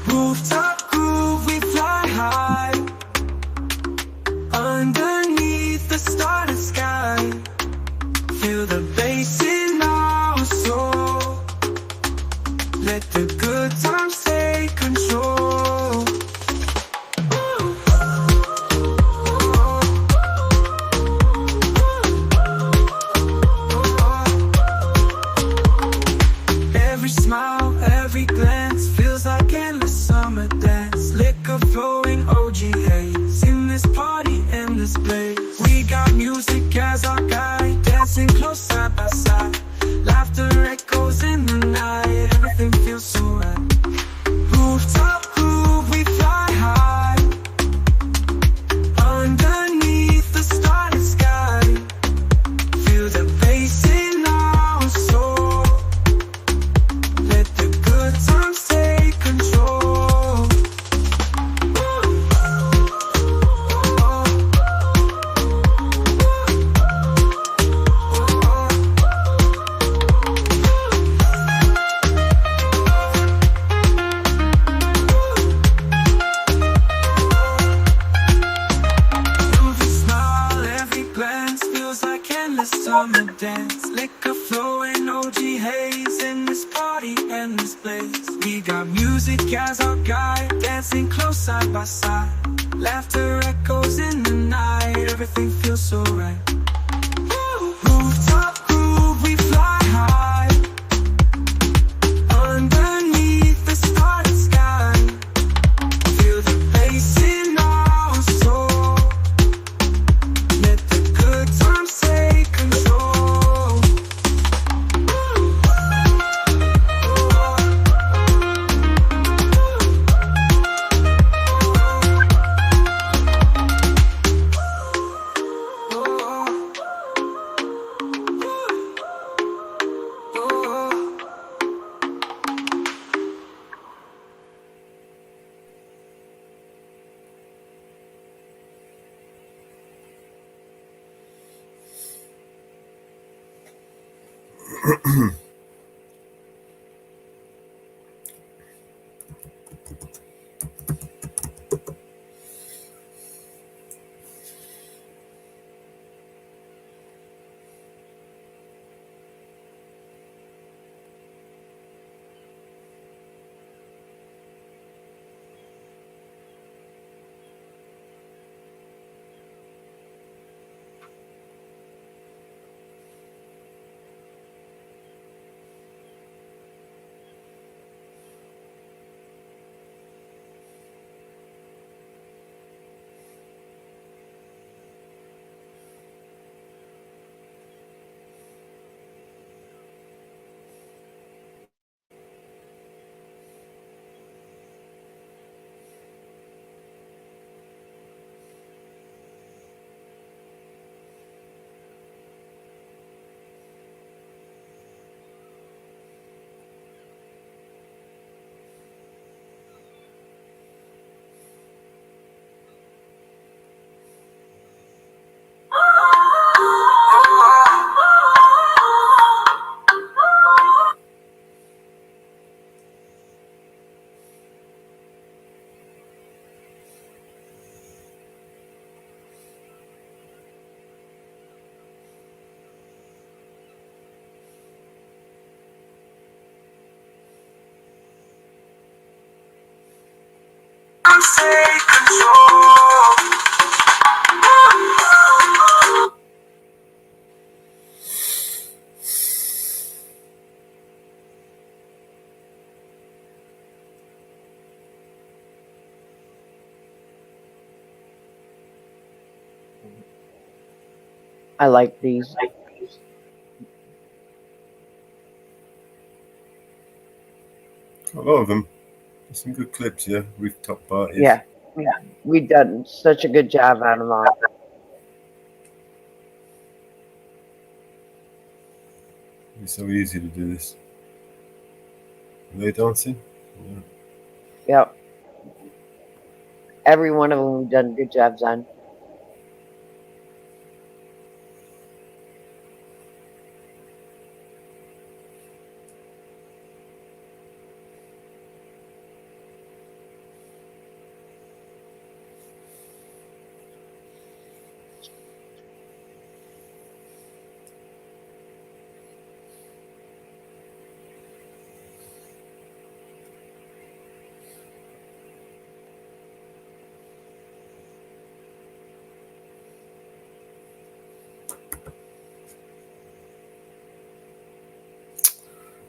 Rooftop groove, we fly high underneath the starry sky. Feel the bass in our soul. Let the good times take control. Every smile, every glance feels like endless summer dance. Liquor flowing, OG haze in this party, in this place. We got music summer dance, liquor flowing, OG haze in this party and this place. We got music as our guide, dancing close side by side. Laughter echoes in the night, everything feels so right. Rooftop groove, we fly high underneath the starry sky. Feel the bass in our soul. Let the good times take control. Take control. I like these. A lot of them. Some good clips, yeah. Rooftop parties. Yeah, we've done such a good job on them all. It's so easy to do this. Are they dancing? Yeah. Yep. Every one of them we've done good jobs on.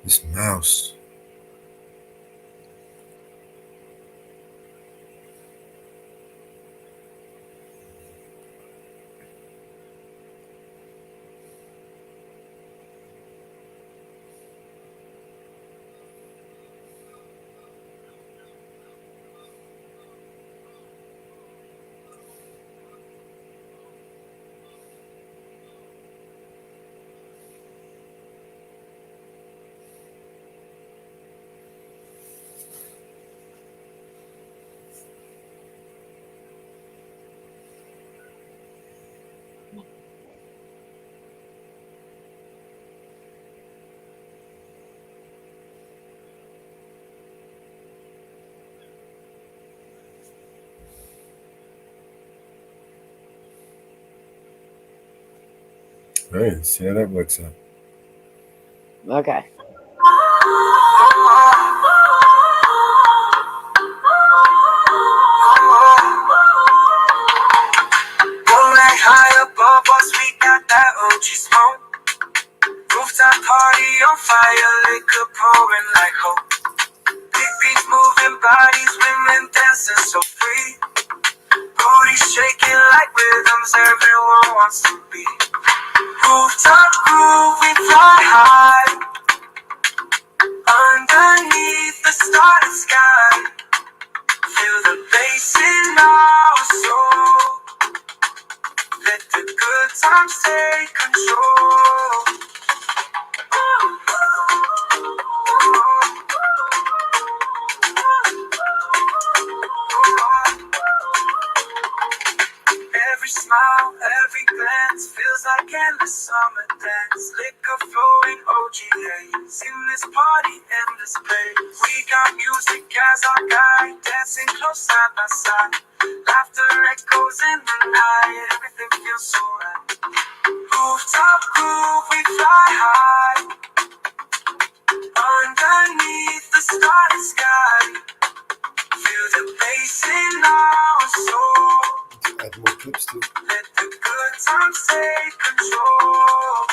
This mouse. Right, see how that works out. Okay. Rolling high above us, we got that OG smoke. Rooftop party on fire, liquor pouring like hope. Big beats moving bodies, women dancing so free. Booty shaking like rhythms everyone wants to be. Rooftop groove, we fly high. Underneath the starry sky. Feel the bass in our soul. Let the good times take control. Every smile, every glance feels like endless summer dance. Liquor flowing, OG haze in this party, endless place. We got music as our guide, dancing close side by side. Laughter echoes in the night, everything feels so right. Rooftop groove, we fly high. Underneath the starry sky, feel the bass in our soul. Add more clips to it. Let the good times take control.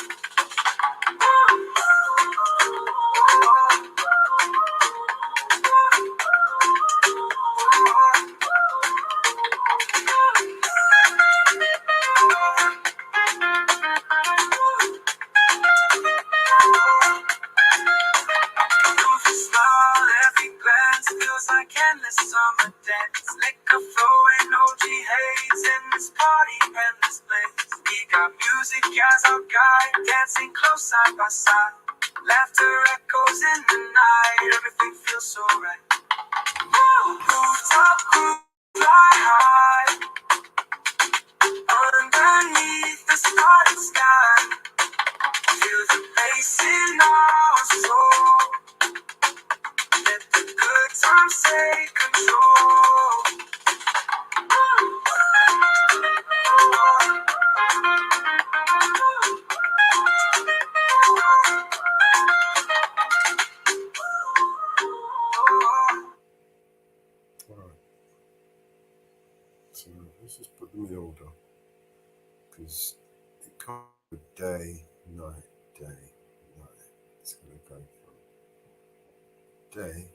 Every smile, every glance feels like endless summer dance. Liquor flowing, OG haze in this party, endless place. We got music as our guide, dancing close side by side. Laughter echoes in the night, everything feels so right. Rooftop group, fly high. Underneath the starry sky, feel the bass in our soul. Let the good times take control. Alright. So let's just put them in order. Because it can't go day, night, day, night. It's going to go from day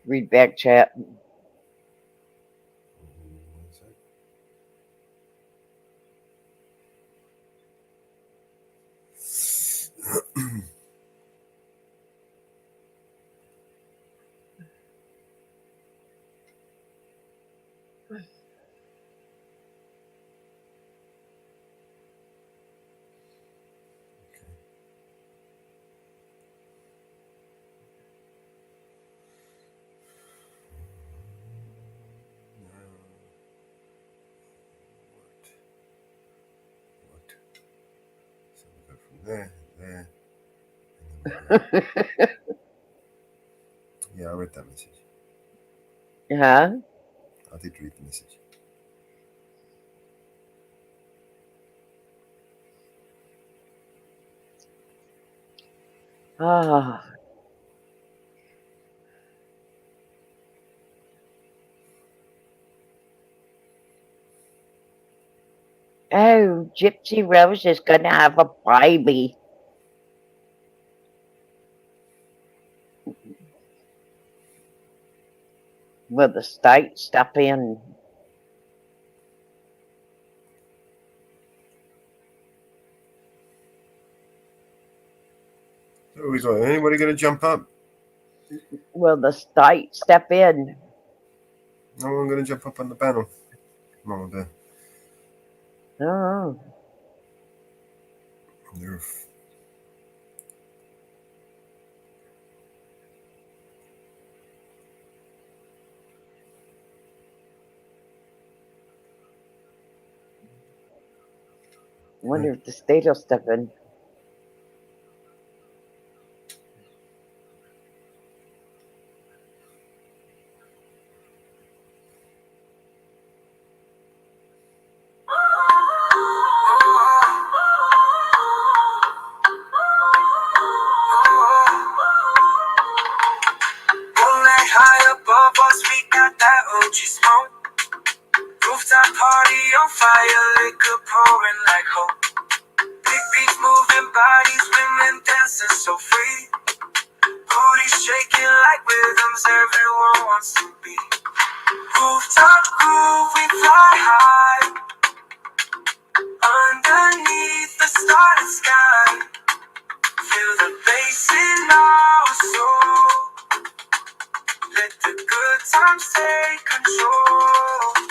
Read back chat. So we go from there, there. Yeah, I read that message. Huh? I did read the message. Ah. Oh, Gypsy Rose is going to have a baby. Will the state step in? So he's like, anybody going to jump up? Will the state step in? No one going to jump up on the panel. Mama bear. Oh. There are Wonder if the state will step in. Rolling high above us, we got that OG smoke. Rooftop party on fire, liquor pouring like hope. Big beats moving bodies, women dancing so free. Booty shaking like rhythms everyone wants to be. Rooftop groove, we fly high. Underneath the starlit sky. Feel the bass in our soul. Let the good times take control.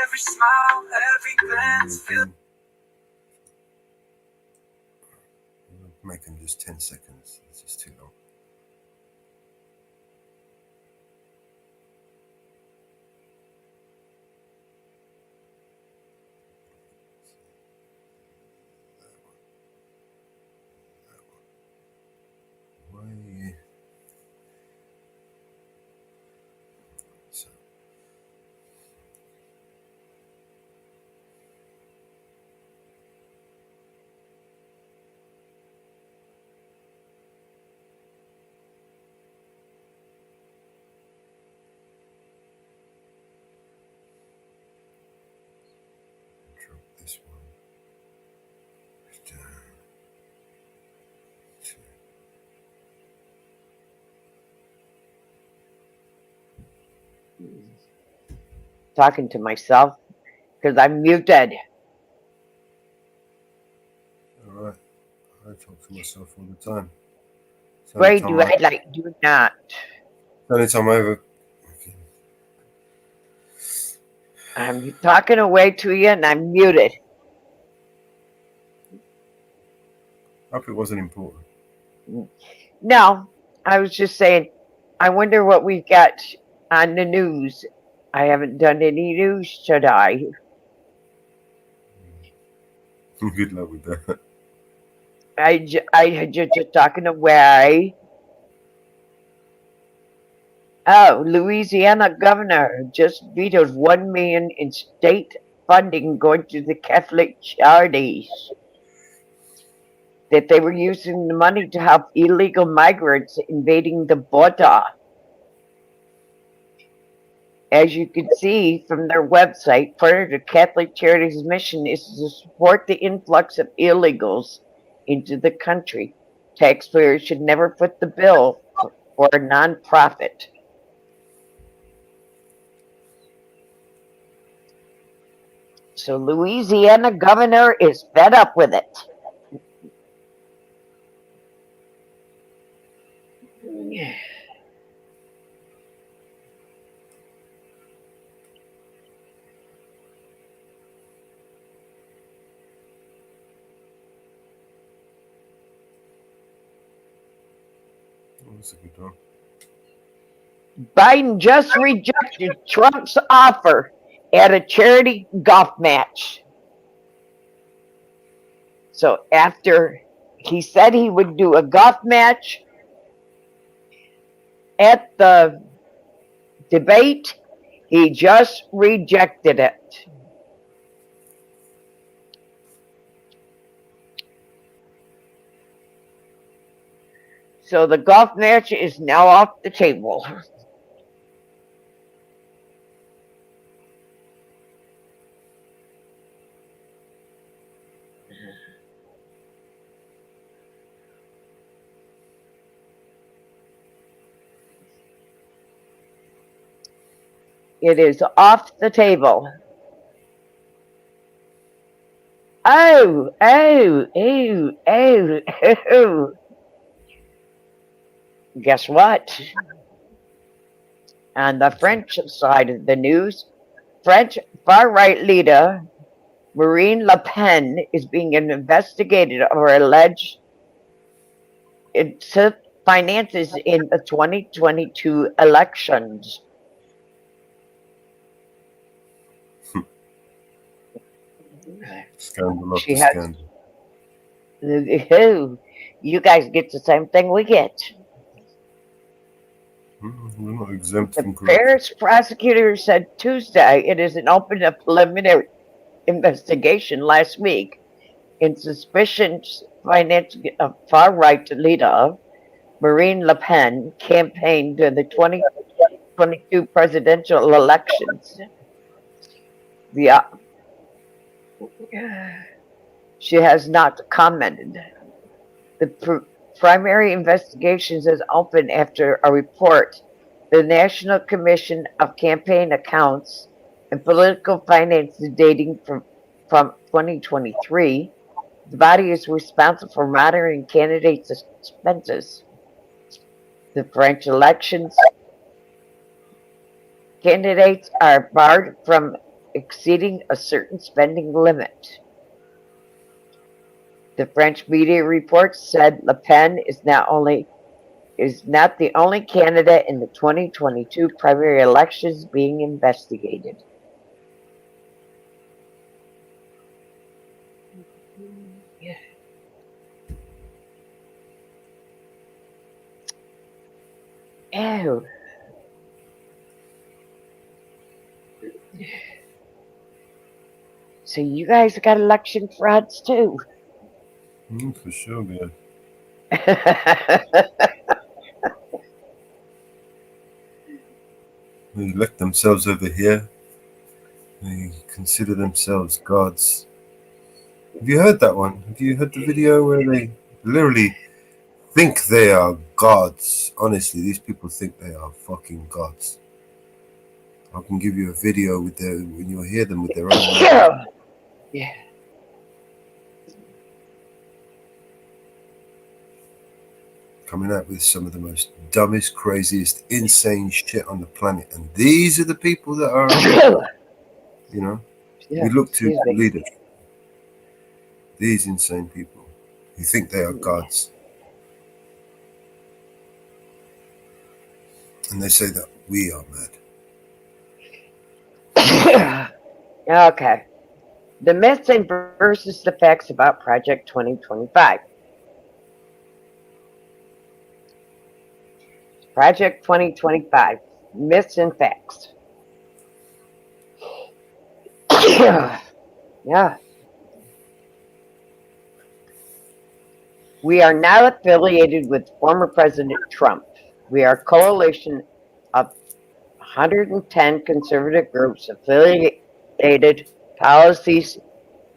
Every smile, every glance, feel. make them just 10 seconds. It's just too long. Why? So. Drop this one down to Talking to myself because I'm muted. all right. I talk to myself all the time. Why do I like do not? Only time I ever. I'm talking away to you and I'm muted. I hope it wasn't important. No, I was just saying, I wonder what we've got on the news. I haven't done any news today. Good luck with that. I just talking away. Oh, Louisiana governor just vetoed $1 million in state funding going to the Catholic charities. That they were using the money to help illegal migrants invading the border. As you can see from their website, part of the Catholic Charities' mission is to support the influx of illegals into the country. Taxpayers should never foot the bill for a nonprofit. So Louisiana governor is fed up with it. That's a good one. Biden just rejected Trump's offer at a charity golf match. So after he said he would do a golf match at the debate, he just rejected it. So the golf match is now off the table. It is off the table. Oh. Guess what? On the French side of the news, French far-right leader Marine Le Pen is being investigated over alleged finances in the 2022 elections. Scandal She after has. scandal. You guys get the same thing we get. We're not exempt The from corruption. Paris prosecutor said Tuesday it is an open and preliminary investigation last week in suspicions financing a far-right leader, Marine Le Pen, campaigned during the 2022 presidential elections. She has not commented. The primary investigations is open after a report. The National Commission of Campaign Accounts and Political Finance dating from 2023. The body is responsible for monitoring candidates' expenses. The French elections candidates are barred from exceeding a certain spending limit. The French media reports said Le Pen is not the only candidate in the 2022 primary elections being investigated. Ew. So you guys got election frauds too. For sure, yeah. They elect themselves over here. They consider themselves gods. Have you heard that one? Have you heard the video where they literally think they are gods? Honestly, these people think they are fucking gods. I can give you a video with when you'll hear them with their own mouth. Yeah. Coming out with some of the most dumbest, craziest, insane shit on the planet. And these are the people that are, we look to lead us. These insane people who think they are gods. And they say that we are mad. Okay. The myths and versus the facts about Project 2025. Project 2025, myths and facts. Yeah. We are now affiliated with former President Trump. We are a coalition of 110 conservative groups, affiliated policies,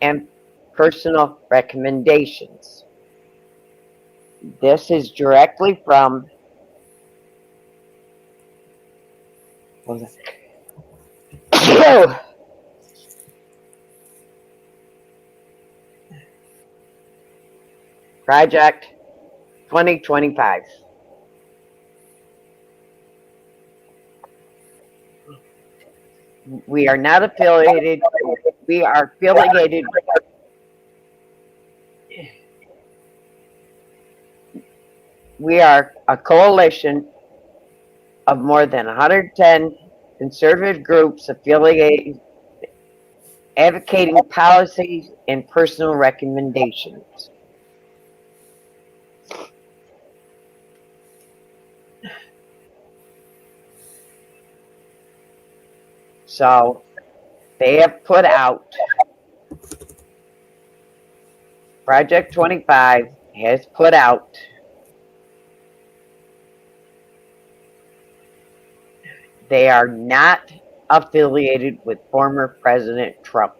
and personal recommendations. This is directly from Project 2025. We are not affiliated. We are affiliated. We are a coalition of more than 110 conservative groups affiliated, advocating policies and personal recommendations. So they have put out, Project 25 has put out they are not affiliated with former President Trump.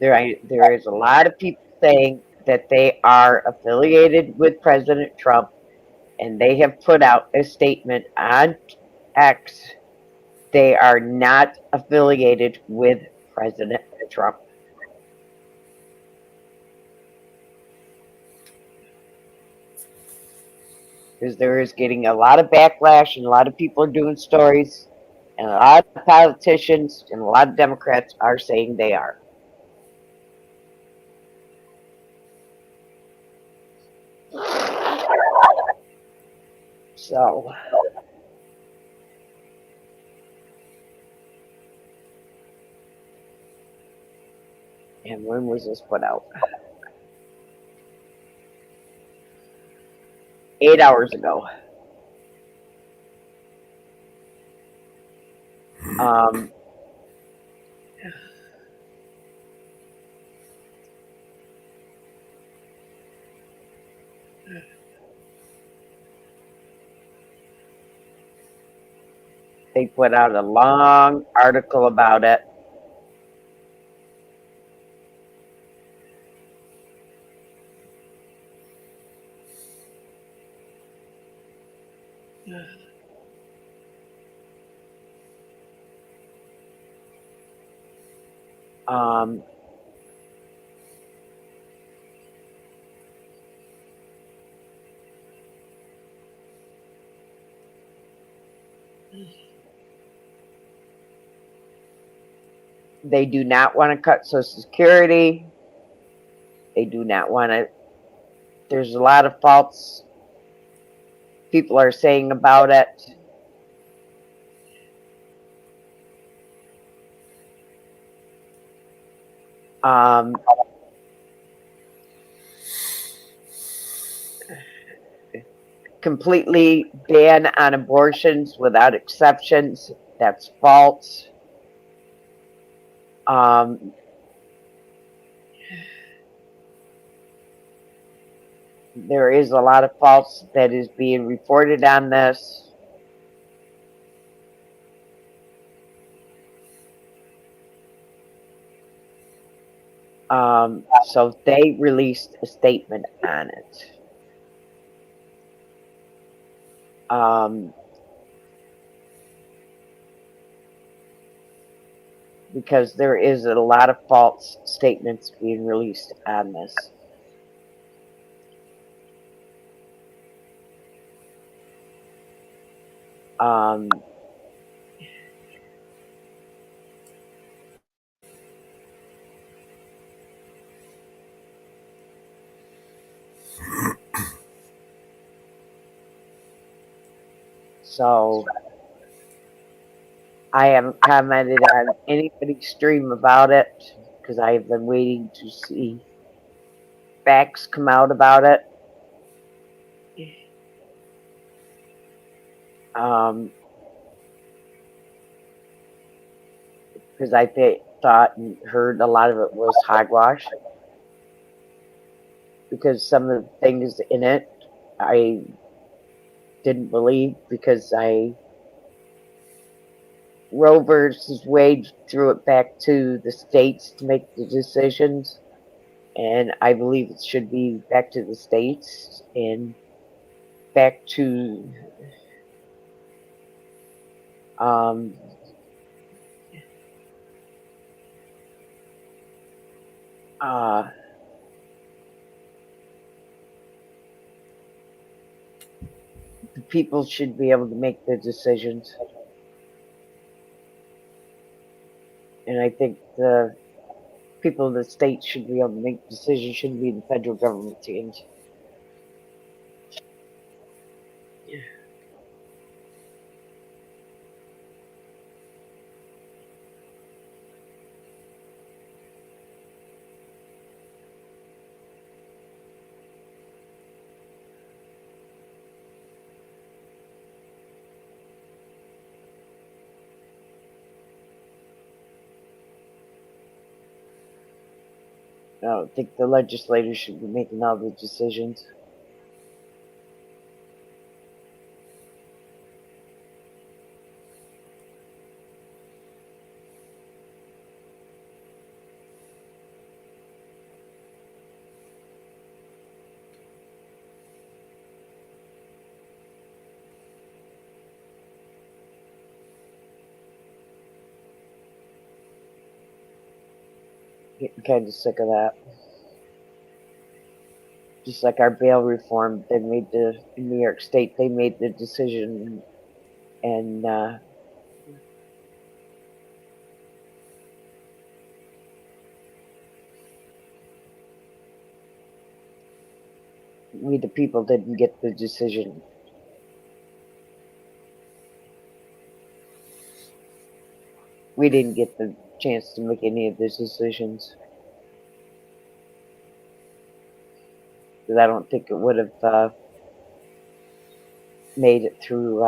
There is a lot of people saying that they are affiliated with President Trump, and they have put out a statement on X. They are not affiliated with President Trump. because there is getting a lot of backlash, and a lot of people are doing stories, and a lot of politicians and a lot of Democrats are saying they are. So, and when was this put out? 8 hours ago. They put out a long article about it. They do not want to cut Social Security. They do not want to. There's a lot of false people are saying about it. Completely ban on abortions without exceptions. That's false. There is a lot of false that is being reported on this. So they released a statement on it. Because there is a lot of false statements being released on this. So I haven't commented on anybody's stream about it because I have been waiting to see facts come out about it. Because I thought and heard a lot of it was hogwash. Because some of the things in it I didn't believe because Roe versus Wade threw it back to the states to make the decisions, and I believe it should be back to the states and back to the people should be able to make the decisions. And I think the people of the state should be able to make decisions, shouldn't be the federal government's hands. I don't think the legislators should be making all the decisions. Getting kind of sick of that. Just like our bail reform, they made in New York State, they made the decision, and we the people didn't get the decision. We didn't get the chance to make any of those decisions. Because I don't think it would have made it through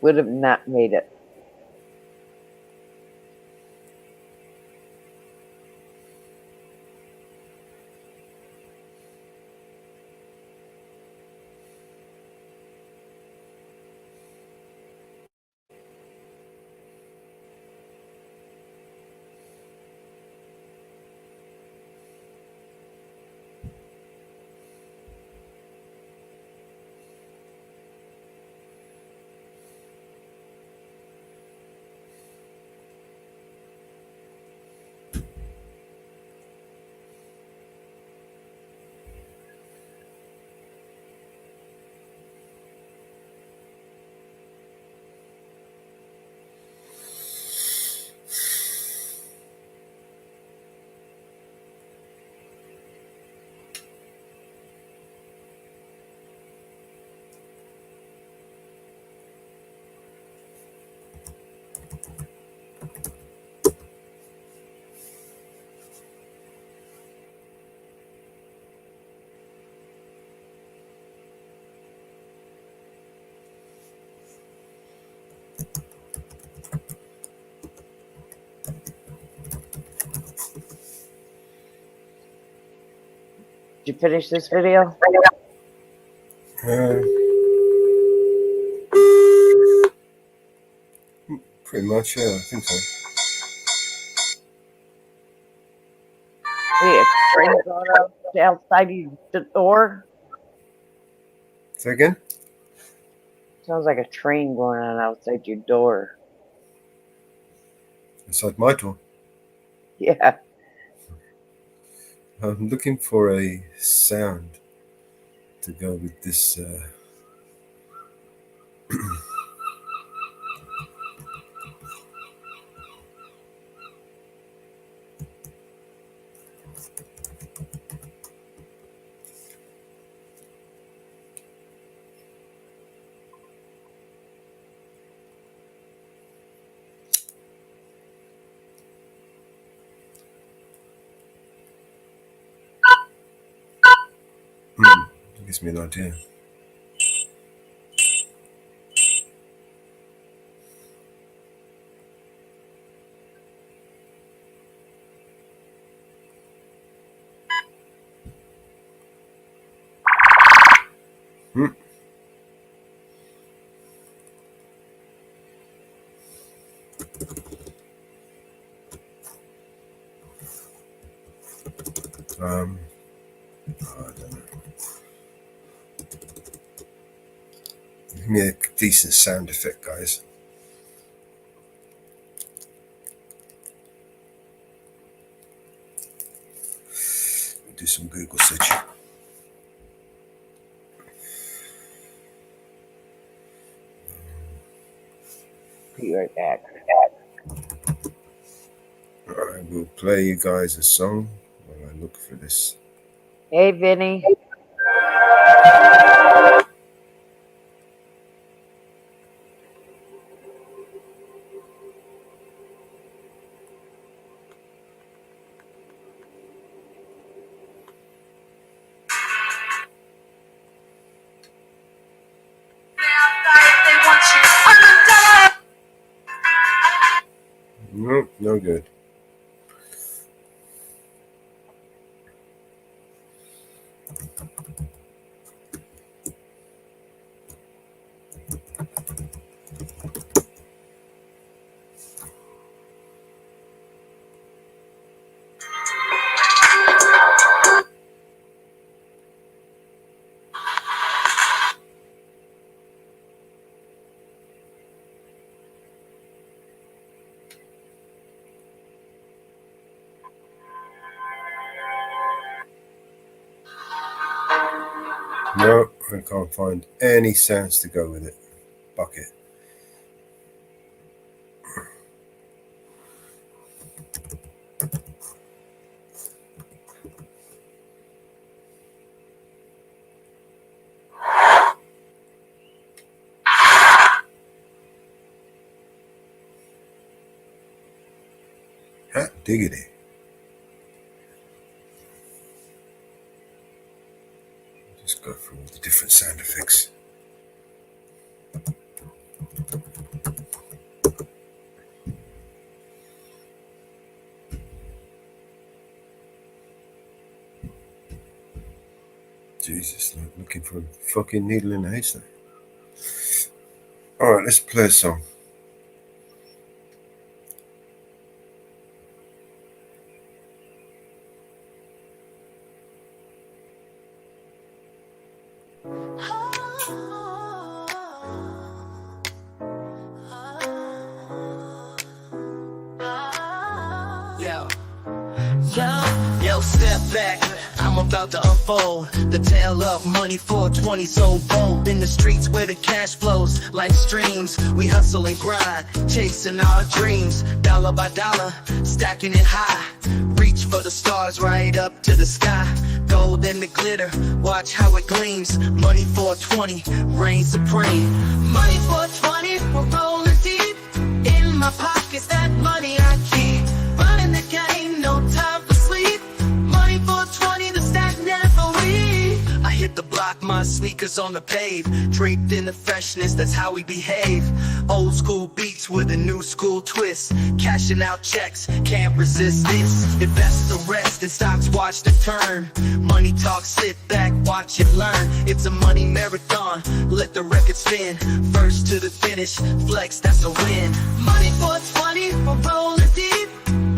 would have not made it. Did you finish this video? Pretty much, yeah, I think so. Hey, a train going outside the door. Say again? Sounds like a train going on outside your door. Inside my door. Yeah. I'm looking for a sound to go with this. Gives me an idea. I don't know. Give me a decent sound effect, guys. Do some Google searching. Be right back. I will play you guys a song while I look for this. Hey, Vinny. Nope, no good. No, I can't find any sounds to go with it. Bucket. Hot diggity. Just go through all the different sound effects. Jesus, like looking for a fucking needle in a haystack. Alright, let's play a song. Yo, step back. I'm about to unfold the tale of money 420 so bold. In the streets where the cash flows like streams, we hustle and grind, chasing our dreams. Dollar by dollar, stacking it high. Reach for the stars right up to the sky. Gold and the glitter, watch how it gleams. Money 420, reign supreme. Money 420, we're rolling deep. In my pockets, that money I keep. Running the game, no time for sleep. Money 420, the stack never leave. I hit the block, my sneakers on the pave. Draped in the freshness, that's how we behave. Old school beats with a new school twist. Cashing out checks, can't resist this. Invest the rest in stocks, watch the turn. Money talk, sit back, watch it learn. It's a money marathon, let the record spin. First to the finish, flex, that's a win. Money 420, we're rolling deep.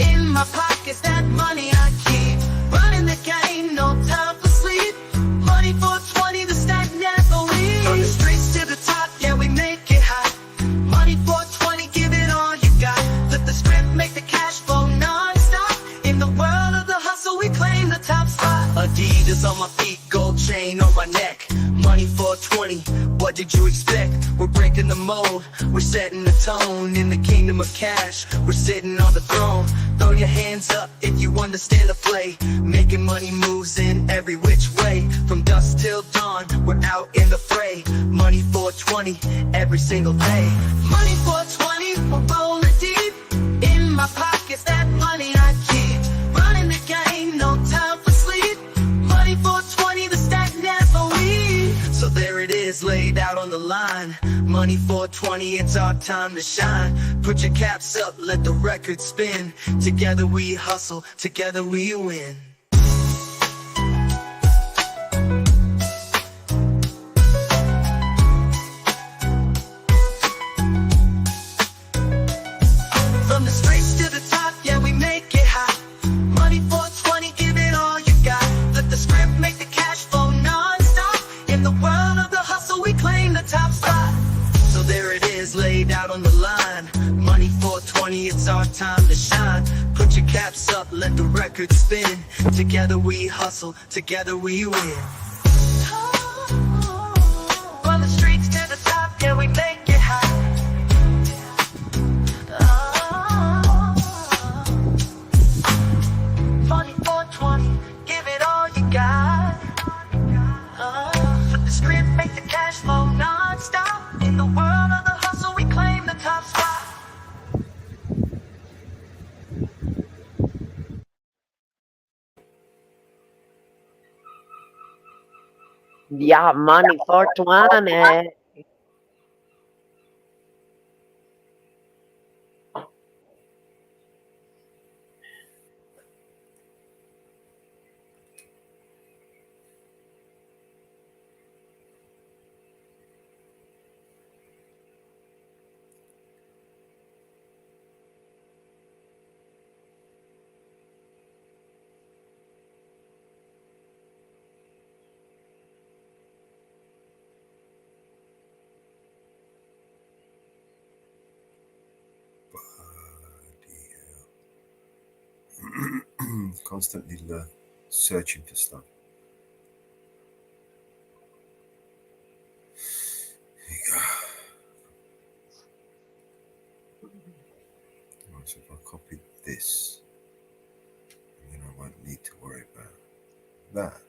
In my pockets, that money I keep. Running the game, no time for sleep. Money 420, the stack never leaves. From the streets to the top, yeah, we make it hot. Money 420, give it all you got. Let the script make the cash flow non-stop. In the world of the hustle, we claim the top spot. Adidas on my feet, gold chain on my neck. Money 420, what did you expect? We're breaking the mold, we're setting the tone. In the kingdom of cash, we're sitting on the throne. Throw your hands up if you understand the play. Making money moves in every which way. From dusk till dawn, we're out in the fray. Money 420, every single day. Money 420, we're rolling deep. In my pockets, that money I keep. Running the game, no time for sleep. Money 420, the stack never leave. So there it is, laid out on the line. Money 420, it's our time to shine. Put your caps up, let the record spin. Together we hustle, together we win. From the streets to the top, yeah, we make it hot. Money 420, give it all you got. Let the script make the cash flow non-stop. In the world of the hustle, we claim the top spot. So there it is, laid out on the line. Money 420, it's our time to shine. Put your caps up, let the record spin. Together we hustle, together we win. From the streets to the top, yeah, we make it hot. Money 420, give it all you got. Flip the script, make the cash flow non-stop. In the world of the hustle, we claim the top spot. Yeah, money 420. Constantly searching for stuff. So if I copy this, then I won't need to worry about that.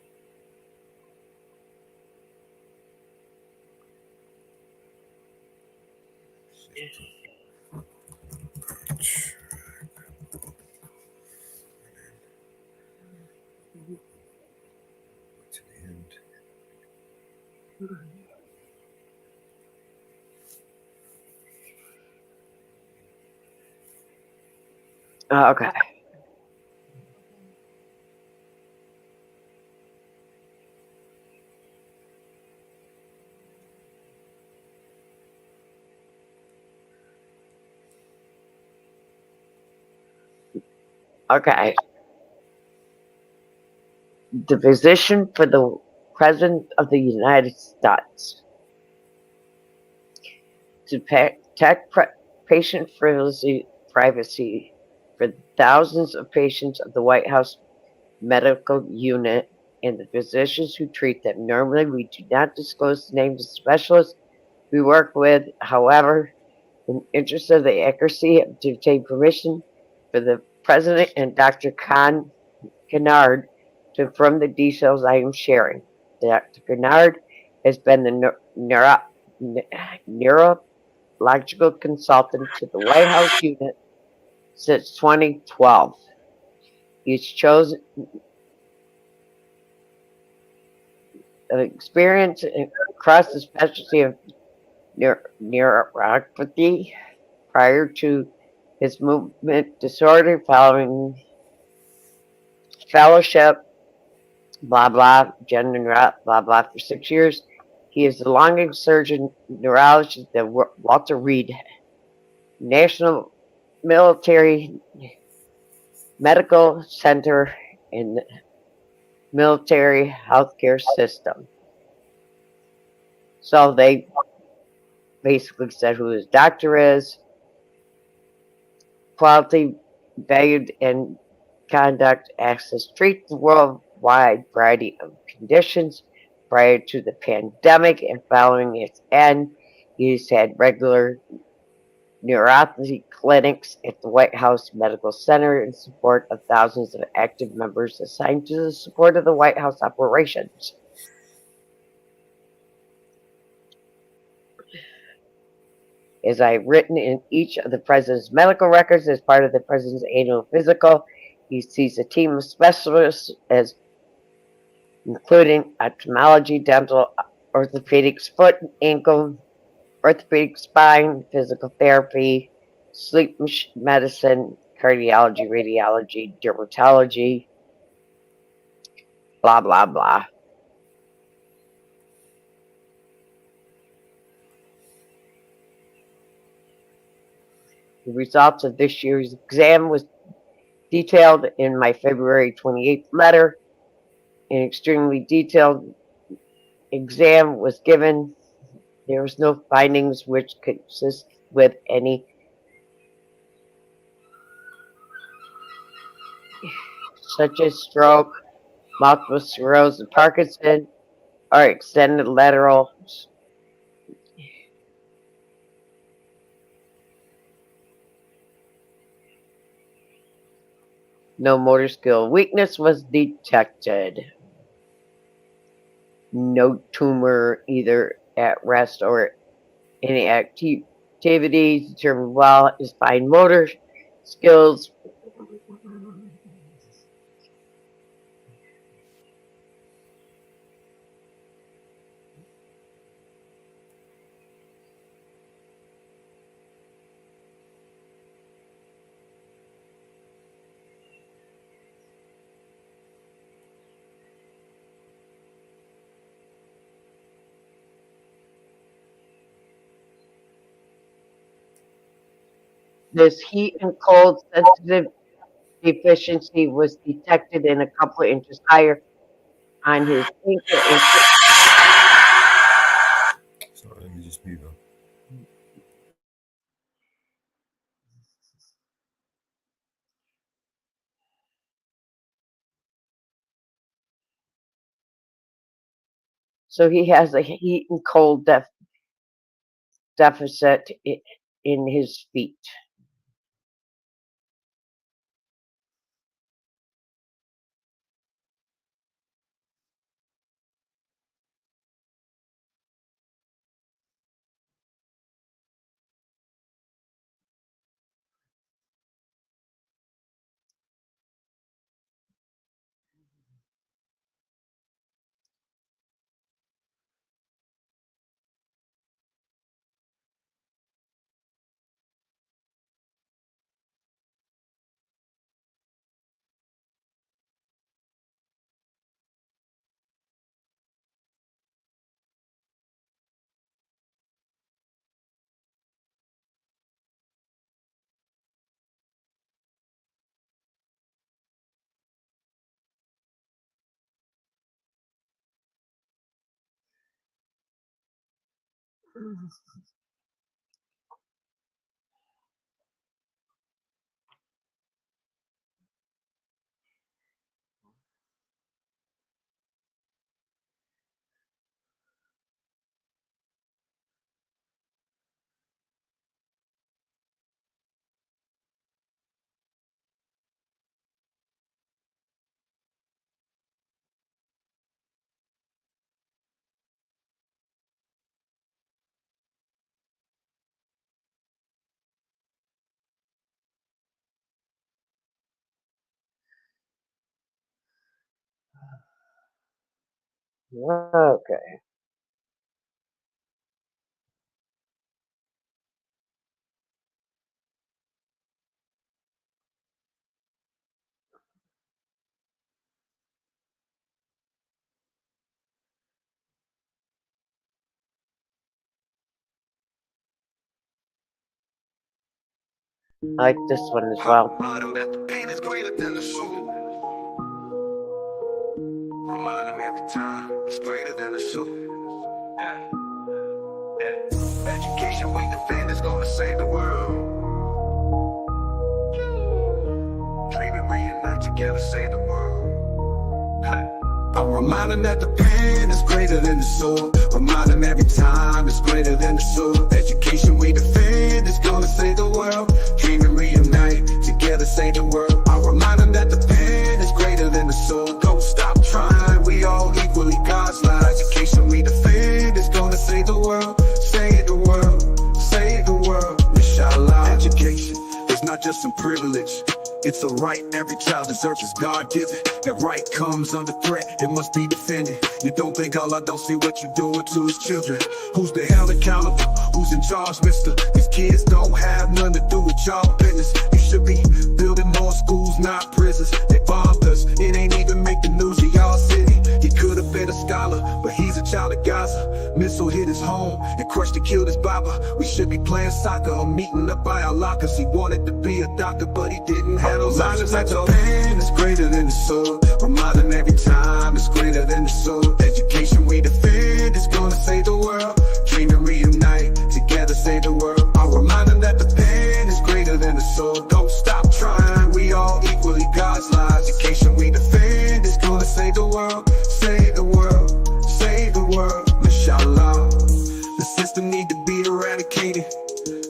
To the end. Okay. Okay. The position for the President of the United States to protect patient privacy for thousands of patients of the White House medical unit and the physicians who treat them. Normally, we do not disclose the names of specialists we work with. However, in the interest of the accuracy, to obtain permission for the President and Dr. Kennard to confirm the details I am sharing. Dr. Kennard has been the neurological consultant to the White House unit since 2012. He's chosen experience across the specialty of neuropathy prior to his movement disorder following fellowship, blah blah, gender blah blah for 6 years. He is the longest surgeon neurologist at the Walter Reed National Military Medical Center in the military healthcare system. So they basically said who his doctor is, quality, valued, and conduct access, treat the worldwide variety of conditions prior to the pandemic and following its end. He's had regular neuropathy clinics at the White House Medical Center in support of thousands of active members assigned to the support of the White House operations. As I've written in each of the president's medical records as part of the president's annual physical, he sees a team of specialists as including ophthalmology, dental, orthopedics, foot and ankle, orthopedic spine, physical therapy, sleep medicine, cardiology, radiology, dermatology, blah, blah, blah. The results of this year's exam was detailed in my February 28th letter. An extremely detailed exam was given. There was no findings which consist with any such as stroke, multiple sclerosis, Parkinson, or extended lateral no motor skill weakness was detected. No tumor either at rest or any activity determined well his fine motor skills. This heat and cold sensitive deficiency was detected in a couple of inches higher on his ankle and Sorry, let me just move on. so he has a heat and cold deficit in his feet. Okay. I like this one as well. Pain is greater than the soul. Remind them every time it's greater than the soul. Yeah. Yeah. Education we defend is gonna save the world. Dream and reunite together, save the world. I'm reminding that the pen is greater than the soul. Remind them every time it's greater than the soul. Education we defend is gonna save the world. Dream and reunite together, save the world. I'm reminding that the pen is greater than the soul. Don't stop trying, we all equally God's light. Education we defend is gonna save the world. Save the world, save the world. Inshallah. Education is not just some privilege. It's a right every child deserves, is God-given. That right comes under threat, it must be defended. You don't think Allah don't see what you're doing to his children? Who's the hell accountable? Who's in charge, mister? These kids don't have nothing to do with y'all business. You should be building more schools, not prisons. They bombed us, it ain't even make the news of y'all city. He could have been a scholar, but he's a child of Gaza. Missile hit his home and crushed and killed his baba. We should be playing soccer or meeting up by our lockers. He wanted to be a doctor, but he didn't have those options. Like the pen is greater than the soul. Remind them every time it's greater than the soul. Education we defend is gonna save the world. Dream to reunite, together save the world. I'll remind them that the pen is greater than the soul. Don't stop trying, we all equally God's lives. Education we defend is gonna save the world. Save the world, save the world, inshallah. The system need to be eradicated.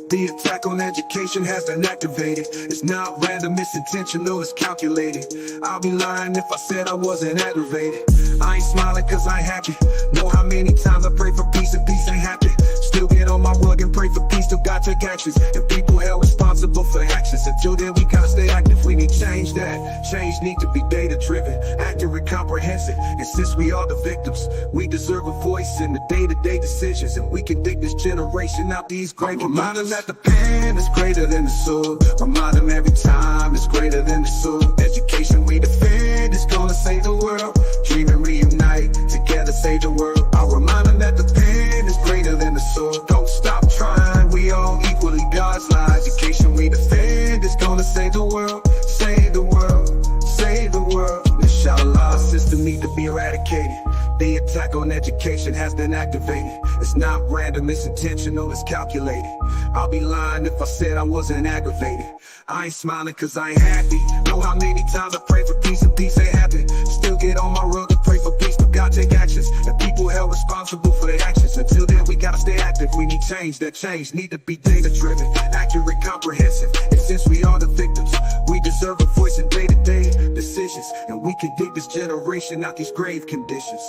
The attack on education has been activated. It's not random, it's intentional, it's calculated. I'll be lying if I said I wasn't aggravated. I ain't smiling cause I ain't happy. Know how many times I pray for peace and peace ain't happy. Still get on my rug and pray for peace, still got take actions. And people held responsible for actions. Until then we gotta stay active, we need change that. Change need to be data driven, accurate, comprehensive. And since we are the victims, we deserve a voice in the day-to-day decisions. And we can dig this generation out these grave. Remind them that the pen is greater than the soul. Remind them every time it's greater than the soul. Education we defend is gonna save the world. Dream and reunite, together save the world. I'll remind them that the pen is greater than the soul. Don't stop trying, we all equally God's lives. Education we defend is gonna save the world. Save the world, save the world, inshallah. The system need to be eradicated. The attack on education has been activated. It's not random, it's intentional, it's calculated. I'll be lying if I said I wasn't aggravated. I ain't smiling cause I ain't happy. Know how many times I pray for peace and peace ain't happen. Still get on my rug and pray for peace, but God take actions. And people held responsible for their actions. Until then we gotta stay active, we need change. That change need to be data driven, accurate, comprehensive. And since we are the victims, we deserve a voice in day-to-day decisions. And we can dig this generation out these grave conditions.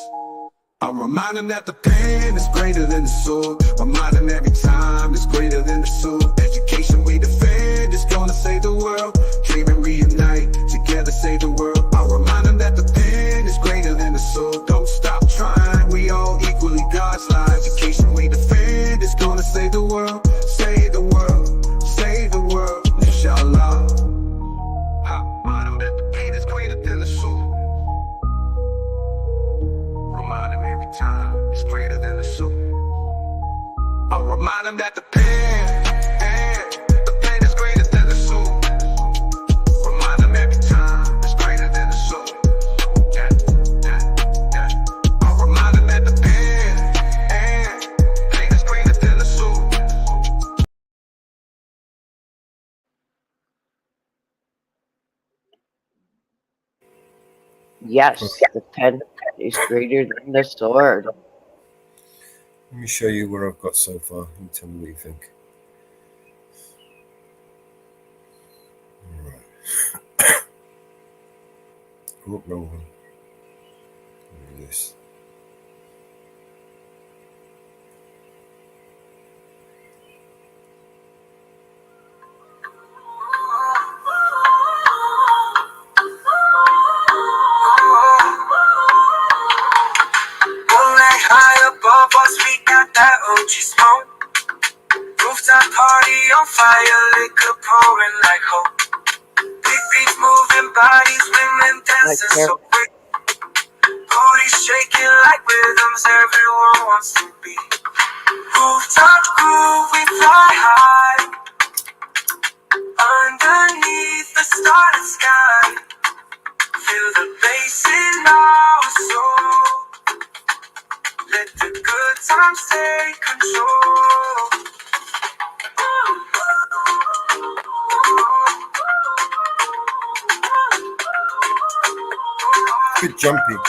I'm reminding that the pen is greater than the soul. Remind them every time it's greater than the soul. Education we defend is gonna save the world. Dream and reunite, together save the world. I'll remind them that the pen is greater than the soul. Don't stop trying, we all equally God's lives. Education we defend is gonna save the world. Save the world, save the world, inshallah. Remind them that the pen is greater than the soul. Remind them every time it's greater than the soul. I'll remind them that the pen is greater than the soul. Remind them every time it's greater than the soul. Yeah, yeah, yeah. I'll remind them that the pen is greater than Yes, the pen is greater than the sword. Let me show you where I've got so far. You tell me what you think. Right. Oh, wrong one. This. Rolling high above us, we got that OG smoke. Rooftop party on fire, liquor pouring like hope. Big beats moving bodies, women dancing so quick. Booty shaking like rhythms everyone wants to be. Rooftop groove, we fly high. Underneath the starlit sky. Feel the bass in our soul. Let the good times take control. Good jumping.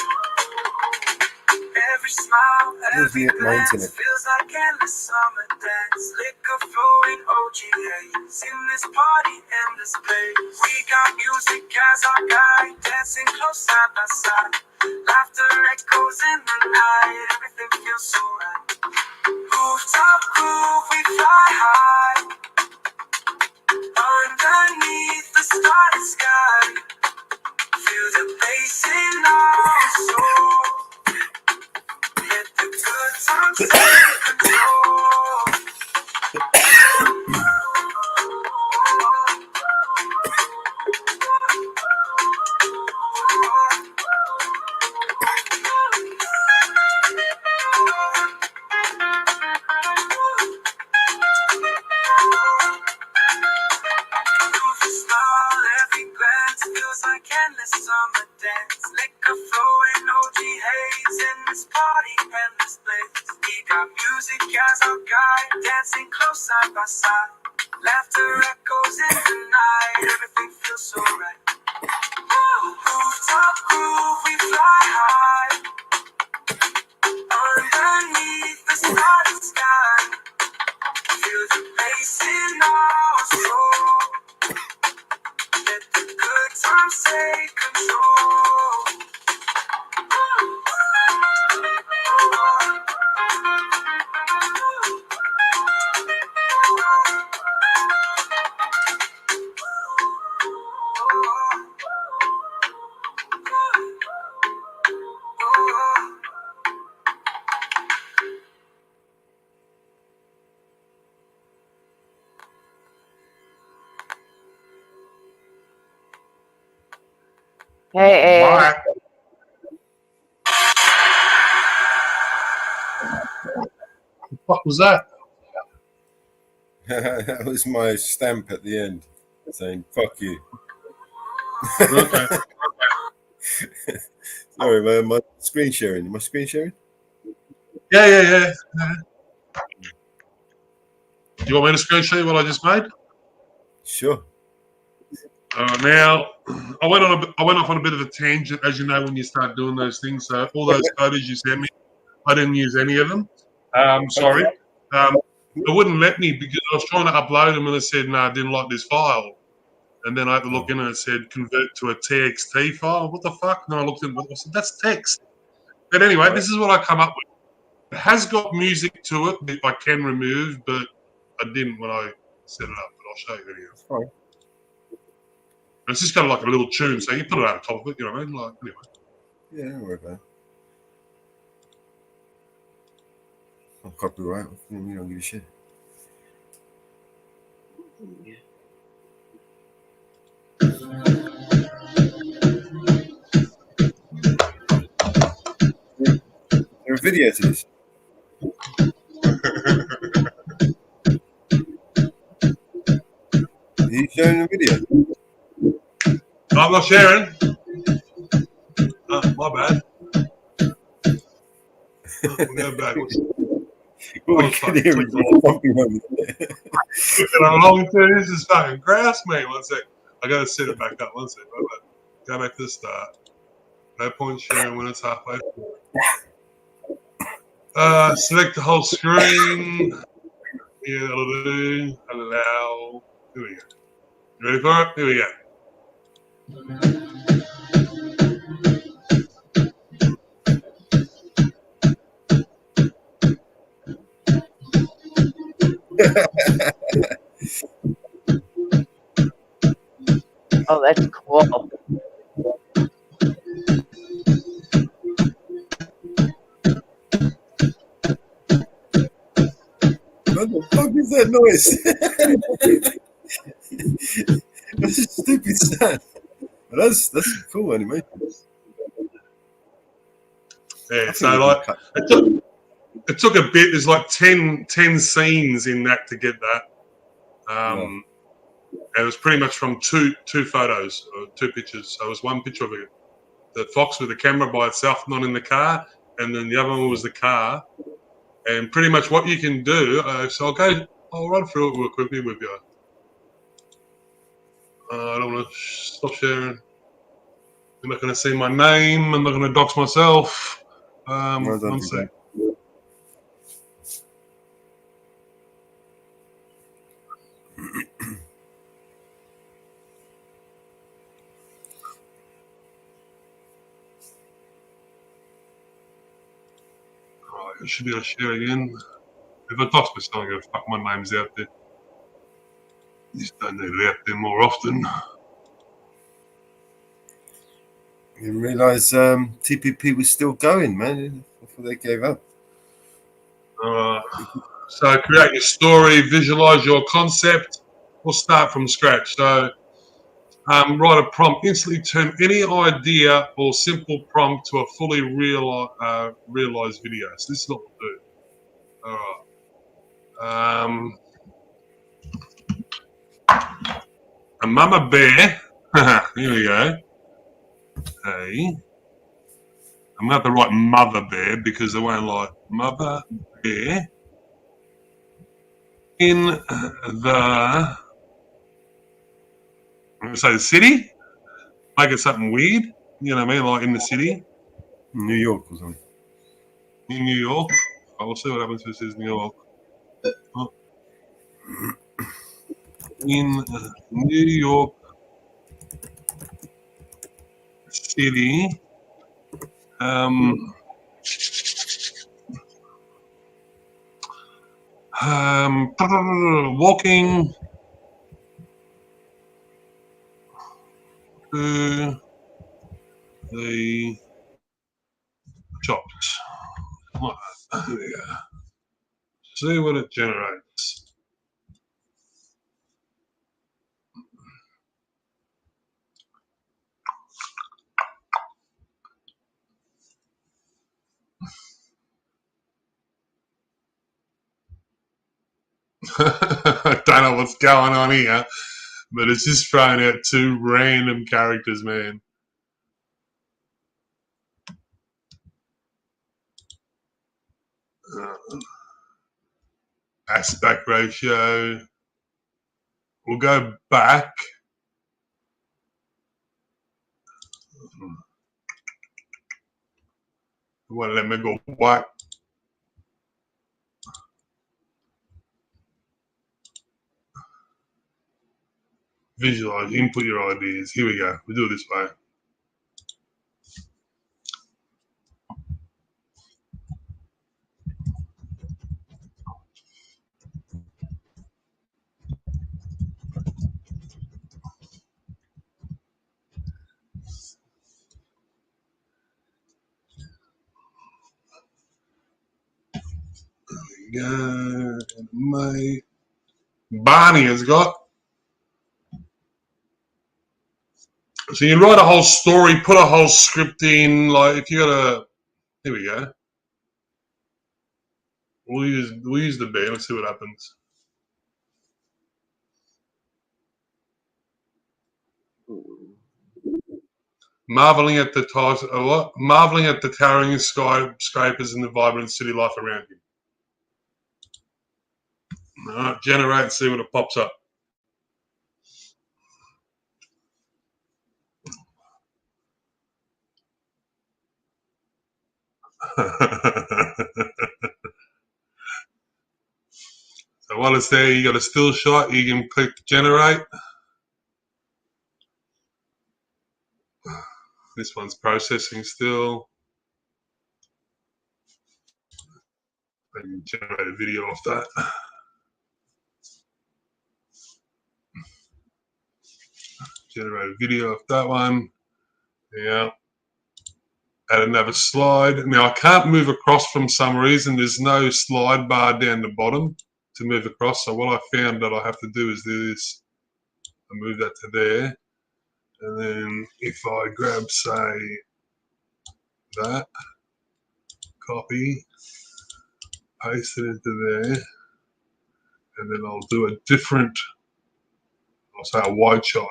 Every smile, every glance internet. feels like endless summer dance. Liquor flowing, OG haze in this party, endless place. We got music as our guide, dancing close side by side. Laughter echoes in the night, everything feels so right. Rooftop groove, we fly high. Underneath the starlit sky, feel the bass in our soul. Let the good times take control. Every glance feels like endless summer dance. Liquor flowing, OG haze in this party, endless place. We got music as our guide, dancing close side by side. Laughter echoes in the night, everything feels so right. Rooftop groove, we fly high. Underneath the starlit sky, feel the bass in our soul. Let the good times take control. Hey, Bye. What was that? That was my stamp at the end saying "fuck you." Okay. Sorry, man. My screen sharing. Am I screen sharing? Yeah. You want me to screen share what I just made? Sure. Now, I went off on a bit of a tangent, as you know, when you start doing those things. So all those photos you sent me, I didn't use any of them. Sorry. It wouldn't let me because I was trying to upload them and it said, no, I didn't like this file. And then I had to look in and it said, convert to a TXT file. What the fuck? And then I looked in, I said, that's text. But anyway, this is what I come up with. It has got music to it that I can remove, but I didn't when I set it up. But I'll show you anyway. It's just got like a little tune, so you put it on top of it, you know what I mean? Like, anyway. Yeah, don't worry about it. I'll copyright. You don't give a shit. There's a video to this. Are you showing the video? I'm not sharing. My bad. We'll go backwards. We can hear it. This is fucking grass, mate. One sec. I gotta set it back up. One sec. Go back to the start. No point sharing when it's halfway through. Select the whole screen. Yeah, that'll do. Allow. Here we go. You ready for it? Here we go. Oh, that's cool. What the fuck is that noise? That's a stupid sound. But that's cool anyway. Yeah, so like it took a bit. There's like 10 scenes in that to get that. And it was pretty much from two photos, or 2 pictures. So it was one picture of it, the fox with the camera by itself, not in the car, and then the other one was the car. And pretty much what you can do. So I'll run through it real quickly with you. I don't want to stop sharing. I'm not going to see my name. I'm not going to dox myself. One sec. Right, I should be able to share again. If I dox myself, I'm going to fuck my name's out there. Just don't need it out there more often. I didn't realise TPP was still going, man. Before they gave up. So create your story, visualize your concept. We'll start from scratch. So write a prompt. Instantly turn any idea or simple prompt to a fully realized video. So this is what we'll do. All right. A mama bear. Here we go. Hey. I'm going to have to write mother bear because they won't like mother bear in the, I'm going to say the city. Make it something weird. You know what I mean? Like in the city. New York or something. In New York. I'll see what happens if it says New York. Oh. In New York City. Walking to the shops. There we go. See what it generates. I don't know what's going on here, but it's just thrown out 2 random characters, man. Aspect ratio. We'll go back. It won't let me go back. Visualize, input your ideas. Here we go. We do it this way. My Barney has got. So you write a whole story, put a whole script in. Like if you got a, here we go. We'll use the bear. Let's see what happens. Marveling at the towering skyscrapers and the vibrant city life around you. All right, generate and see what it pops up. So while it's there, you got a still shot. You can click generate. This one's processing still. I can generate a video off that. Generate a video off that one. Yeah. Add another slide. Now I can't move across for some reason. There's no slide bar down the bottom to move across. So what I found that I have to do is do this. I move that to there. And then if I grab, say, that, copy, paste it into there, and then I'll do a different, I'll say a wide shot.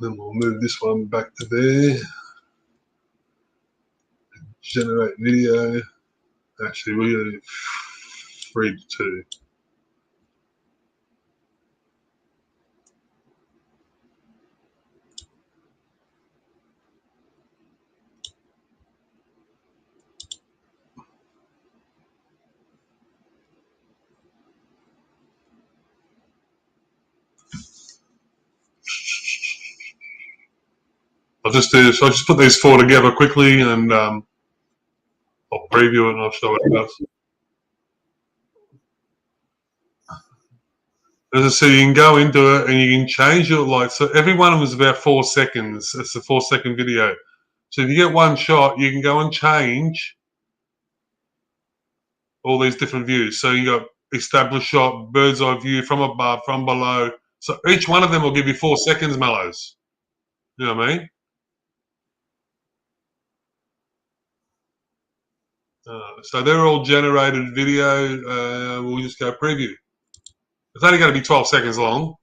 Then we'll move this one back to there. Generate video. Actually, we're going to 3 to 2. I'll just do this. I'll just put these 4 together quickly, and I'll preview it and I'll show it to us. As I said, you can go into it and you can change it. Like, so every one of them is about 4 seconds. It's a 4-second video. So if you get one shot, you can go and change all these different views. So you got established shot, bird's eye view, from above, from below. So each one of them will give you 4 seconds, Mellows. You know what I mean? So they're all generated video. We'll just go preview. It's only going to be 12 seconds long.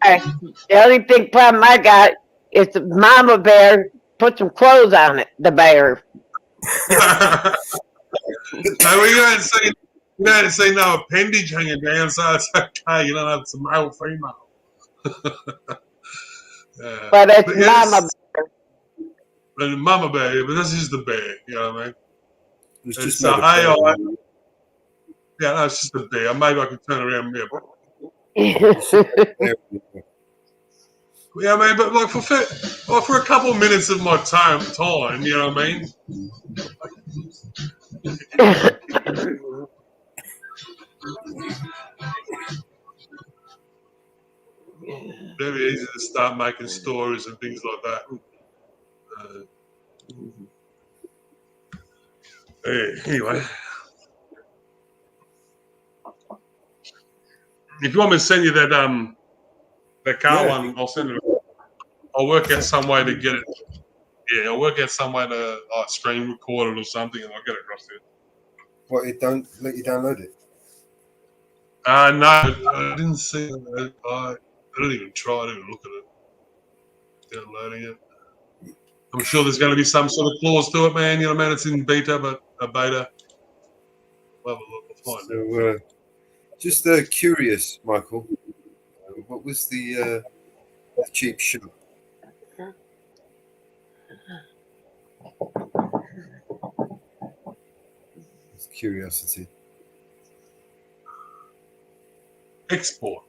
Okay. The only big problem I got is the mama bear put some clothes on it, the bear. No, we don't see no appendage hanging down, so it's okay. You don't have some male, female. But it's mama bear. And mama bear, but this is the bear. You know what I mean? It's It's just made a AI. bear. Yeah, no, it's just a bear. Maybe I can turn around. Yeah, I mean, but like for a couple of minutes of my time, you know what I mean? Very easy to start making stories and things like that. Anyway, if you want me to send you that car one, I'll send it. I'll work out some way to get it. Yeah, I'll work out some way to screen record it or something, and I'll get it across there. What, it don't let you download it? No, I didn't see it. I didn't even try to look at it. Downloading it. I'm sure there's going to be some sort of clause to it, man. You know what I mean? It's in beta, but a beta. We'll have a look. We'll find it. Just curious, Michael. What was the cheap shot? It's curiosity. Export.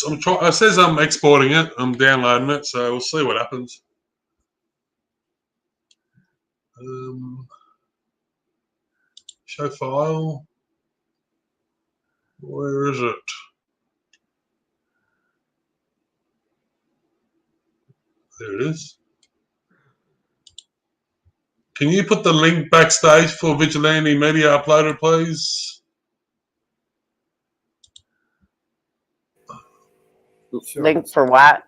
I'm trying. It says I'm exporting it. I'm downloading it, so we'll see what happens. Show file. Where is it? There it is. Can you put the link backstage for Vigilante Media Uploader, please? Sure. Link for what?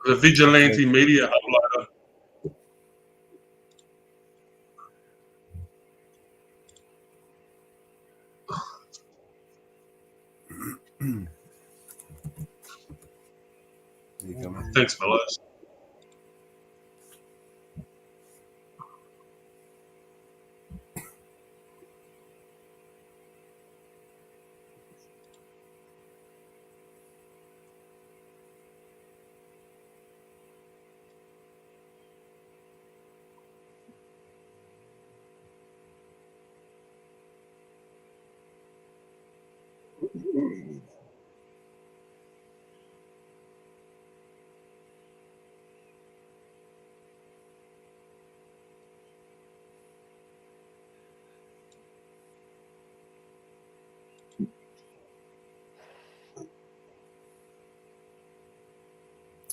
The Vigilante Media Uploader. There you go, man. Thanks, fellas.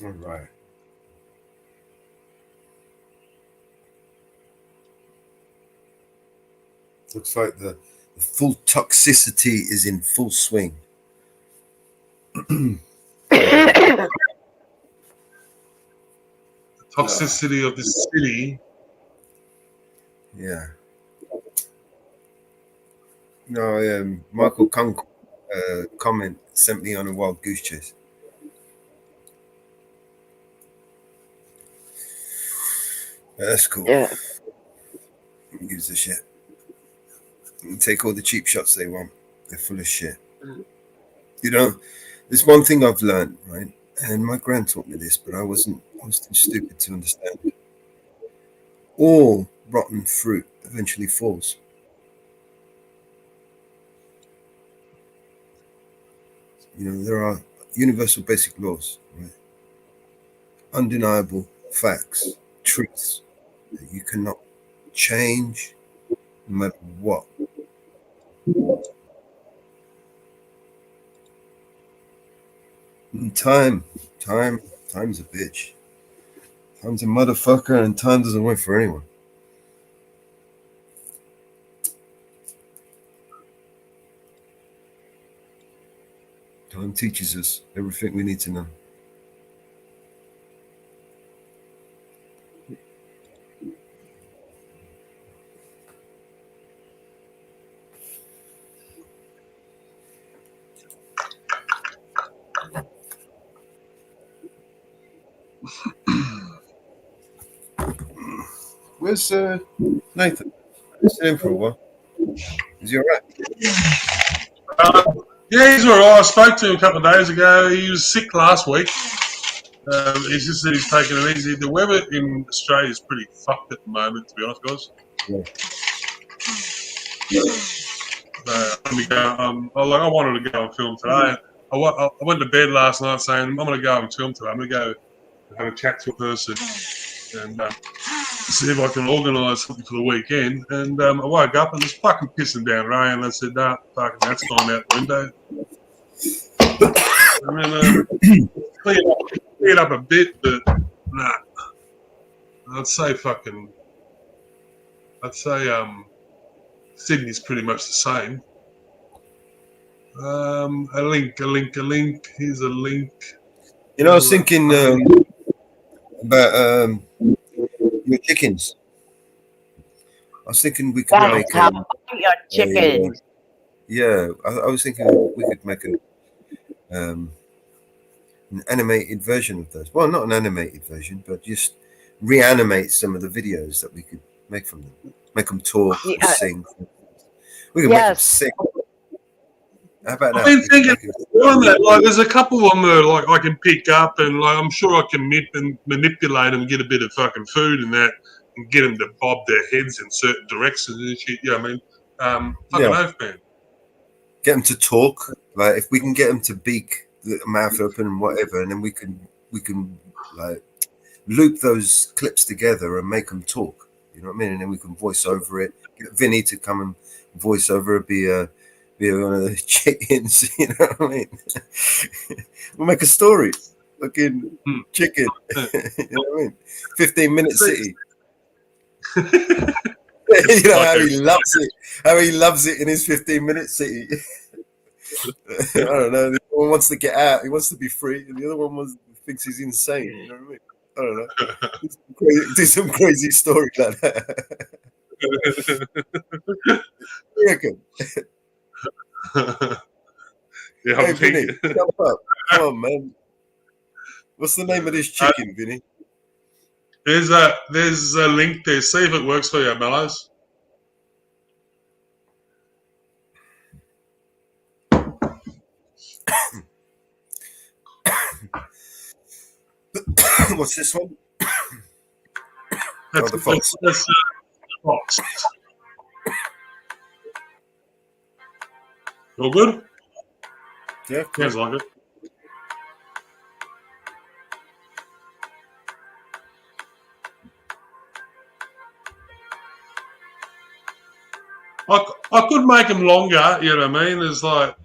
All right. Looks like the full toxicity is in full swing. Toxicity of this city. Yeah. No, Michael Kunkel comment sent me on a wild goose chase. That's cool. Yeah. Who gives a shit? And take all the cheap shots they want. They're full of shit. You know, there's one thing I've learned, right? And my grand taught me this, but I was too stupid to understand it. All rotten fruit eventually falls. You know, there are universal basic laws, right? Undeniable facts, truths that you cannot change no matter what. And time's a bitch. Time's a motherfucker, and time doesn't wait for anyone. Time teaches us everything we need to know. Where's Nathan? I've seen him for a while. Is he all right? Yeah, he's all right. I spoke to him a couple of days ago. He was sick last week. He's just said he's taking it easy. The weather in Australia is pretty fucked at the moment, to be honest, guys. I wanted to go and film today. I went to bed last night saying, I'm going to go and film today. I'm going to go have a chat to a person and see if I can organise something for the weekend. And I woke up and it was fucking pissing down rain. And I said, no, fucking that's gone out the window. And then cleared up a bit, but nah. I'd say Sydney's pretty much the same. A link. Here's a link. You know, I was thinking about your chickens. I was thinking we could make your chickens. Yeah, I was thinking we could make an animated version of those. Well, not an animated version, but just reanimate some of the videos that we could make from them. Make them talk or Yeah, sing. We can make them yes. sing. How about I've that? been We can thinking make them on that. Like, there's a couple of them that like I can pick up, and like I'm sure I can manipulate them, get a bit of fucking food and that, and get them to bob their heads in certain directions and shit. Yeah, I mean, fucking yeah. oath, man. Get them to talk. Like if we can get them to beak the mouth open and whatever, and then we can like loop those clips together and make them talk. You know what I mean? And then we can voice over it. Get Vinny to come and voice over it. Be one of the chickens. You know what I mean? We'll make a story. Fucking chicken. You know what I mean? 15-minute city. You know how he loves it. How he loves it in his 15-minute city. I don't know. The other one wants to get out. He wants to be free, and the other one thinks he's insane. You know what I mean? I don't know. Do some crazy story like that. You reckon? Yeah, Hey, I'm Vinny, thinking. jump up. Come on, man. What's the name of this chicken, Vinny? There's a link there. See if it works for you, Mellows. What's this one? That's the fox. That's fox. All good? Yeah, cool. Sounds like it. I could make them longer, you know what I mean? It's like,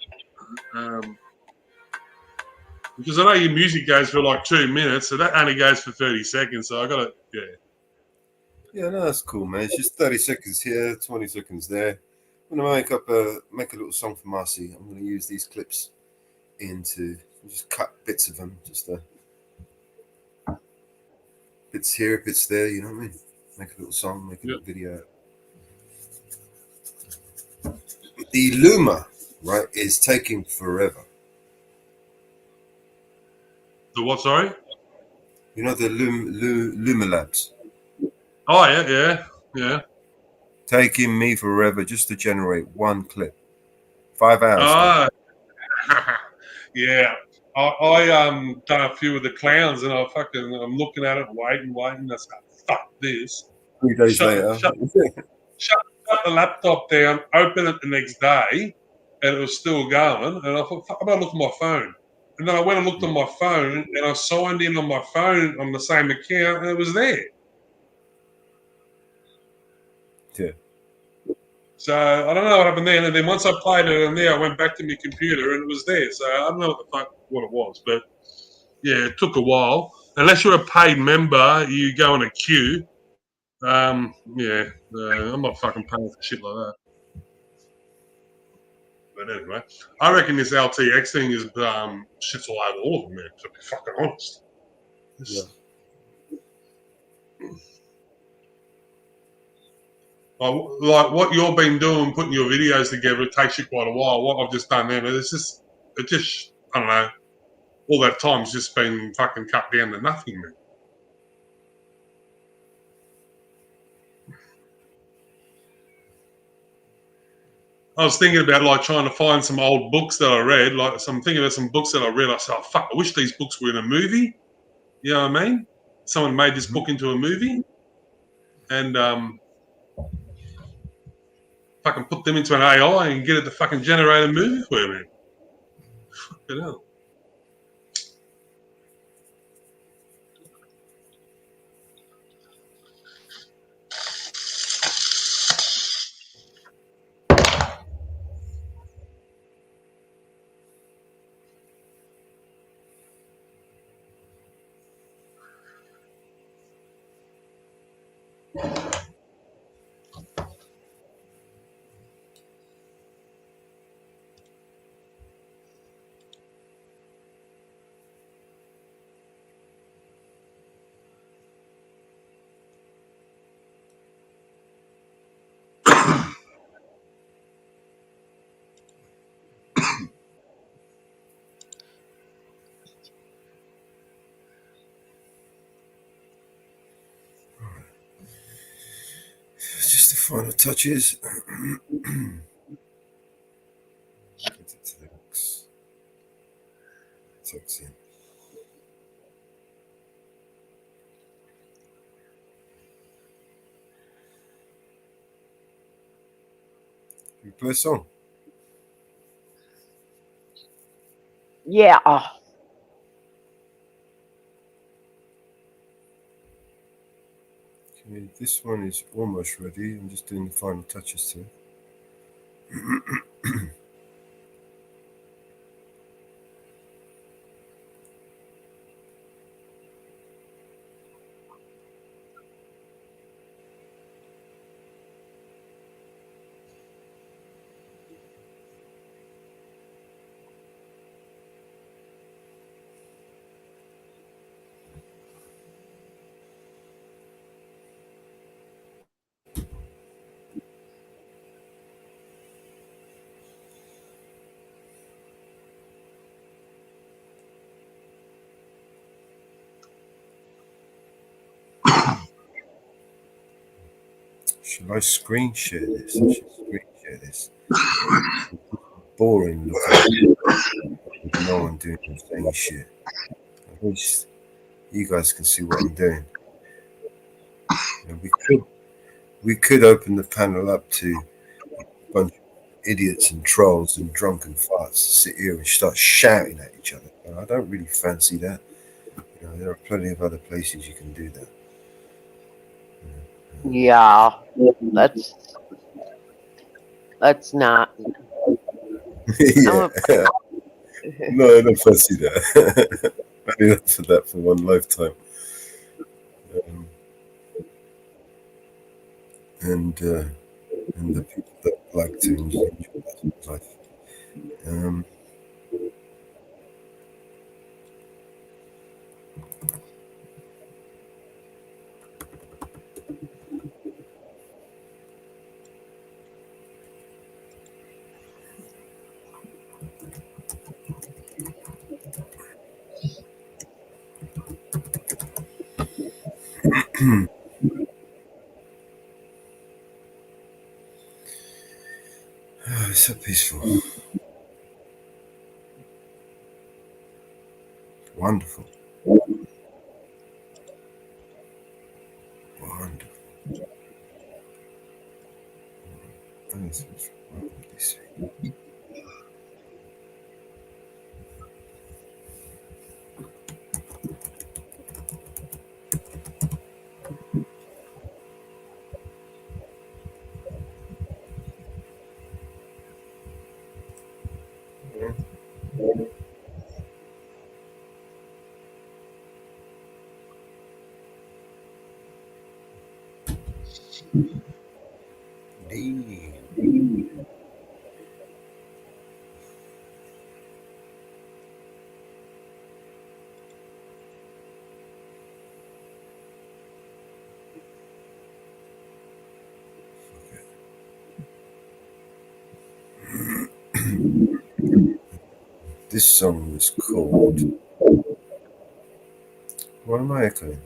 because I know your music goes for like 2 minutes, so that only goes for 30 seconds, so I got to, yeah. Yeah, no, that's cool, man. It's just 30 seconds here, 20 seconds there. I'm gonna make a little song for Marcy. I'm gonna use these clips just cut bits of them, just bits here, bits there. You know what I mean? Make a little song, make a little video. The Luma, right, is taking forever. The what? Sorry. You know the Luma Labs. Oh yeah. Taking me forever just to generate one clip. 5 hours. Ah, yeah. I done a few of the clowns, and I'm looking at it, waiting. I said, fuck this. 3 days later. Shut the laptop down, open it the next day, and it was still going. And I thought, fuck, I'm gonna look at my phone. And then I went and looked on my phone, and I signed in on my phone on the same account, and it was there. Yeah. So I don't know what happened then. And then once I played it in there, I went back to my computer, and it was there. So I don't know what it was, but yeah, it took a while. Unless you're a paid member, you go in a queue. I'm not fucking paying for shit like that. But anyway, I reckon this LTX thing is shit's all over all of them, man. To be fucking honest. Yeah. Like what you've been doing, putting your videos together, it takes you quite a while. What I've just done there, but I don't know. All that time's just been fucking cut down to nothing, man. I was thinking about like trying to find some old books that I read. I'm thinking about some books that I read. I said, oh, fuck, I wish these books were in a movie. You know what I mean? Someone made this book into a movie, and fucking put them into an AI and get it to fucking generate a movie for you, man. Fucking hell. Final touches. Get it to the box. Tucks in. You play a song. Yeah. Okay, this one is almost ready. I'm just doing the final touches to it. Shall I screen share this? I should screen share this. Boring looking with no one doing the same shit. At least you guys can see what I'm doing. You know, we could open the panel up to a bunch of idiots and trolls and drunken farts to sit here and start shouting at each other. And I don't really fancy that. You know, there are plenty of other places you can do that. Yeah. Let's not. Yeah. No, I don't fancy that. I only up for that for one lifetime. And the people that like to enjoy that life. Oh, it's so peaceful. Wonderful. Wonderful. Oh, this is wonderfully sweet. This song was called. What am I echoing?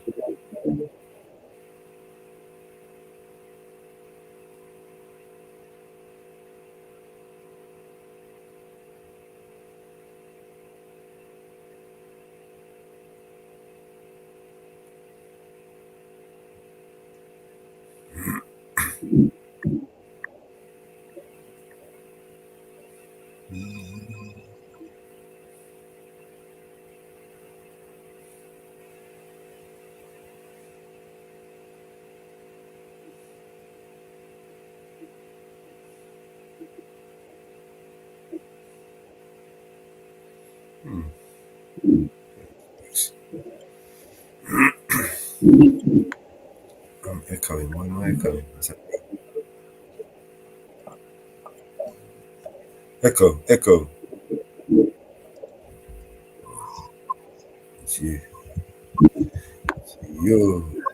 I'm echoing. Why am I echoing? Is that... Echo, echo. It's you. It's you.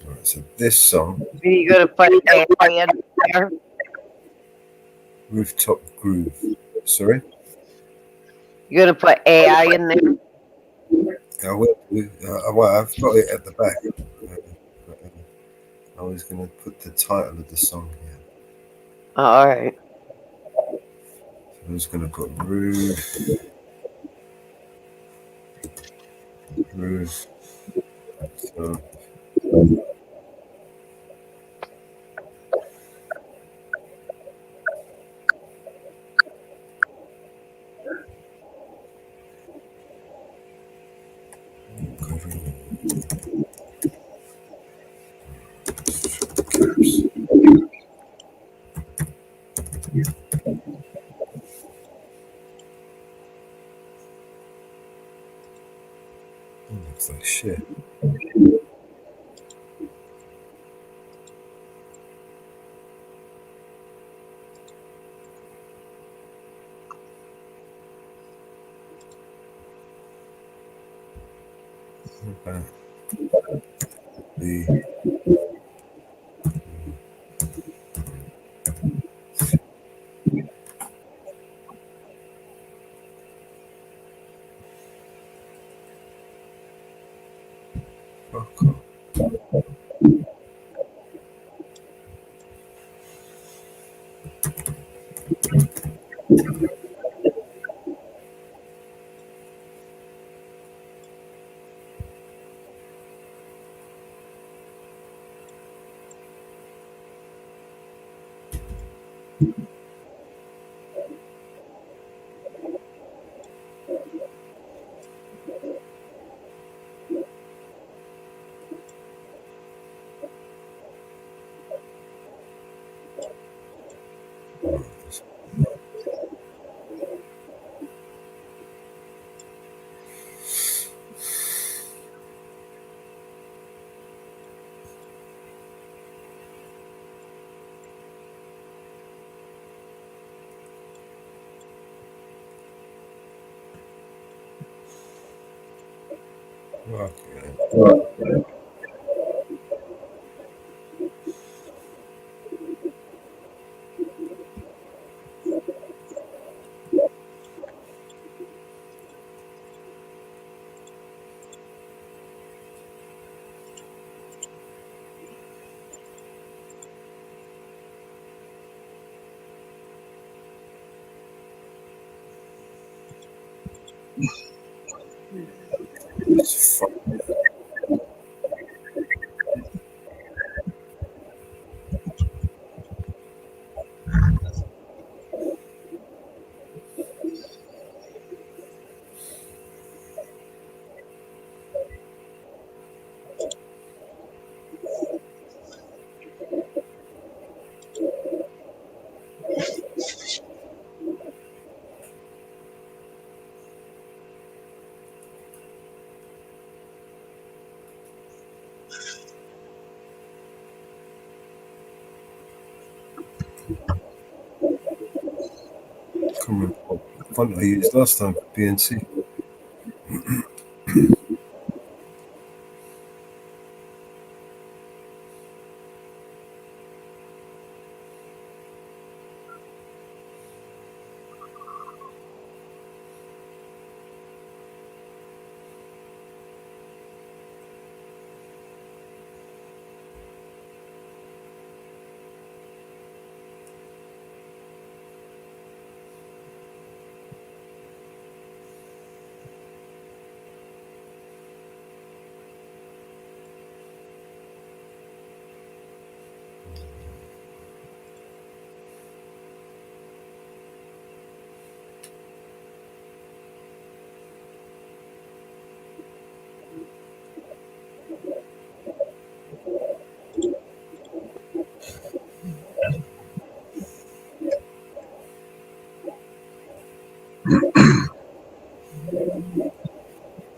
Alright, so this song. Are you gonna put AI in there? Rooftop Groove. Sorry? You gonna put AI in there? I will do. Well, I've got it at the back. I was going to put the title of the song here. All right. I was going to put Rude. So, looks like shit. Okay. The font I used last time, PNC.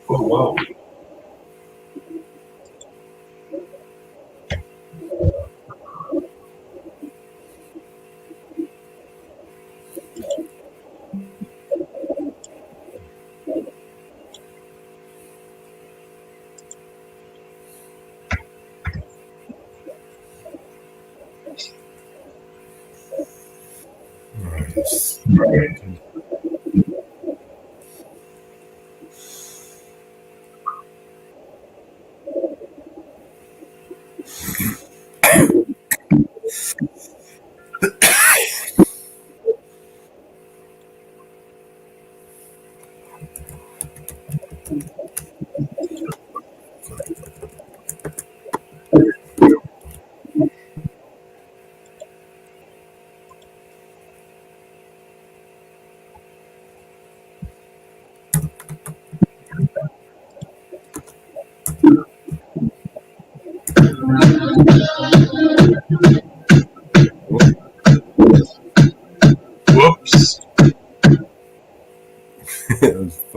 Oh, wow.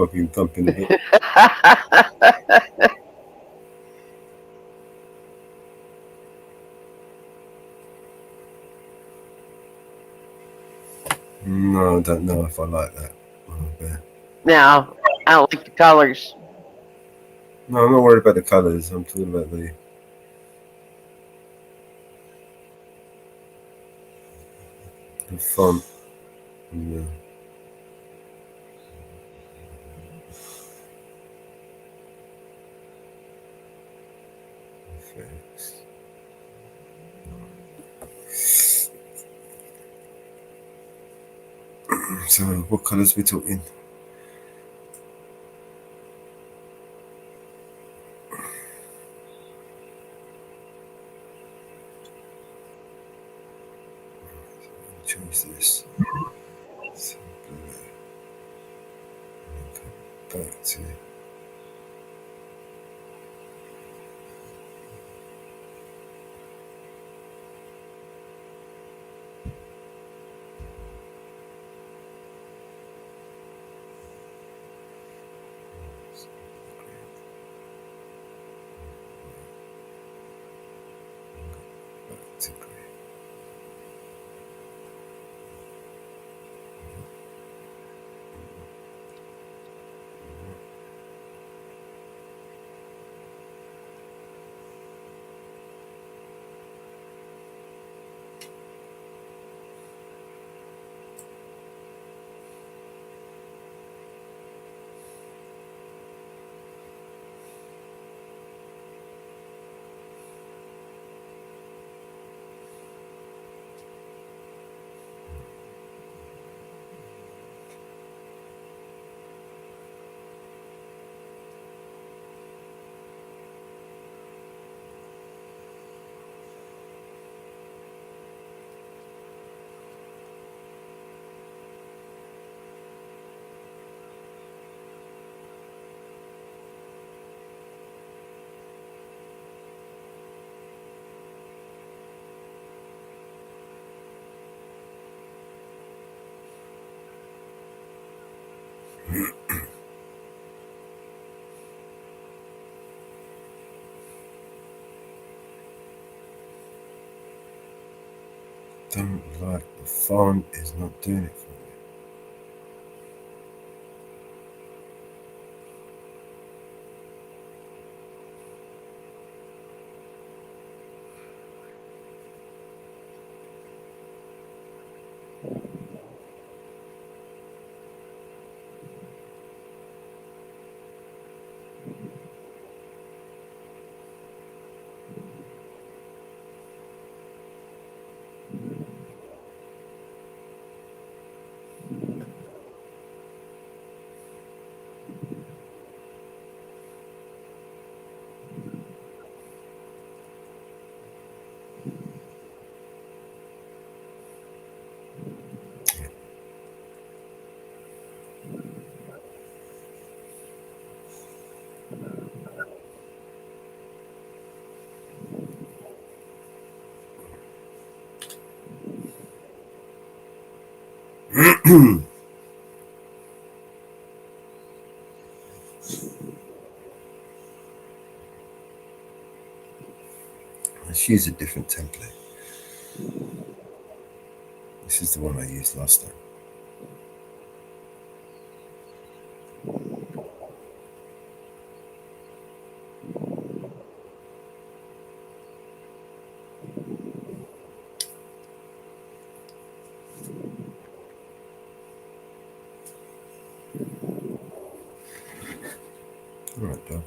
fucking thumping a bit. No, I don't know if I like that. No, I don't like the colors. No, I'm not worried about the colours. I'm talking about the font. Yeah. So, what colours we talking? Choose this. So blue. Back to don't like the font is not doing it for me. Let's use a different template. This is the one I used last time. All right, Doug.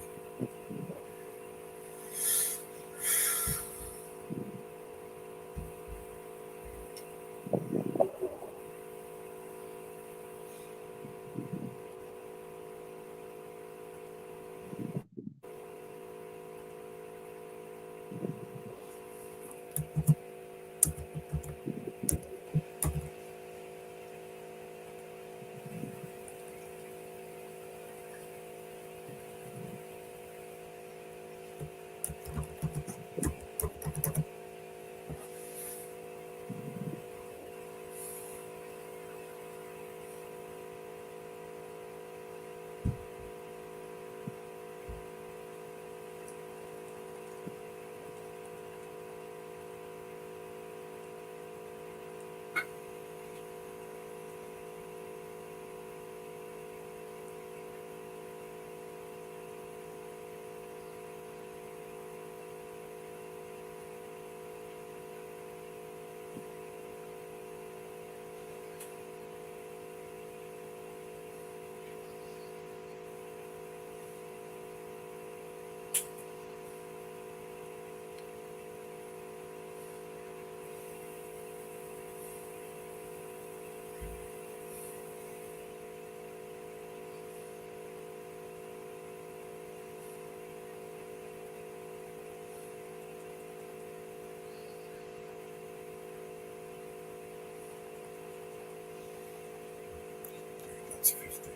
50.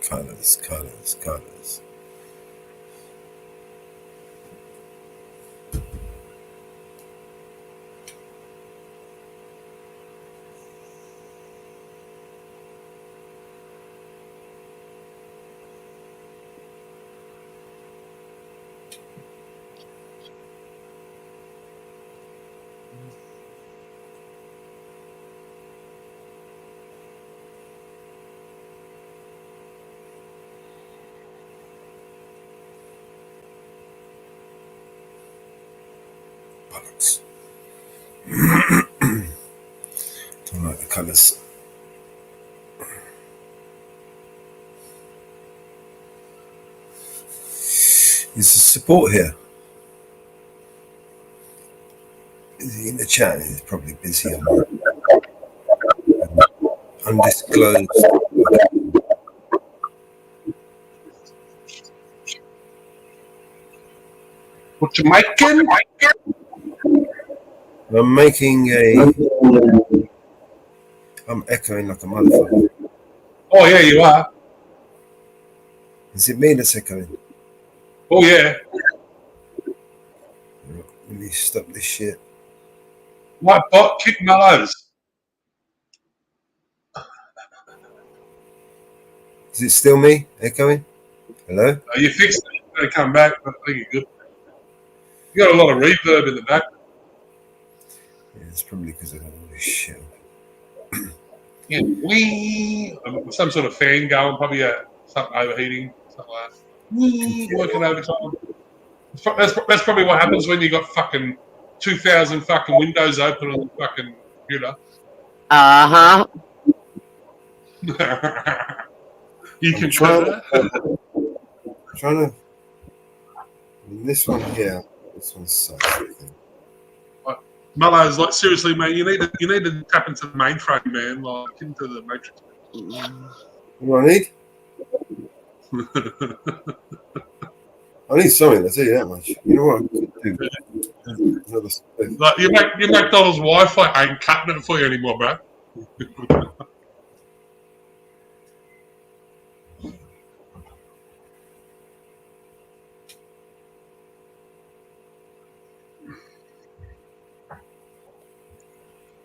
Colors, colors, colors. Bollocks. Don't like the colors. Is the support here? Is he in the chat? He's probably busy on undisclosed. What you making? I'm making a. I'm echoing like a motherfucker. Oh yeah, you are. Is it me that's echoing? Oh yeah. Let me stop this shit. My bot kick Mellows. Is it still me echoing? Hello? You fixed it. It's going to come back, but I think you're good. You got a lot of reverb in the back. Yeah, it's probably because I got all this shit. Yeah, wee. Some sort of fan going, probably something overheating, something like that. Wee, working overtime. That's probably what happens when you got fucking 2,000 fucking windows open on the fucking computer. Uh-huh. You can try that. Trying to. This one here. This one's sucks. Mellows, like seriously, man, you need to tap into the mainframe, man, like into the matrix. What do I need? I need something. I'll tell you that much. You know what I could do? Another space. Like your McDonald's Wi-Fi ain't cutting it for you anymore, bro.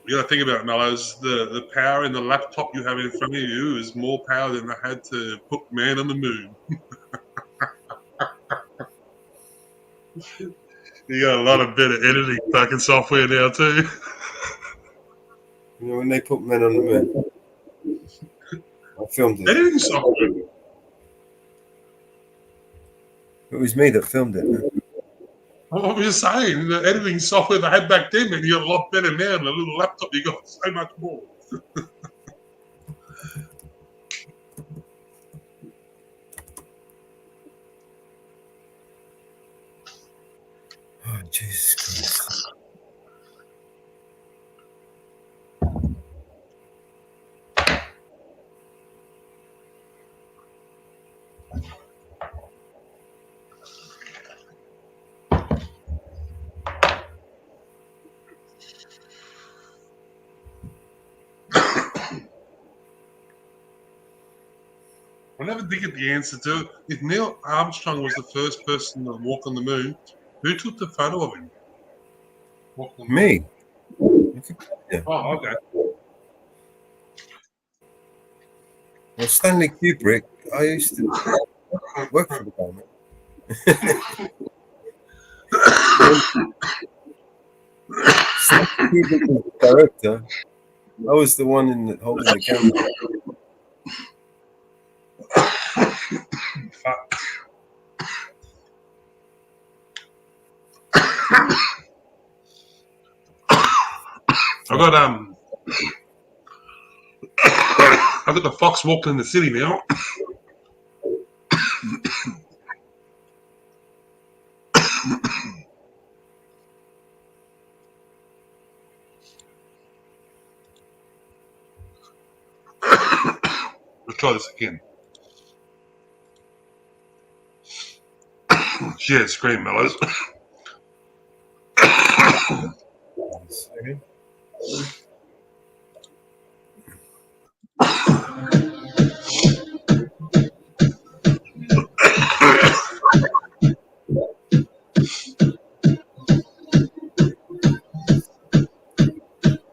You got to think about it, Mellows. The power in the laptop you have in front of you is more power than they had to put man on the moon. You got a lot of better editing fucking software now too. You know when they put men on the moon? I filmed it. Editing software. It was me that filmed it, man. I'm just saying, the editing software they had back then, man, you got a lot better now. The little laptop, you got so much more. Oh, Jesus Christ. I never did get the answer to it. If Neil Armstrong was the first person to walk on the moon, who took the photo of him? Me. Yeah. Oh, okay. Well, Stanley Kubrick, I used to work for the guy, Stanley Kubrick was the director. I was the one holding the camera. I got I got the fox walking in the city now. Let's try this again. Share screen, mellows.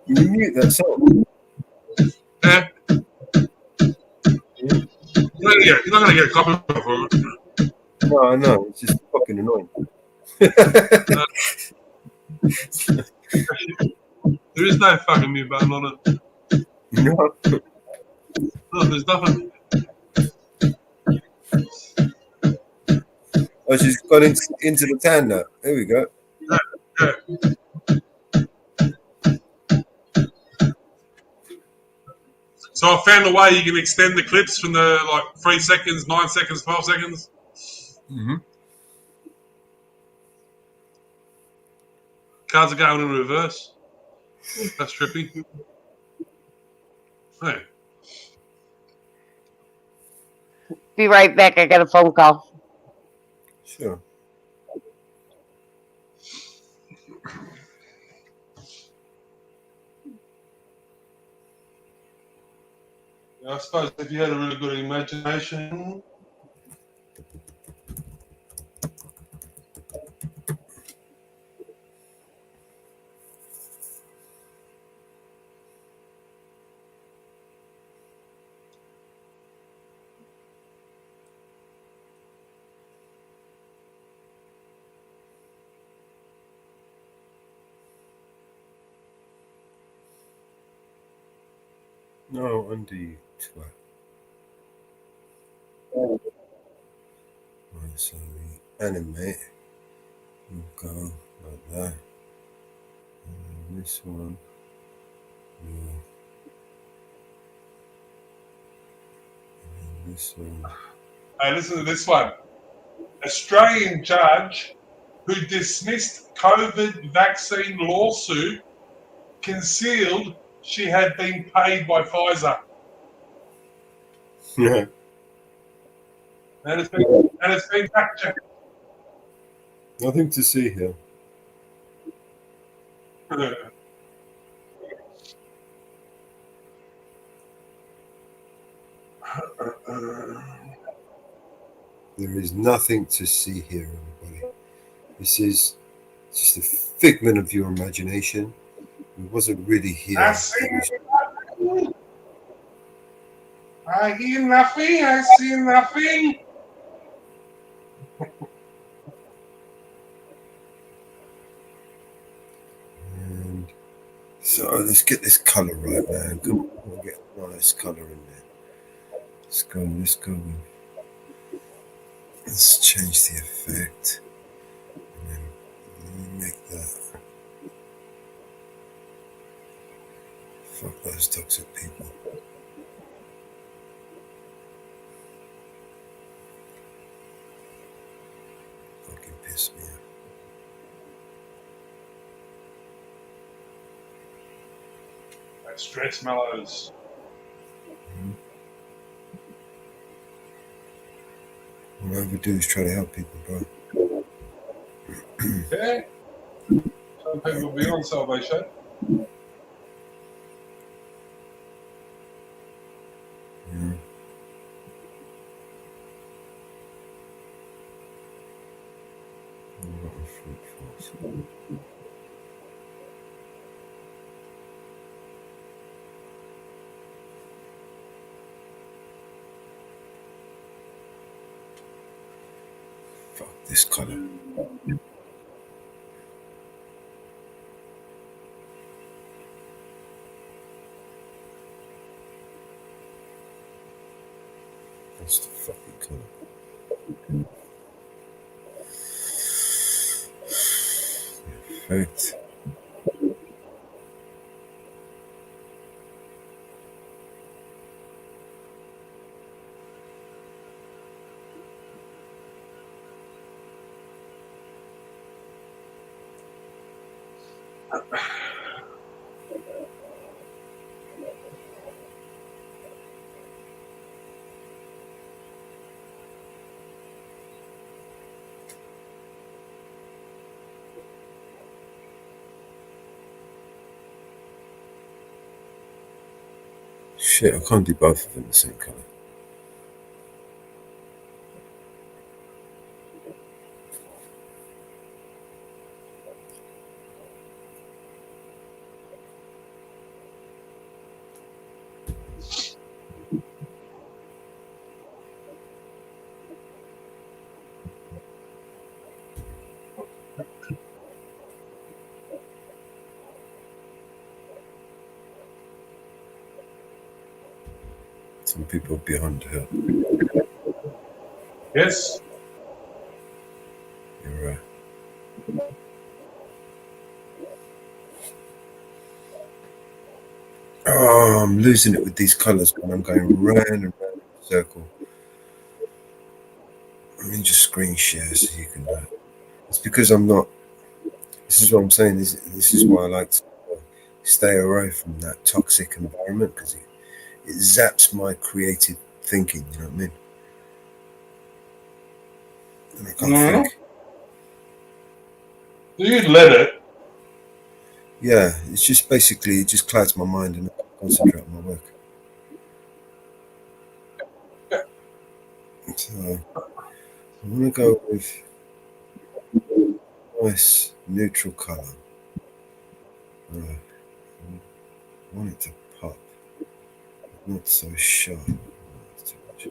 You mute that song. Yeah. You're not gonna get a copy of it. No, I know. It's just fucking annoying. There is no fucking mute button on it. No. No, there's nothing. Oh, she's gone into the tan now. There we go. Yeah. So I found a way you can extend the clips from the 3 seconds, 9 seconds, 12 seconds. Mm-hmm. Cards are going in reverse. That's trippy. Hey. Be right back. I got a phone call. Sure. I suppose if you had a really good imagination. No, undo you twat. Right, so the animate will go like that. And this one will. And this one. Hey, listen to this one. Australian judge who dismissed COVID vaccine lawsuit concealed she had been paid by Pfizer. Yeah. And it's been fact checked. Nothing to see here. There is nothing to see here, everybody. This is just a figment of your imagination. It wasn't really here. I see nothing. I hear nothing. I see nothing. And so let's get this color right, man. Come on, we'll get a nice color in there. Let's go. Let's change the effect. And then make that. Fuck those toxic people. Fucking piss me off. That's stress mellows. All I ever do is try to help people, bro. Yeah. Some people be on salvation. Yeah. Fuck this color. That's the fucking color. Effect. Shit, I can't do both of them the same colour. Some people beyond help. Yes. You're right. Oh, I'm losing it with these colours when I'm going round and round in a circle. Let me just screen share so you can. It's because I'm not. This is what I'm saying. This is why I like to stay away from that toxic environment, because it zaps my creative thinking. You know what I mean? And I can't think. You let it. Yeah, it's just basically it just clouds my mind and I can't concentrate on my work. So I'm gonna go with a nice neutral colour. I want it to pop, not so sharp. That's too much.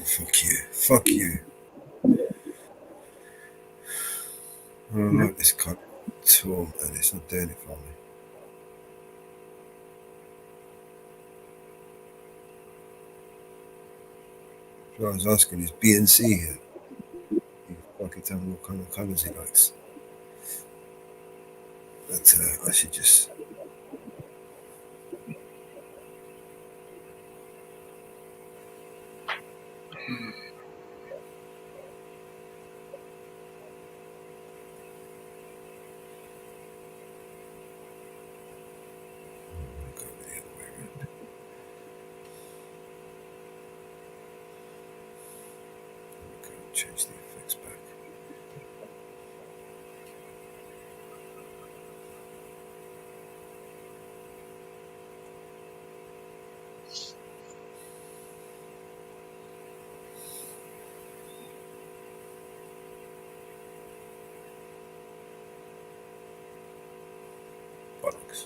Fuck you. Fuck you. I don't like this colour at all, and it's not doing it for me. So I was asking, is BNC here? You can fucking tell me what kind of colours he likes. But I should just. Change the effects back. Bollocks.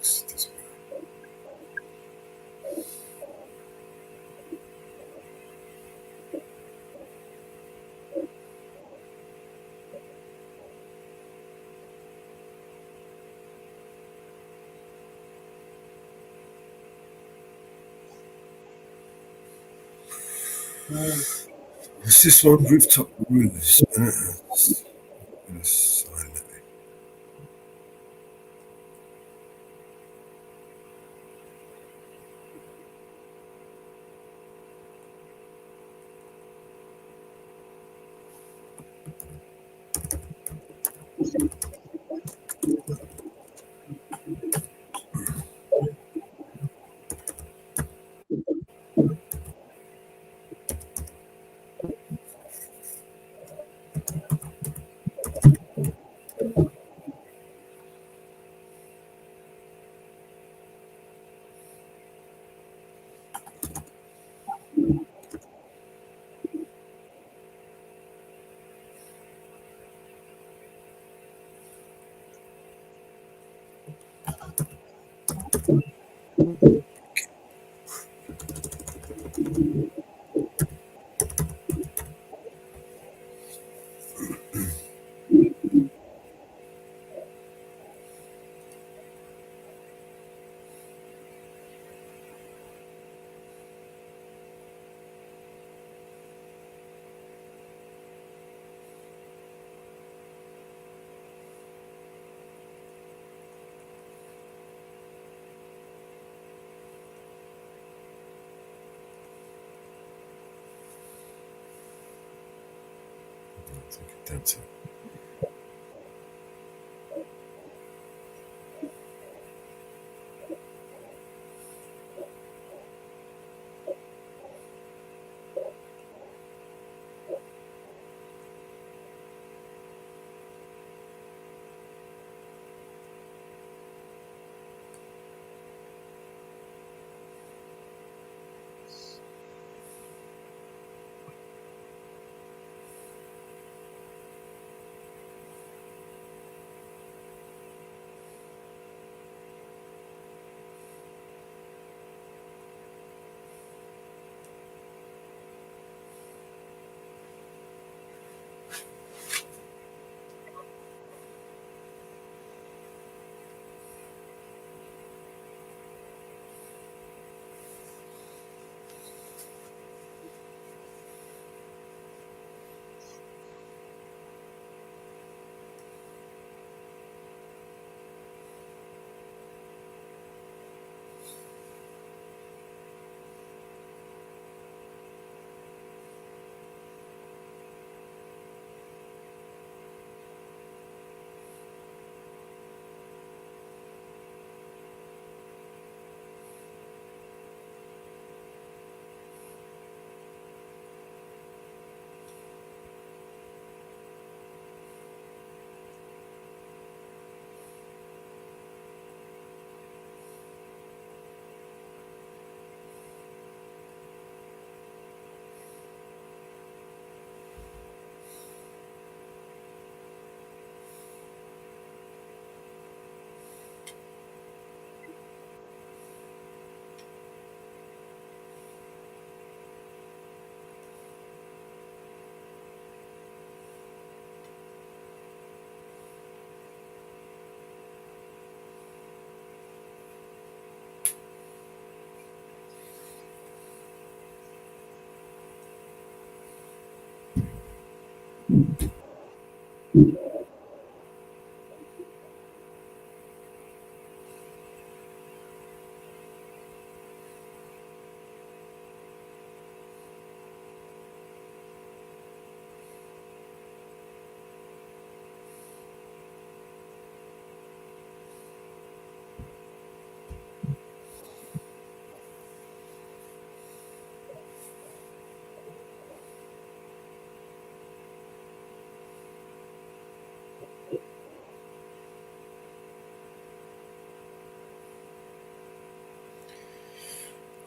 Bollocks. Doesn't matter. What's this one? Rooftop roofs. Gonna sign it. That's it.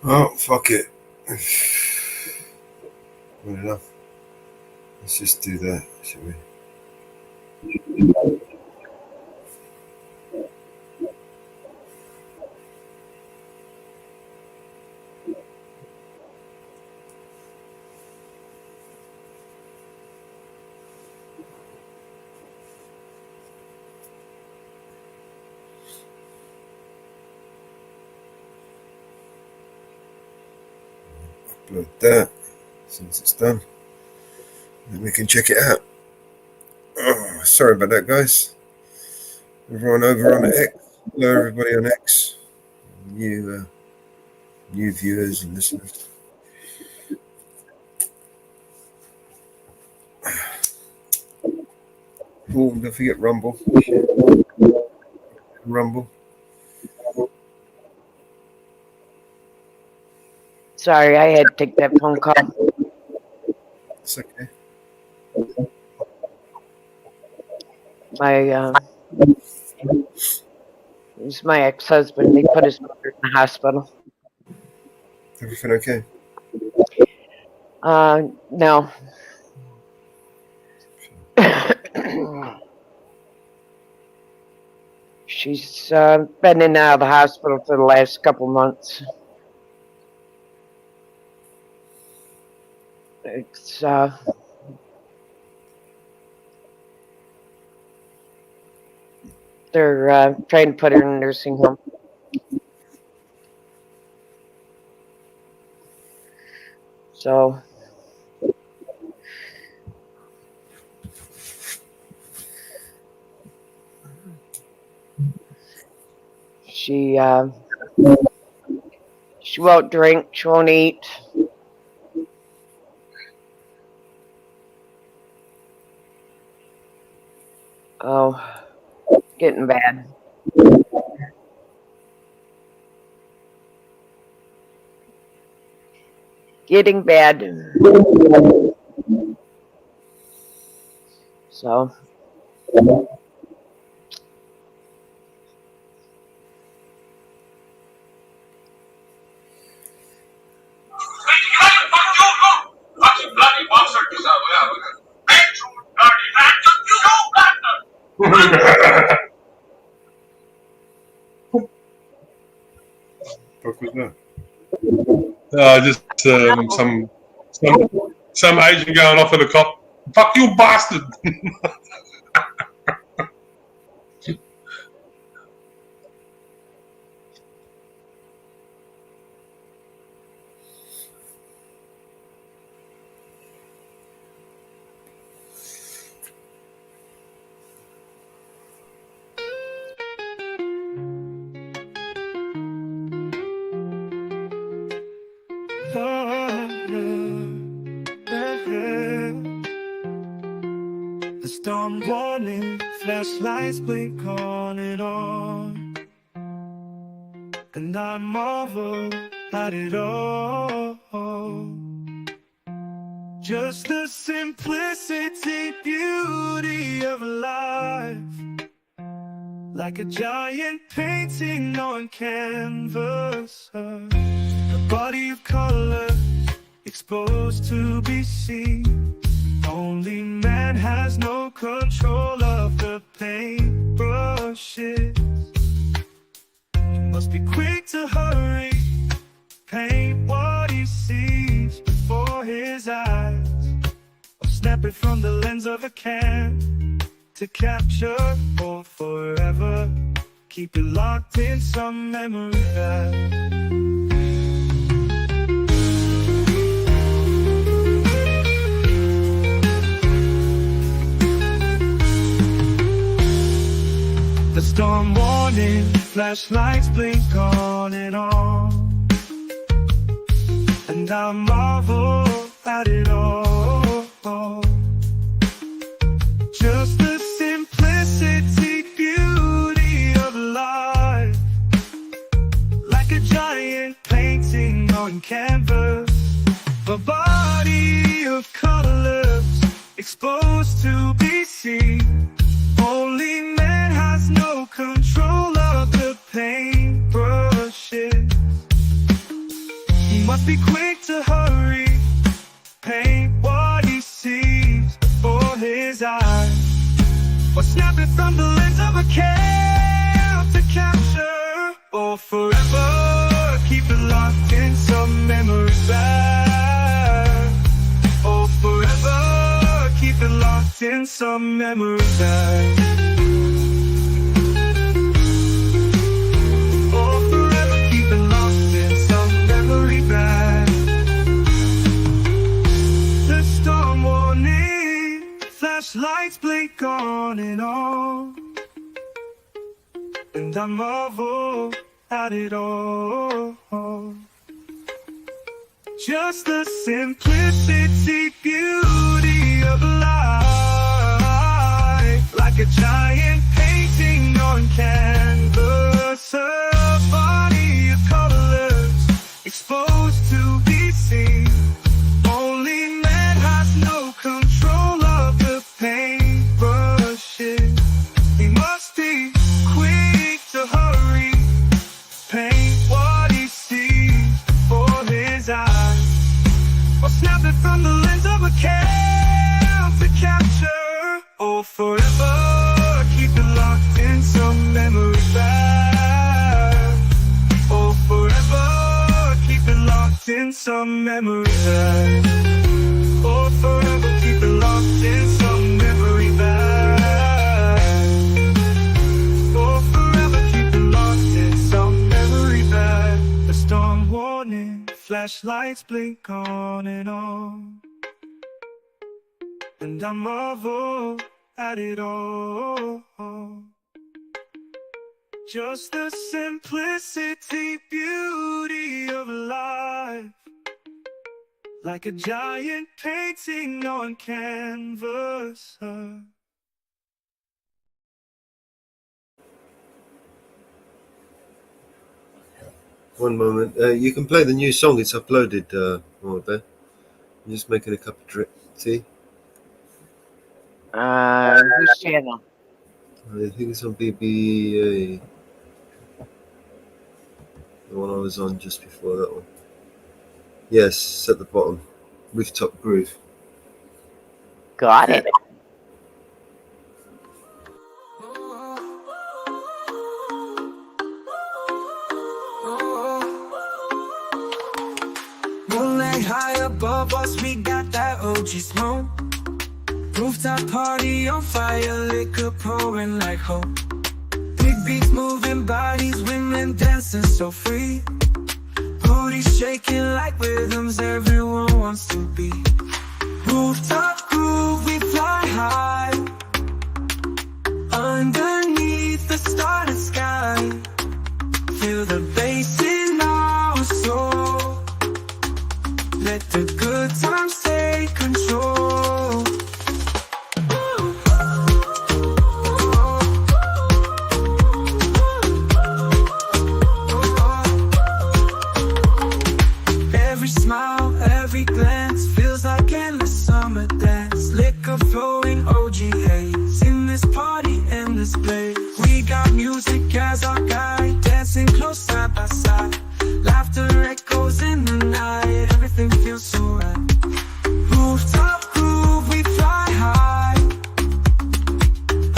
Oh, fuck it. Good enough. Let's just do that, shall we? Upload that. since it's done. Then we can check it out. Oh, sorry about that, guys. Everyone over on X. Hello, everybody on X. New viewers and listeners. Oh, don't forget Rumble. Rumble. Sorry, I had to take that phone call. It's okay. It was my ex-husband. They put his mother in the hospital. Everything okay? No. She's been in and out of the hospital for the last couple months. It's they're trying to put her in a nursing home. So she won't drink, she won't eat. Oh, getting bad. Getting bad. So. What was that? Just some Asian going off at a cop. Fuck you, bastard! The storm warning, flashlights blink on and on, and I marvel at it all. Just the simplicity, beauty of life, like a giant painting on canvas, a body of color exposed to be seen. Only man has no control of the paintbrushes. He must be quick to hurry, paint what he sees before his eyes, or snap it from the lens of a can to capture for forever. Keep it locked in some memory that the storm warning, flashlights blink on, and I marvel at it all. Just the simplicity, beauty of life, like a giant painting on canvas, a body of colors exposed to be seen. Only man has no control of the paintbrushes. He must be quick to hurry, paint what he sees before his eyes, or snap it from the lens of a cam to capture, or forever keep it locked in some memory back, or forever keep it locked in some memory back. and I marvel at it all. Just the simplicity, beauty of life, like a giant painting on canvas, a body of colors exposed to be seen. Only man has no control of the paintbrushes. He must be quick to hurry, paint what he sees before his eyes, or snap it from the lens of a cam to capture, or forever keep it locked in some memory bag, or forever keep it locked in some memory bag, or forever keep it locked in some memory bag, or forever keep it locked in some memory bag. The storm warning, flashlights blink on and on, and I marvel at it all. Just the simplicity, beauty of life, like a giant painting on canvas. One moment. You can play the new song. It's uploaded, there. I'm just making a cup of tea. Whose channel? I think it's on BBA. The one I was on just before that one. Yes, it's at the bottom. Rooftop Groove. Got it. Moonlight high above us, we got that OG smoke. Rooftop party on fire, liquor pouring like hope. Big beats moving bodies, women dancing so free. Booties shaking like rhythms everyone wants to be. Rooftop groove, we fly high, underneath the starry sky. Feel the bass in our soul. Let the good times take control. Every smile, every glance feels like endless summer dance. Liquor flowing, OG haze in this party, in this place. We got music as our guide, dancing close side by side. Laughter echoes in the night, everything feels so right. Rooftop groove, we fly high,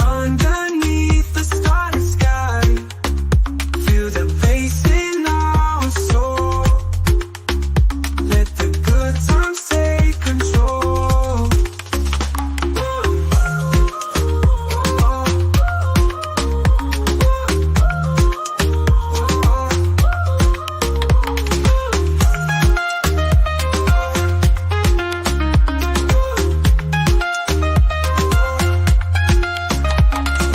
underneath the starry sky. Feel the bass in our soul. Let the good times take control.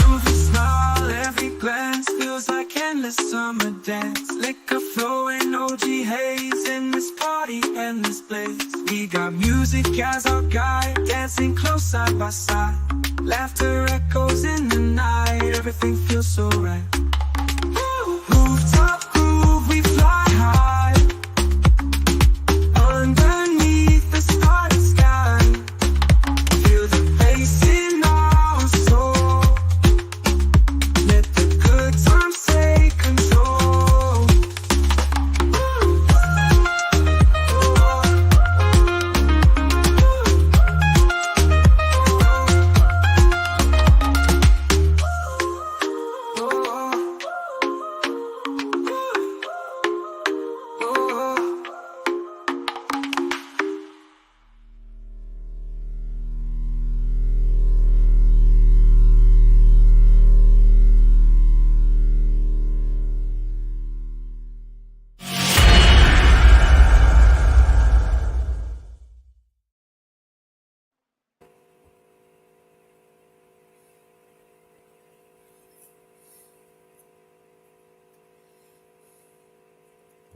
Every smile, every glance feels like endless summer dance. Liquor flowing, OG haze in this party, in this place. We got music as our guide, dancing close side by side. Laughter echoes in the night, everything feels so right. Rooftop groove, we fly high, underneath the starry sky. Feel the bass in our soul. Let the good times take control.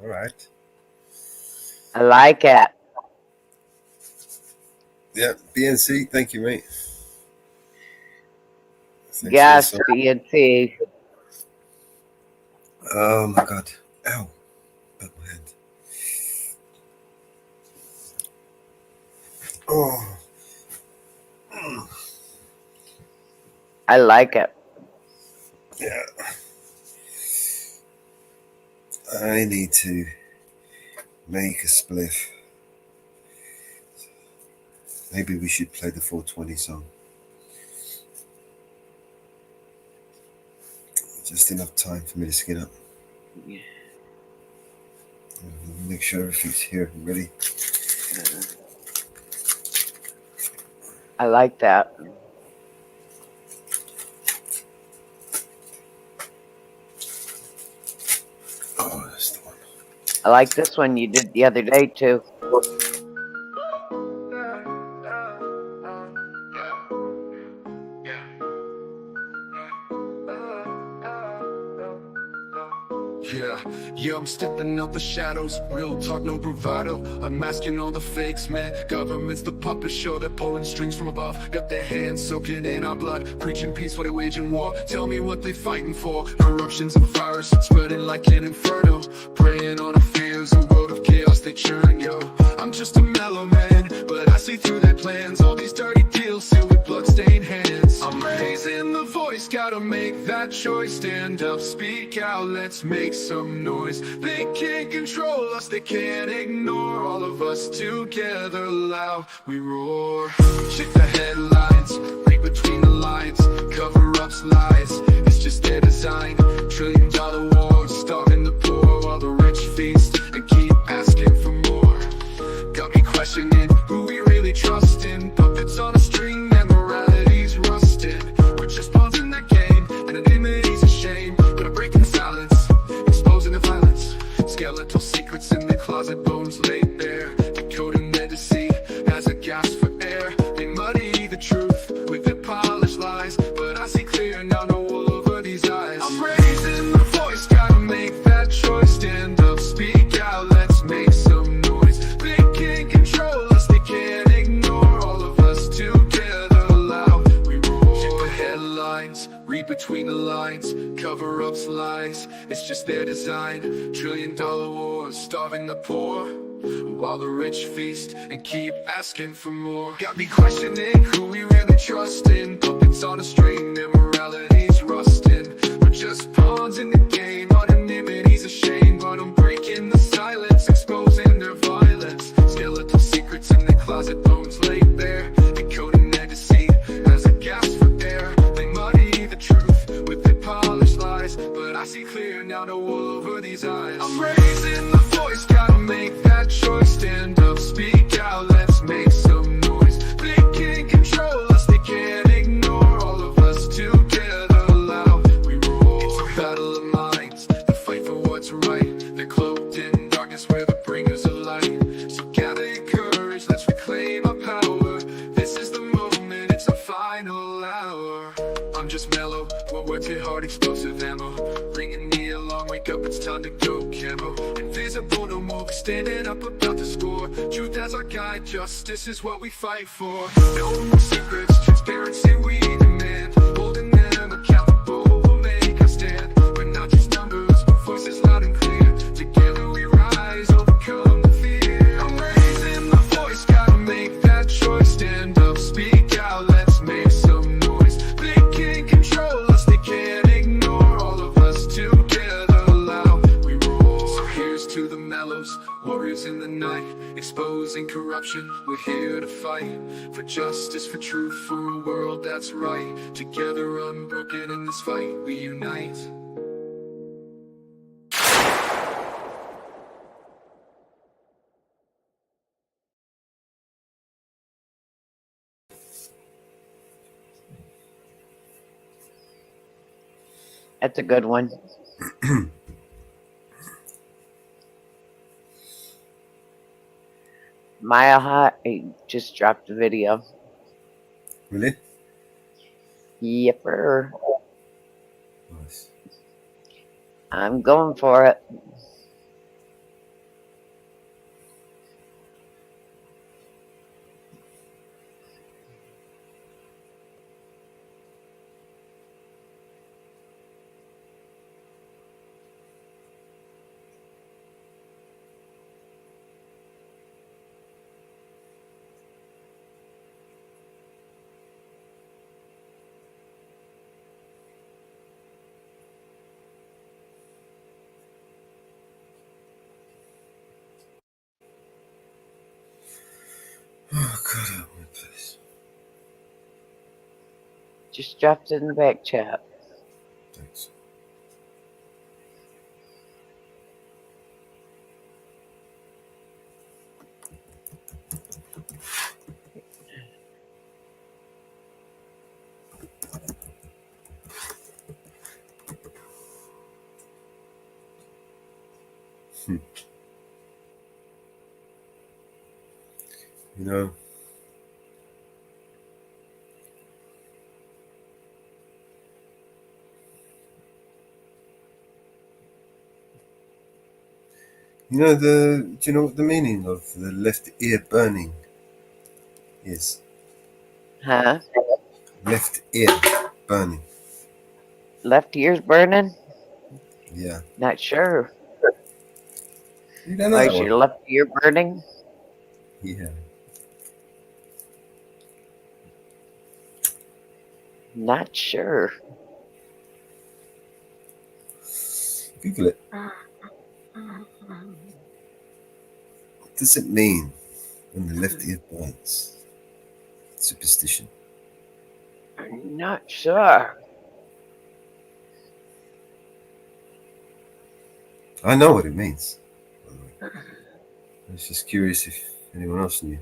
All right. I like it. Yeah, BNC, thank you, mate. Thanks Yes, for the BNC. oh my god. Ow. Got my hand. Oh. I like it. Yeah. I need to make a spliff. Maybe we should play the 420 song. Just enough time for me to skin up. Yeah. Make sure everything's here and ready. I like that. Oh, that's the one. I like this one you did the other day too. Yeah, I'm stepping out the shadows, real talk, no bravado. I'm masking all the fakes, man. Government's the puppet show, they're pulling strings from above. Got their hands soaking in our blood, preaching peace while they're waging war. Tell me what they fighting for. Corruption's a virus, it's spreading like an inferno. Preying on our fears, a world of chaos they churn, yo. I'm just a mellow man, but I see through their plans. All these dirty deals sealed with bloodstained hands. I'm raising the voice, gotta make that choice. Stand up, speak out, let's make some noise. They can't control us, they can't ignore. All of us together loud, we roar. Check the headlines, read between the lines. Cover-ups, lies, it's just their design. $1 trillion wars, starving the poor while the rich feast and keep asking for more. Got me questioning who we really trust in. Puppets on a string and morality's rusted. We're just pawns in the game, anonymity's a shame. But I'm breaking silence, exposing the violence. Skeletal secrets in the closet, bones laid bare. Decoding their deceit as a gasp for air. They muddy the truth with their polished lies, but I see clear now, no wool over these eyes. I'm raising the voice, gotta make that choice. Stand up, speak out, let's make some noise. They can't control us, they can't ignore. All of us together loud, we roar. Check the headlines, read between the lines. Cover-ups, lies, it's just their design. $1 trillion wars, starving the poor while the rich feast and keep asking for more. Got me questioning who we really trust in. Puppets on a string, their morality's rusting. We're just pawns in the game, anonymity's a shame. But I'm breaking the silence, exposing their violence. Skeletal secrets in the closet, bones laid bare. Decoding their deceit as a gasp for air. They muddy the truth with their polished lies, but I see clear now, no wool over these eyes. I'm raising the voice, gotta make that choice. Stand up, speak out, let's make some noise. They can't control us, they can't ignore. All of us together loud, we roar. It's a battle of minds, the fight for what's right. They're cloaked in darkness, we're the bringers of light. So gather your courage, let's reclaim our power. This is the moment, it's our final hour. I'm just mellow, what words hit hard, explosive ammo. Bringing me along, wake up, it's time to go camo. Invisible, no more, standing up about the score. Truth as our guide, justice is what we fight for. No more secrets, transparency we demand. Holding them accountable, we'll make a stand. We're not just numbers, but voices loud and clear. Together we rise, overcome the fear. I'm raising the voice, gotta make that choice. Stand up, speak out, let's make some noise. They can't control us, they can't ignore. All of us together loud, we roar. So here's to the mellows, warriors in the night, exposing corruption. We're here to fight for justice, for truth, for a world that's right. Together unbroken in this fight, we unite. That's a good one. Mile High just dropped a video. Really? Yepper. Nice. I'm going for it. Oh, God, help me, please. Just dropped it in the back chat. Thanks. You know, do you know what the meaning of the left ear burning is? Huh? Left ear burning. Left ear's burning? Yeah. Not sure. You don't know Why that is one? your left ear burning? Yeah. Not sure. Google it. What does it mean when the left ear burns? Superstition. I'm not sure. I know what it means, by the way. I was just curious if anyone else knew.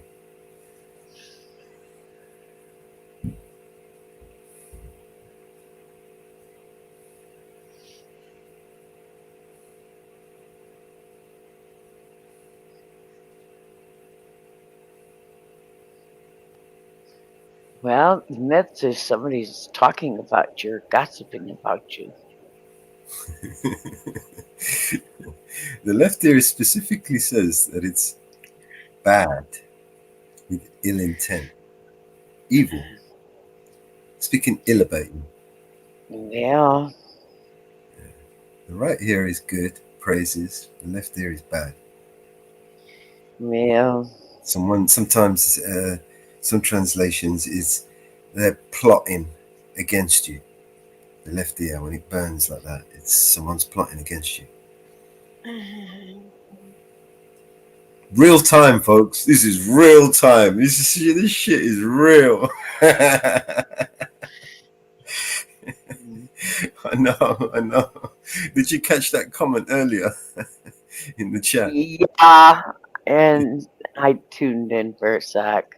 Well, the myth is somebody's talking about you or gossiping about you. The left ear specifically says that it's bad, with ill intent, evil, speaking ill about you. Yeah. The right ear is good, praises. The left ear is bad. Yeah. Sometimes some translations is they're plotting against you. The left ear, when it burns like that, it's someone's plotting against you. Real time, folks. This is real time. This shit is real. I know. Did you catch that comment earlier in the chat? Yeah. And I tuned in for a sec.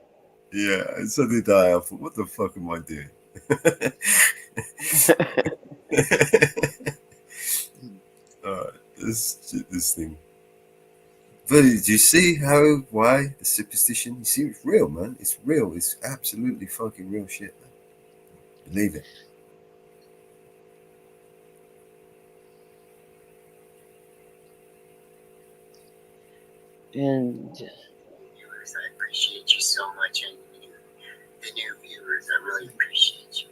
Yeah, so did I. I thought, what the fuck am I doing? This thing. But do you see why the superstition? You see, it's real, man. It's real. It's absolutely fucking real shit, man. Believe it. And viewers, I appreciate you so much, and the new viewers, I really appreciate you.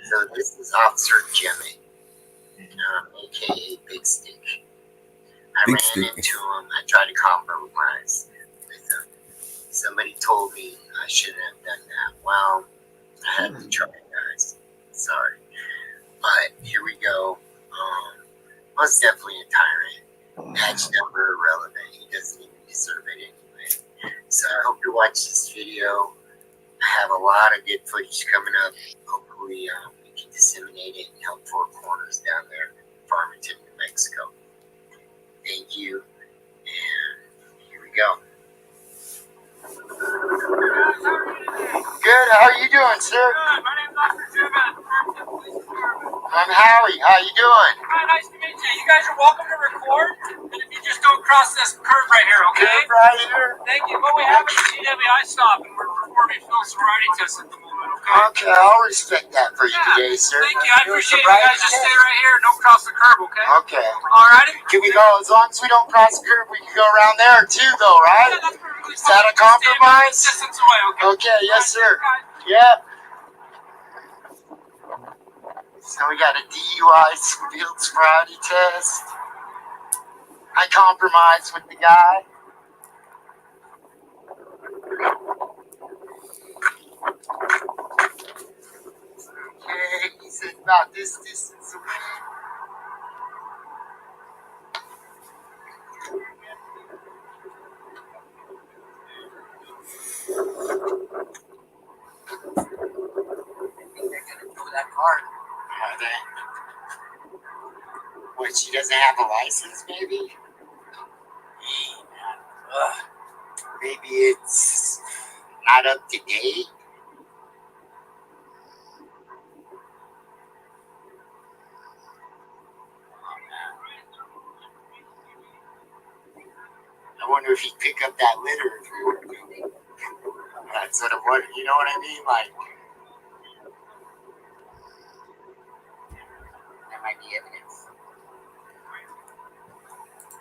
So this is Officer Jimmy, aka Big Stick. I ran into him. I tried to compromise with him. Somebody told me I shouldn't have done that. Well, I had to try, guys. Sorry, but here we go. Most definitely a tyrant. Badge number irrelevant. He doesn't even deserve it anyway. So I hope you watch this video. I have a lot of good footage coming up. Hopefully we can disseminate it and help four corners down there in Farmington, New Mexico. Thank you. And here we go. Good. How are you doing, sir? Good. My name's Dr. Jim. I'm Howie. How you doing? Hi, nice to meet you. You guys are welcome to record, and if you just don't cross this curb right here, okay? Curb right here? Thank you. What we have is a GWI stop, and we're performing field sobriety tests at the moment, okay? Okay, I'll respect that for you today, sir. Thank you. I appreciate it. You guys just stay right here and don't cross the curb, okay? Okay. Alrighty. Can we go, as long as we don't cross the curb, we can go around there too, though, right? Yeah, that's perfectly Is that a compromise? Distance away, okay? Okay, yes, sir. Yep. So we got a DUI field sobriety test. I compromised with the guy. Okay, he said about this distance away. What, she doesn't have a license, maybe? Maybe it's not up to date? I wonder if he'd pick up that litter if we were moving. That's what I'm wondering. You know what I mean? Like, there might be evidence.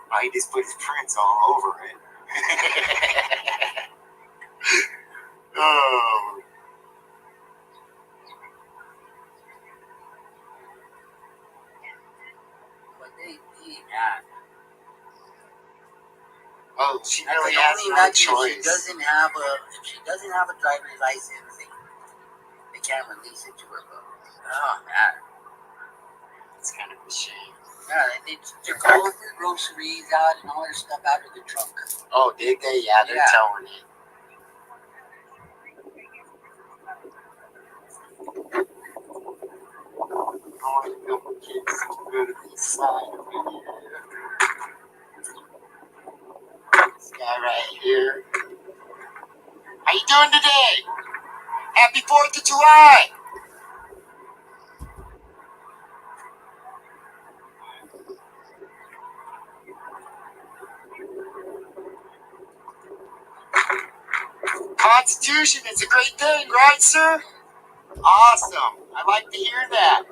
Oh, he just put his prints all over it. Oh. But yeah. Oh, she That's really the has only no nugget. choice. If she doesn't have a driver's license, they can't release it to her. Oh man, it's kind of a shame. Yeah, they took all of her groceries out and all her stuff out of the trunk. Oh, did they? Yeah, they're telling it. Oh, the couple kids to go to the side over here. This guy right here. How you doing today? Happy 4th of July! Constitution is a great thing, right, sir? Awesome. I like to hear that.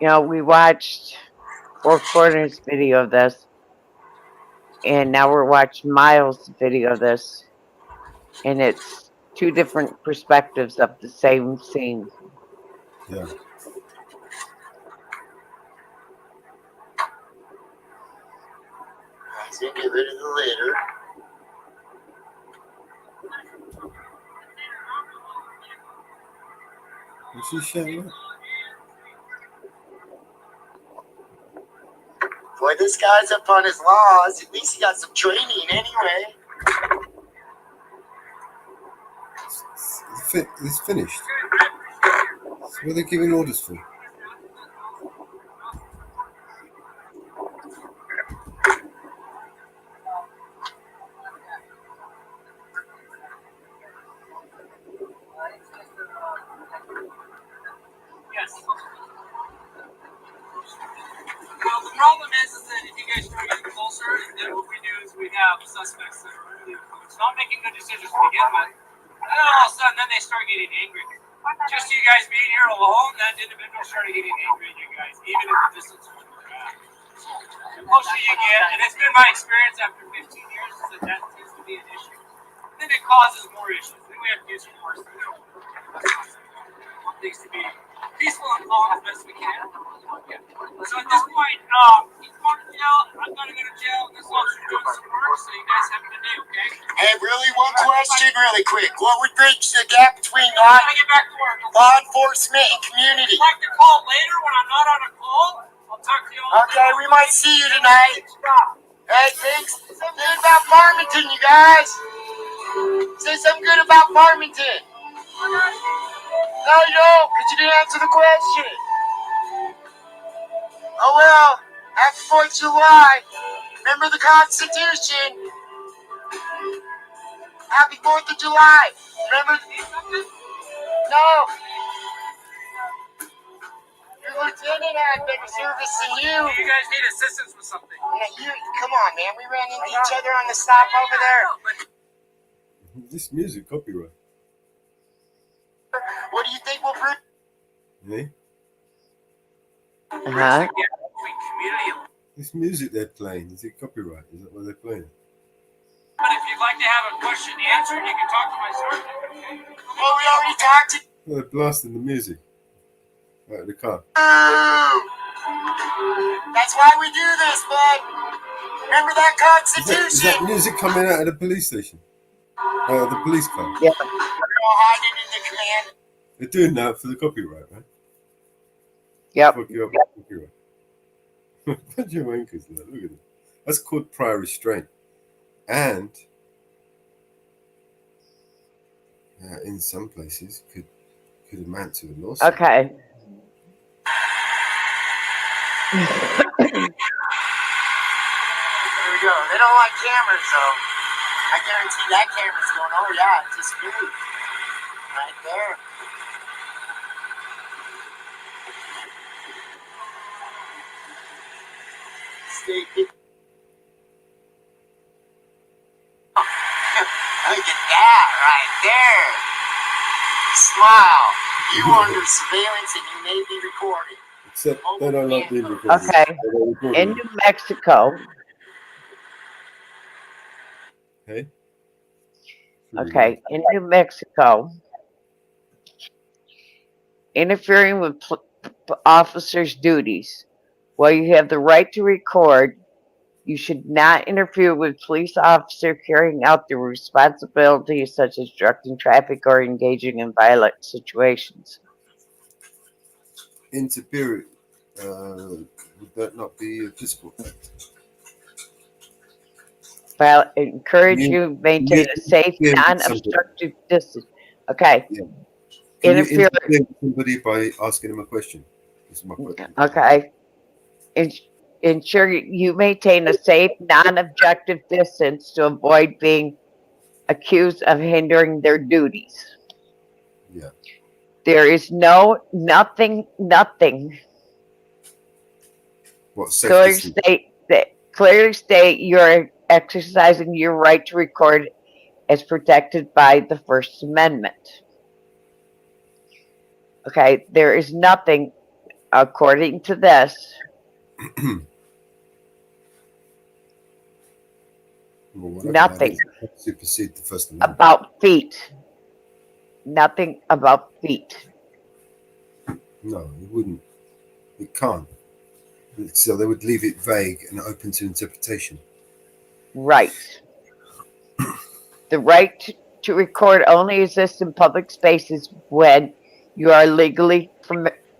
You know, we watched Four Corners video of this, and now we're watching Miles' video of this, and it's two different perspectives of the same scene. Yeah. He's gonna get rid of the litter. Is she shouting out? Boy, this guy's up on his laws. At least he got some training anyway. It's finished. So what are they giving orders for? Yes. Well, the problem is that if you guys start getting closer, then what we do is we have suspects that are really not making good decisions to begin with. And then all of a sudden, then they start getting angry. Just you guys being here alone, that individual started getting angry at you guys, even at the distance from where you're at. The closer you get, and it's been my experience after 15 years, is that that tends to be an issue. Then it causes more issues. Then we have to do some more stuff. We want things to be peaceful and calm as best we can. Yeah. So at this point, he's going to jail. I'm going to go to jail. This officer's doing some work, so you guys have a good day, okay? Hey, really, one question really quick. What would bridge the gap between law enforcement and community? If you'd like to call later when I'm not on a call, I'll talk to you all. Okay, we might see you tonight. Hey, thanks. Something good about Farmington, you guys. Say something good about Farmington. No, you don't, because you didn't answer the question. Oh, well, happy 4th of July. Remember the Constitution. Happy 4th of July. Remember? No. Your lieutenant had better service than you. You guys need assistance with something. Yeah, come on, man. We ran into each other on the stop over there. This music copyright. What do you think will bring? Yeah. Uh-huh. This music they're playing, is it copyright? Is that what they're playing? But if you'd like to have a question answered, you can talk to my sergeant. Well, we already talked to. Oh, they're blasting the music out of the car. That's why we do this, bud. Remember that Constitution? Is that music coming out of the police station? Out of the police car? Yeah. We're all hiding in the command. They're doing that for the copyright, right? Yep. Fuck you up with copyright. Bunch of wankers, look at them. That's called prior restraint. And in some places could amount to a lawsuit. Okay. There we go. They don't like cameras, though. I guarantee that camera's going, oh, yeah, it just moved. Right there. Stay. Look at that right there. Smile. You under surveillance and you may be recorded. Except they don't like being recorded. Okay. They don't record In them. New Mexico. Okay. Okay. In New Mexico, interfering with officers' duties. While you have the right to record, you should not interfere with police officer carrying out their responsibilities such as directing traffic or engaging in violent situations. Interfere, would that not be a physical act? Encourage you to maintain a safe, non-obstructive distance. Okay. Yeah. Can Interfere. you interfere with somebody by asking them a question? This is my question. Okay. Ensure you maintain a safe, non-objective distance to avoid being accused of hindering their duties. Yeah. There is nothing. What, safe Clearly state you're exercising your right to record as protected by the First Amendment. Okay, there is nothing, according to this, nothing supersede the First Amendment. about feet. Nothing about feet. No, it wouldn't. It can't. So they would leave it vague and open to interpretation. Right. The right to record only exists in public spaces when you are legally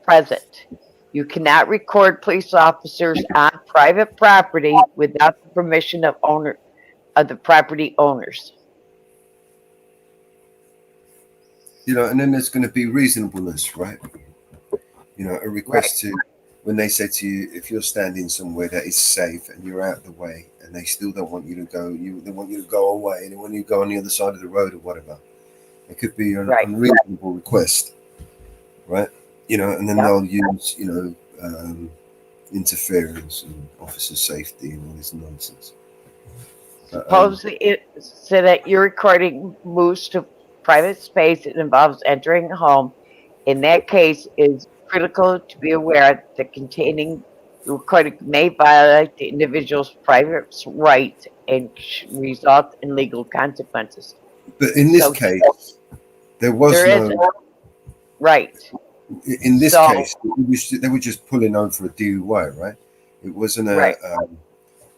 present. You cannot record police officers on private property without the permission of the property owners. You know, and then there's going to be reasonableness, right? You know, a request to, when they say to you, if you're standing somewhere that is safe and you're out of the way, and they still don't want you to go, they want you to go away, and they want you to go on the other side of the road or whatever. It could be an unreasonable request, right? You know, and then they'll use, interference and officer safety and all this nonsense. Suppose so that your recording moves to private space, it involves entering a home. In that case, it is critical to be aware that containing the recording may violate the individual's private rights and result in legal consequences. But in this case, there was no. Right. In this case, they were just pulling over for a DUI, right? It wasn't there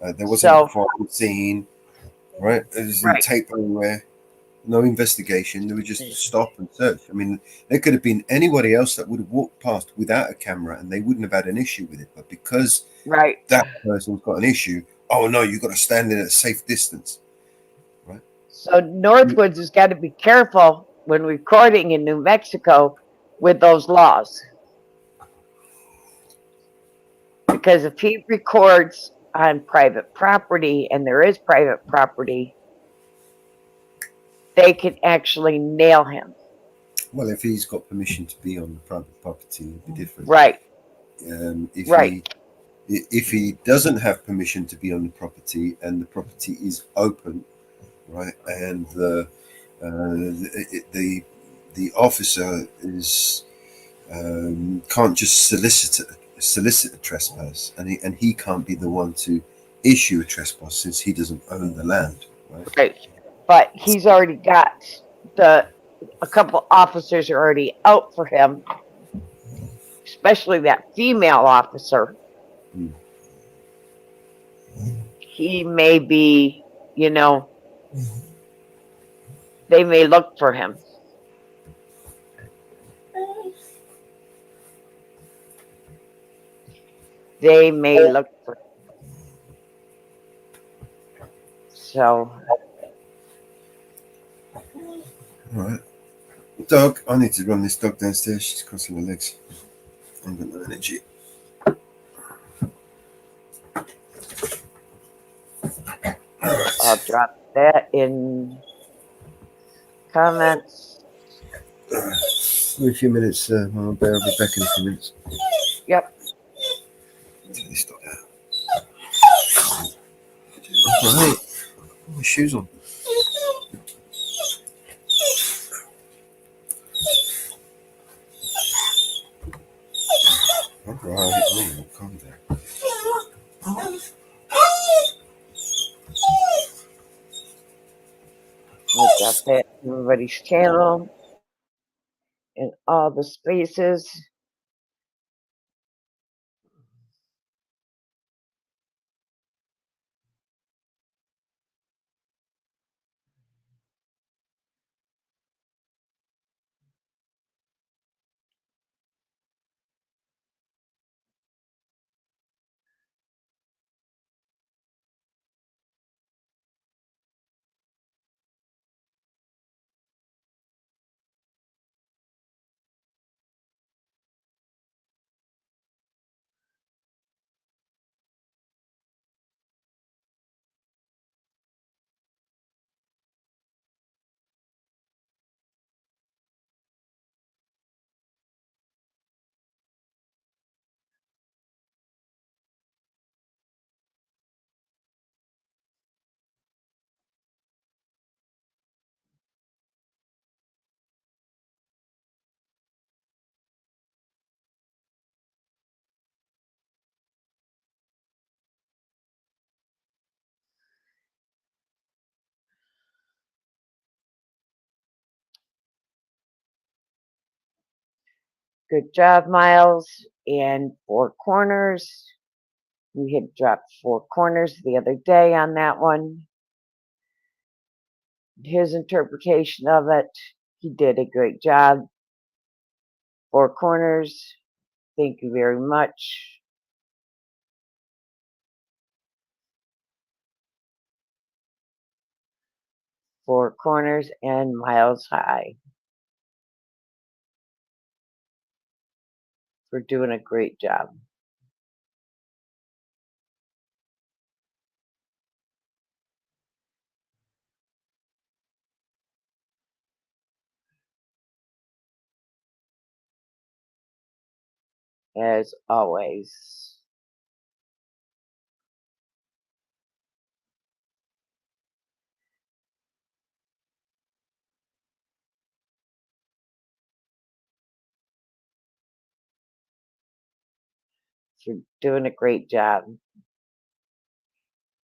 wasn't a crime scene, right? There wasn't tape anywhere, no investigation. They would just stop and search. I mean, there could have been anybody else that would have walked past without a camera, and they wouldn't have had an issue with it. But because that person's got an issue, oh no, you've got to stand in at a safe distance, right? So Northwoods has got to be careful when recording in New Mexico with those laws, because if he records on private property, and there is private property, they can actually nail him. Well, if he's got permission to be on the private property, it'd be different. Right. If he doesn't have permission to be on the property and the property is open, right, and the officer is can't just solicit a trespass, and he can't be the one to issue a trespass since he doesn't own the land, right? But he's already got a couple officers are already out for him, especially that female officer. He may be, they may look for him. They may look for him. So. All right. Dog, I need to run this dog downstairs. She's crossing her legs. I've got no energy. I'll drop that in comments. In a few minutes, Mama Bear will be back in a few minutes. Yep. Take this dog out. Right. Put my shoes on. Alright, oh, calm down. I'll drop that in everybody's channel in all the spaces. Good job, Miles. And 4 corners. We had dropped 4 corners the other day on that one. His interpretation of it, he did a great job. 4 corners. Thank you very much. Four corners and miles high. For doing a great job. As always. For doing a great job.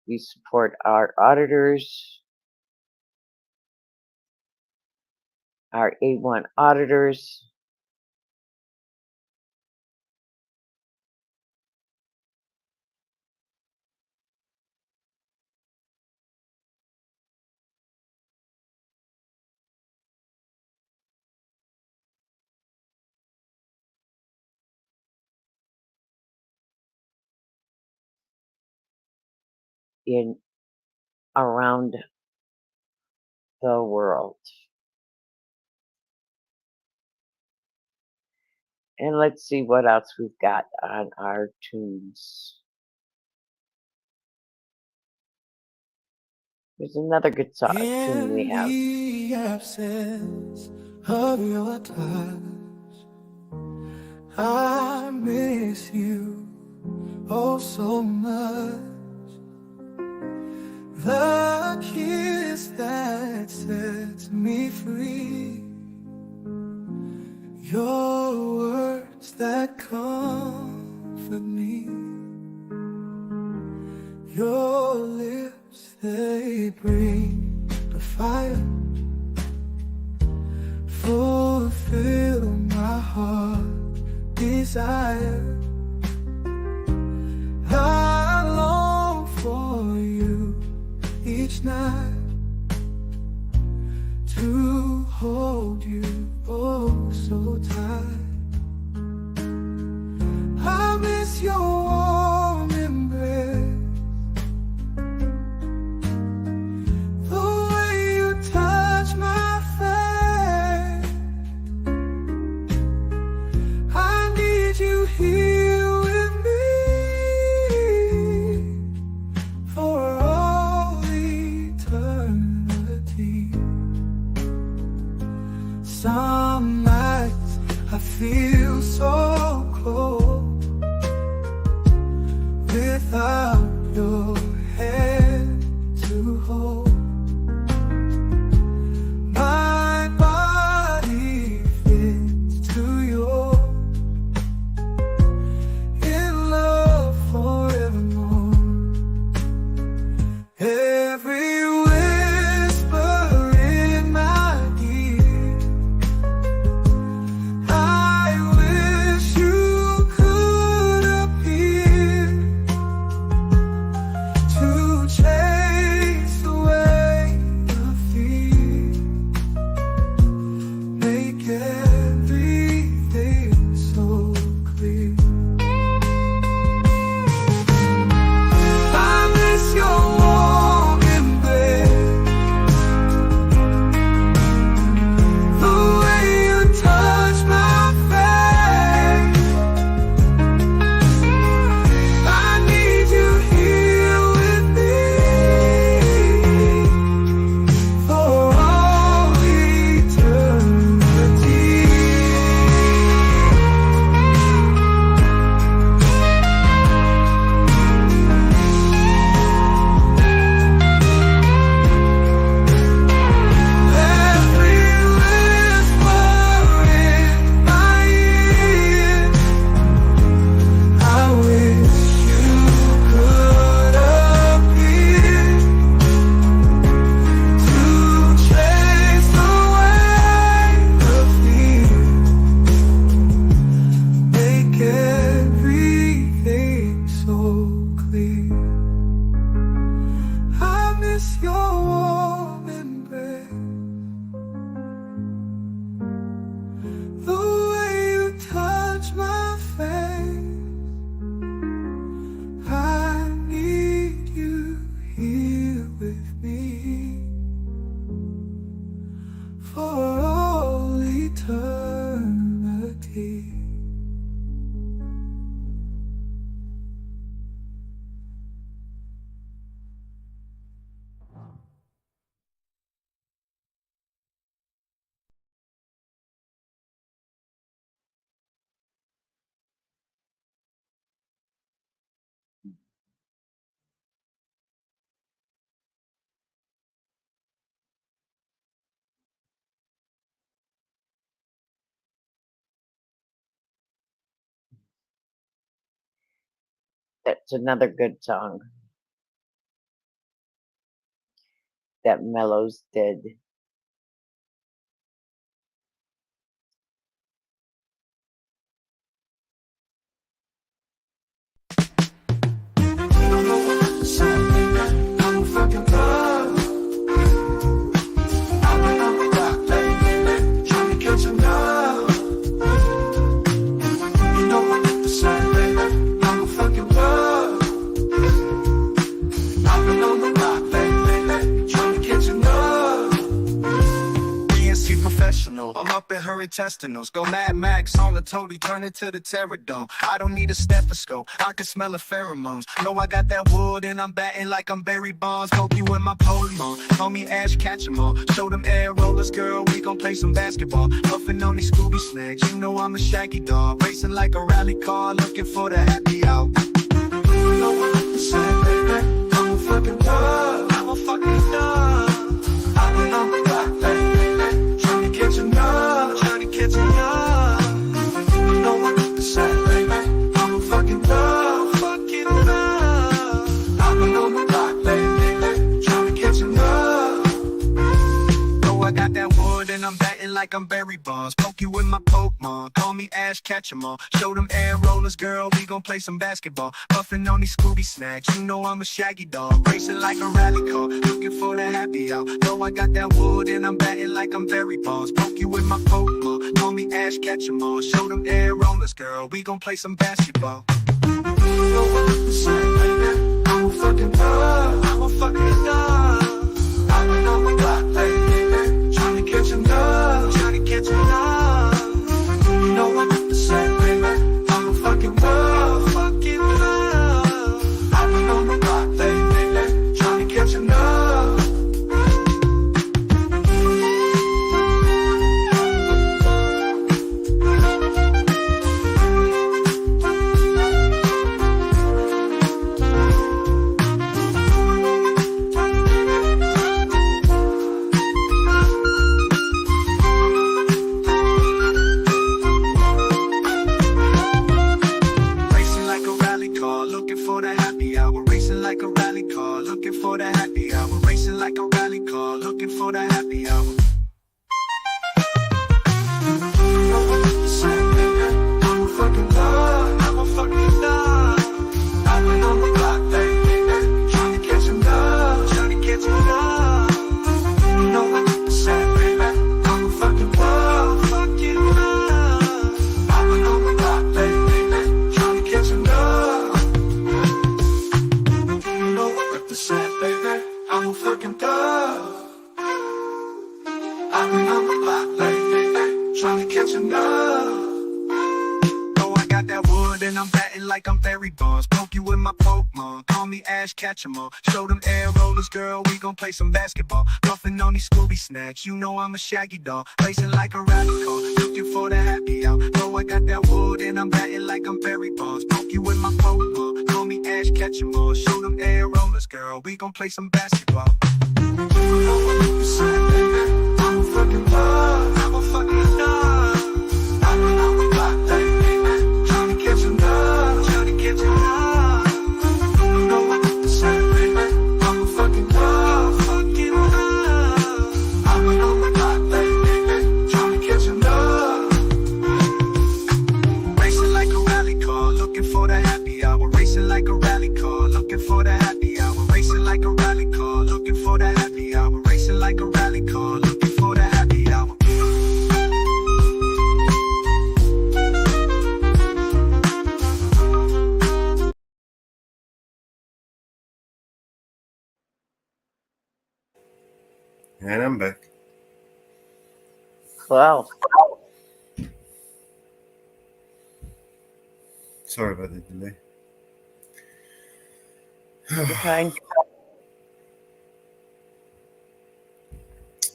We support our auditors, our A1 auditors. In around the world. And let's see what else we've got on our tunes. There's another good song tune we have. In the absence of your touch, I miss you oh so much. The kiss that sets me free, your words that comfort me, your lips, they bring the fire, fulfill my heart's desire. I long for you each night, to hold you oh so tight. I miss your warm embrace, the way you touch my face, Some nights I feel so cold without your hand to hold. My body fits to yours in love forevermore. Every whisper in my ear, I wish you could appear to chase away the fear, make everything so clear. I miss your warm embrace, the way you touch my face. I need you here with me for all eternity. Every whisper in my ear, I wish you could appear to chase away the fear, make everything so clear. I miss your warm embrace, the way you touch my face. I need you here with me for all eternity. That's another good song that Mellows did. I'm fucking love. I'm rock, baby, trying to catch enough. You know what to say, baby. I'm a fucking love. I've been on the rock, baby, trying to catch enough. BNC professional, I'm up in her intestinals. Go Mad Max on the Toady, turn it to the Terradome. I don't need a stethoscope, I can smell the pheromones. Know I got that wood and I'm batting like I'm Barry Bonds. Poke you in my Pokemon, call me Ash Ketchum. Show them air rollers, girl, we gon' play some basketball. Puffin' on these Scooby snacks, you know I'm a shaggy dog. Racing like a rally car, looking for the happy out. You know what to say, baby. I'm a fucking love. I'm a fucking dog. I've been on the rock, baby, trying to catch enough. Trying to catch enough. You know what to say, baby. I'm a fucking love. Fucking love. I've been on the rock, baby, trying to catch enough. Know I got that wood and I'm batting like I'm Barry Bonds. Poke you with my Pokemon, call me Ash Ketchum. Show them air rollers, girl, we gon' play some basketball. Puffin' on these Scooby snacks, you know I'm a shaggy dog. Racing like a rally car, looking for the happy out. Know I got that wood and I'm batting like I'm Barry Bonds. Poke you with my Pokemon, call me Ash Ketchum. Show them air rollers, girl, we gon' play some basketball. You know what to say, baby. I'm a fucking love. I'm a fucking dog. I've been on the block, baby, trying to catch enough. Trying to catch enough. You know what to say, baby. I'm a fucking love. Fucking love. I've been on the block, baby, trying to catch enough. trying to catch enough. Oh, I got that wood and I'm batting like I'm Barry Bonds. Poke you with my Pokemon, call me Ash Ketchum. Show them air rollers, girl, we gon' play some basketball. Puffin' on these Scooby snacks, you know I'm a shaggy dog. Racing like a rally car, looking for the happy hour. Oh, I got that wood and I'm batting like I'm Barry Bonds. Poke you with my Pokemon, call me Ash Ketchum. Show them air rollers, girl, we gon' play some basketball. You know what I'm saying, baby, I'm a fucking love, I'm a fucking love. I'm on the block, baby, trying to catch enough, trying to catch enough. You know what I'm saying, baby, I'm a fucking love, fucking love. I'm on the block, baby, trying to catch enough. Racing like a rally car, looking for the happy hour. Racing like a rally car, looking for the happy hour. Racing like a rally car, looking for the happy hour. Racing like a rally car, looking for the happy hour. And I'm back. Wow. Sorry about the delay. Okay.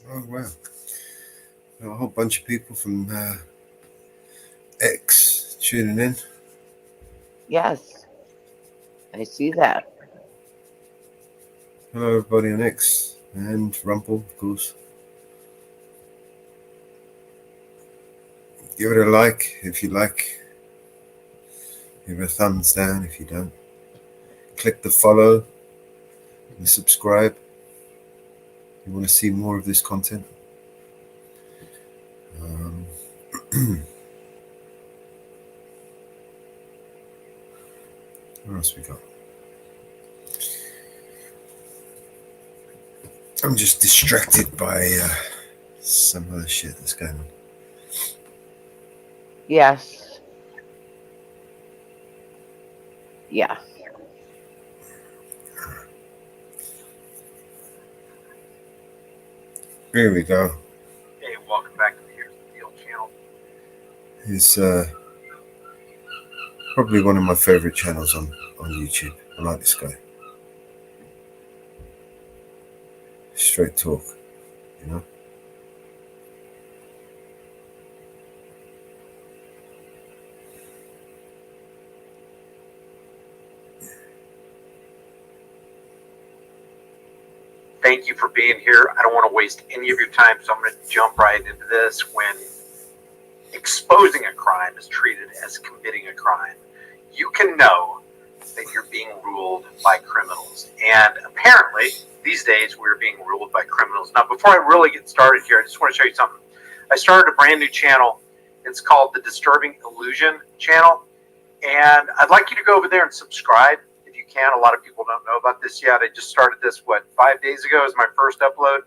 Oh, wow. A whole bunch of people from X tuning in. Yes. I see that. Hello, everybody on X and Rumple, of course. Give it a like if you like. Give it a thumbs down if you don't. Click the follow and subscribe. You want to see more of this content. What else we got? I'm just distracted by some other shit that's going on. Yes. Yeah. Here we go. Hey, welcome back to the Here's the Deal channel. He's probably one of my favorite channels on YouTube. I like this guy. Straight talk, you know. Thank you for being here. I don't want to waste any of your time, so I'm going to jump right into this. When exposing a crime is treated as committing a crime, you can know that you're being ruled by criminals. And apparently, these days, we're being ruled by criminals. Now, before I really get started here, I just want to show you something. I started a brand new channel. It's called the Disturbing Illusion channel. And I'd like you to go over there and subscribe if you can. A lot of people don't know about this yet. I just started this, 5 days ago is my first upload.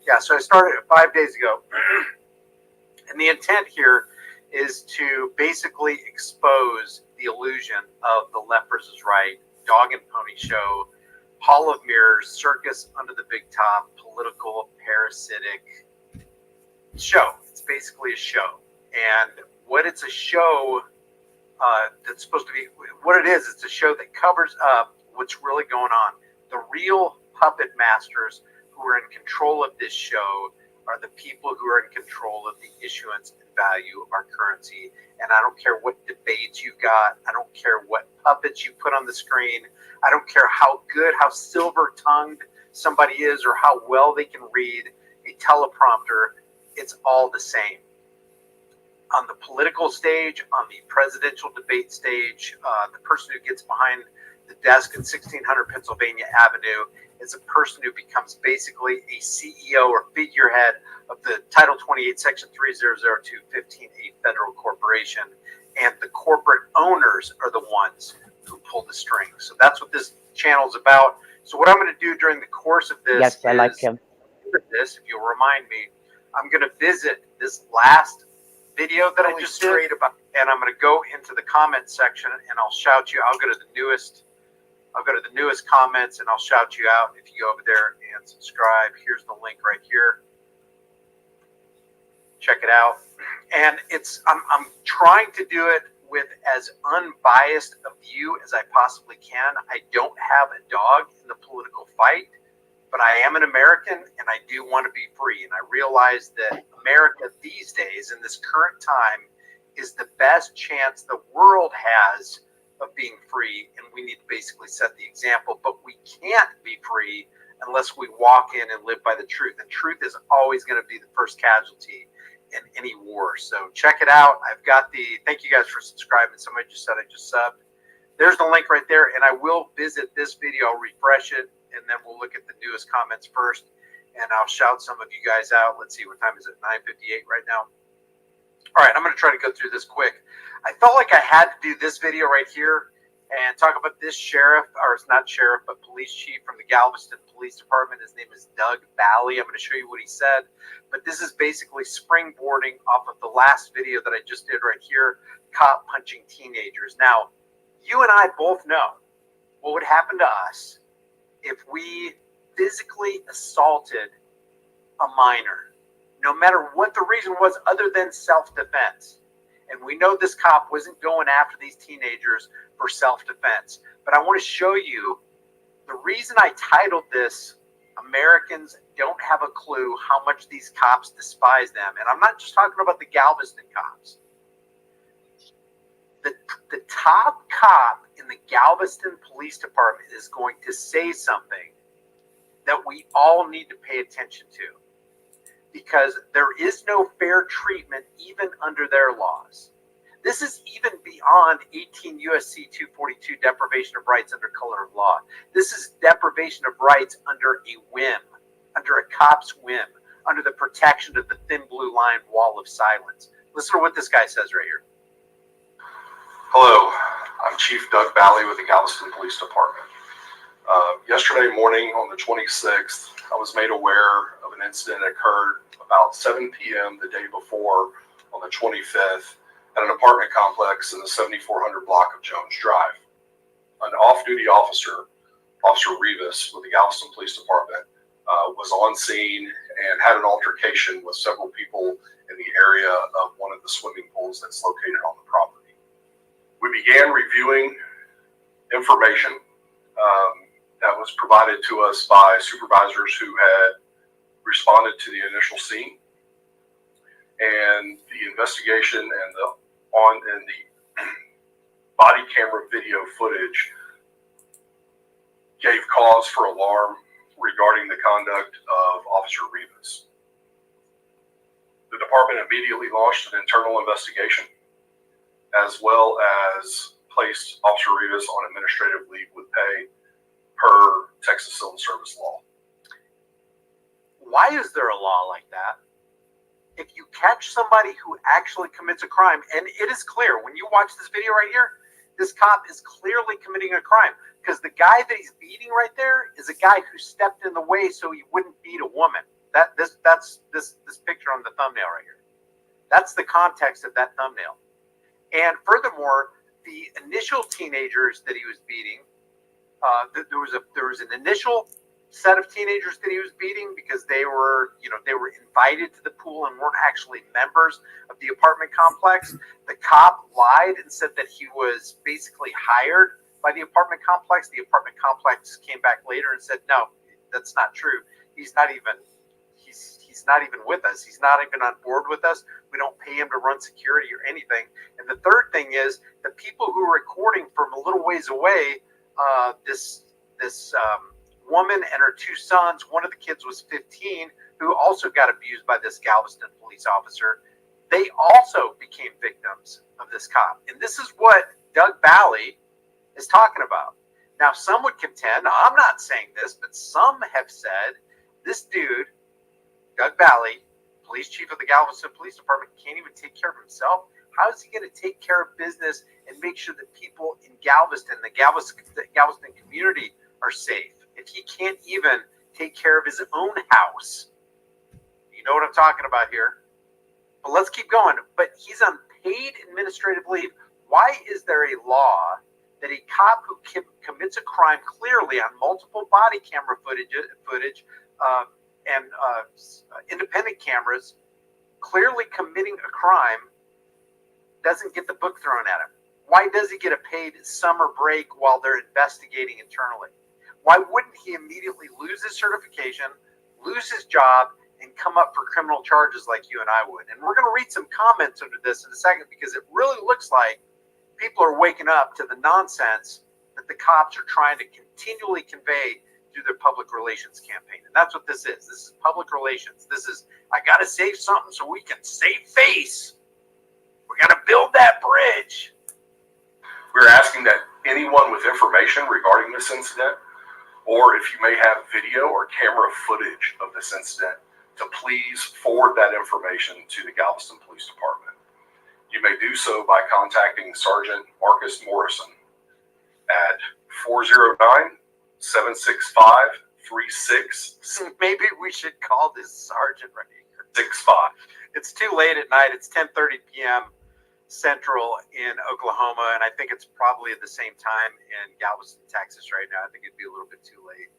Yeah, so I started it 5 days ago. And the intent here is to basically expose the illusion of the left versus right, dog and pony show, Hall of Mirrors, circus under the big top, political, parasitic show. It's basically a show. And what it's a show that's supposed to be, what it is, it's a show that covers up what's really going on. The real puppet masters who are in control of this show are the people who are in control of the issuance and value of our currency. And I don't care what debates you got. I don't care what puppets you put on the screen. I don't care how good, how silver-tongued somebody is or how well they can read a teleprompter. It's all the same. On the political stage, on the presidential debate stage, the person who gets behind the desk at 1600 Pennsylvania Avenue is a person who becomes basically a CEO or figurehead of the Title 28, Section 3002, 15A federal corporation. And the corporate owners are the ones who pull the strings. So that's what this channel is about. So what I'm going to do during the course of this Yes, I like him. This, if you'll remind me, I'm going to visit this last video that I just did, and I'm going to go into the comment section and I'll shout you. I'll go to the newest comments and I'll shout you out if you go over there and subscribe. Here's the link right here. Check it out. And I'm trying to do it with as unbiased a view as I possibly can. I don't have a dog in the political fight, but I am an American and I do want to be free. And I realize that America these days, in this current time, is the best chance the world has of being free. And we need to basically set the example, but we can't be free unless we walk in and live by the truth. And truth is always going to be the first casualty in any war. So check it out. I've got thank you guys for subscribing. Somebody just said I just subbed. There's the link right there. And I will visit this video, I'll refresh it, and then we'll look at the newest comments first. And I'll shout some of you guys out. Let's see, what time is it? 9:58 right now. All right, I'm going to try to go through this quick. I felt like I had to do this video right here and talk about this sheriff, or it's not sheriff, but police chief from the Galveston Police Department. His name is Doug Bally. I'm going to show you what he said. But this is basically springboarding off of the last video that I just did right here, cop punching teenagers. Now, you and I both know what would happen to us if we physically assaulted a minor, no matter what the reason was other than self-defense. And we know this cop wasn't going after these teenagers for self-defense. But I want to show you the reason I titled this, Americans Don't Have a Clue How Much These Cops Despise Them. And I'm not just talking about the Galveston cops. The top cop in the Galveston Police Department is going to say something that we all need to pay attention to, because there is no fair treatment even under their laws. This is even beyond 18 U.S.C. 242, deprivation of rights under color of law. This is deprivation of rights under a whim, under a cop's whim, under the protection of the thin blue line wall of silence. Listen to what this guy says right here. Hello, I'm Chief Doug Bally with the Galveston Police Department. Yesterday morning on the 26th, I was made aware of an incident that occurred about 7 p.m. the day before on the 25th at an apartment complex in the 7400 block of Jones Drive. An off-duty officer, Officer Rivas with the Galveston Police Department, was on scene and had an altercation with several people in the area of one of the swimming pools that's located on the property. We began reviewing information that was provided to us by supervisors who had responded to the initial scene, and the investigation and the body camera video footage gave cause for alarm regarding the conduct of Officer Rivas. The department immediately launched an internal investigation, as well as placed Officer Rivas on administrative leave with pay per Texas Civil Service law. Why is there a law like that? If you catch somebody who actually commits a crime, and it is clear when you watch this video right here, this cop is clearly committing a crime, because the guy that he's beating right there is a guy who stepped in the way so he wouldn't beat a woman. That's this picture on the thumbnail right here. That's the context of that thumbnail. And furthermore, the initial teenagers that he was beating, there was an initial set of teenagers that he was beating because they were invited to the pool and weren't actually members of the apartment complex. The cop lied and said that he was basically hired by the apartment complex. The apartment complex came back later and said, no, that's not true. He's not even with us. He's not even on board with us. We don't pay him to run security or anything. And the third thing is the people who were recording from a little ways away, this woman and her two sons, one of the kids was 15, who also got abused by this Galveston police officer. They also became victims of this cop. And this is what Doug Bally is talking about. Now, some would contend, I'm not saying this, but some have said this dude, Doug Bally, police chief of the Galveston Police Department, can't even take care of himself. How is he going to take care of business and make sure that people in Galveston, the Galveston community, are safe, if he can't even take care of his own house? You know what I'm talking about here. But let's keep going. But he's on paid administrative leave. Why is there a law that a cop who commits a crime clearly on multiple body camera footage and independent cameras clearly committing a crime doesn't get the book thrown at him? Why does he get a paid summer break while they're investigating internally? Why wouldn't he immediately lose his certification, lose his job, and come up for criminal charges like you and I would? And we're going to read some comments under this in a second, because it really looks like people are waking up to the nonsense that the cops are trying to continually convey through their public relations campaign. And that's what this is. This is public relations. This is, I got to save something so we can save face. We got to build that bridge. We're asking that anyone with information regarding this incident, or if you may have video or camera footage of this incident, to please forward that information to the Galveston Police Department. You may do so by contacting Sergeant Marcus Morrison at 409-765-3665. Maybe we should call this sergeant right here. 65. It's too late at night. It's 10:30 p.m. Central in Oklahoma, and I think it's probably at the same time in Galveston, Texas right now. I think it'd be a little bit too late.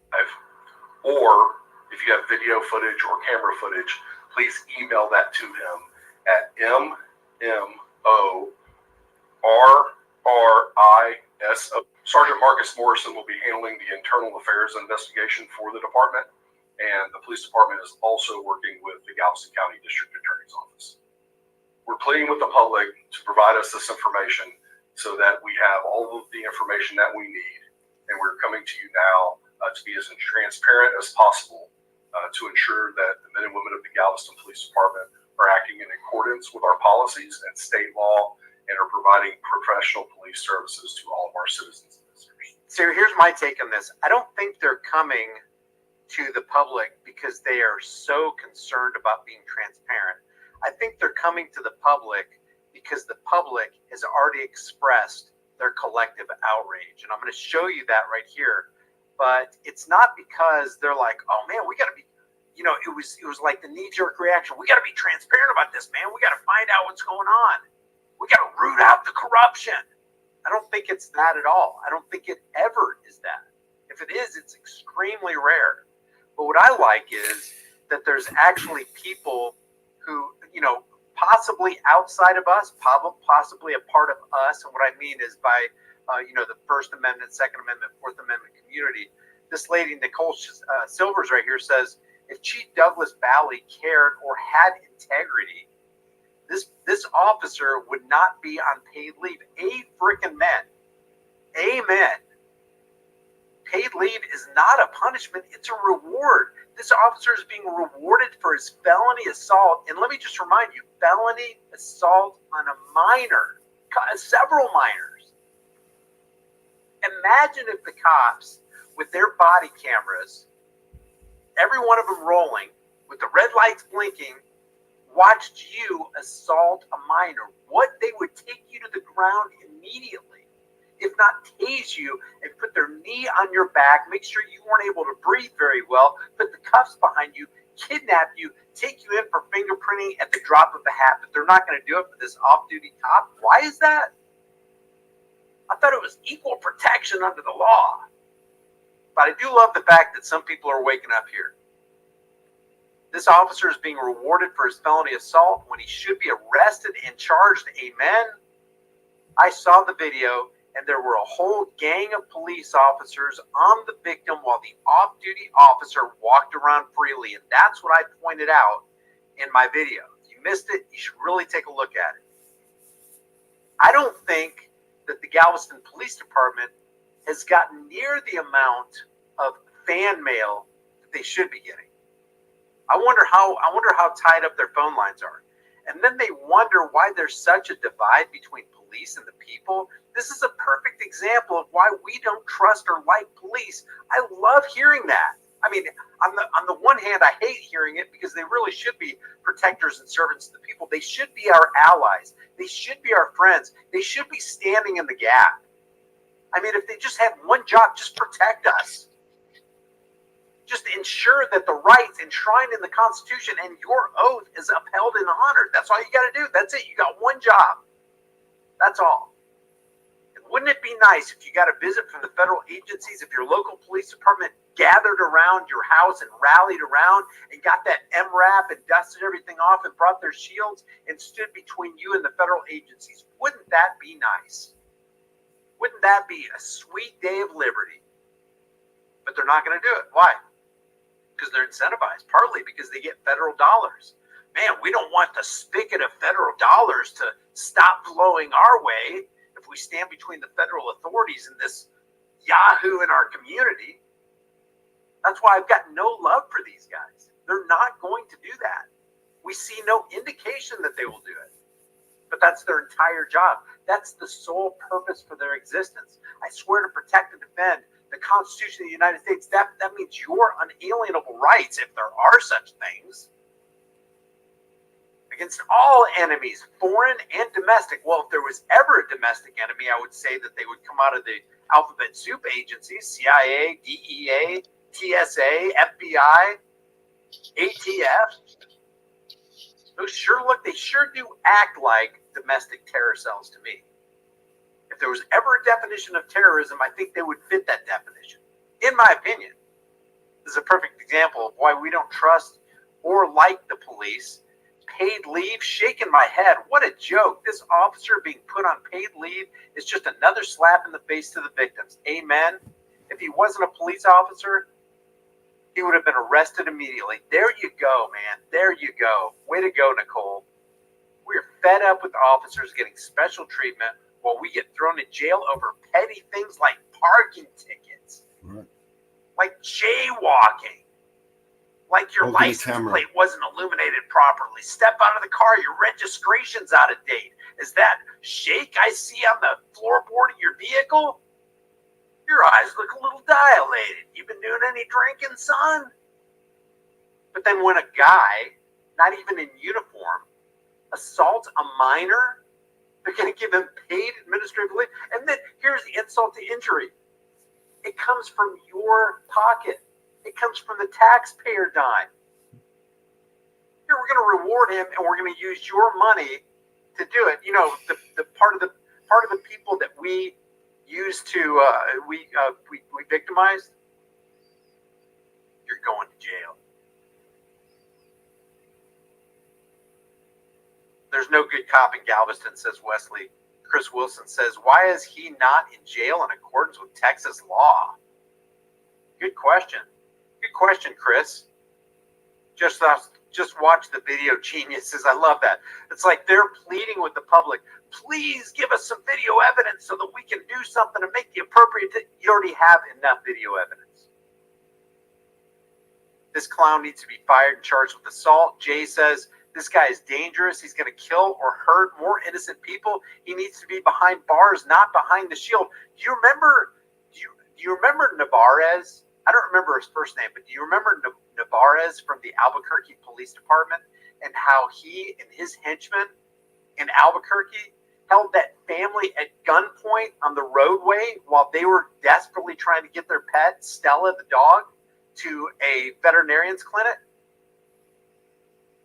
Or if you have video footage or camera footage, please email that to him at MMORRISO. Sergeant Marcus Morrison will be handling the internal affairs investigation for the department, and the police department is also working with the Galveston County District Attorney's Office. We're pleading with the public to provide us this information so that we have all of the information that we need, and we're coming to you now to be as transparent as possible to ensure that the men and women of the Galveston Police Department are acting in accordance with our policies and state law and are providing professional police services to all of our citizens and visitors. So here's my take on this. I don't think they're coming to the public because they are so concerned about being transparent. I think they're coming to the public because the public has already expressed their collective outrage. And I'm going to show you that right here. But it's not because they're like, oh man, we got to be, it was like the knee-jerk reaction. We got to be transparent about this, man. We got to find out what's going on. We got to root out the corruption. I don't think it's that at all. I don't think it ever is that. If it is, it's extremely rare. But what I like is that there's actually people who, possibly outside of us, possibly a part of us. And what I mean is by, the First Amendment, Second Amendment, Fourth Amendment community. This lady, Nicole Silvers right here says, if Chief Douglas Bally cared or had integrity, this officer would not be on paid leave. Amen. Paid leave is not a punishment. It's a reward. This officer is being rewarded for his felony assault. And let me just remind you, felony assault on a minor, several minors. Imagine if the cops, with their body cameras, every one of them rolling, with the red lights blinking, watched you assault a minor. What they would take you to the ground immediately, if not tase you and put their knee on your back, make sure you weren't able to breathe very well, put the cuffs behind you, kidnap you, take you in for fingerprinting at the drop of a hat. But they're not going to do it for this off-duty cop. Why is that? I thought it was equal protection under the law. But I do love the fact that some people are waking up here. This officer is being rewarded for his felony assault when he should be arrested and charged. Amen. I saw the video, and there were a whole gang of police officers on the victim while the off-duty officer walked around freely. And that's what I pointed out in my video. If you missed it, you should really take a look at it. I don't think that the Galveston Police Department has gotten near the amount of fan mail that they should be getting. I wonder how tied up their phone lines are. And then they wonder why there's such a divide between police and the people. This is a perfect example of why we don't trust or like police. I love hearing that. I mean, on the one hand, I hate hearing it because they really should be protectors and servants of the people. They should be our allies. They should be our friends. They should be standing in the gap. I mean, if they just had one job, just protect us. Just ensure that the rights enshrined in the Constitution and your oath is upheld and honored. That's all you got to do. That's it. You got one job. That's all. And wouldn't it be nice if you got a visit from the federal agencies, if your local police department gathered around your house and rallied around and got that MRAP and dusted everything off and brought their shields and stood between you and the federal agencies. Wouldn't that be nice? Wouldn't that be a sweet day of liberty? But they're not going to do it. Why? Because they're incentivized, partly because they get federal dollars. Man, we don't want the spigot of federal dollars to stop flowing our way if we stand between the federal authorities and this yahoo in our community. That's why I've got no love for these guys. They're not going to do that. We see no indication that they will do it. But that's their entire job. That's the sole purpose for their existence. I swear to protect and defend the Constitution of the United States. That means your unalienable rights, if there are such things, against all enemies, foreign and domestic. Well, if there was ever a domestic enemy, I would say that they would come out of the alphabet soup agencies, CIA, DEA, TSA, FBI, ATF. They sure do act like domestic terror cells to me. If there was ever a definition of terrorism, I think they would fit that definition, in my opinion. This is a perfect example of why we don't trust or like the police. Paid leave, shaking my head. What a joke. This officer being put on paid leave is just another slap in the face to the victims. Amen. If he wasn't a police officer, he would have been arrested immediately. There you go, man. There you go. Way to go, Nicole. We're fed up with officers getting special treatment while we get thrown in jail over petty things like parking tickets, Right. like jaywalking, like your Holding a license camera. plate wasn't illuminated properly. Step out of the car, your registration's out of date. Is that shake I see on the floorboard of your vehicle? Your eyes look a little dilated. You been doing any drinking, son? But then when a guy, not even in uniform, assaults a minor, they're going to give him paid administrative leave. And then here's the insult to injury. It comes from your pocket. It comes from the taxpayer dime. Here we're going to reward him, and we're going to use your money to do it. You know, the part of the people that we use to we victimized. You're going to jail. There's no good cop in Galveston, says Wesley. Chris Wilson says, why is he not in jail in accordance with Texas law? Good question. Good question, Chris. Just watch the video, geniuses. I love that. It's like they're pleading with the public. Please give us some video evidence so that we can do something to make the appropriate. You already have enough video evidence. This clown needs to be fired and charged with assault. Jay says, this guy is dangerous. He's going to kill or hurt more innocent people. He needs to be behind bars, not behind the shield. Do you remember Navarez? I don't remember his first name, but do you remember Navarez from the Albuquerque Police Department and how he and his henchmen in Albuquerque held that family at gunpoint on the roadway while they were desperately trying to get their pet, Stella the dog, to a veterinarian's clinic?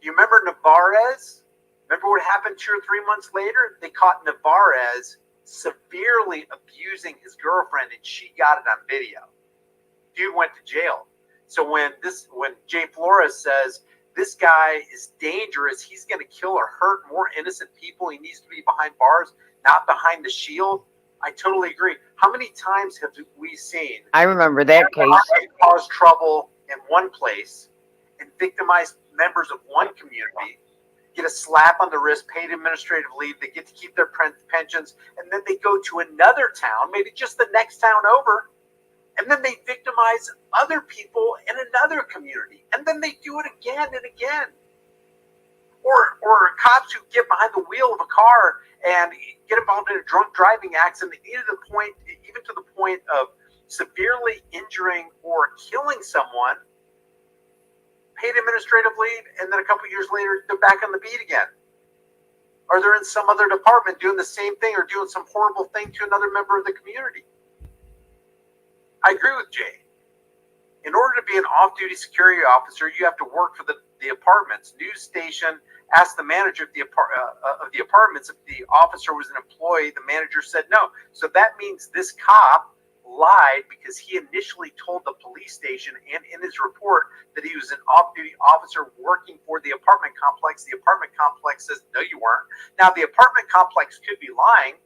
You remember Navarez? Remember what happened 2 or 3 months later? They caught Navarez severely abusing his girlfriend, and she got it on video. Dude went to jail. So when Jay Flores says this guy is dangerous, he's going to kill or hurt more innocent people, he needs to be behind bars, not behind the shield, I totally agree. How many times have we seen I remember that case. cause trouble in one place and victimize members of one community, get a slap on the wrist, paid administrative leave, they get to keep their pensions, and then they go to another town, maybe just the next town over, and then they victimize other people in another community, and then they do it again and again. Or cops who get behind the wheel of a car and get involved in a drunk driving accident, even to the point of severely injuring or killing someone, paid administrative leave, and then a couple years later, they're back on the beat again. Or they're in some other department doing the same thing or doing some horrible thing to another member of the community. I agree with Jay. In order to be an off-duty security officer, you have to work for the apartments. News station asked the manager of the apartments if the officer was an employee. The manager said no. So that means this cop lied because he initially told the police station and in his report that he was an off-duty officer working for the apartment complex. The apartment complex says, no, you weren't. Now, the apartment complex could be lying,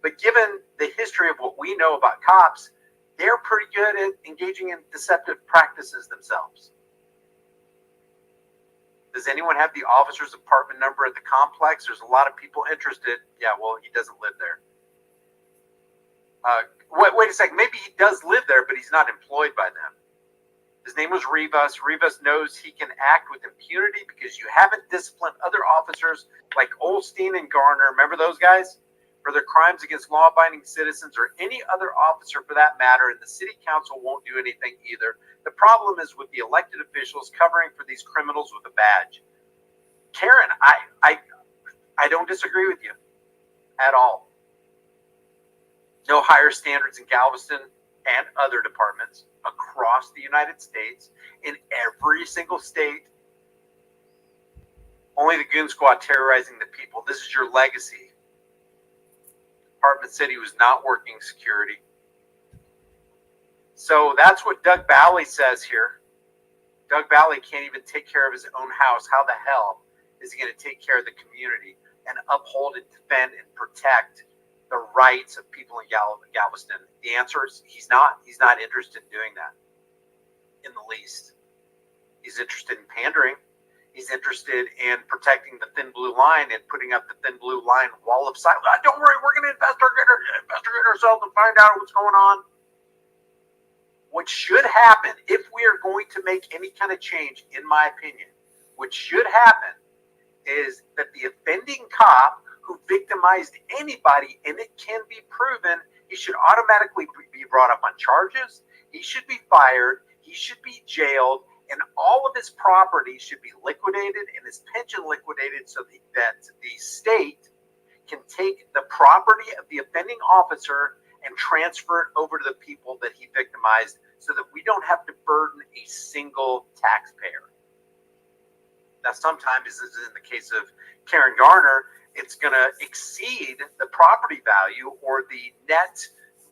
but given the history of what we know about cops, they're pretty good at engaging in deceptive practices themselves. Does anyone have the officer's apartment number at the complex? There's a lot of people interested. Yeah, well, he doesn't live there. Wait a second. Maybe he does live there, but he's not employed by them. His name was Rivas. Rivas knows he can act with impunity because you haven't disciplined other officers like Olstein and Garner. Remember those guys? For their crimes against law-abiding citizens or any other officer for that matter, and the city council won't do anything either. The problem is with the elected officials covering for these criminals with a badge. Karen, I don't disagree with you at all. No higher standards in Galveston and other departments across the United States, in every single state. Only the goon squad terrorizing the people. This is your legacy. Department said he was not working security. So that's what Doug Bally says here. Doug Bally can't even take care of his own house. How the hell is he going to take care of the community and uphold and defend and protect the rights of people in Galveston? The answer is he's not interested in doing that in the least. He's interested in pandering. He's interested in protecting the thin blue line and putting up the thin blue line wall of silence. Don't worry, we're going to investigate ourselves and find out what's going on. What should happen, if we are going to make any kind of change, in my opinion, what should happen is that the offending cop who victimized anybody, and it can be proven, he should automatically be brought up on charges. He should be fired. He should be jailed. And all of his property should be liquidated and his pension liquidated so that the state can take the property of the offending officer and transfer it over to the people that he victimized so that we don't have to burden a single taxpayer. Now, sometimes, as in the case of Karen Garner, it's going to exceed the property value or the net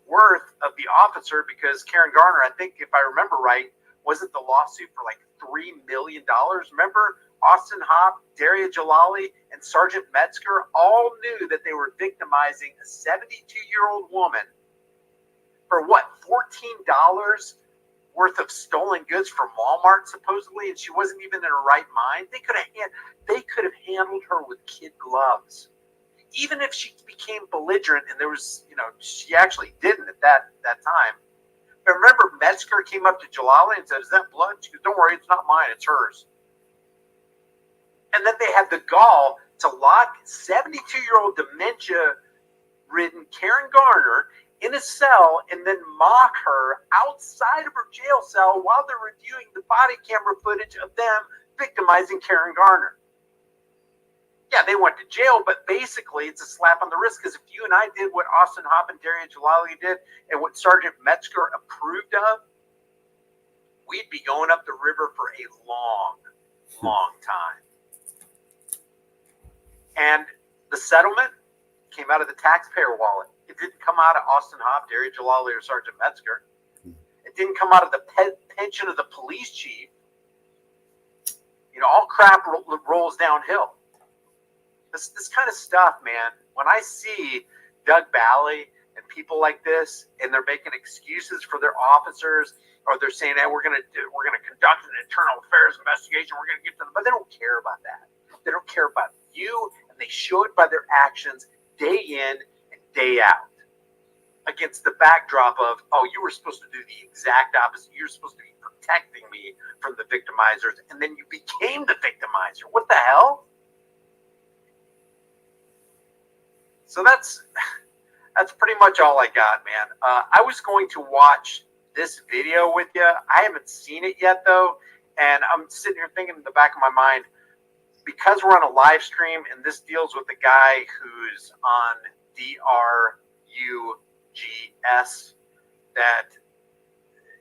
worth of the officer because Karen Garner, I think if I remember right, wasn't the lawsuit for like $3 million? Remember, Austin Hopp, Daria Jalali, and Sergeant Metzger all knew that they were victimizing a 72-year-old woman for what, $14 worth of stolen goods from Walmart, supposedly, and she wasn't even in her right mind. They could have handled her with kid gloves. Even if she became belligerent, and there was, she actually didn't at that time. But remember, Metzger came up to Jalali and said, "Is that blood?" She goes, "Don't worry, it's not mine, it's hers." And then they had the gall to lock 72-year-old dementia-ridden Karen Garner in a cell and then mock her outside of her jail cell while they're reviewing the body camera footage of them victimizing Karen Garner. Yeah, they went to jail, but basically it's a slap on the wrist because if you and I did what Austin Hopp and Daria Jalali did and what Sergeant Metzger approved of, we'd be going up the river for a long, long time. And the settlement came out of the taxpayer wallet. It didn't come out of Austin Hopp, Daria Jalali, or Sergeant Metzger. It didn't come out of the pension of the police chief. All crap rolls downhill. This kind of stuff, man, when I see Doug Bally and people like this, and they're making excuses for their officers, or they're saying, "Hey, we're gonna conduct an internal affairs investigation. We're gonna get to them," but they don't care about that. They don't care about you, and they show it by their actions day in and day out. Against the backdrop of, "Oh, you were supposed to do the exact opposite. You're supposed to be protecting me from the victimizers, and then you became the victimizer. What the hell?" So that's pretty much all I got, man. I was going to watch this video with you. I haven't seen it yet, though, and I'm sitting here thinking in the back of my mind, because we're on a live stream and this deals with a guy who's on DRUGS, that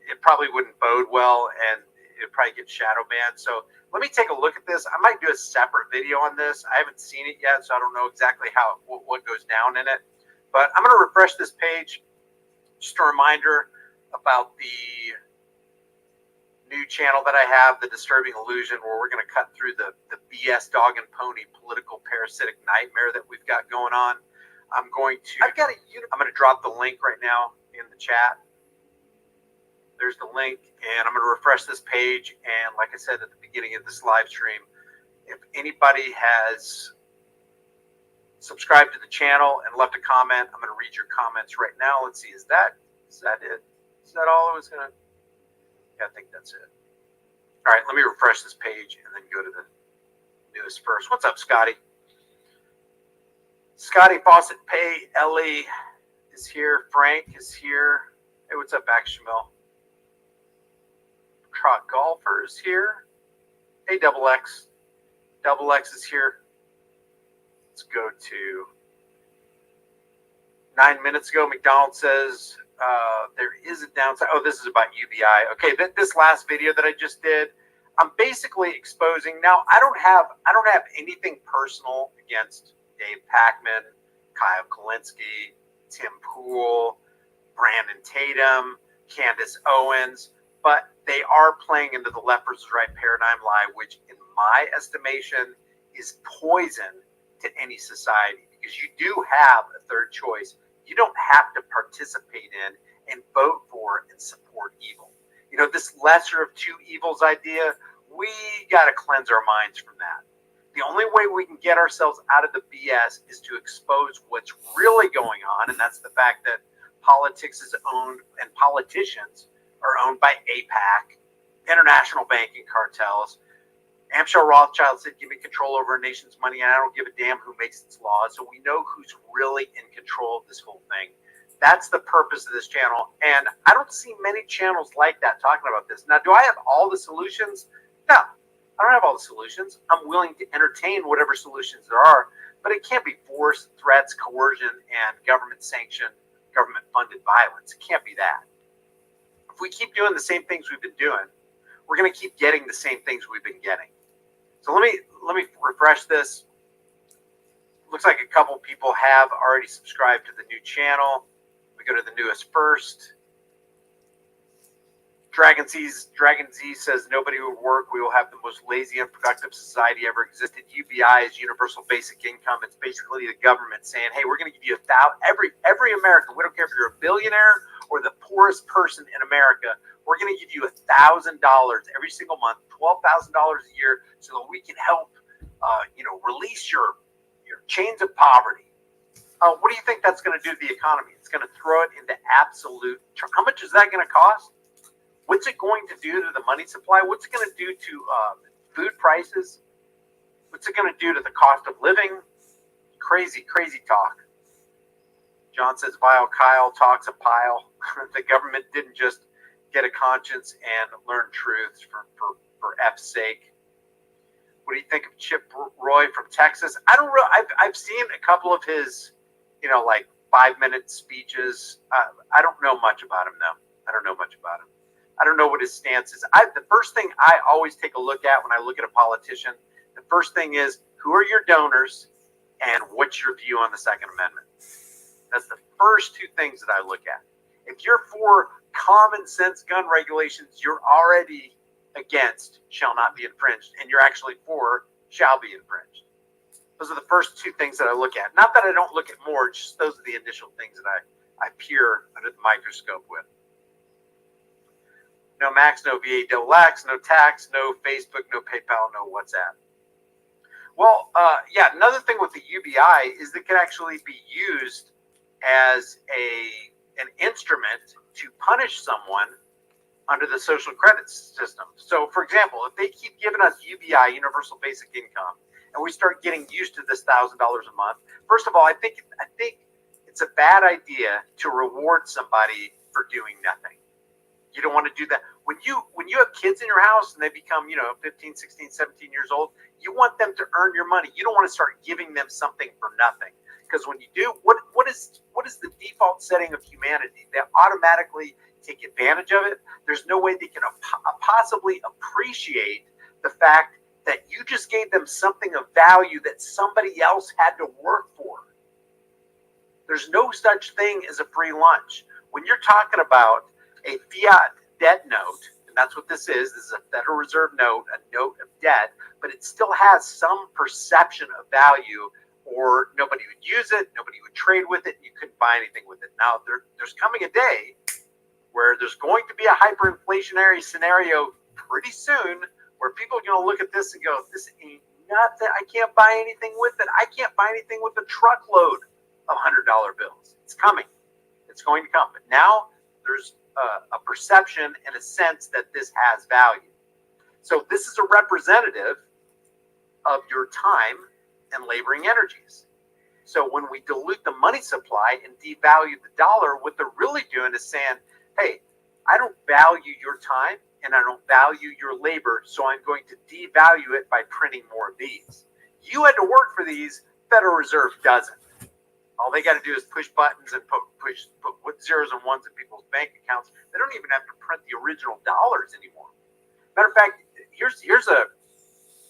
it probably wouldn't bode well and it'd probably get shadow banned. So let me take a look at this. I might do a separate video on this. I haven't seen it yet, so I don't know exactly what goes down in it. But I'm going to refresh this page. Just a reminder about the new channel that I have, The Disturbing Illusion, where we're going to cut through the BS dog and pony political parasitic nightmare that we've got going on. I'm going to drop the link right now in the chat. There's the link, and I'm going to refresh this page. And like I said at the beginning of this live stream, if anybody has subscribed to the channel and left a comment, I'm going to read your comments right now. Let's see, is that it? Is that all I was going to? Yeah, I think that's it. All right, let me refresh this page and then go to the newest first. What's up, Scotty? Scotty Fawcett Pay, Ellie is here. Frank is here. Hey, what's up, Shamil? Trot Golfer is here. Hey, Double X. Double X is here. Let's go to 9 minutes ago. McDonald says there is a downside. Oh, this is about UBI. Okay, this last video that I just did, I'm basically exposing. Now, I don't have anything personal against Dave Packman, Kyle Kalinske, Tim Pool, Brandon Tatum, Candace Owens, but they are playing into the left versus right paradigm lie, which in my estimation is poison to any society, because you do have a third choice. You don't have to participate in and vote for and support evil. You know, this lesser of two evils idea, we got to cleanse our minds from that. The only way we can get ourselves out of the BS is to expose what's really going on, and that's the fact that politics is owned and politicians are owned by AIPAC, international banking cartels. Amschel Rothschild said, give me control over a nation's money, and I don't give a damn who makes its laws. So we know who's really in control of this whole thing. That's the purpose of this channel. And I don't see many channels like that talking about this. Now, do I have all the solutions? No, I don't have all the solutions. I'm willing to entertain whatever solutions there are, but it can't be force, threats, coercion, and government-sanctioned, government-funded violence. It can't be that. If we keep doing the same things we've been doing, we're going to keep getting the same things we've been getting. So let me refresh this. Looks like a couple people have already subscribed to the new channel. We go to the newest first. Dragon Z says nobody would work. We will have the most lazy, unproductive society ever existed. UBI is universal basic income. It's basically the government saying, "Hey, we're going to give you every American. We don't care if you're a billionaire or the poorest person in America. We're going to give you $1,000 every single month, $12,000 a year, so that we can help, release your chains of poverty." What do you think that's going to do to the economy? It's going to throw it into absolute. How much is that going to cost? What's it going to do to the money supply? What's it going to do to food prices? What's it going to do to the cost of living? Crazy, crazy talk. John says, Vile Kyle talks a pile. The government didn't just get a conscience and learn truths for F's sake. What do you think of Chip Roy from Texas? I don't really, I've seen a couple of his, like 5-minute speeches. I don't know much about him, though. I don't know much about him. I don't know what his stance is. The first thing I always take a look at when I look at a politician, the first thing is, who are your donors and what's your view on the Second Amendment? That's the first two things that I look at. If you're for common sense gun regulations, you're already against shall not be infringed, and you're actually for shall be infringed. Those are the first two things that I look at. Not that I don't look at more, just those are the initial things that I peer under the microscope with. No Max, no VA double X, no tax, no Facebook, no PayPal, no WhatsApp. Well, another thing with the UBI is that it can actually be used as an instrument to punish someone under the social credit system. So, for example, if they keep giving us UBI, Universal Basic Income, and we start getting used to this $1,000 a month, first of all, I think it's a bad idea to reward somebody for doing nothing. You don't want to do that. When you have kids in your house and they become, 15, 16, 17 years old, you want them to earn your money. You don't want to start giving them something for nothing. Because when you do, what is the default setting of humanity? They automatically take advantage of it. There's no way they can possibly appreciate the fact that you just gave them something of value that somebody else had to work for. There's no such thing as a free lunch. When you're talking about a fiat debt note, and that's what this is a Federal Reserve note, a note of debt, but it still has some perception of value, or nobody would use it, nobody would trade with it, and you couldn't buy anything with it. Now, there's coming a day where there's going to be a hyperinflationary scenario pretty soon where people are going to look at this and go, this ain't nothing. I can't buy anything with it. I can't buy anything with a truckload of $100 bills. It's coming. It's going to come. But now there's a perception and a sense that this has value. So this is a representative of your time and laboring energies. So when we dilute the money supply and devalue the dollar, what they're really doing is saying, hey, I don't value your time and I don't value your labor, so I'm going to devalue it by printing more of these. You had to work for these, Federal Reserve doesn't. All they got to do is push buttons and put zeros and ones in people's bank accounts. They don't even have to print the original dollars anymore. Matter of fact, here's a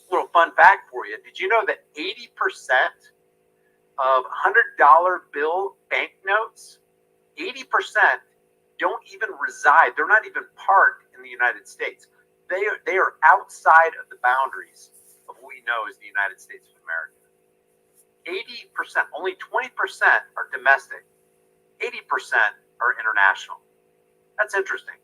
little fun fact for you. Did you know that 80% of $100 bill banknotes, 80% don't even reside. They're not even parked in the United States. They are outside of the boundaries of what we know as the United States of America. 80%, only 20% are domestic. 80% are international. That's interesting.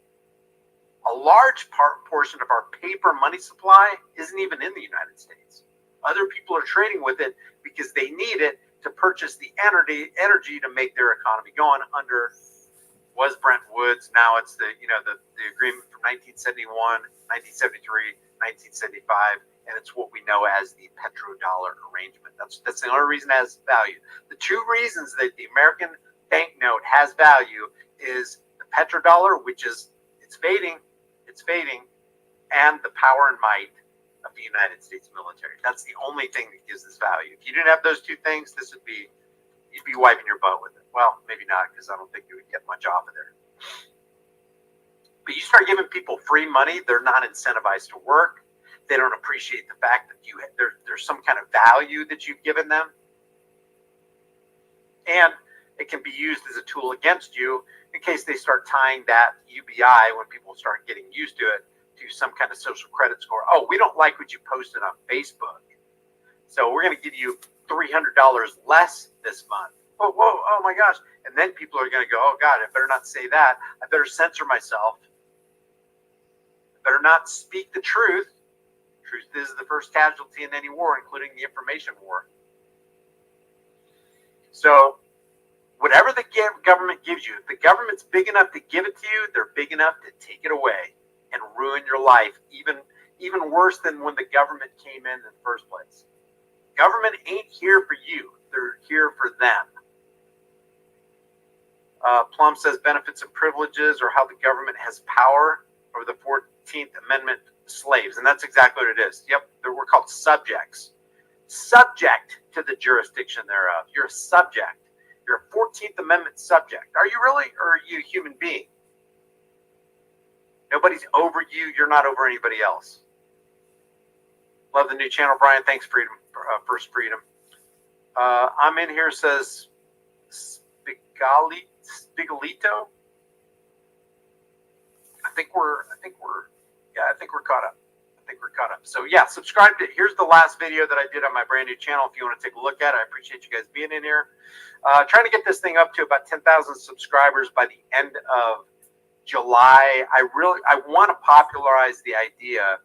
A large portion of our paper money supply isn't even in the United States. Other people are trading with it because they need it to purchase the energy to make their economy go on. Under was Brent Woods, now it's the agreement from 1971, 1973, 1975, and it's what we know as the petrodollar arrangement. That's the only reason it has value. The two reasons that the American banknote has value is the petrodollar, which is it's fading, and the power and might of the United States military. That's the only thing that gives this value. If you didn't have those two things, you'd be wiping your butt with it. Well, maybe not, because I don't think you would get much off of there. But you start giving people free money, they're not incentivized to work. They don't appreciate the fact that there's some kind of value that you've given them. And it can be used as a tool against you in case they start tying that UBI, when people start getting used to it, to some kind of social credit score. Oh, we don't like what you posted on Facebook, so we're going to give you $300 less this month. Whoa, oh my gosh. And then people are going to go, oh God, I better not say that. I better censor myself. I better not speak the truth. Truth is the first casualty in any war, including the information war. So whatever the government gives you, if the government's big enough to give it to you, they're big enough to take it away and ruin your life, even worse than when the government came in the first place. Government ain't here for you. They're here for them. Plum says benefits and privileges or how the government has power over the 14th Amendment slaves. And that's exactly what it is. Yep, we're called subjects. Subject to the jurisdiction thereof. You're a subject. You're a 14th Amendment subject. Are you really? Or are you a human being? Nobody's over you. You're not over anybody else. Love the new channel, Brian. Thanks, Freedom. First Freedom. I'm in here, says Spigalito. I think we're caught up. So yeah, subscribe to, here's the last video that I did on my brand new channel. If you want to take a look at it, I appreciate you guys being in here. Trying to get this thing up to about 10,000 subscribers by the end of July. I want to popularize the idea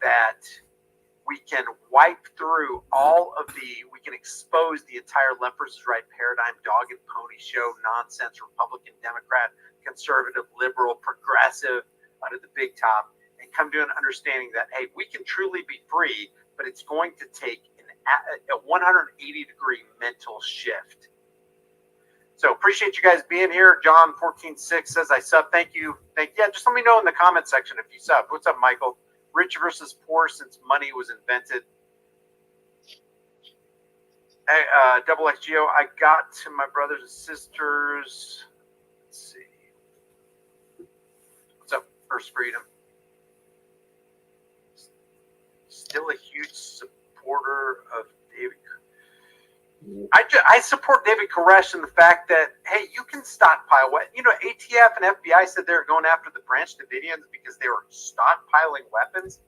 that we can wipe through we can expose the entire left versus right paradigm, dog and pony show, nonsense, Republican, Democrat, conservative, liberal, progressive, under the big top, and come to an understanding that, hey, we can truly be free, but it's going to take a 180-degree mental shift. So appreciate you guys being here. John 14:6 says I sub. Thank you. Yeah, just let me know in the comment section if you sub. What's up, Michael? Rich versus poor since money was invented. Hey, Double XGO, I got to my brothers and sisters. Let's see. What's up, First Freedom? Still a huge supporter of David. I support David Koresh in the fact that, hey, you can stockpile what, ATF and FBI said they were going after the Branch Davidians because they were stockpiling weapons.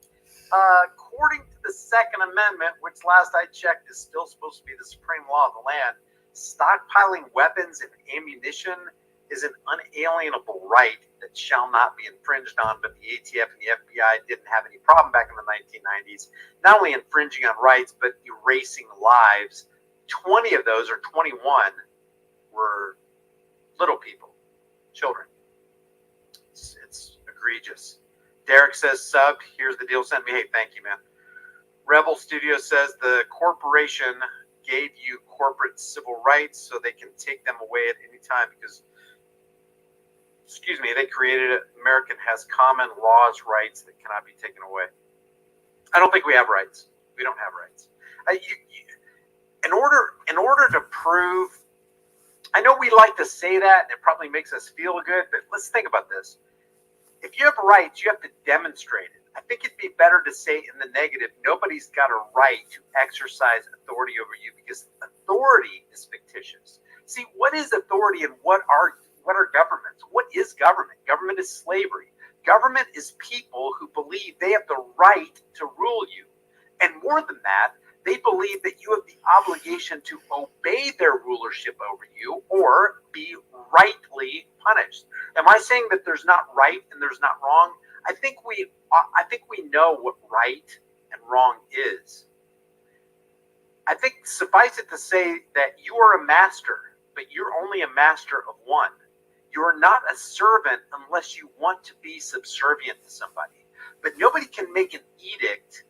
According to the Second Amendment, which last I checked is still supposed to be the supreme law of the land, stockpiling weapons and ammunition is an unalienable right that shall not be infringed on, but the ATF and the FBI didn't have any problem back in the 1990s, not only infringing on rights, but erasing lives. 20 of those, or 21, were little people, children. It's egregious. Derek says, sub, here's the deal, send me. Hey, thank you, man. Rebel Studio says the corporation gave you corporate civil rights so they can take them away at any time because, they created it. American has common laws, rights that cannot be taken away. I don't think we have rights. We don't have rights. In order to prove, I know we like to say that, and it probably makes us feel good, but let's think about this. If you have rights, you have to demonstrate it. I think it'd be better to say in the negative, nobody's got a right to exercise authority over you because authority is fictitious. See, what is authority and what are governments? What is government? Government is slavery. Government is people who believe they have the right to rule you. And more than that, they believe that you have the obligation to obey their rulership over you or be rightly punished. Am I saying that there's not right and there's not wrong? I think we know what right and wrong is. I think suffice it to say that you are a master, but you're only a master of one. You are not a servant unless you want to be subservient to somebody. But nobody can make an edict,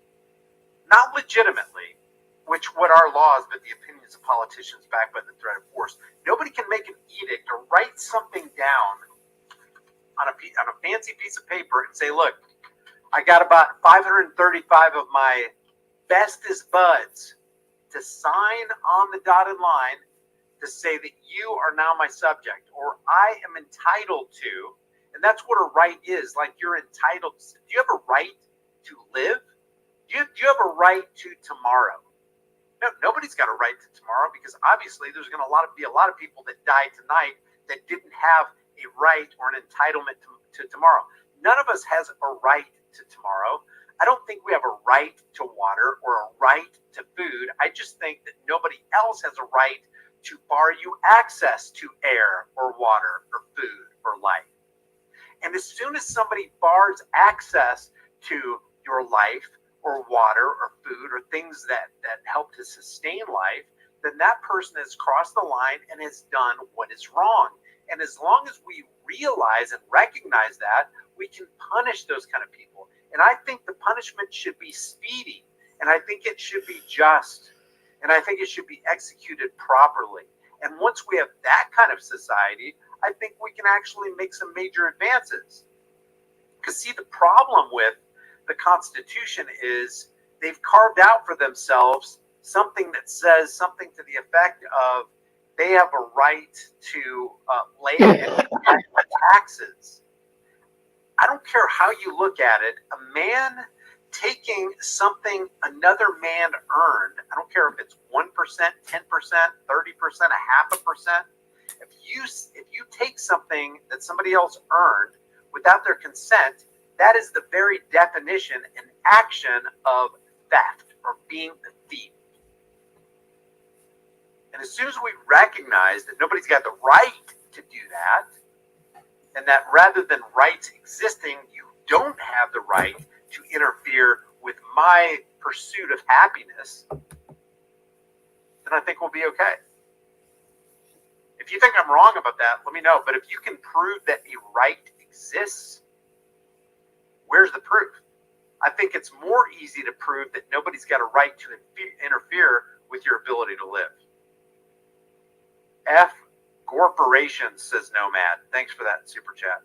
not legitimately, which what our laws, but the opinions of politicians backed by the threat of force. Nobody can make an edict or write something down on a fancy piece of paper and say, look, I got about 535 of my bestest buds to sign on the dotted line to say that you are now my subject, or I am entitled to, and that's what a right is. Like, you're entitled to. Do you have a right to live? Do you have a right to tomorrow? No, nobody's got a right to tomorrow because obviously there's going to be a lot of people that die tonight that didn't have a right or an entitlement to tomorrow. None of us has a right to tomorrow. I don't think we have a right to water or a right to food. I just think that nobody else has a right to bar you access to air or water or food or life. And as soon as somebody bars access to your life or water or food or things that help to sustain life, then that person has crossed the line and has done what is wrong. And as long as we realize and recognize that, we can punish those kind of people. And I think the punishment should be speedy, and I think it should be just, and I think it should be executed properly. And once we have that kind of society, I think we can actually make some major advances. Because see, the problem with the Constitution is they've carved out for themselves something that says something to the effect of they have a right to lay and taxes. I don't care how you look at it. A man taking something another man earned, I don't care if it's 1%, 10%, 30%, 0.5%. If you take something that somebody else earned without their consent, that is the very definition and action of theft or being a thief. And as soon as we recognize that nobody's got the right to do that, and that rather than rights existing, you don't have the right to interfere with my pursuit of happiness, then I think we'll be okay. If you think I'm wrong about that, let me know. But if you can prove that a right exists, where's the proof? I think it's more easy to prove that nobody's got a right to interfere with your ability to live. F Corporations, says Nomad. Thanks for that super chat.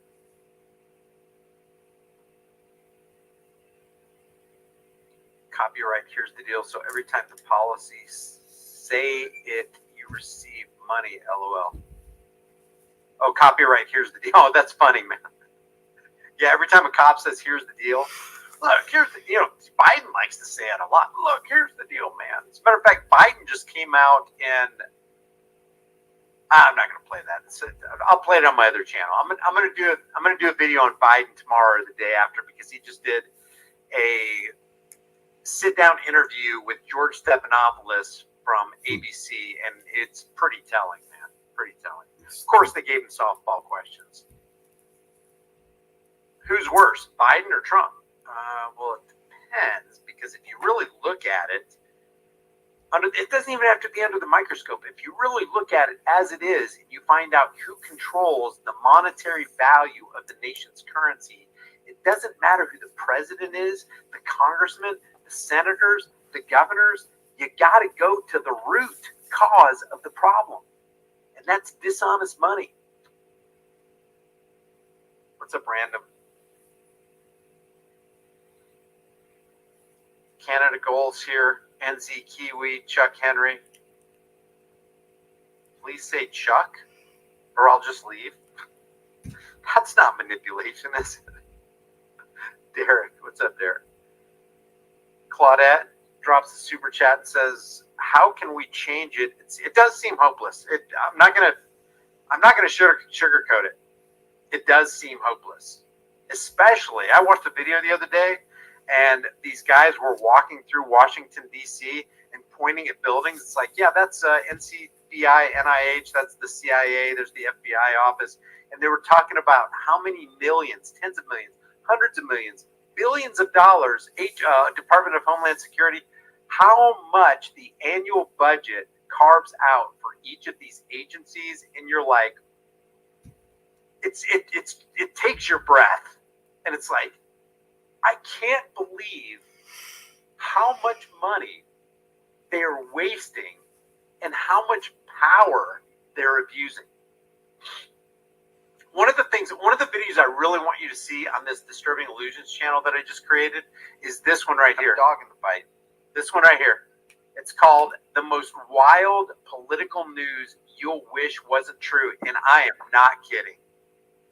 Copyright, here's the deal. So every time the policies say it, you receive money, LOL. Oh, copyright, here's the deal. Oh, that's funny, man. Yeah, every time a cop says, here's the deal, Look, here's the Biden likes to say it a lot. Look, here's the deal, man. As a matter of fact, Biden just came out and I'm not going to play that. I'll play it on my other channel. I'm going to do a video on Biden tomorrow or the day after because he just did a sit-down interview with George Stephanopoulos from ABC, and it's pretty telling, man. Pretty telling. Of course, they gave him softball questions. Who's worse, Biden or Trump? Well, it depends, because if you really look at it, it doesn't even have to be under the microscope. If you really look at it as it is, and you find out who controls the monetary value of the nation's currency, it doesn't matter who the president is, the congressman, the senators, the governors. You got to go to the root cause of the problem, and that's dishonest money. What's up, random? Canada goals here. NZ Kiwi, Chuck Henry. Please say Chuck, or I'll just leave. That's not manipulation, is it? Derek, what's up, Derek? Claudette drops a super chat and says, "How can we change it? It does seem hopeless. I'm not gonna sugarcoat it. It does seem hopeless. Especially, I watched a video the other day, and these guys were walking through Washington, D.C. and pointing at buildings. It's like, yeah, that's NCBI, NIH, that's the CIA, there's the FBI office. And they were talking about how many millions, tens of millions, hundreds of millions, billions of dollars, Department of Homeland Security, how much the annual budget carves out for each of these agencies. And you're like, it takes your breath. And it's like, I can't believe how much money they're wasting and how much power they're abusing. One of the videos I really want you to see on this Disturbing Illusions channel that I just created is this one right here. Dog in the fight. This one right here. It's called The Most Wild Political News You'll Wish Wasn't True. And I am not kidding.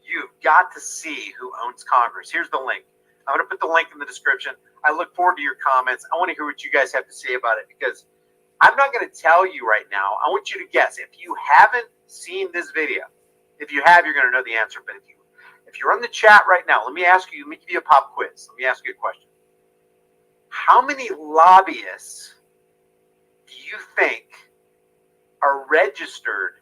You've got to see who owns Congress. Here's the link. I'm going to put the link in the description. I look forward to your comments. I want to hear what you guys have to say about it, because I'm not going to tell you right now. I want you to guess. If you haven't seen this video, if you have, you're going to know the answer. But if you're on the chat right now, let me give you a pop quiz. Let me ask you a question. How many lobbyists do you think are registered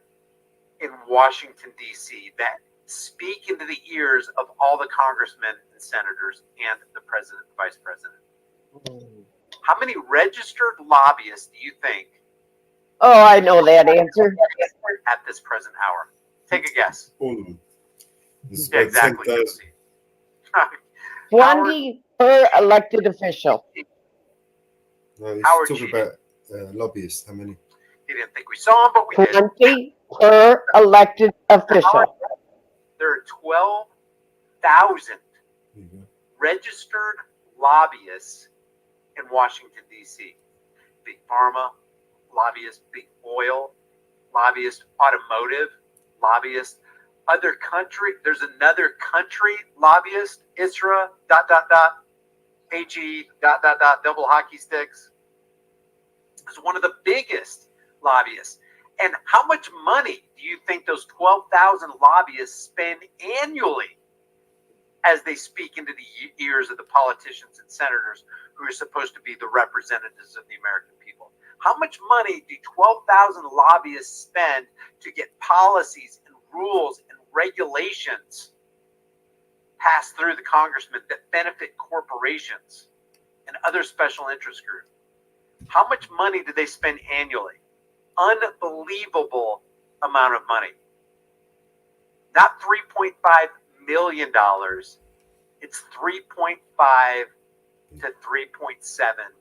in Washington, D.C. that speak into the ears of all the congressmen and senators and the president and vice president? How many registered lobbyists do you think? Oh, I know that answer. At this present hour. Take a guess. All of them. Yeah, exactly. 20 per elected official. No, he's Howard talking cheated. about lobbyists. How many? He didn't think we saw him, but we did. 20 per elected official. There are 12,000 registered lobbyists in Washington, D.C. Big pharma, lobbyists, big oil, lobbyists, automotive, lobbyists, other country. There's another country lobbyist, ISRA, ... AG, ... double hockey sticks. It's one of the biggest lobbyists. And how much money do you think those 12,000 lobbyists spend annually as they speak into the ears of the politicians and senators who are supposed to be the representatives of the American people? How much money do 12,000 lobbyists spend to get policies and rules and regulations passed through the congressmen that benefit corporations and other special interest groups? How much money do they spend annually? Unbelievable amount of money. Not $3.5 million. It's $3.5 to $3.7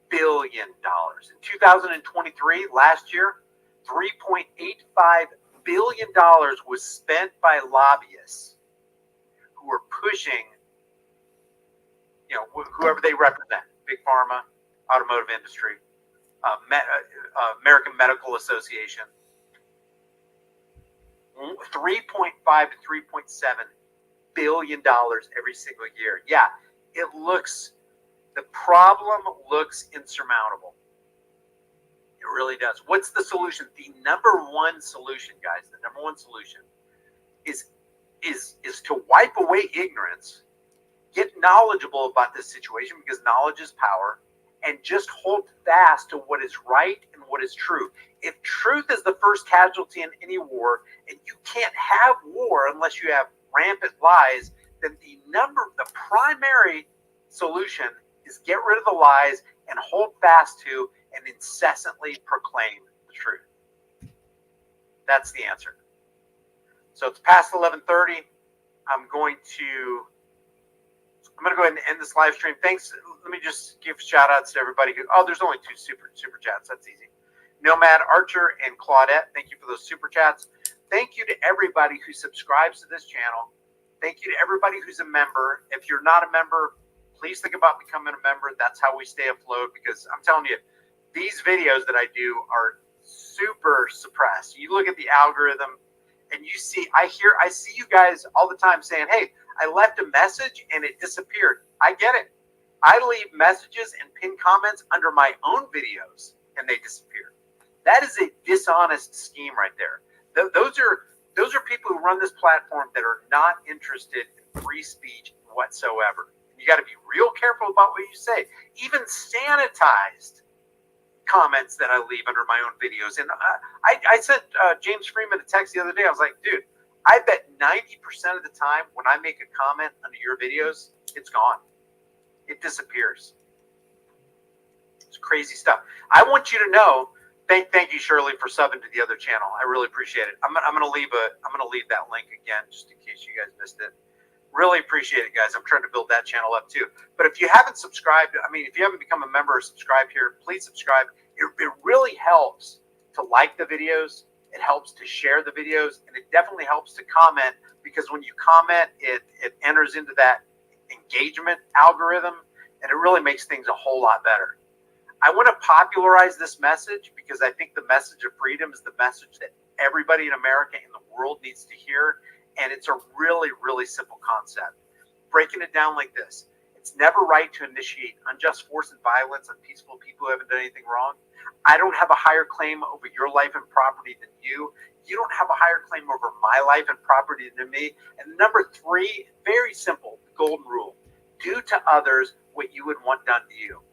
billion. In 2023, last year, $3.85 billion was spent by lobbyists who are pushing, whoever they represent, big pharma, automotive industry, American Medical Association. $3.5 to $3.7 billion every single year. Yeah, the problem looks insurmountable. It really does. What's the solution? The number one solution, guys, the number one solution is to wipe away ignorance, get knowledgeable about this situation because knowledge is power, and just hold fast to what is right and what is true. If truth is the first casualty in any war, and you can't have war unless you have rampant lies, then the primary solution is get rid of the lies and hold fast to and incessantly proclaim the truth. That's the answer. So it's past 11:30. I'm going to go ahead and end this live stream. Thanks. Let me just give shout outs to everybody who, there's only 2 super chats. That's easy. Nomad, Archer, and Claudette, thank you for those super chats. Thank you to everybody who subscribes to this channel. Thank you to everybody who's a member. If you're not a member, please think about becoming a member. That's how we stay afloat, because I'm telling you, these videos that I do are super suppressed. You look at the algorithm and you see, I see you guys all the time saying, hey, I left a message and it disappeared. I get it. I leave messages and pinned comments under my own videos and they disappear. That is a dishonest scheme right there. Those are people who run this platform that are not interested in free speech whatsoever. You got to be real careful about what you say. Even sanitized comments that I leave under my own videos. And I sent James Freeman a text the other day. I was like, dude, I bet 90% of the time when I make a comment under your videos, it's gone. It disappears. It's crazy stuff. I want you to know. Thank you, Shirley, for subbing to the other channel. I really appreciate it. I'm gonna leave that link again just in case you guys missed it. Really appreciate it, guys. I'm trying to build that channel up too. But if you haven't subscribed, if you haven't become a member or subscribed here, please subscribe. It really helps to like the videos. It helps to share the videos, and it definitely helps to comment, because when you comment, it enters into that engagement algorithm, and it really makes things a whole lot better. I want to popularize this message because I think the message of freedom is the message that everybody in America and the world needs to hear. And it's a really, really simple concept. Breaking it down like this. It's never right to initiate unjust force and violence on peaceful people who haven't done anything wrong. I don't have a higher claim over your life and property than you. You don't have a higher claim over my life and property than me. And number 3, very simple, the golden rule. Do to others what you would want done to you.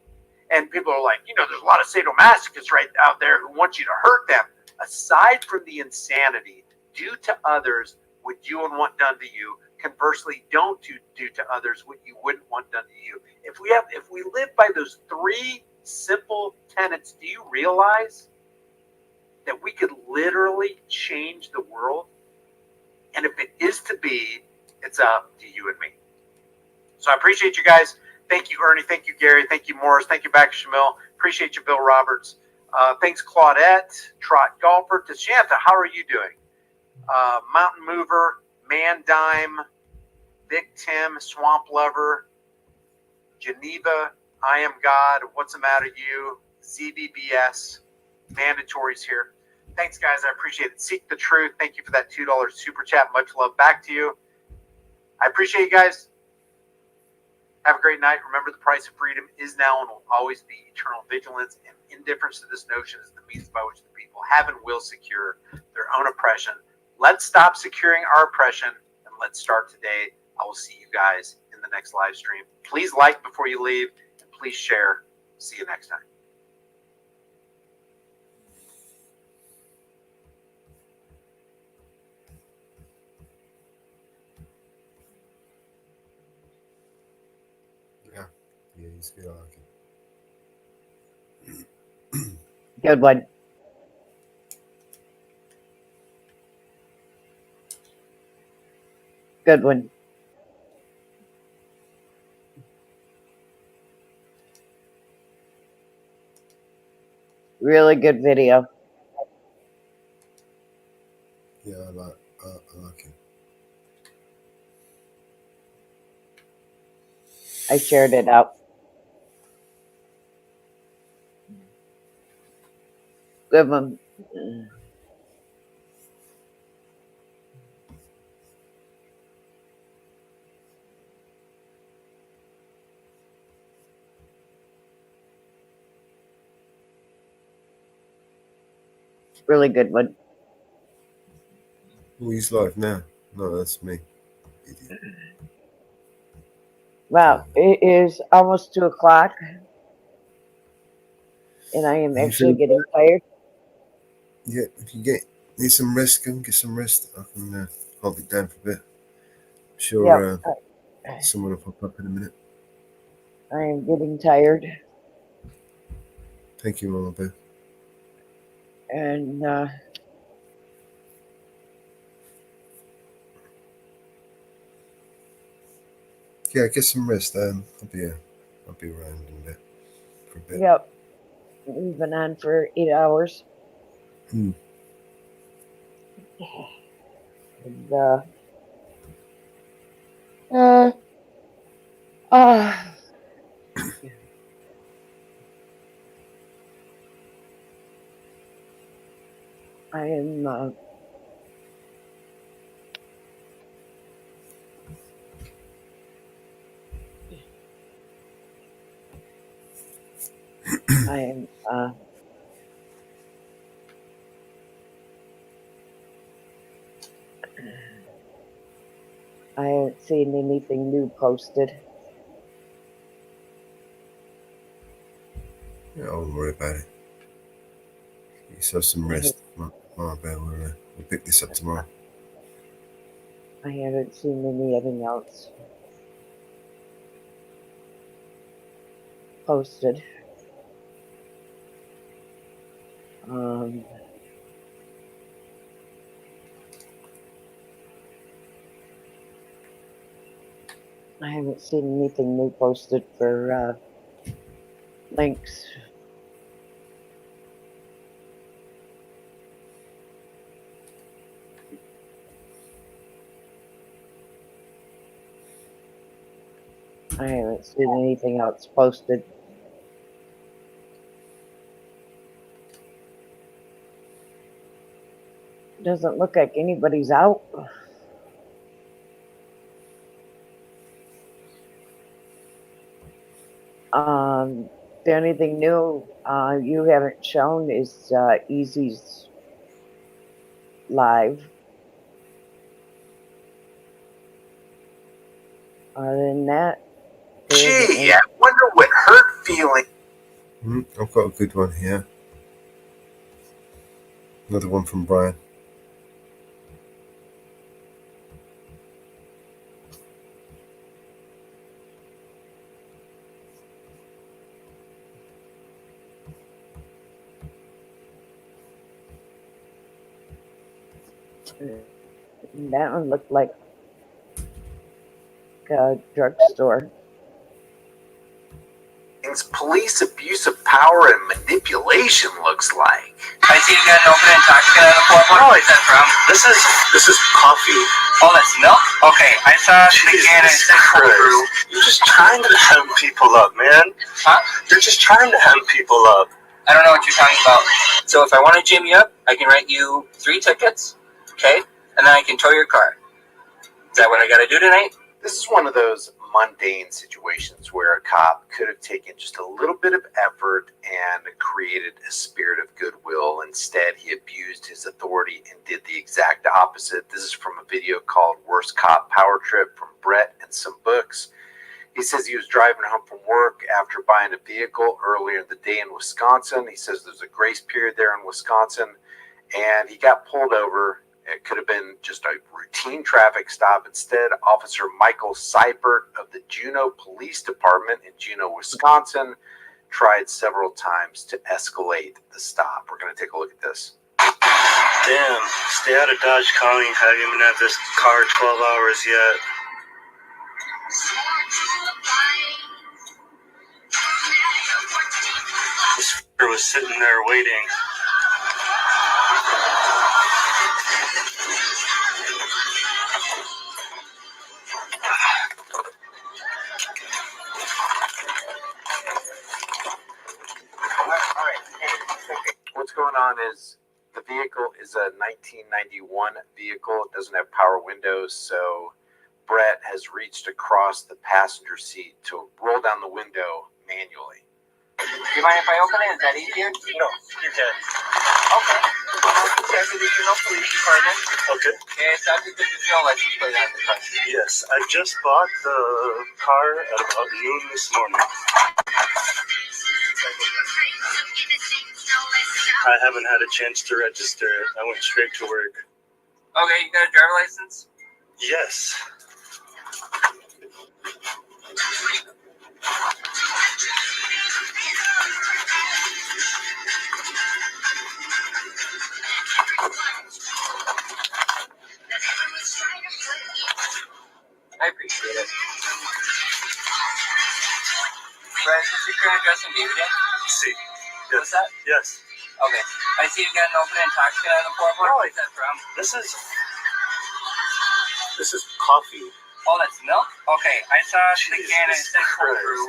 And people are like, there's a lot of sadomasochists right out there who want you to hurt them. Aside from the insanity, do to others what you would want done to you. Conversely, don't do to others what you wouldn't want done to you. If we live by those 3 simple tenets, do you realize that we could literally change the world? And if it is to be, it's up to you and me. So I appreciate you guys. Thank you, Ernie. Thank you, Gary. Thank you, Morris. Thank you, back Shamil. Appreciate you, Bill Roberts. Thanks, Claudette, Trot Golfer, Tashanta. How are you doing? Mountain Mover, Man Dime, Vic Tim, Swamp Lover, Geneva, I Am God, What's the Matter You, ZBBS, Mandatories here. Thanks, guys. I appreciate it. Seek the Truth. Thank you for that $2 super chat. Much love back to you. I appreciate you guys. Have a great night. Remember, the price of freedom is now and will always be eternal vigilance, and indifference to this notion is the means by which the people have and will secure their own oppression. Let's stop securing our oppression, and let's start today. I will see you guys in the next live stream. Please like before you leave, and please share. See you next time. Yeah, he's good. I like it. Good one. Good one. Really good video. Yeah, I like it. I shared it out. Good one. really good one. Oh, he's live now. No, that's me. Idiot. Well, it is almost 2:00, and I am Are you actually feeling getting better? tired. Yeah, if you need some rest, go and get some rest. I can hold it down for a bit. Sure, Yep, someone will pop up in a minute. I am getting tired, Thank you, Mama Bear. and Yeah, get some rest. I'll be around in a bit for a bit. yep, we've been on for 8 hours. Hmm. And, uh, I am I haven't seen anything new posted. Yeah, I won't worry about it. Get yourself some rest, Mama Bear. We'll pick this up tomorrow. I haven't seen anything else posted. I haven't seen anything new posted for links. I haven't seen anything else posted. Doesn't look like anybody's out. The only thing new you haven't shown is Easy's live. Other than that, Gee, I wonder what hurt feeling. I've got a good one here. Another one from Brian. That one looked like a drugstore. Police abuse of power and manipulation looks like. I see you got an open intoxicant on the floor. What is that from? This is coffee. Oh, that's milk? Okay, I saw the can and it said cold brew. You're just trying to hem people up, man. Huh? You're just trying to hem people up. I don't know what you're talking about. So if I want to jam you up, I can write you 3 tickets, okay? And then I can tow your car. Is that what I got to do tonight? This is one of those mundane situations where a cop could have taken just a little bit of effort and created a spirit of goodwill. Instead, he abused his authority and did the exact opposite. This is from a video called Worst Cop Power Trip from Brett and some books. He says he was driving home from work after buying a vehicle earlier in the day in Wisconsin. He says there's a grace period there in Wisconsin, and he got pulled over. It could have been just a routine traffic stop. Instead, Officer Michael Seibert of the Juneau Police Department in Juneau, Wisconsin, tried several times to escalate the stop. We're going to take a look at this. Damn, stay out of Dodge County. Haven't even had this car 12 hours yet. This f***er was sitting there waiting. What's going on is the vehicle is a 1991 vehicle. It doesn't have power windows, so Brett has reached across the passenger seat to roll down the window manually. Do you mind if I open it? Is that easier? No, you're good. Okay. check with the Juneau Police Department. Okay. And subject to the no license plate on the car. Yes, I just bought the car at about noon this morning. I haven't had a chance to register it. I went straight to work. Okay, you got a driver license? Yes. I appreciate it. Brad, is this your current address in Beaverton? See. Yes. What's that? Yes. Okay. I see you got an open intoxicant on the floorboard. Where's that from? This is coffee. Oh, that's milk? Okay. I saw the can and it said cold brew.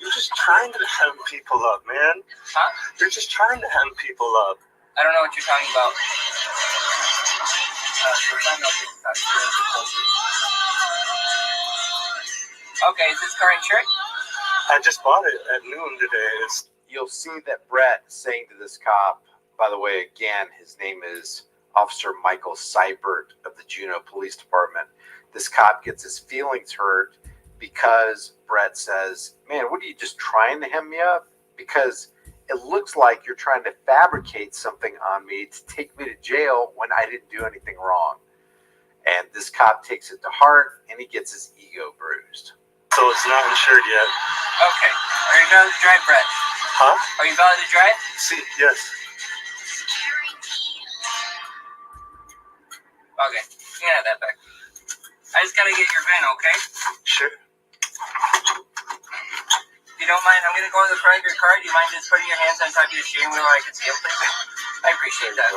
You're just trying to hem people up, man. Huh? You're just trying to hem people up. I don't know what you're talking about. Okay, is this car insured? I just bought it at noon today. You'll see that Brett saying to this cop, by the way, again, his name is Officer Michael Seibert of the Juneau Police Department. This cop gets his feelings hurt because Brett says, man, what are you just trying to hem me up? Because it looks like you're trying to fabricate something on me to take me to jail when I didn't do anything wrong. And this cop takes it to heart and he gets his ego bruised. So it's not insured yet. Okay. Are you valid to drive, Brett? Huh? Are you valid to drive? See, yes. Okay. You can have that back. I just gotta get your VIN, okay? Sure. If you don't mind, I'm gonna go to the front of your car. Do you mind just putting your hands on top of your steering wheel where I can see them, please? I appreciate that.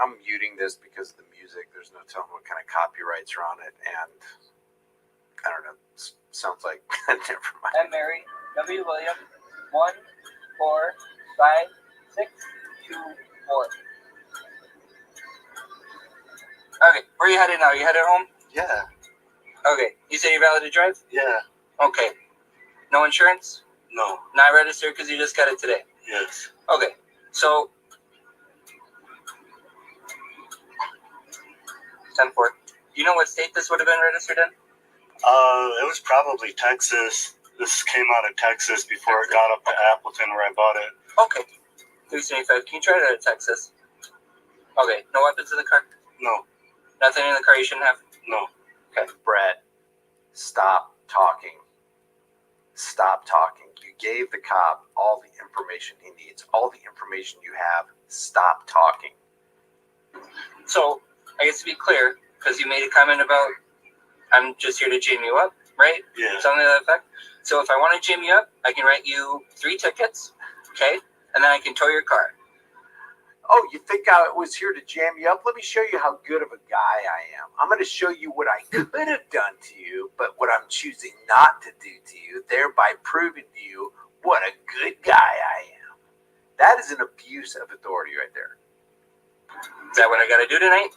I'm muting this because of the music. There's no telling what kind of copyrights are on it. And I don't know. Sounds like, never mind. I'm Mary W. William 1 4 5 6 2 4. Okay, where are you headed now? You headed home? Yeah. Okay, you say you're valid to drive? Yeah. Okay. No insurance? No. Not registered because you just got it today? Yes. Okay, so 10-4. You know what state this would have been registered in? It was probably Texas. This came out of Texas before it got up to Appleton where I bought it. Okay. 375. Can you try it out of Texas? Okay. No weapons in the car? No. Nothing in the car you shouldn't have? No. Okay, Brett, stop talking. Stop talking. You gave the cop all the information he needs, all the information you have. Stop talking. So, I guess to be clear, because you made a comment about I'm just here to jam you up, right? Yeah. Something to that effect. So if I want to jam you up, I can write you 3 tickets, okay? And then I can tow your car. Oh, you think I was here to jam you up? Let me show you how good of a guy I am. I'm going to show you what I could have done to you, but what I'm choosing not to do to you, thereby proving to you what a good guy I am. That is an abuse of authority right there. Is that what I got to do tonight?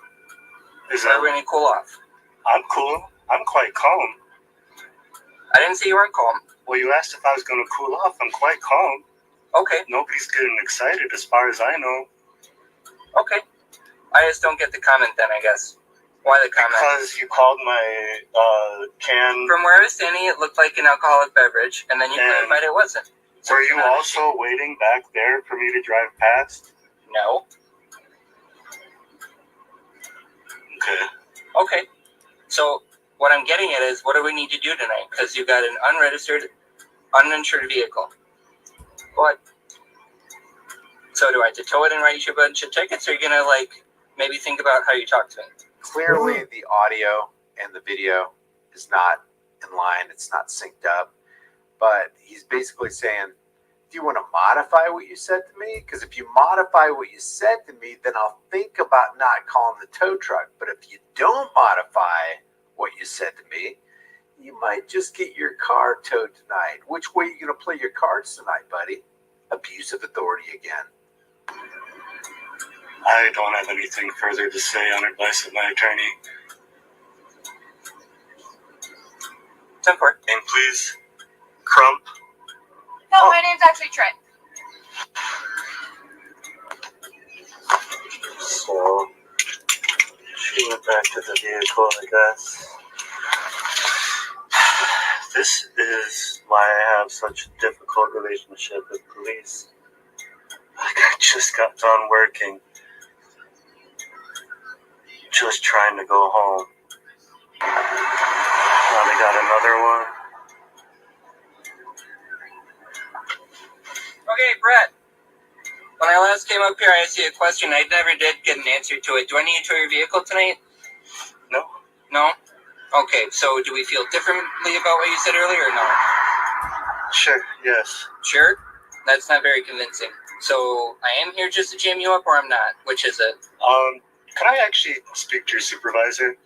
Is that we're going to cool off? I'm cool. I'm quite calm. I didn't say you weren't calm. Well, you asked if I was going to cool off. I'm quite calm. Okay. Nobody's getting excited as far as I know. Okay. I just don't get the comment then, I guess. Why the comment? Because you called my can. From where I was standing, it looked like an alcoholic beverage, and then you clarified it wasn't. So were you also waiting back there for me to drive past? No. Okay. Okay. So what I'm getting at is, what do we need to do tonight? Because you got an unregistered, uninsured vehicle. What? So do I have to tow it and write you a bunch of tickets, or are you gonna maybe think about how you talk to me? Clearly, the audio and the video is not in line. It's not synced up. But he's basically saying, do you want to modify what you said to me? Because if you modify what you said to me, then I'll think about not calling the tow truck. But if you don't modify what you said to me, you might just get your car towed tonight. Which way are you going to play your cards tonight, buddy? Abuse of authority again. I don't have anything further to say on advice of my attorney. 10-4. And please, Crump. No, my name's actually Trent. So, she went back to the vehicle, I guess. This is why I have such a difficult relationship with police. Like, I just got done working. Just trying to go home. Now they got another one. Okay, Brett. When I last came up here, I asked you a question. I never did get an answer to it. Do I need to tow your vehicle tonight? No. No? Okay, so do we feel differently about what you said earlier or no? Sure, yes. Sure? That's not very convincing. So I am here just to jam you up or I'm not? Which is it? Can I actually speak to your supervisor?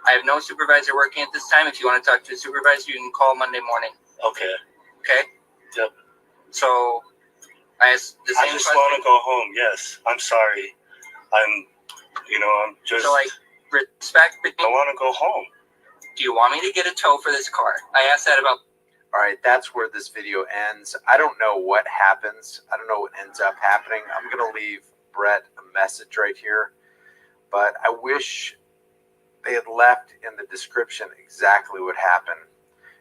I have no supervisor working at this time. If you want to talk to a supervisor, you can call Monday morning. Okay. Okay? Yep. So I asked the same I just question. want to go home, yes. I'm sorry. I'm just... So, like, respect... I want to go home. Do you want me to get a tow for this car? I asked that about... All right, that's where this video ends. I don't know what happens. I don't know what ends up happening. I'm going to leave Brett a message right here. But I wish they had left in the description exactly what happened.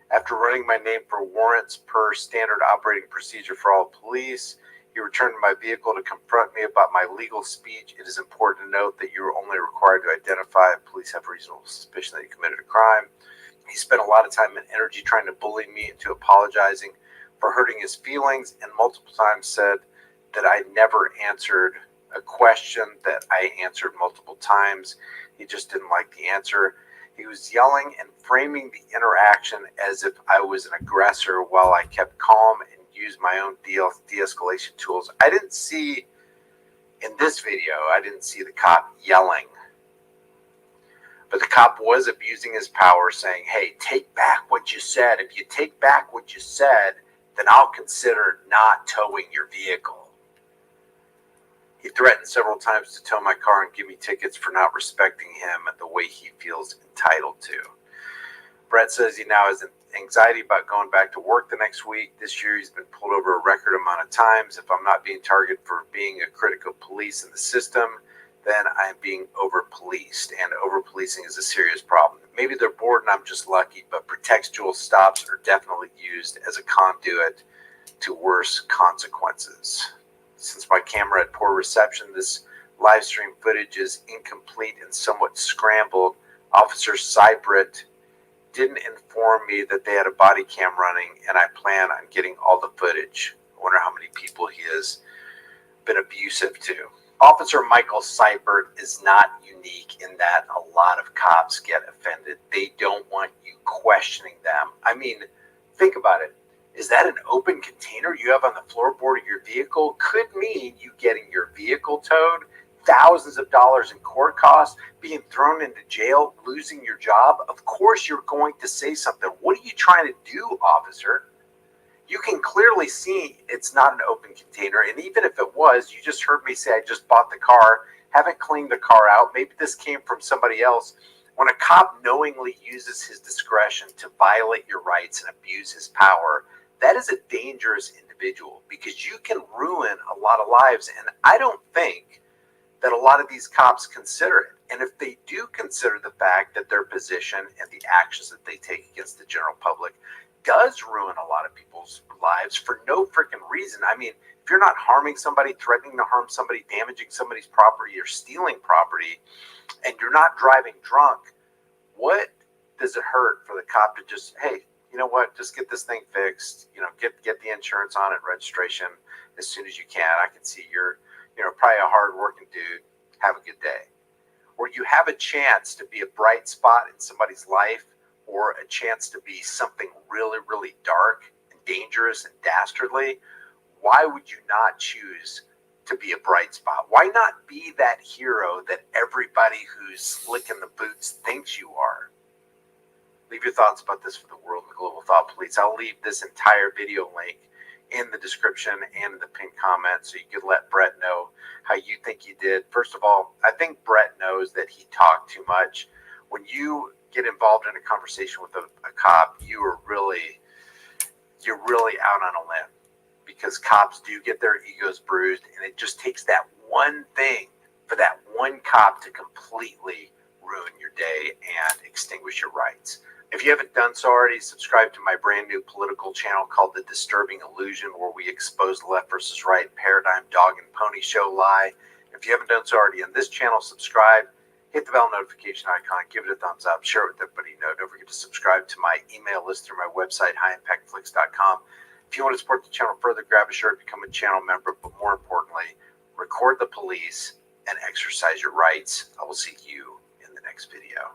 After running my name for warrants per standard operating procedure for all police, he returned to my vehicle to confront me about my legal speech. It is important to note that you are only required to identify if police have reasonable suspicion that you committed a crime. He spent a lot of time and energy trying to bully me into apologizing for hurting his feelings, and multiple times said that I never answered a question that I answered multiple times. He just didn't like the answer. He was yelling and framing the interaction as if I was an aggressor while I kept calm and used my own de-escalation tools. I didn't see, in this video, I didn't see the cop yelling. But the cop was abusing his power, saying, hey, take back what you said. If you take back what you said, then I'll consider not towing your vehicle. He threatened several times to tow my car and give me tickets for not respecting him the way he feels entitled to. Brett says he now has anxiety about going back to work the next week. This year he's been pulled over a record amount of times. If I'm not being targeted for being a critical police in the system, then I'm being over-policed, and over-policing is a serious problem. Maybe they're bored and I'm just lucky, but pretextual stops are definitely used as a conduit to worse consequences. Since my camera had poor reception, this live stream footage is incomplete and somewhat scrambled. Officer Seibert didn't inform me that they had a body cam running, and I plan on getting all the footage. I wonder how many people he has been abusive to. Officer Michael Seibert is not unique in that a lot of cops get offended. They don't want you questioning them. I mean, think about it. Is that an open container you have on the floorboard of your vehicle? Could mean you getting your vehicle towed, thousands of dollars in court costs, being thrown into jail, losing your job. Of course you're going to say something. What are you trying to do, officer? You can clearly see it's not an open container. And even if it was, you just heard me say I just bought the car, haven't cleaned the car out. Maybe this came from somebody else. When a cop knowingly uses his discretion to violate your rights and abuse his power, that is a dangerous individual because you can ruin a lot of lives. And I don't think that a lot of these cops consider it. And if they do consider the fact that their position and the actions that they take against the general public does ruin a lot of people's lives for no freaking reason. I mean, if you're not harming somebody, threatening to harm somebody, damaging somebody's property or stealing property, and you're not driving drunk, what does it hurt for the cop to just, hey, you know what, just get this thing fixed, get the insurance on it, registration as soon as you can. I can see you're, probably a hard-working dude. Have a good day. Or you have a chance to be a bright spot in somebody's life or a chance to be something really, really dark and dangerous and dastardly. Why would you not choose to be a bright spot? Why not be that hero that everybody who's licking the boots thinks you are? Leave your thoughts about this for the world and the global thought police. I'll leave this entire video link in the description and in the pinned comment so you could let Brett know how you think he did. First of all, I think Brett knows that he talked too much. When you get involved in a conversation with a cop, you're really out on a limb, because cops do get their egos bruised, and it just takes that one thing for that one cop to completely ruin your day and extinguish your rights. If you haven't done so already, subscribe to my brand new political channel called The Disturbing Illusion, where we expose the left versus right paradigm dog and pony show lie. If you haven't done so already on this channel, subscribe, hit the bell notification icon, give it a thumbs up, share it with everybody you know. Don't forget to subscribe to my email list through my website, highimpactflix.com. If you want to support the channel further, grab a shirt, become a channel member, but more importantly, record the police and exercise your rights. I will see you in the next video.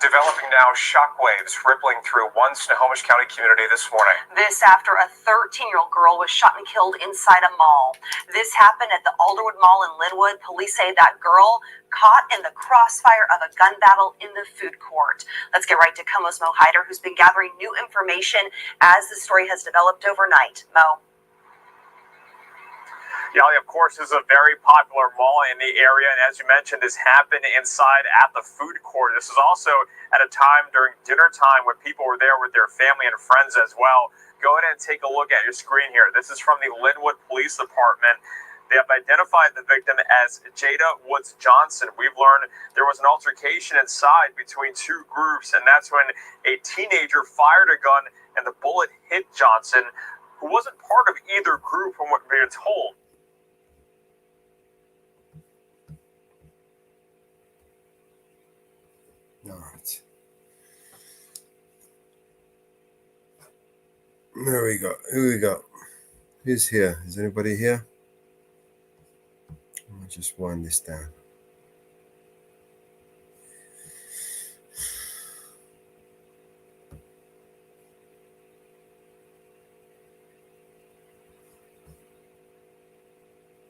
Developing now, shockwaves rippling through one Snohomish County community this morning. This after a 13-year-old girl was shot and killed inside a mall. This happened at the Alderwood Mall in Linwood. Police say that girl caught in the crossfire of a gun battle in the food court. Let's get right to Como's Mo Hyder, who's been gathering new information as the story has developed overnight. Mo. Yali, of course, is a very popular mall in the area, and as you mentioned, this happened inside at the food court. This is also at a time during dinner time when people were there with their family and friends as well. Go ahead and take a look at your screen here. This is from the Linwood Police Department. They have identified the victim as Jada Woods Johnson. We've learned there was an altercation inside between two groups, and that's when a teenager fired a gun and the bullet hit Johnson, who wasn't part of either group from what we're told. All right. There we go. Who we got? Who's here? Is anybody here? I'll just wind this down.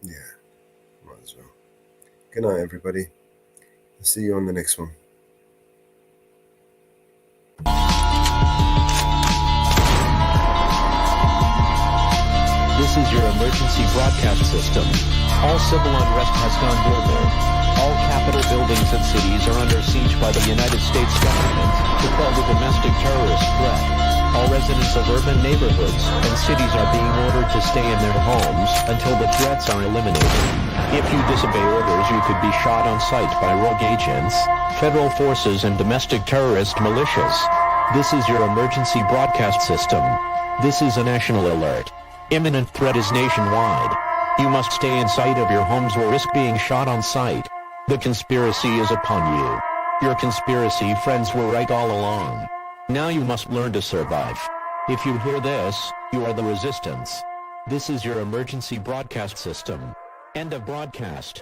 Yeah, might as well. Good night, everybody. I'll see you on the next one. This is your emergency broadcast system. All civil unrest has gone global. All capital buildings and cities are under siege by the United States government to quell the domestic terrorist threat. All residents of urban neighborhoods and cities are being ordered to stay in their homes until the threats are eliminated. If you disobey orders, you could be shot on sight by rogue agents, federal forces, and domestic terrorist militias. This is your emergency broadcast system. This is a national alert. Imminent threat is nationwide. You must stay in sight of your homes or risk being shot on sight. The conspiracy is upon you. Your conspiracy friends were right all along. Now you must learn to survive. If you hear this, you are the resistance. This is your emergency broadcast system. End of broadcast.